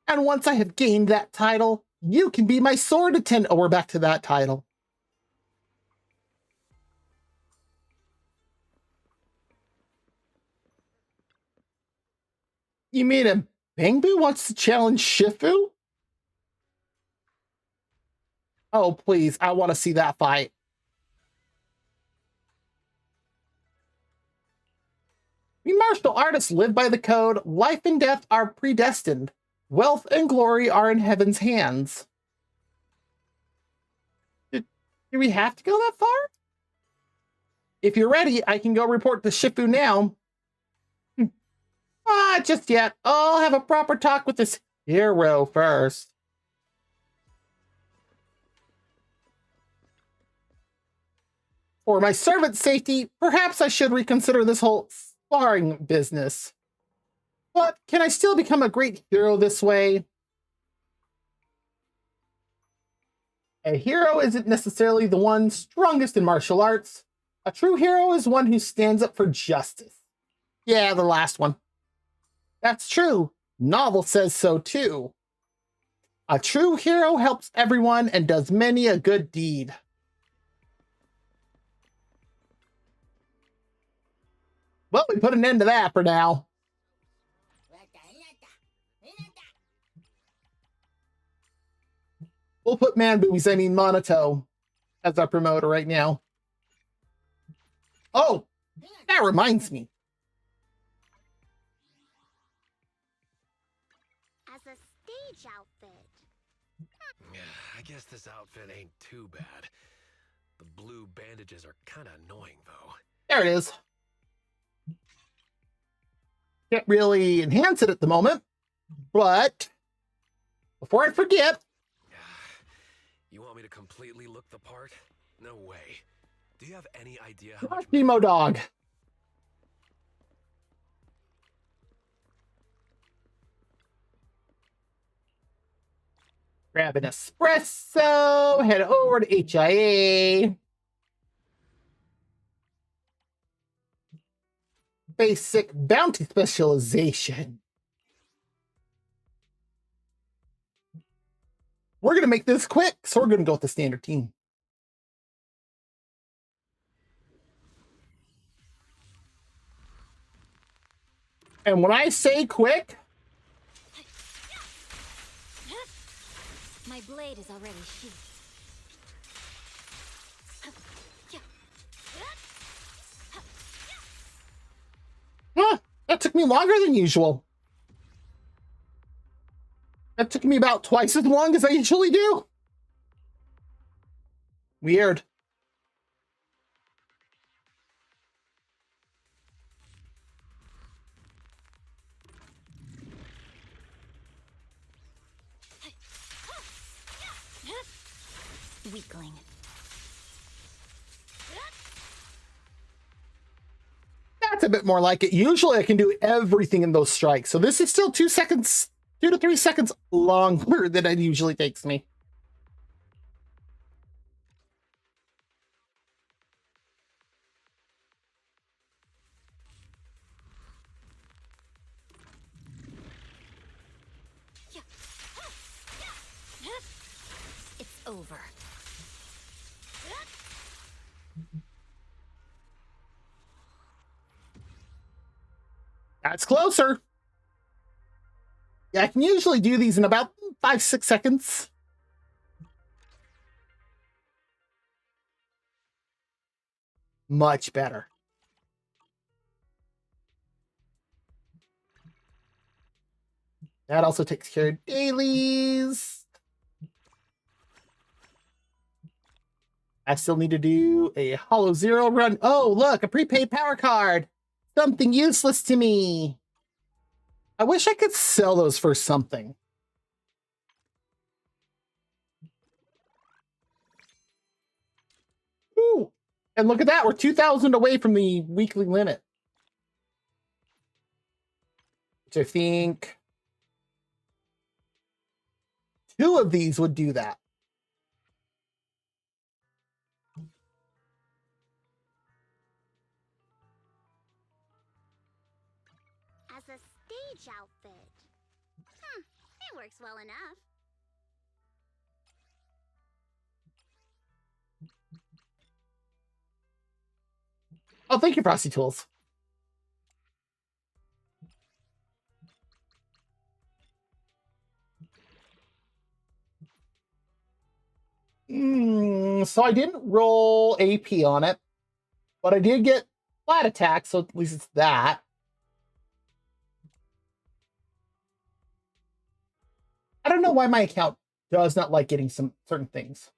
And once I have gained that title, you can be my sword attendant. Oh, we're back to that title. You mean a Bangbu wants to challenge Shifu? Oh, please. I want to see that fight. We martial artists live by the code, life and death are predestined. Wealth and glory are in heaven's hands. Do we have to go that far? If you're ready, I can go report to Shifu now. Just yet. I'll have a proper talk with this hero first. For my servant's safety, perhaps I should reconsider this whole sparring business. But can I still become a great hero this way? A hero isn't necessarily the one strongest in martial arts. A true hero is one who stands up for justice. Yeah, the last one. That's true. Novel says so too. A true hero helps everyone and does many a good deed. Well, we put an end to that for now. We'll put Monato as our promoter right now. Oh, that reminds me. As a stage outfit. I guess this outfit ain't too bad. The blue bandages are kind of annoying, though. There it is. Can't really enhance it at the moment, but before I forget... You want me to completely look the part? No way. Do you have any idea how much... Emo dog. Grab an espresso, head over to HIA. Basic bounty specialization. We're going to make this quick, so we're going to go with the standard team. And when I say quick... My blade is already sheathed. Huh, that took me longer than usual. That took me about twice as long as I usually do. Weird. Weakling. That's a bit more like it. Usually I can do everything in those strikes. So this is still 2 seconds, 2 to 3 seconds longer than it usually takes me. It's over. That's closer. Yeah, I can usually do these in about 5-6 seconds. Much better. That also takes care of dailies. I still need to do a Hollow Zero run. Oh, look, a prepaid power card. Something useless to me. I wish I could sell those for something. Ooh, and look at that. We're 2,000 away from the weekly limit. Which I think 2 of these would do that. As a stage outfit. It works well enough. Oh, thank you, Frosty Tools. So I didn't roll AP on it, but I did get flat attack, so at least it's that. I don't know why my account does not like getting some certain things.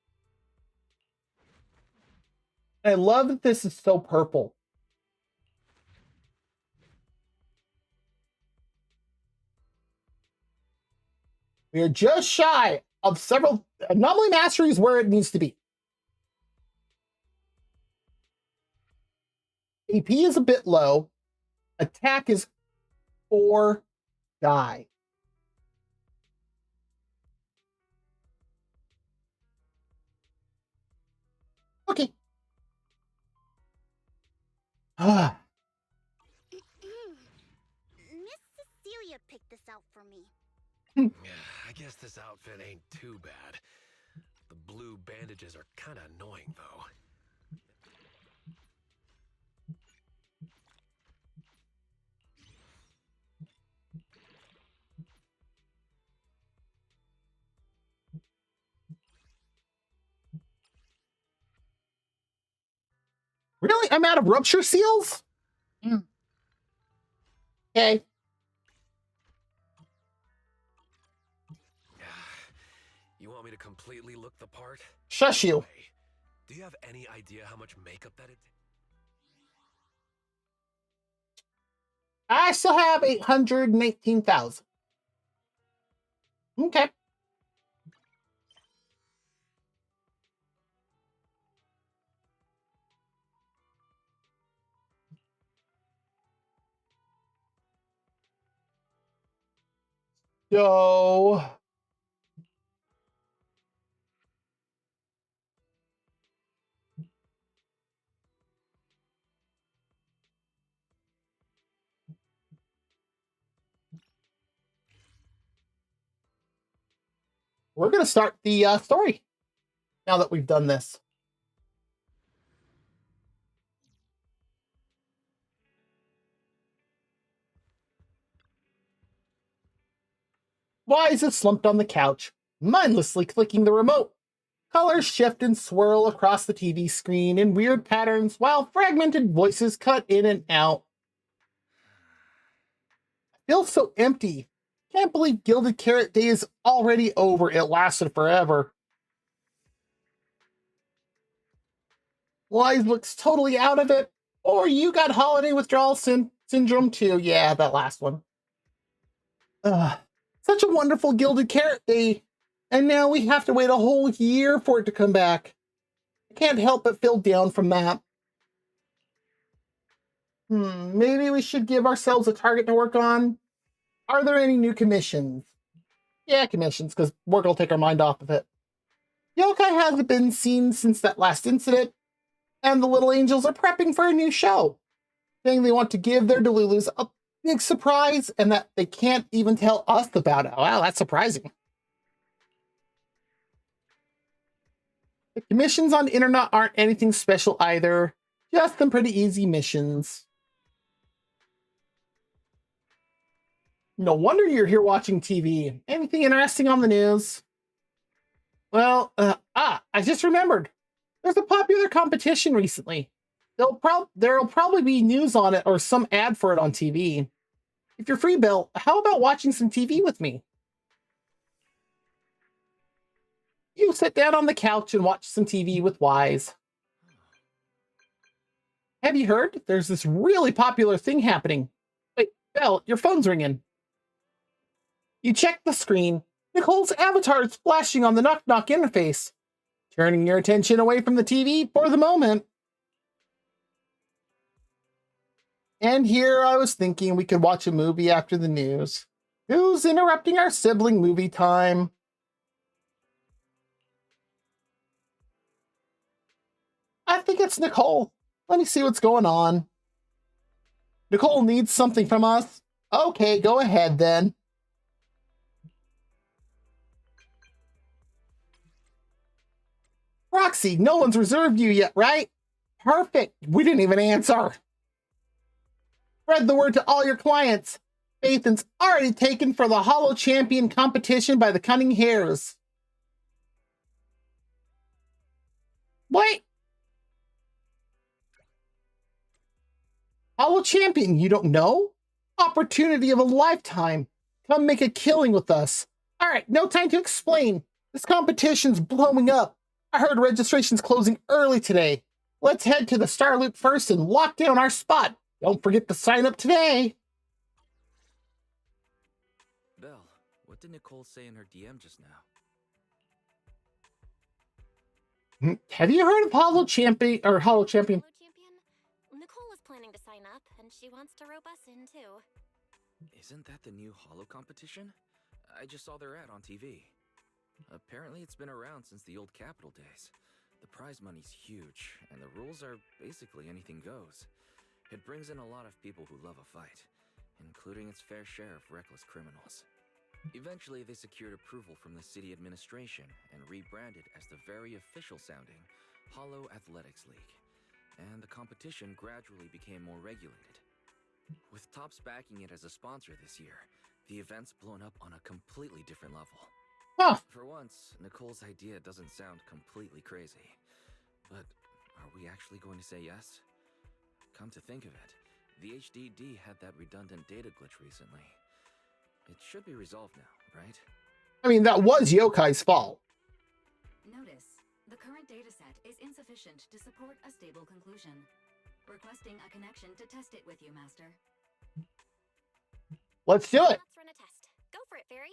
And I love that this is so purple. We are just shy of several anomaly masteries where it needs to be. AP is a bit low. Attack is 4 die. Okay. Ah. Miss Cecilia picked this out for me. I guess this outfit ain't too bad. The blue bandages are kind of annoying, though. Really? I'm out of rupture seals? Okay. You want me to completely look the part? Shush you. Do you have any idea how much makeup that it... I still have 818,000. Okay. So we're going to start the story now that we've done this. Wise is slumped on the couch, mindlessly clicking the remote. Colors shift and swirl across the TV screen in weird patterns while fragmented voices cut in and out. I feel so empty. Can't believe Gilded Carrot Day is already over. It lasted forever. Wise looks totally out of it. Or you got holiday withdrawal syndrome too. Yeah, that last one. Such a wonderful Gilded Carrot Day. And now we have to wait a whole year for it to come back. I can't help but feel down from that. Maybe we should give ourselves a target to work on. Are there any new commissions? Yeah, commissions, because work will take our mind off of it. Yokai hasn't been seen since that last incident, and the little angels are prepping for a new show, saying they want to give their Delulus a big surprise and that they can't even tell us about it. Wow, that's surprising. The commissions on the internet aren't anything special either, just some pretty easy missions. No wonder you're here watching TV. Anything interesting on the news? Well, I just remembered. There's a popular competition recently. There'll probably be news on it or some ad for it on TV. If you're free, Bill, how about watching some TV with me? You sit down on the couch and watch some TV with Wise. Have you heard? There's this really popular thing happening. Wait, Belle, your phone's ringing. You check the screen. Nicole's avatar is flashing on the Knock Knock interface, turning your attention away from the TV for the moment. And here I was thinking we could watch a movie after the news. Who's interrupting our sibling movie time? I think it's Nicole. Let me see what's going on. Nicole needs something from us. Okay, go ahead then. Roxy, no one's reserved you yet, right? Perfect. We didn't even answer. Spread the word to all your clients. Ethan's already taken for the Hollow Champion competition by the Cunning Hares. Wait. Hollow Champion, you don't know? Opportunity of a lifetime. Come make a killing with us. All right, no time to explain. This competition's blowing up. I heard registration's closing early today. Let's head to the Star Loop first and lock down our spot. Don't forget to sign up today. Belle, what did Nicole say in her DM just now? Have you heard of Hollow Champion or Hollow Champion? Hello, champion. Nicole is planning to sign up, and she wants to rope us in too. Isn't that the new Hollow competition? I just saw their ad on TV. Apparently it's been around since the old Capital days. The prize money's huge, and the rules are basically anything goes. It brings in a lot of people who love a fight, including its fair share of reckless criminals. Eventually, they secured approval from the city administration and rebranded as the very official-sounding Hollow Athletics League. And the competition gradually became more regulated. With Topps backing it as a sponsor this year, the event's blown up on a completely different level. Huh. For once, Nicole's idea doesn't sound completely crazy. But are we actually going to say yes? Come to think of it, the HDD had that redundant data glitch recently. It should be resolved now, right? I mean, that was Yokai's fault. Notice, the current dataset is insufficient to support a stable conclusion. Requesting a connection to test it with you, Master. Let's do it. Let's run a test. Go for it, Fairy.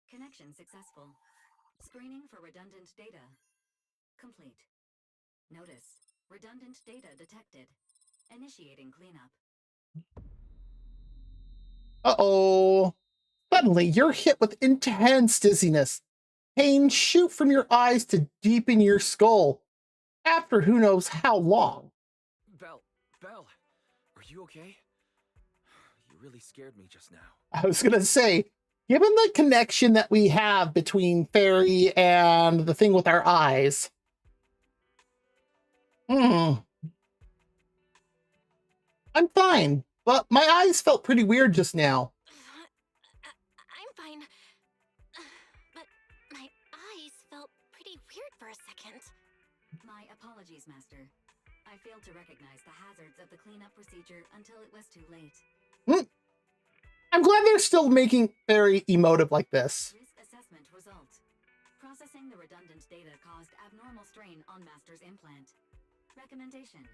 Connection successful. Screening for redundant data. Complete. Notice, redundant data detected. Initiating cleanup. Uh-oh. Suddenly, you're hit with intense dizziness. Pain shoot from your eyes to deep in your skull. After who knows how long. Belle, are you okay? You really scared me just now. I was going to say, given the connection that we have between Fairy and the thing with our eyes. I'm fine, but my eyes felt pretty weird just now. I'm fine. But my eyes felt pretty weird for a second. My apologies, Master. I failed to recognize the hazards of the cleanup procedure until it was too late. I'm glad they're still making Fairy emotive like this. Risk assessment result. Processing the redundant data caused abnormal strain on Master's implant. Recommendation: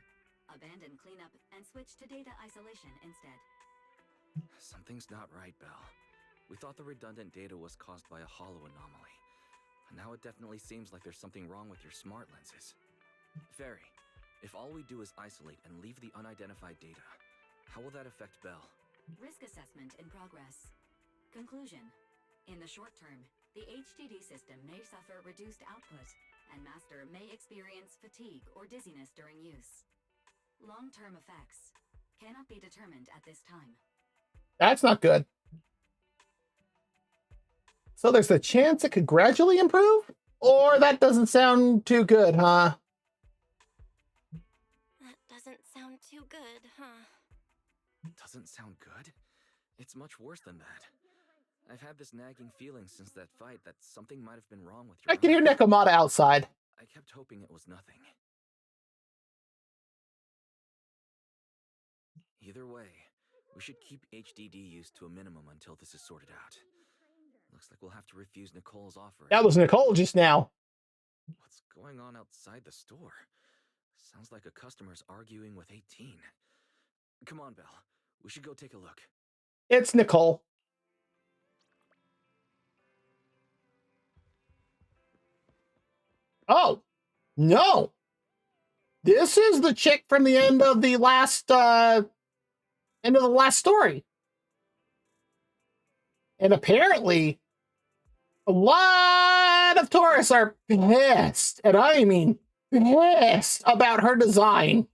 abandon cleanup and switch to data isolation instead. Something's not right, Belle. We thought the redundant data was caused by a hollow anomaly. And now it definitely seems like there's something wrong with your smart lenses. Fairy, if all we do is isolate and leave the unidentified data, how will that affect Belle? Risk assessment in progress. Conclusion: in the short term, the HDD system may suffer reduced output, and Master may experience fatigue or dizziness during use. Long-term effects cannot be determined at this time. That's not good. So there's a chance it could gradually improve? Or that doesn't sound too good, huh? That doesn't sound too good, huh? Doesn't sound good? It's much worse than that. I've had this nagging feeling since that fight that something might have been wrong with your I can hear arm. Nekomata outside. I kept hoping it was nothing. Either way, we should keep HDD use to a minimum until this is sorted out. Looks like we'll have to refuse Nicole's offer. That was Nicole just now. What's going on outside the store? Sounds like a customer's arguing with 18. Come on, Belle. We should go take a look. It's Nicole. Oh, no. This is the chick from the end of the last story. And apparently, a lot of tourists are pissed, and I mean pissed about her design.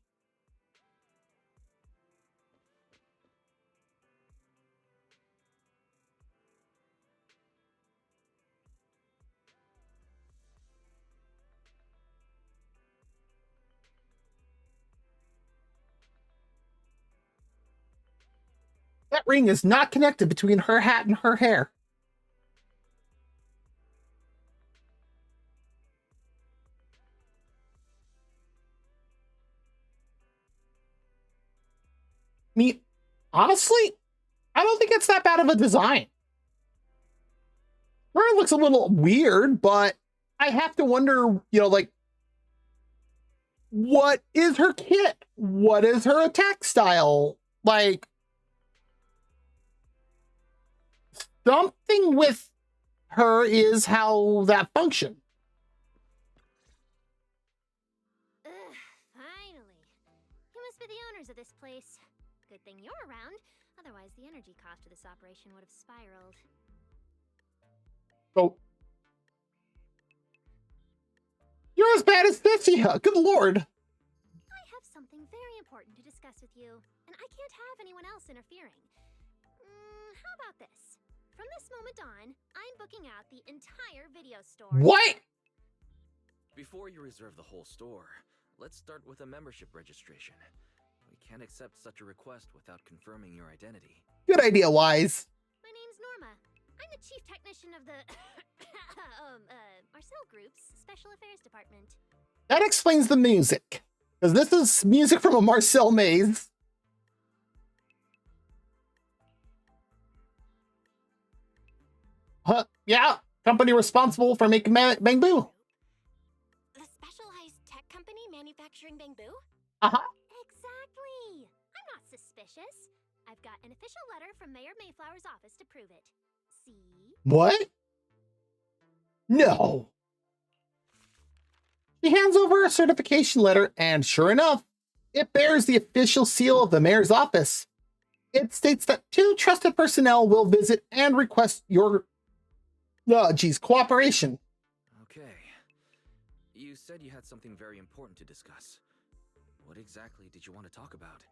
That ring is not connected between her hat and her hair. I mean, honestly, I don't think it's that bad of a design. It looks a little weird, but I have to wonder, like, what is her kit? What is her attack style? Like, something with her is how that function. Finally. You must be the owners of this place. Good thing you're around. Otherwise, the energy cost of this operation would have spiraled. Oh. You're as bad as Thessia. Good lord. I have something very important to discuss with you, and I can't have anyone else interfering. How about this? From this moment on, I'm booking out the entire video store. What? Before you reserve the whole store, let's start with a membership registration. We can't accept such a request without confirming your identity. Good idea, Wise. My name's Norma. I'm the chief technician of the Marcel Group's Special Affairs Department. That explains the music. Because this is music from a Marcel maze. Yeah, company responsible for making Bamboo. The specialized tech company manufacturing Bamboo? Uh-huh. Exactly. I'm not suspicious. I've got an official letter from Mayor Mayflower's office to prove it. See? What? No. She hands over a certification letter, and sure enough, it bears the official seal of the mayor's office. It states that 2 trusted personnel will visit and request your cooperation. Okay. You said you had something very important to discuss. What exactly did you want to talk about?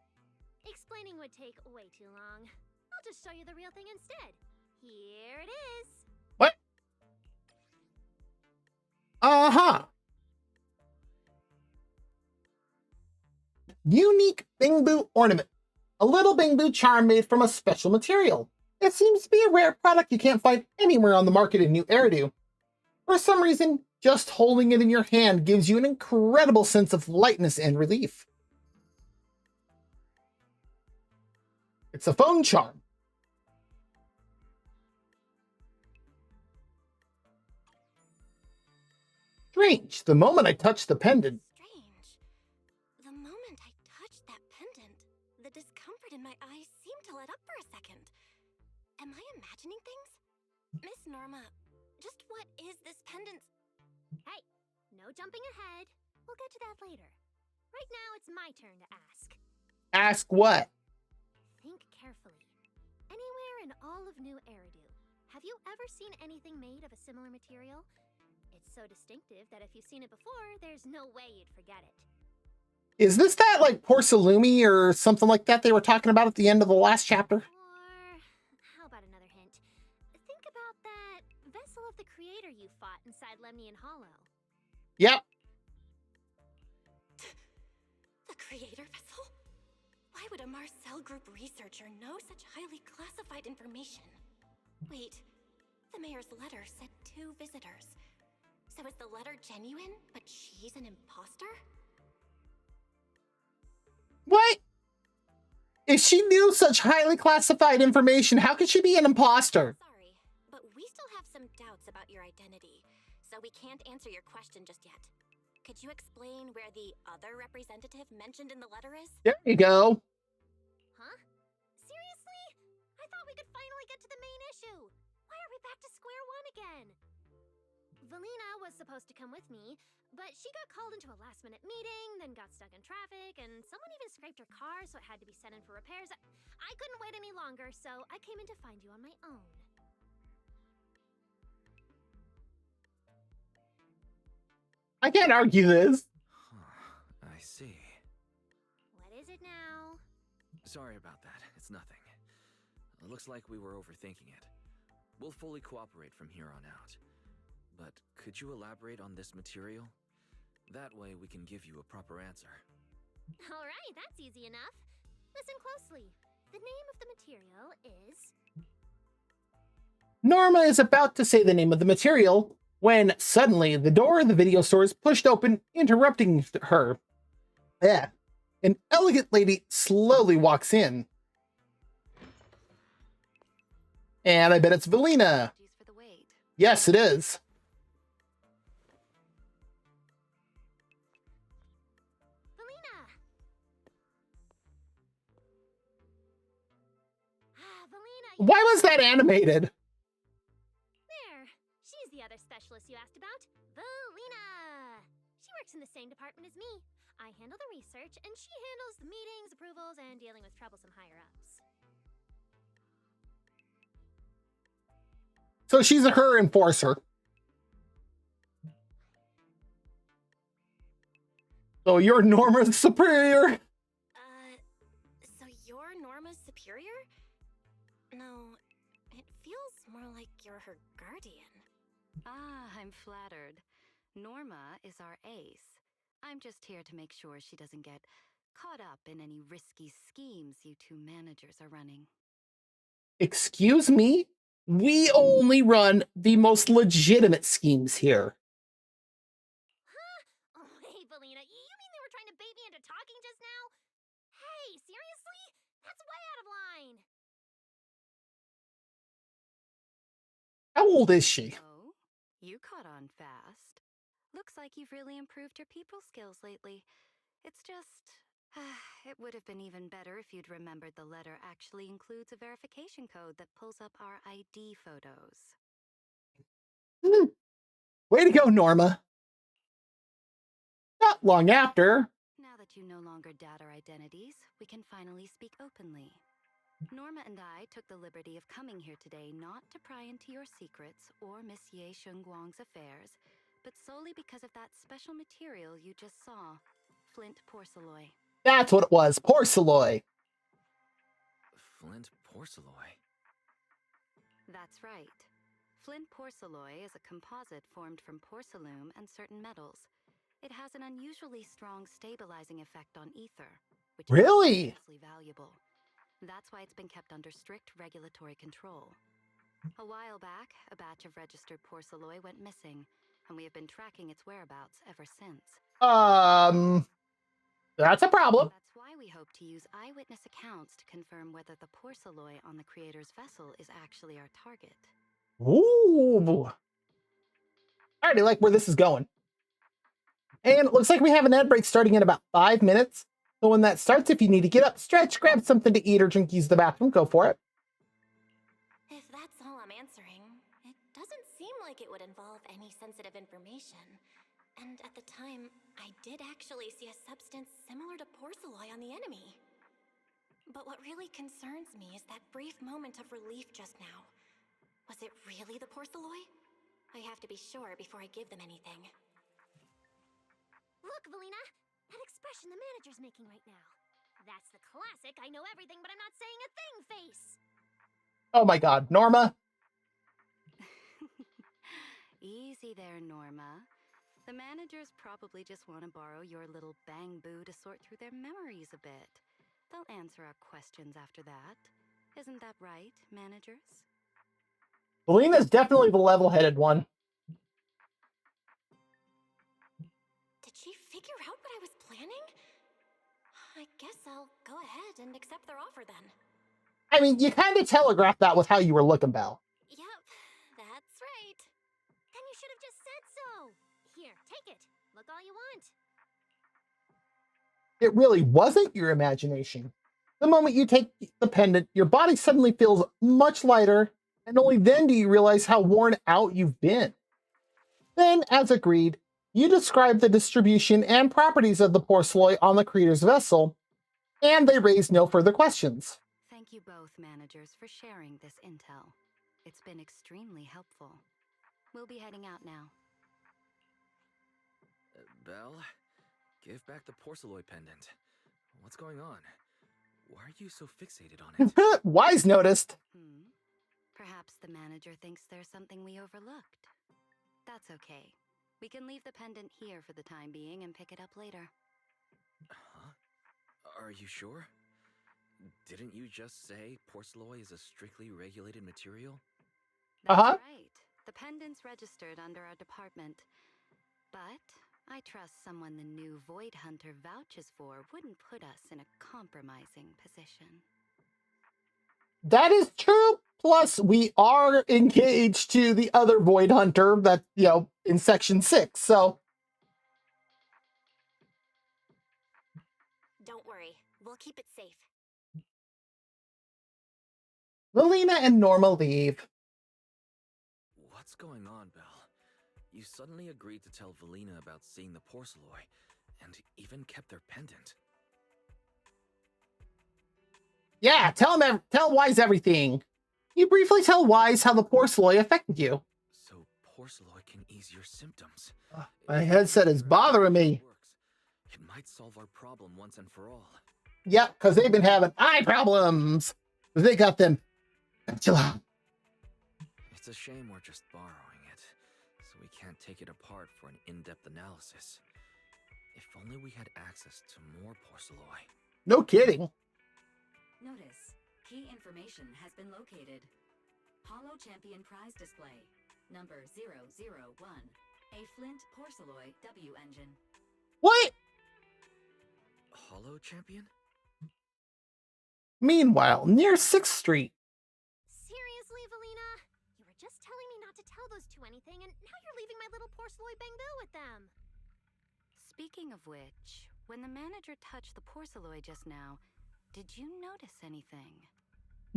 Explaining would take way too long. I'll just show you the real thing instead. Here it is. What? Uh-huh. Unique Bamboo ornament. A little bamboo charm made from a special material. It seems to be a rare product you can't find anywhere on the market in New Eridu. For some reason, just holding it in your hand gives you an incredible sense of lightness and relief. It's a phone charm. Strange. The moment I touched the pendant. Strange. The moment I touched that pendant, the discomfort in my eyes seemed to let up for a second. Am I imagining things? Miss Norma, just what is this pendant? Hey, no jumping ahead. We'll get to that later. Right now, it's my turn to ask. Ask what? Think carefully. Anywhere in all of New Eridu, have you ever seen anything made of a similar material? It's so distinctive that if you've seen it before, there's no way you'd forget it. Is this that, like, porcelain or something like that they were talking about at the end of the last chapter? Or, how about another hint? Think about that vessel of the creator you fought inside Lemnian Hollow. Yep. The creator vessel? Why would a Marcel Group researcher know such highly classified information? Wait, the mayor's letter said 2 visitors. So is the letter genuine, but she's an imposter? What? If she knew such highly classified information, how could she be an imposter? Sorry, but we still have some doubts about your identity, so we can't answer your question just yet. Could you explain where the other representative mentioned in the letter is? There you go. Huh? Seriously? I thought we could finally get to the main issue. Why are we back to square one again? Valina was supposed to come with me, but she got called into a last-minute meeting, then got stuck in traffic, and someone even scraped her car, so it had to be sent in for repairs. I couldn't wait any longer, so I came in to find you on my own. I can't argue this. I see. What is it now? Sorry about that. It's nothing. It looks like we were overthinking it. We'll fully cooperate from here on out. But could you elaborate on this material? That way we can give you a proper answer. All right, that's easy enough. Listen closely. The name of the material is... Norma is about to say the name of the material when suddenly the door of the video store is pushed open, interrupting her. Yeah. An elegant lady slowly walks in. And I bet it's Valina. For the wait. Yes, it is. Valina! Why was that animated? There. She's the other specialist you asked about. Valina! She works in the same department as me. I handle the research, and she handles the meetings, approvals, and dealing with troublesome higher-ups. So she's her enforcer. So you're Norma's superior? So you're Norma's superior? No, it feels more like you're her guardian. Ah, I'm flattered. Norma is our ace. I'm just here to make sure she doesn't get caught up in any risky schemes you two managers are running. Excuse me? We only run the most legitimate schemes here. Huh? Oh, hey, Valina, you mean they were trying to bait me into talking just now? Hey, seriously? That's way out of line! How old is she? Oh, you caught on fast. Looks like you've really improved your people skills lately. It's just... it would have been even better if you'd remembered the letter actually includes a verification code that pulls up our ID photos. Way to go, Norma. Not long after. Now that you no longer doubt our identities, we can finally speak openly. Norma and I took the liberty of coming here today not to pry into your secrets or Miss Ye Shengguang's affairs, but solely because of that special material you just saw, Flint porcelain. That's what it was, porcelain. Flint porcelain? That's right. Flint porcelain is a composite formed from porcelain and certain metals. It has an unusually strong stabilizing effect on ether, which Really? is immensely valuable. That's why it's been kept under strict regulatory control. A while back, a batch of registered porcelain went missing, and we have been tracking its whereabouts ever since. That's a problem. That's why we hope to use eyewitness accounts to confirm whether the porcelain on the creator's vessel is actually our target. Ooh. I already like where this is going. And it looks like we have an ad break starting in about 5 minutes. So when that starts, if you need to get up, stretch, grab something to eat or drink, use the bathroom, go for it. If that's all I'm answering, it doesn't seem like it would involve any sensitive information. And at the time, I did actually see a substance similar to porcelain on the enemy. But what really concerns me is that brief moment of relief just now. Was it really the porcelain? I have to be sure before I give them anything. Look, Valina! That expression the manager's making right now. That's the classic I know everything but I'm not saying a thing face! Oh my god, Norma. Easy there, Norma. The managers probably just want to borrow your little bang boo to sort through their memories a bit. They'll answer our questions after that. Isn't that right, managers? Valina's definitely the level-headed one. Did she figure out what I was planning? I guess I'll go ahead and accept their offer then. I mean, you kind of telegraphed that with how you were looking, Belle. Yep, that's right. Then you should have just said so. Here, take it. Look all you want. It really wasn't your imagination. The moment you take the pendant, your body suddenly feels much lighter, and only then do you realize how worn out you've been. Then, as agreed, you describe the distribution and properties of the porcelain on the creator's vessel, and they raise no further questions. Thank you both, managers, for sharing this intel. It's been extremely helpful. We'll be heading out now. Belle, give back the porcelain pendant. What's going on? Why are you so fixated on it? Wise noticed. Perhaps the manager thinks there's something we overlooked. That's okay. We can leave the pendant here for the time being and pick it up later. Huh? Are you sure? Didn't you just say porcelain is a strictly regulated material? That's right. The pendant's registered under our department. But I trust someone the new Void Hunter vouches for wouldn't put us in a compromising position. That is true. Plus, we are engaged to the other Void Hunter that, in Section 6, so... Don't worry, we'll keep it safe. Valina and Norma leave. What's going on, Belle? You suddenly agreed to tell Valina about seeing the porcelain, and even kept their pendant. Yeah, tell Wise everything. You briefly tell Wise how the porcelain affected you. So porcelain can ease your symptoms. My headset is bothering me. It might solve our problem once and for all. Yep, because they've been having eye problems. They got them. It's a shame we're just borrowing it, so we can't take it apart for an in-depth analysis. If only we had access to more porcelain. No kidding. Notice, key information has been located. Holo Champion prize display, number 001, a Flint Porceloy W engine. What? Holo Champion? Meanwhile, near 6th Street. Seriously, Valina? You were just telling me not to tell those two anything, and now you're leaving my little porcelain bangoo with them. Speaking of which, when the manager touched the porcelain just now, did you notice anything?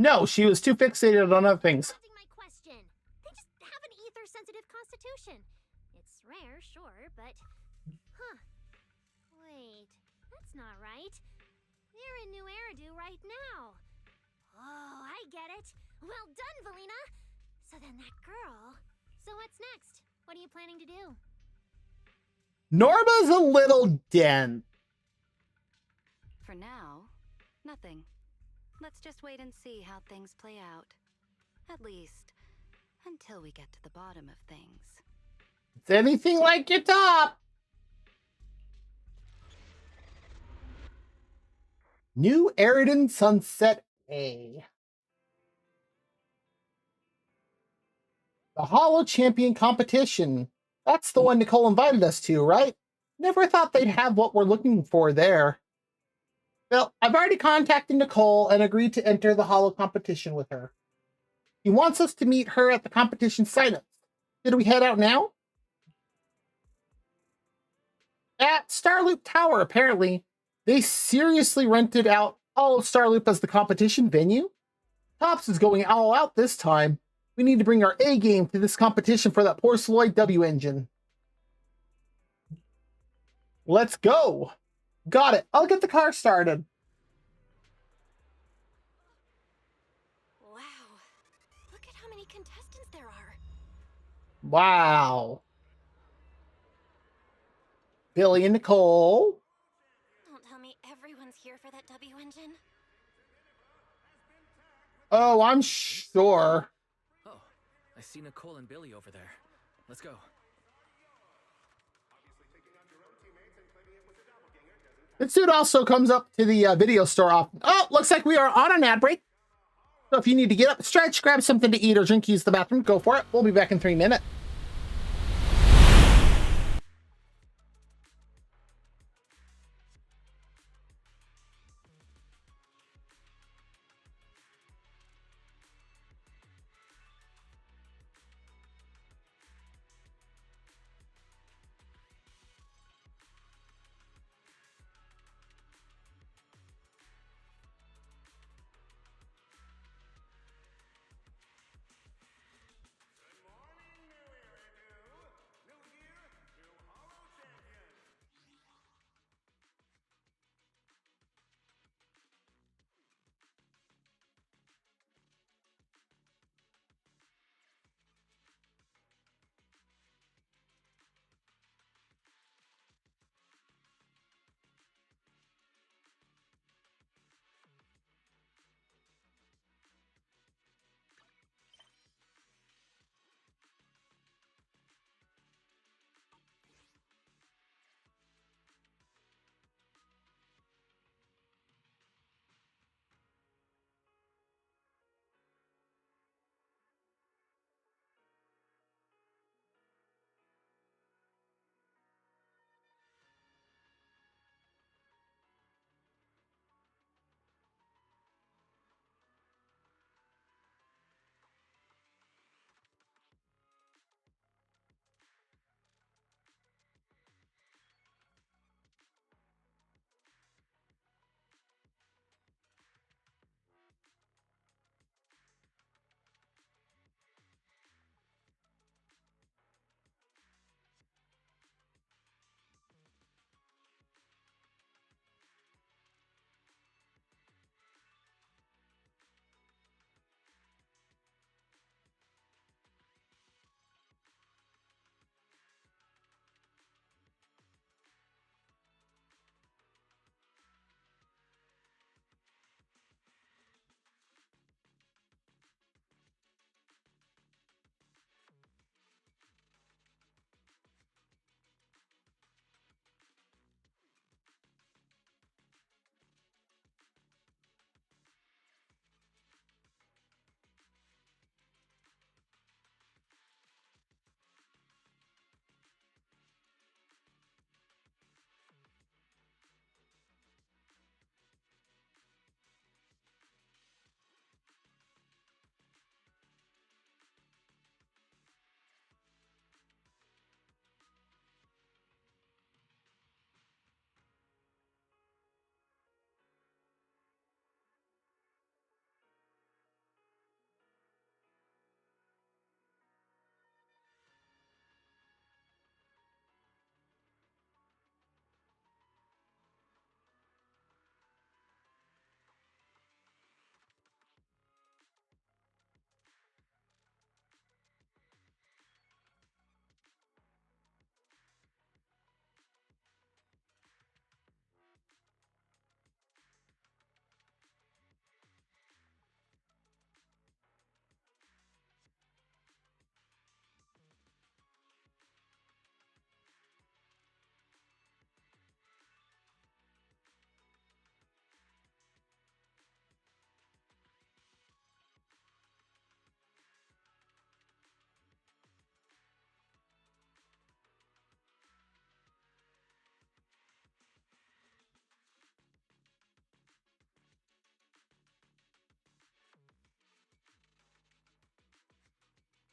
No, she was too fixated on other things. My question. They just have an ether-sensitive constitution. It's rare, sure, but... Huh. Wait, that's not right. They're in New Eridu right now. Oh, I get it. Well done, Valina. So then that girl... So what's next? What are you planning to do? Norma's a little dense. For now, nothing. Let's just wait and see how things play out. At least, until we get to the bottom of things. It's anything like your top. New Eridan Sunset A. The Holo Champion competition. That's the one Nicole invited us to, right? Never thought they'd have what we're looking for there. Well, I've already contacted Nicole and agreed to enter the Holo competition with her. He wants us to meet her at the competition signups. Did we head out now? At Starloop Tower, apparently. They seriously rented out all of Starloop as the competition venue? Tops is going all out this time. We need to bring our A game to this competition for that porcelain W engine. Let's go. Got it. I'll get the car started. Wow. Look at how many contestants there are. Wow. Billy and Nicole. Don't tell me everyone's here for that W engine. Oh, I'm sure. Oh, I see Nicole and Billy over there. Let's go. This dude also comes up to the video store often. Oh, looks like we are on an ad break. So if you need to get up, stretch, grab something to eat or drink, use the bathroom, go for it. We'll be back in 3 minutes.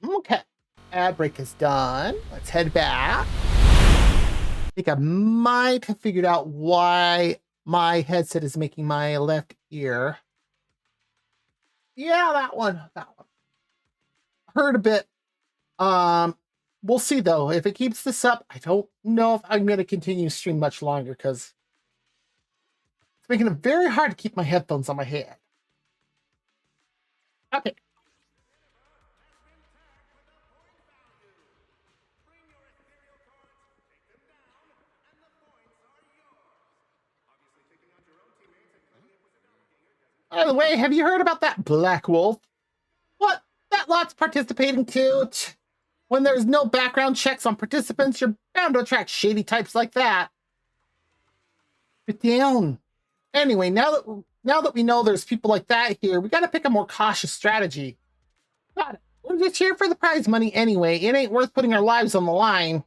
Okay. Ad break is done. Let's head back. I think I might have figured out why my headset is making my left ear. Yeah, that one. That one. Heard a bit. We'll see though. If it keeps this up, I don't know if I'm gonna continue to stream much longer because it's making it very hard to keep my headphones on my head. Okay. By the way, have you heard about that Black Wolf? What? That lot's participating too. When there's no background checks on participants, you're bound to attract shady types like that. Get down. Anyway, now that we know there's people like that here, we got to pick a more cautious strategy. God, we're just here for the prize money anyway. It ain't worth putting our lives on the line.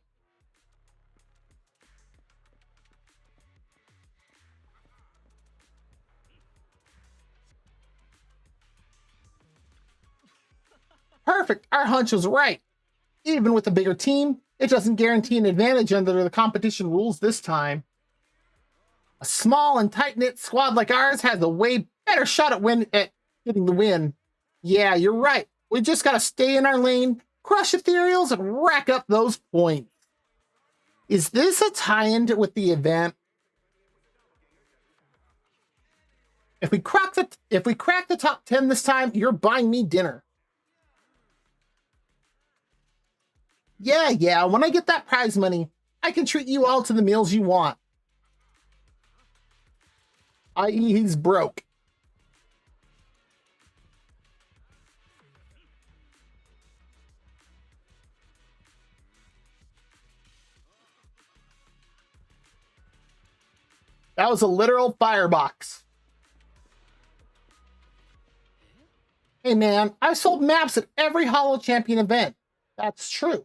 Perfect. Our hunch was right. Even with a bigger team, it doesn't guarantee an advantage under the competition rules this time. A small and tight-knit squad like ours has a way better shot at getting the win. Yeah, you're right. We just gotta stay in our lane, crush ethereals, and rack up those points. Is this a tie-in with the event? If we crack the top 10 this time, you're buying me dinner. Yeah, when I get that prize money, I can treat you all to the meals you want. I.e., he's broke. That was a literal firebox. Hey man, I've sold maps at every Hollow Champion event. That's true.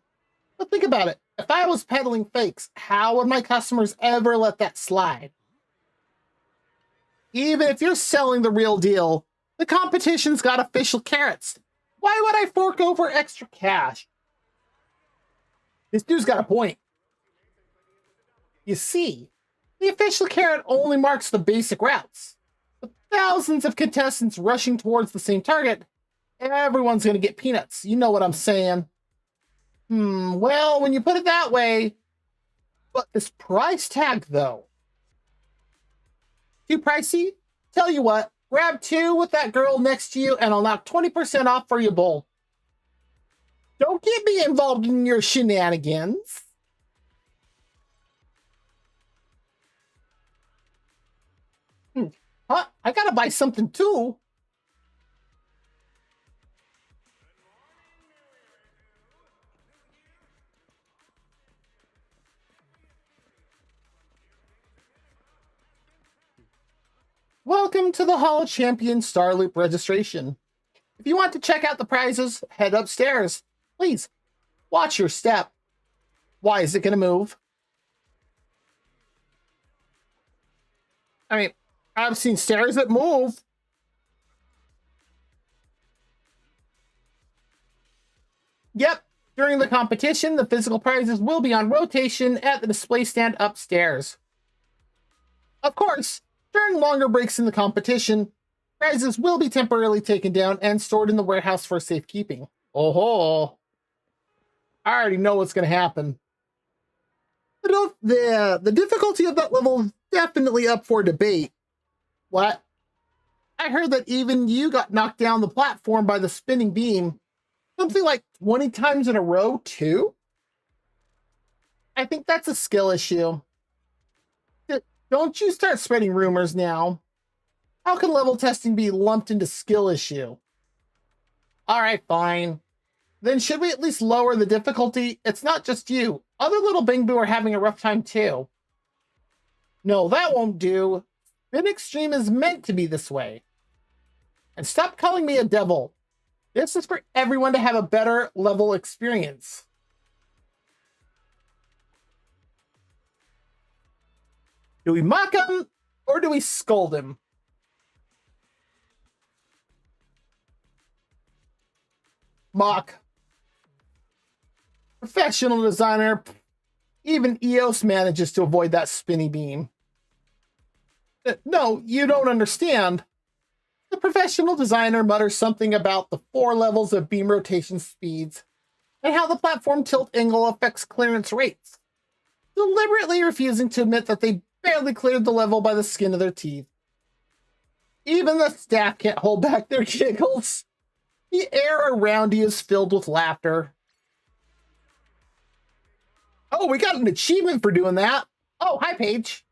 But think about it. If I was peddling fakes, how would my customers ever let that slide? Even if you're selling the real deal, the competition's got official carrots. Why would I fork over extra cash? This dude's got a point. You see, the official carrot only marks the basic routes. With thousands of contestants rushing towards the same target, everyone's going to get peanuts. You know what I'm saying? Well, when you put it that way, but this price tag, though. Too pricey? Tell you what, grab 2 with that girl next to you and I'll knock 20% off for you both. Don't get me involved in your shenanigans. Huh? I gotta buy something too. Welcome to the Hollow Champion Star Loop registration. If you want to check out the prizes, head upstairs. Please, watch your step. Why is it going to move? I mean, I've seen stairs that move. Yep, during the competition, the physical prizes will be on rotation at the display stand upstairs. Of course, during longer breaks in the competition, prizes will be temporarily taken down and stored in the warehouse for safekeeping. Oh, I already know what's going to happen. The difficulty of that level is definitely up for debate. What? I heard that even you got knocked down the platform by the spinning beam. Something like 20 times in a row, too? I think that's a skill issue. Don't you start spreading rumors now. How can level testing be lumped into skill issue? Alright, fine. Then should we at least lower the difficulty? It's not just you. Other little Bingbu are having a rough time too. No, that won't do. Spin Extreme is meant to be this way. And stop calling me a devil. This is for everyone to have a better level experience. Do we mock him or do we scold him? Mock. Professional designer. Even EOS manages to avoid that spinny beam. No, you don't understand. The professional designer mutters something about the 4 levels of beam rotation speeds and how the platform tilt angle affects clearance rates, deliberately refusing to admit that they barely cleared the level by the skin of their teeth. Even the staff can't hold back their giggles. The air around you is filled with laughter. Oh, we got an achievement for doing that. Oh, hi, Paige.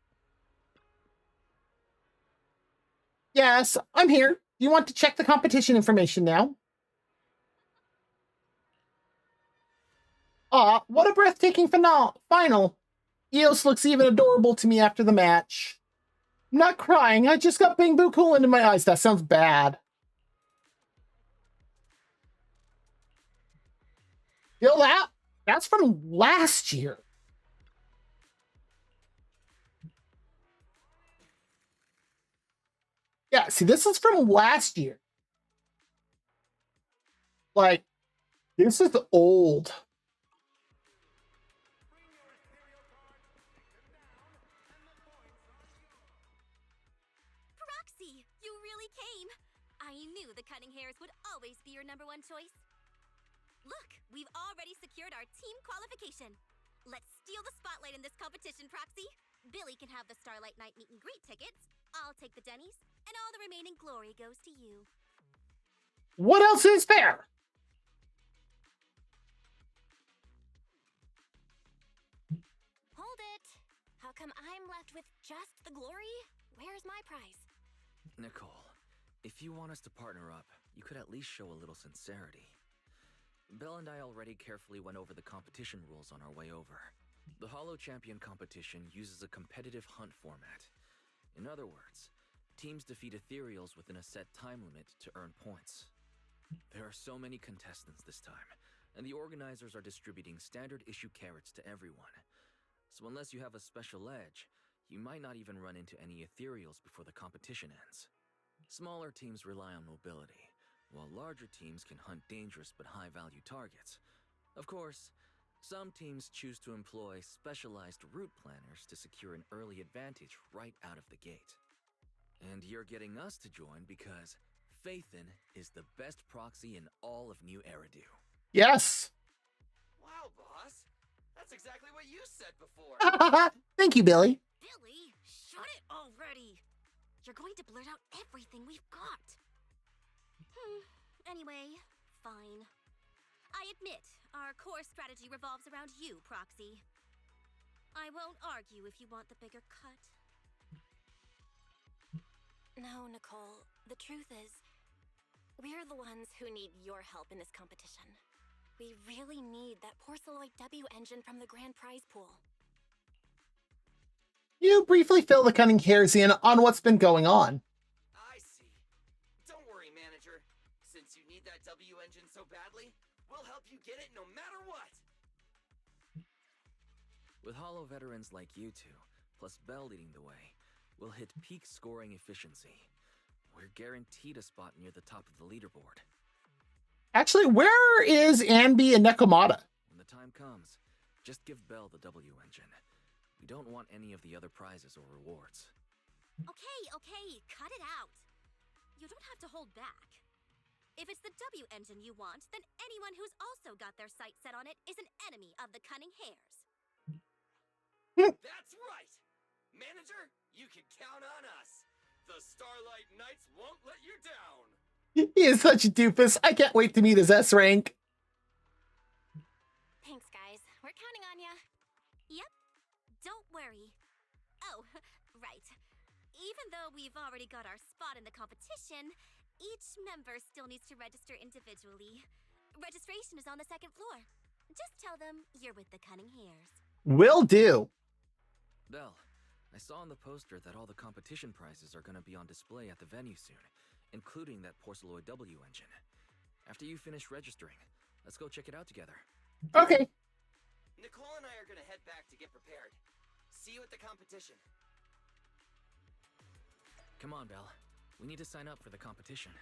Yes, I'm here. You want to check the competition information now? Aw, what a breathtaking final. EOS looks even adorable to me after the match. I'm not crying. I just got Bing Boo coolant in my eyes. That sounds bad. Feel that? That's from last year. Yeah, see, this is from last year. Like, this is old. Proxy, you really came. I knew the Cunning Hairs would always be your #1 choice. Look, we've already secured our team qualification. Let's steal the spotlight in this competition, Proxy. Billy can have the Starlight Night meet and greet tickets. I'll take the Denny's, and all the remaining glory goes to you. What else is there? Hold it. How come I'm left with just the glory? Where's my prize? Nicole, if you want us to partner up, you could at least show a little sincerity. Belle and I already carefully went over the competition rules on our way over. The Holo Champion competition uses a competitive hunt format. In other words, teams defeat ethereals within a set time limit to earn points. There are so many contestants this time, and the organizers are distributing standard issue carrots to everyone. So unless you have a special edge, you might not even run into any ethereals before the competition ends. Smaller teams rely on mobility, while larger teams can hunt dangerous but high-value targets. Of course, some teams choose to employ specialized route planners to secure an early advantage right out of the gate. And you're getting us to join because Phaethon is the best proxy in all of New Eridu. Yes. Wow, boss. That's exactly what you said before. Thank you, Billy. Billy, shut it already. You're going to blurt out everything we've got. Anyway, fine. I admit, our core strategy revolves around you, Proxy. I won't argue if you want the bigger cut. No, Nicole. The truth is, we're the ones who need your help in this competition. We really need that Porceloid W engine from the grand prize pool. You briefly fill the Cunning Hairs in on what's been going on. I see. Don't worry, manager. Since you need that W engine so badly, we'll help you get it no matter what. With Holo veterans like you two, plus Belle leading the way, we'll hit peak scoring efficiency. We're guaranteed a spot near the top of the leaderboard. Actually, where is Anby and Nekomata? When the time comes, just give Belle the W engine. We don't want any of the other prizes or rewards. Okay, cut it out. You don't have to hold back. If it's the W engine you want, then anyone who's also got their sights set on it is an enemy of the Cunning Hairs. That's right! Manager, you can count on us. The Starlight Knights won't let you down. He is such a doofus. I can't wait to meet his S rank. Thanks, guys. We're counting on ya. Yep. Don't worry. Oh, right. Even though we've already got our spot in the competition, each member still needs to register individually. Registration is on the 2nd floor. Just tell them you're with the Cunning Hairs. Will do. Belle, I saw on the poster that all the competition prizes are going to be on display at the venue soon, including that Porceloid W engine. After you finish registering, let's go check it out together. Okay. Nicole and I are gonna head back to get prepared. See you at the competition. Come on, Belle. We need to sign up for the competition.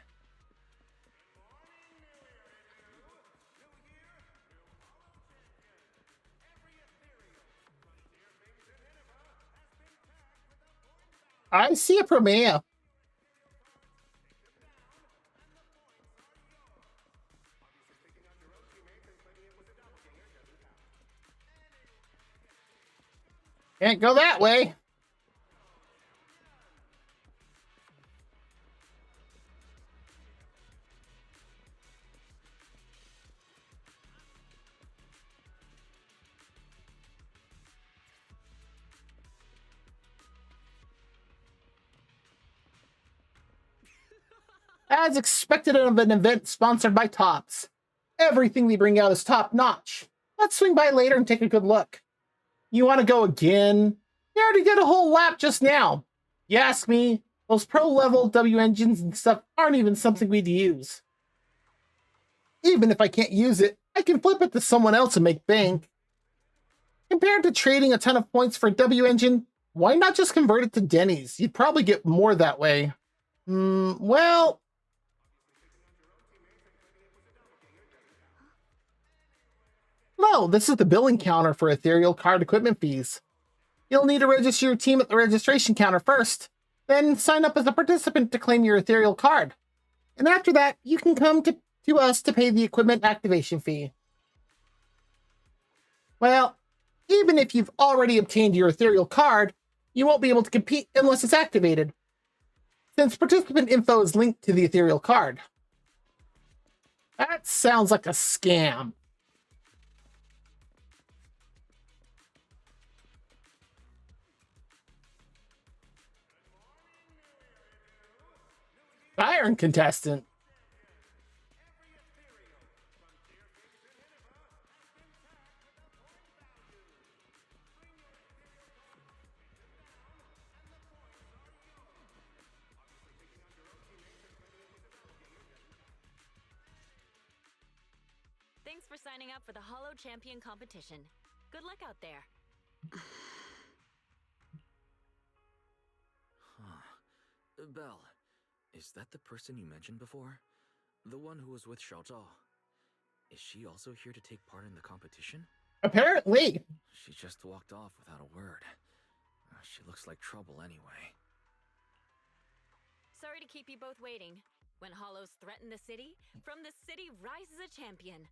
I see a Promea. Can't go that way. As expected of an event sponsored by Tops, everything they bring out is top notch. Let's swing by later and take a good look. You want to go again? You already did a whole lap just now. You ask me, those pro-level W engines and stuff aren't even something we'd use. Even if I can't use it, I can flip it to someone else and make bank. Compared to trading a ton of points for a W engine, why not just convert it to Denny's? You'd probably get more that way. Well... No, this is the billing counter for ethereal card equipment fees. You'll need to register your team at the registration counter first, then sign up as a participant to claim your ethereal card. And after that, you can come to us to pay the equipment activation fee. Well, even if you've already obtained your ethereal card, you won't be able to compete unless it's activated, since participant info is linked to the ethereal card. That sounds like a scam. Iron contestant. Thanks for signing up for the Holo Champion competition. Good luck out there. Belle, is that the person you mentioned before? The one who was with Xiaozhao? Is she also here to take part in the competition? Apparently. She just walked off without a word. She looks like trouble anyway. Sorry to keep you both waiting. When Holos threaten the city, from the city rises a champion.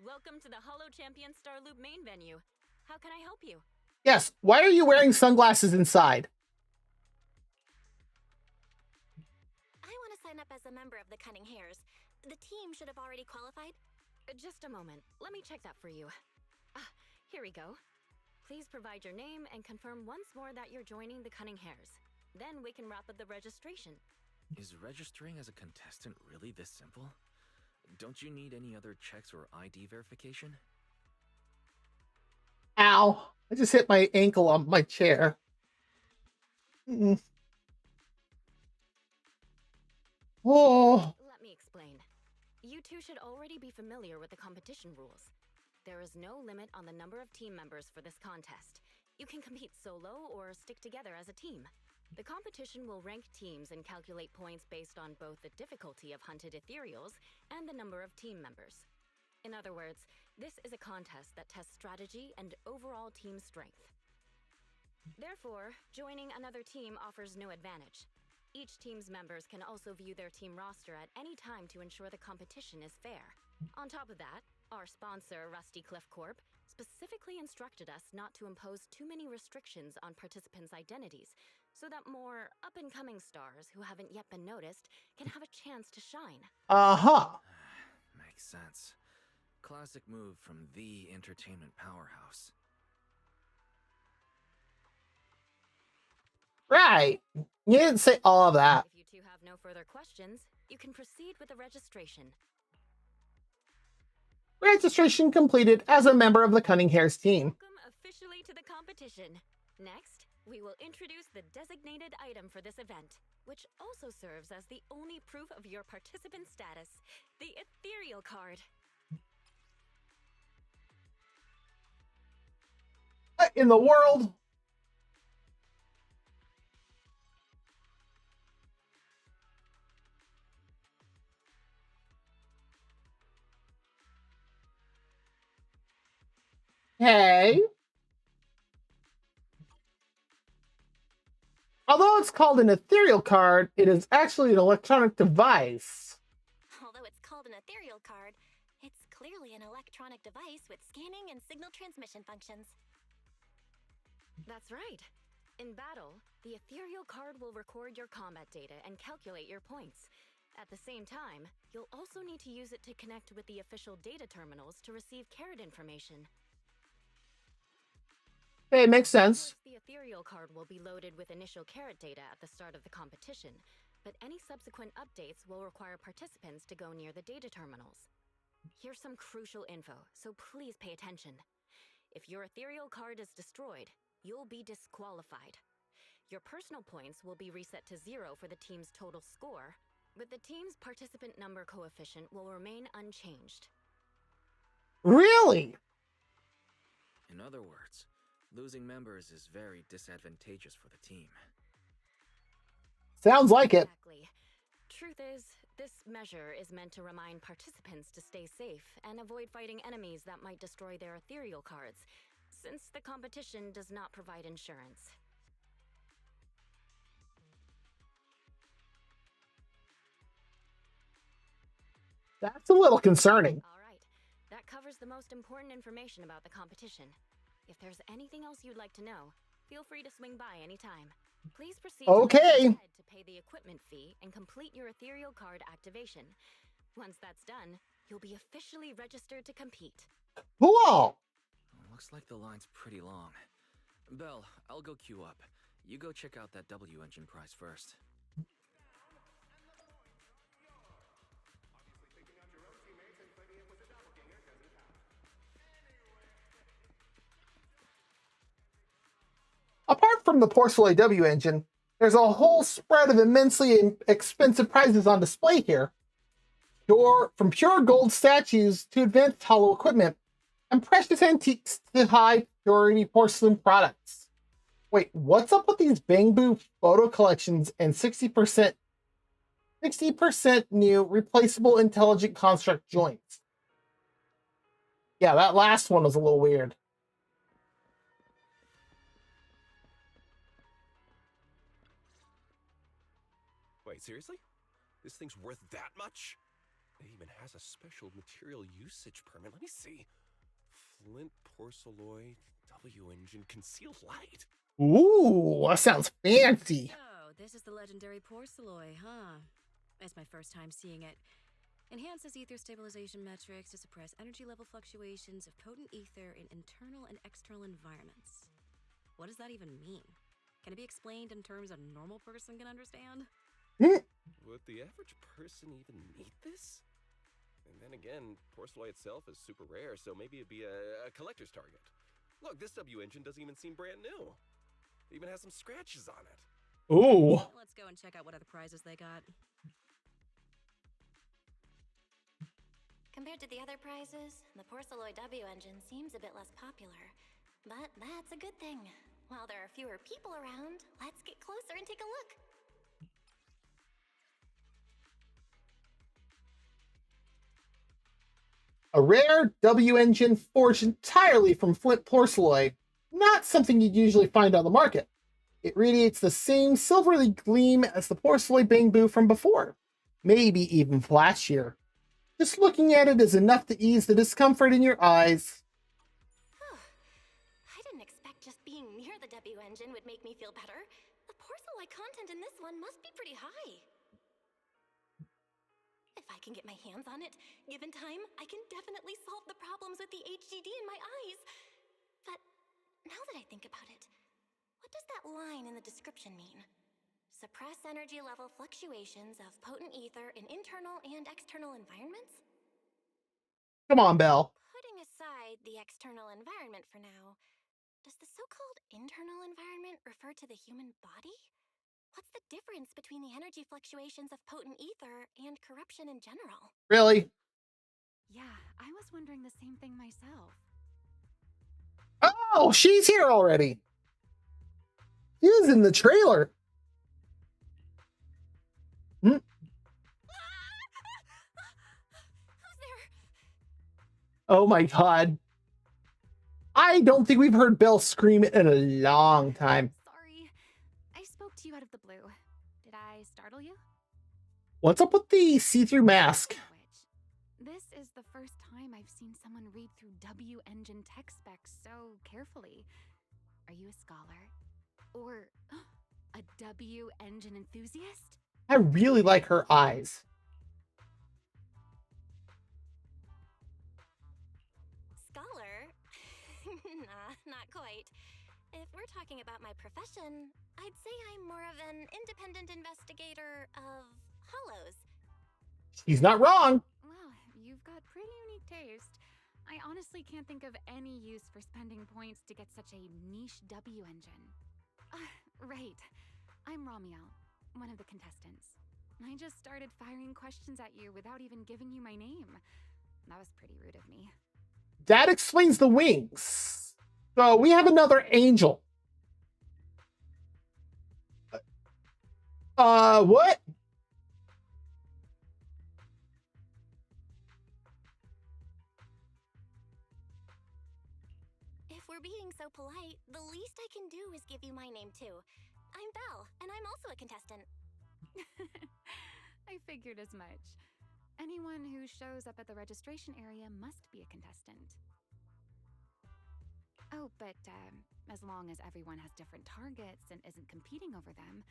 Welcome to the Holo Champion Starloop main venue. How can I help you? Yes, why are you wearing sunglasses inside? I want to sign up as a member of the Cunning Hares. The team should have already qualified. Just a moment. Let me check that for you. Here we go. Please provide your name and confirm once more that you're joining the Cunning Hares. Then we can wrap up the registration. Is registering as a contestant really this simple? Don't you need any other checks or ID verification? Ow. I just hit my ankle on my chair. Oh. Let me explain. You two should already be familiar with the competition rules. There is no limit on the number of team members for this contest. You can compete solo or stick together as a team. The competition will rank teams and calculate points based on both the difficulty of hunted ethereals and the number of team members. In other words, this is a contest that tests strategy and overall team strength. Therefore, joining another team offers no advantage. Each team's members can also view their team roster at any time to ensure the competition is fair. On top of that, our sponsor, Rusty Cliff Corp, specifically instructed us not to impose too many restrictions on participants' identities, so that more up-and-coming stars who haven't yet been noticed can have a chance to shine. Uh-huh. Makes sense. Classic move from the entertainment powerhouse. Right. You didn't say all of that. If you two have no further questions, you can proceed with the registration. Registration completed as a member of the Cunning Hares team. Welcome officially to the competition. Next, we will introduce the designated item for this event, which also serves as the only proof of your participant status, the ethereal card. What in the world? Hey. Although it's called an ethereal card, it is actually an electronic device. Although it's called an ethereal card, it's clearly an electronic device with scanning and signal transmission functions. That's right. In battle, the ethereal card will record your combat data and calculate your points. At the same time, you'll also need to use it to connect with the official data terminals to receive carrot information. Hey, it makes sense. The ethereal card will be loaded with initial carrot data at the start of the competition, but any subsequent updates will require participants to go near the data terminals. Here's some crucial info, so please pay attention. If your ethereal card is destroyed, you'll be disqualified. Your personal points will be reset to 0 for the team's total score, but the team's participant number coefficient will remain unchanged. Really? In other words, losing members is very disadvantageous for the team. Sounds like it. Exactly. Truth is, this measure is meant to remind participants to stay safe and avoid fighting enemies that might destroy their ethereal cards, since the competition does not provide insurance. That's a little concerning. All right, that covers the most important information about the competition. If there's anything else you'd like to know, feel free to swing by anytime. Please proceed to pay the equipment fee and complete your ethereal card activation. Once that's done, you'll be officially registered to compete. Cool. Looks like the line's pretty long. Belle, I'll go queue up. You go check out that W engine prize first. Apart from the Porcelain W engine, there's a whole spread of immensely expensive prizes on display here. From pure gold statues to advanced hollow equipment, and precious antiques to high purity porcelain products. Wait, what's up with these Bangbu photo collections and 60% new replaceable intelligent construct joints? Yeah, that last one was a little weird. Wait, seriously? This thing's worth that much? It even has a special material usage permit. Let me see. Flint Porceloy W engine concealed light. Ooh, that sounds fancy. Oh, this is the legendary Porceloy, huh? It's my first time seeing it. Enhances ether stabilization metrics to suppress energy level fluctuations of potent ether in internal and external environments. What does that even mean? Can it be explained in terms a normal person can understand? Would the average person even need this? And then again, Porceloy itself is super rare, so maybe it'd be a collector's target. Look, this W engine doesn't even seem brand new. It even has some scratches on it. Ooh. Let's go and check out what other prizes they got. Compared to the other prizes, the Porceloy W engine seems a bit less popular. But that's a good thing. While there are fewer people around, let's get closer and take a look. A rare W engine forged entirely from Flint Porceloy, not something you'd usually find on the market. It radiates the same silvery gleam as the Porceloy Bangbu from before, maybe even flashier. Just looking at it is enough to ease the discomfort in your eyes. I didn't expect just being near the W engine would make me feel better. The Porceloy content in this one must be pretty high. If I can get my hands on it, given time, I can definitely solve the problems with the HDD in my eyes. But now that I think about it, what does that line in the description mean? Suppress energy level fluctuations of potent ether in internal and external environments? Come on, Belle. Putting aside the external environment for now, does the so-called internal environment refer to the human body? What's the difference between the energy fluctuations of potent ether and corruption in general? Really? Yeah, I was wondering the same thing myself. Oh, she's here already. She was in the trailer. Who's there? Oh my god. I don't think we've heard Belle scream in a long time. Sorry, I spoke to you out of the blue. Did I startle you? What's up with the see-through mask? This is the first time I've seen someone read through W engine tech specs so carefully. Are you a scholar? Or a W engine enthusiast? I really like her eyes. Scholar? Nah, not quite. If we're talking about my profession, I'd say I'm more of an independent investigator of hollows. She's not wrong. Well, you've got pretty unique taste. I honestly can't think of any use for spending points to get such a niche W engine. Right. I'm Ramiel, one of the contestants. I just started firing questions at you without even giving you my name. That was pretty rude of me. That explains the wings. So we have another angel. What? If we're being so polite, the least I can do is give you my name too. I'm Belle, and I'm also a contestant. I figured as much. Anyone who shows up at the registration area must be a contestant. Oh, but as long as everyone has different targets and isn't competing over them,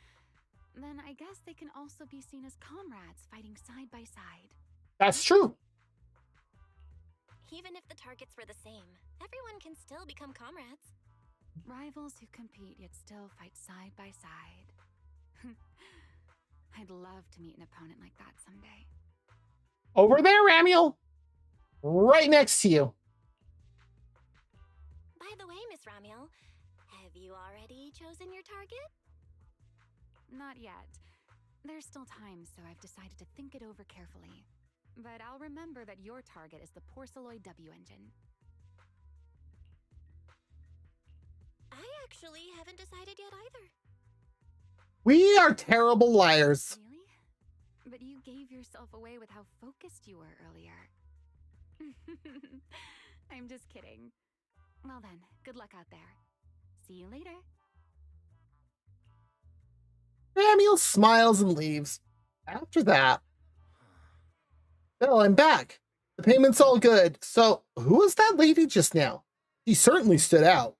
then I guess they can also be seen as comrades fighting side by side. That's true. Even if the targets were the same, everyone can still become comrades. Rivals who compete yet still fight side by side. I'd love to meet an opponent like that someday. Over there, Ramiel. Right next to you. By the way, Miss Ramiel, have you already chosen your target? Not yet. There's still time, so I've decided to think it over carefully. But I'll remember that your target is the Porceloid W engine. I actually haven't decided yet either. We are terrible liars. Really? But you gave yourself away with how focused you were earlier. I'm just kidding. Well then, good luck out there. See you later. Ramiel smiles and leaves. After that, Belle, I'm back. The payment's all good. So, who was that lady just now? She certainly stood out.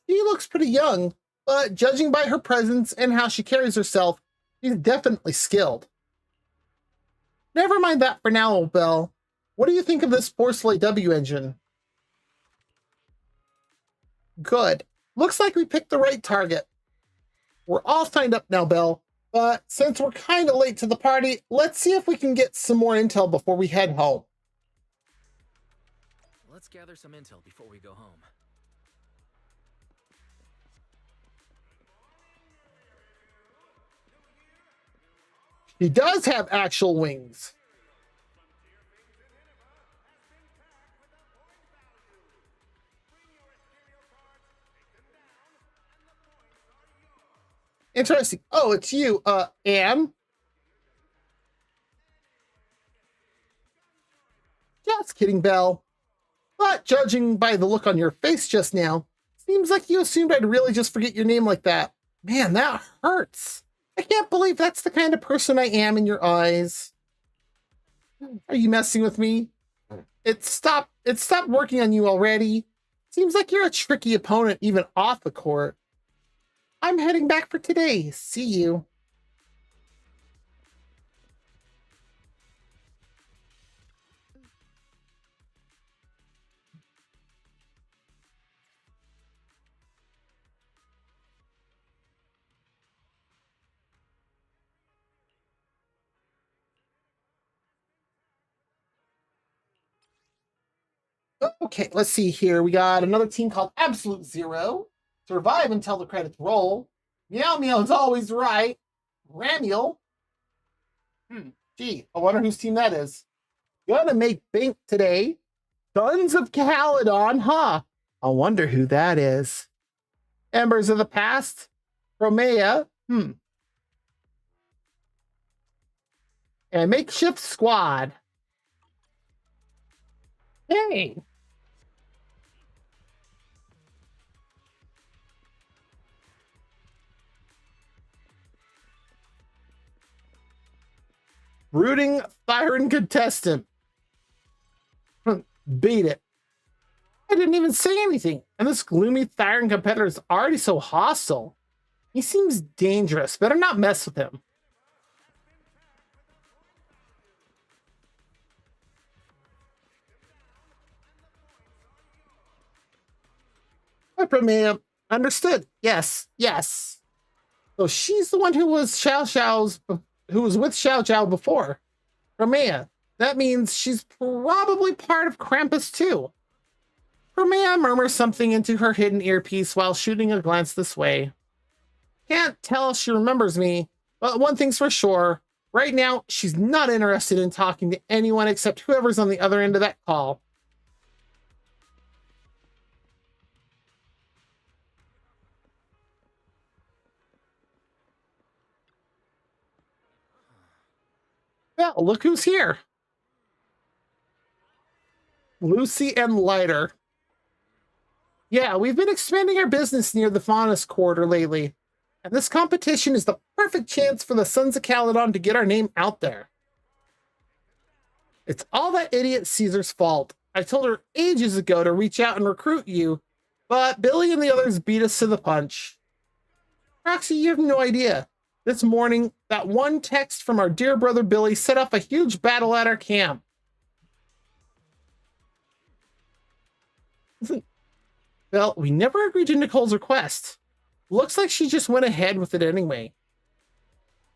She looks pretty young, but judging by her presence and how she carries herself, she's definitely skilled. Never mind that for now, Belle. What do you think of this Porceloid W engine? Good. Looks like we picked the right target. We're all signed up now, Belle. But since we're kind of late to the party, let's see if we can get some more intel before we head home. Let's gather some intel before we go home. He does have actual wings. Interesting. Oh, it's you, Anne. Just kidding, Belle. But judging by the look on your face just now, seems like you assumed I'd really just forget your name like that. Man, that hurts. I can't believe that's the kind of person I am in your eyes. Are you messing with me? It stopped working on you already. Seems like you're a tricky opponent even off the court. I'm heading back for today. See you. Okay, let's see here. We got another team called Absolute Zero. Survive until the credits roll. Meow Meow is always right. Ramiel. Gee, I wonder whose team that is. Gonna make bank today. Sons of Caledon, huh? I wonder who that is. Embers of the Past. Romea. And Makeshift Squad. Hey. Brooding Siren Contestant. Beat it. I didn't even say anything, and this gloomy Siren competitor is already so hostile. He seems dangerous. Better not mess with him. Premiere. Understood. Yes. So she's the one who was who was with Xiao Zhao before. Romea. That means she's probably part of Krampus too. Hermia murmurs something into her hidden earpiece while shooting a glance this way. Can't tell if she remembers me, but one thing's for sure. Right now, she's not interested in talking to anyone except whoever's on the other end of that call. Well, look who's here. Lucy and Lighter. Yeah, we've been expanding our business near the Faunus Quarter lately, and this competition is the perfect chance for the Sons of Caledon to get our name out there. It's all that idiot Caesar's fault. I told her ages ago to reach out and recruit you, but Billy and the others beat us to the punch. Roxy, you have no idea. This morning, that one text from our dear brother Billy set off a huge battle at our camp. Well, we never agreed to Nicole's request. Looks like she just went ahead with it anyway.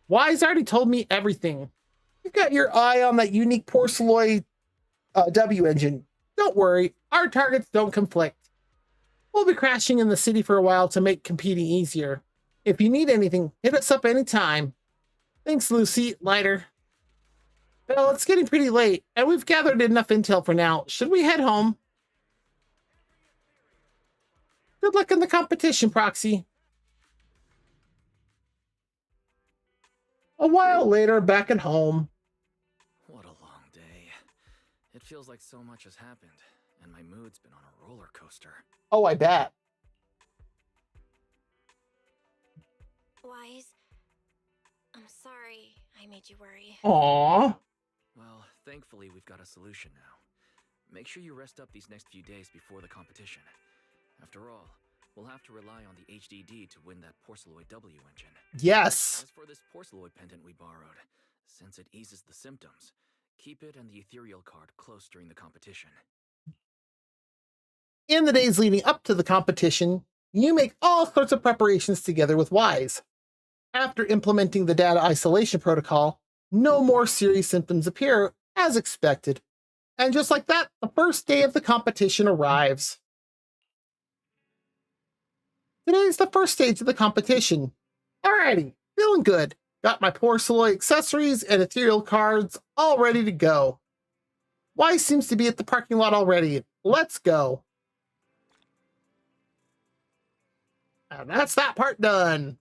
Wise already told me everything. You've got your eye on that unique Porceloid W engine. Don't worry, our targets don't conflict. We'll be crashing in the city for a while to make competing easier. If you need anything, hit us up anytime. Thanks, Lucy. Lighter. Well, it's getting pretty late, and we've gathered enough intel for now. Should we head home? Good luck in the competition, Proxy. A while later, back at home. What a long day. It feels like so much has happened, and my mood's been on a roller coaster. Oh, I bet. Wise, I'm sorry I made you worry. Aww. Well, thankfully we've got a solution now. Make sure you rest up these next few days before the competition. After all, we'll have to rely on the HDD to win that Porceloid W engine. Yes. As for this Porceloid pendant we borrowed, since it eases the symptoms, keep it and the ethereal card close during the competition. In the days leading up to the competition, you make all sorts of preparations together with Wise. After implementing the data isolation protocol, no more serious symptoms appear, as expected. And just like that, the first day of the competition arrives. Today's the first stage of the competition. Alrighty, feeling good. Got my Porceloid accessories and ethereal cards all ready to go. Wise seems to be at the parking lot already. Let's go. And that's that part done.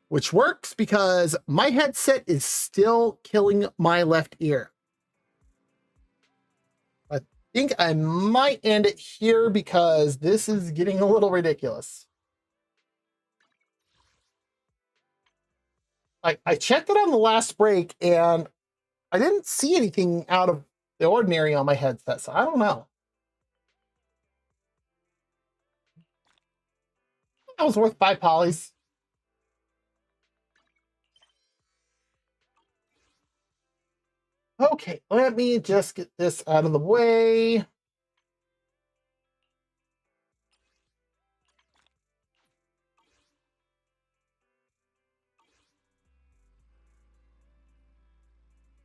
Which works because my headset is still killing my left ear. I think I might end it here because this is getting a little ridiculous. I checked it on the last break and I didn't see anything out of the ordinary on my headset, so I don't know. That was worth 5 polys. Okay, let me just get this out of the way.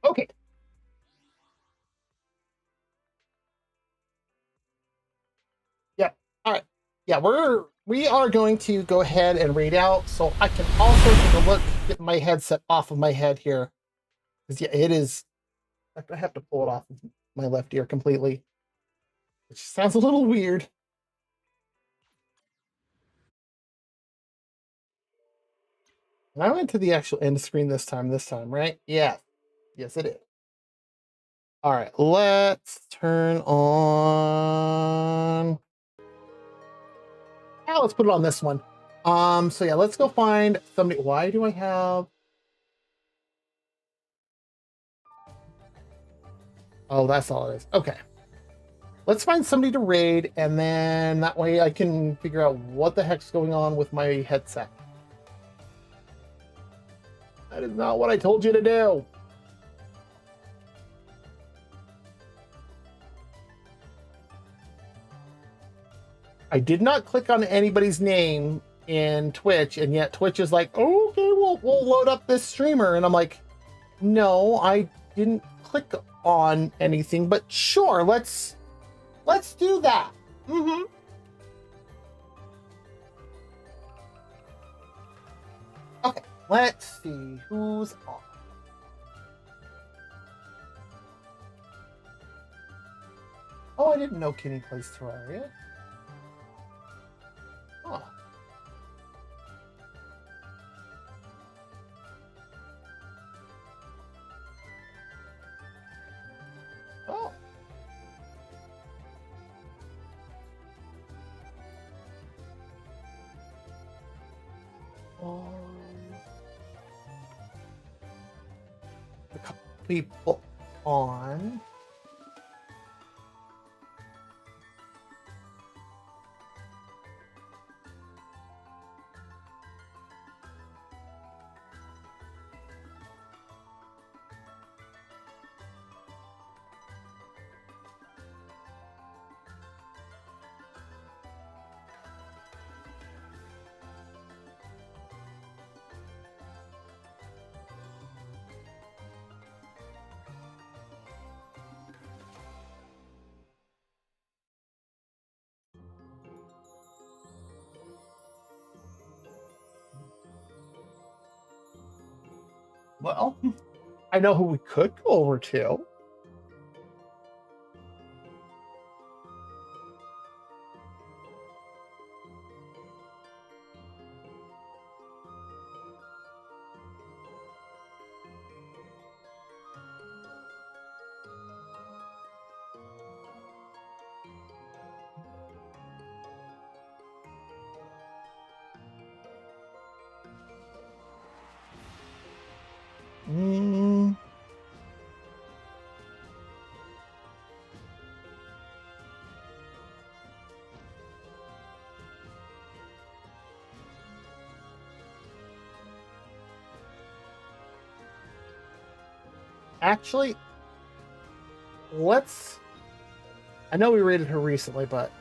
Okay. Yep. All right. Yeah, we are going to go ahead and raid out, so I can also take a look, get my headset off of my head here. Because yeah, it is. I have to pull it off of my left ear completely, which sounds a little weird. And I went to the actual end screen this time, right? Yeah. Yes, it is. All right, let's turn on. Yeah, let's put it on this one. So yeah, let's go find somebody. Why do I have? Oh, that's all it is. Okay. Let's find somebody to raid, and then that way I can figure out what the heck's going on with my headset. That is not what I told you to do. I did not click on anybody's name in Twitch, and yet Twitch is like, oh, okay, we'll load up this streamer. And I'm like, no, I didn't click on anything, but sure, let's Let's do that. Mm-hmm. Okay, let's see who's on. Oh, I didn't know Kenny plays Terraria. Oh. Oh. A couple people on. Well, I know who we could go over to. Actually, I know we rated her recently, but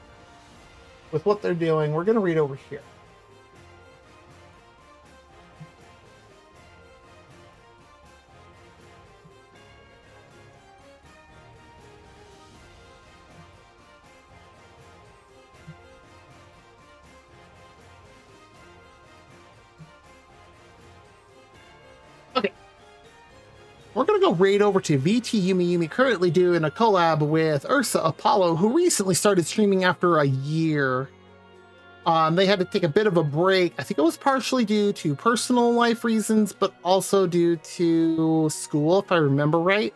with what they're doing, we're going to read over here. Okay. We're going to go raid over to VT Yumi Yumi, currently doing a collab with Ursa Apollo, who recently started streaming after a year. They had to take a bit of a break. I think it was partially due to personal life reasons, but also due to school, if I remember right.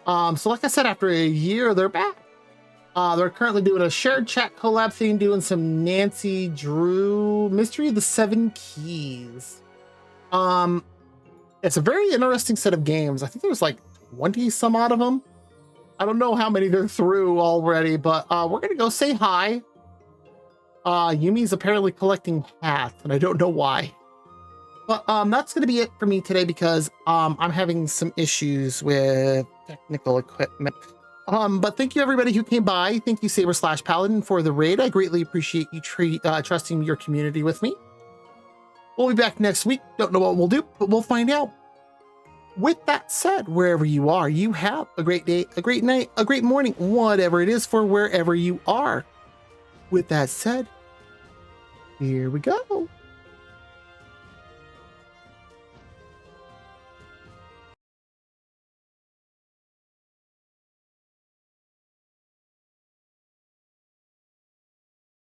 So like I said, after a year, they're back. They're currently doing a shared chat collab thing, doing some Nancy Drew Mystery of the Seven Keys. It's a very interesting set of games. I think there's like 20 some odd of them. I don't know how many they're through already, but we're gonna go say hi. Yumi's apparently collecting hats, and I don't know why. But that's gonna be it for me today because I'm having some issues with technical equipment. But thank you everybody who came by. Thank you Saber/Paladin for the raid. I greatly appreciate you trusting your community with me. We'll be back next week. Don't know what we'll do, but we'll find out. With that said, wherever you are, you have a great day, a great night, a great morning, whatever it is for wherever you are. With that said, here we go.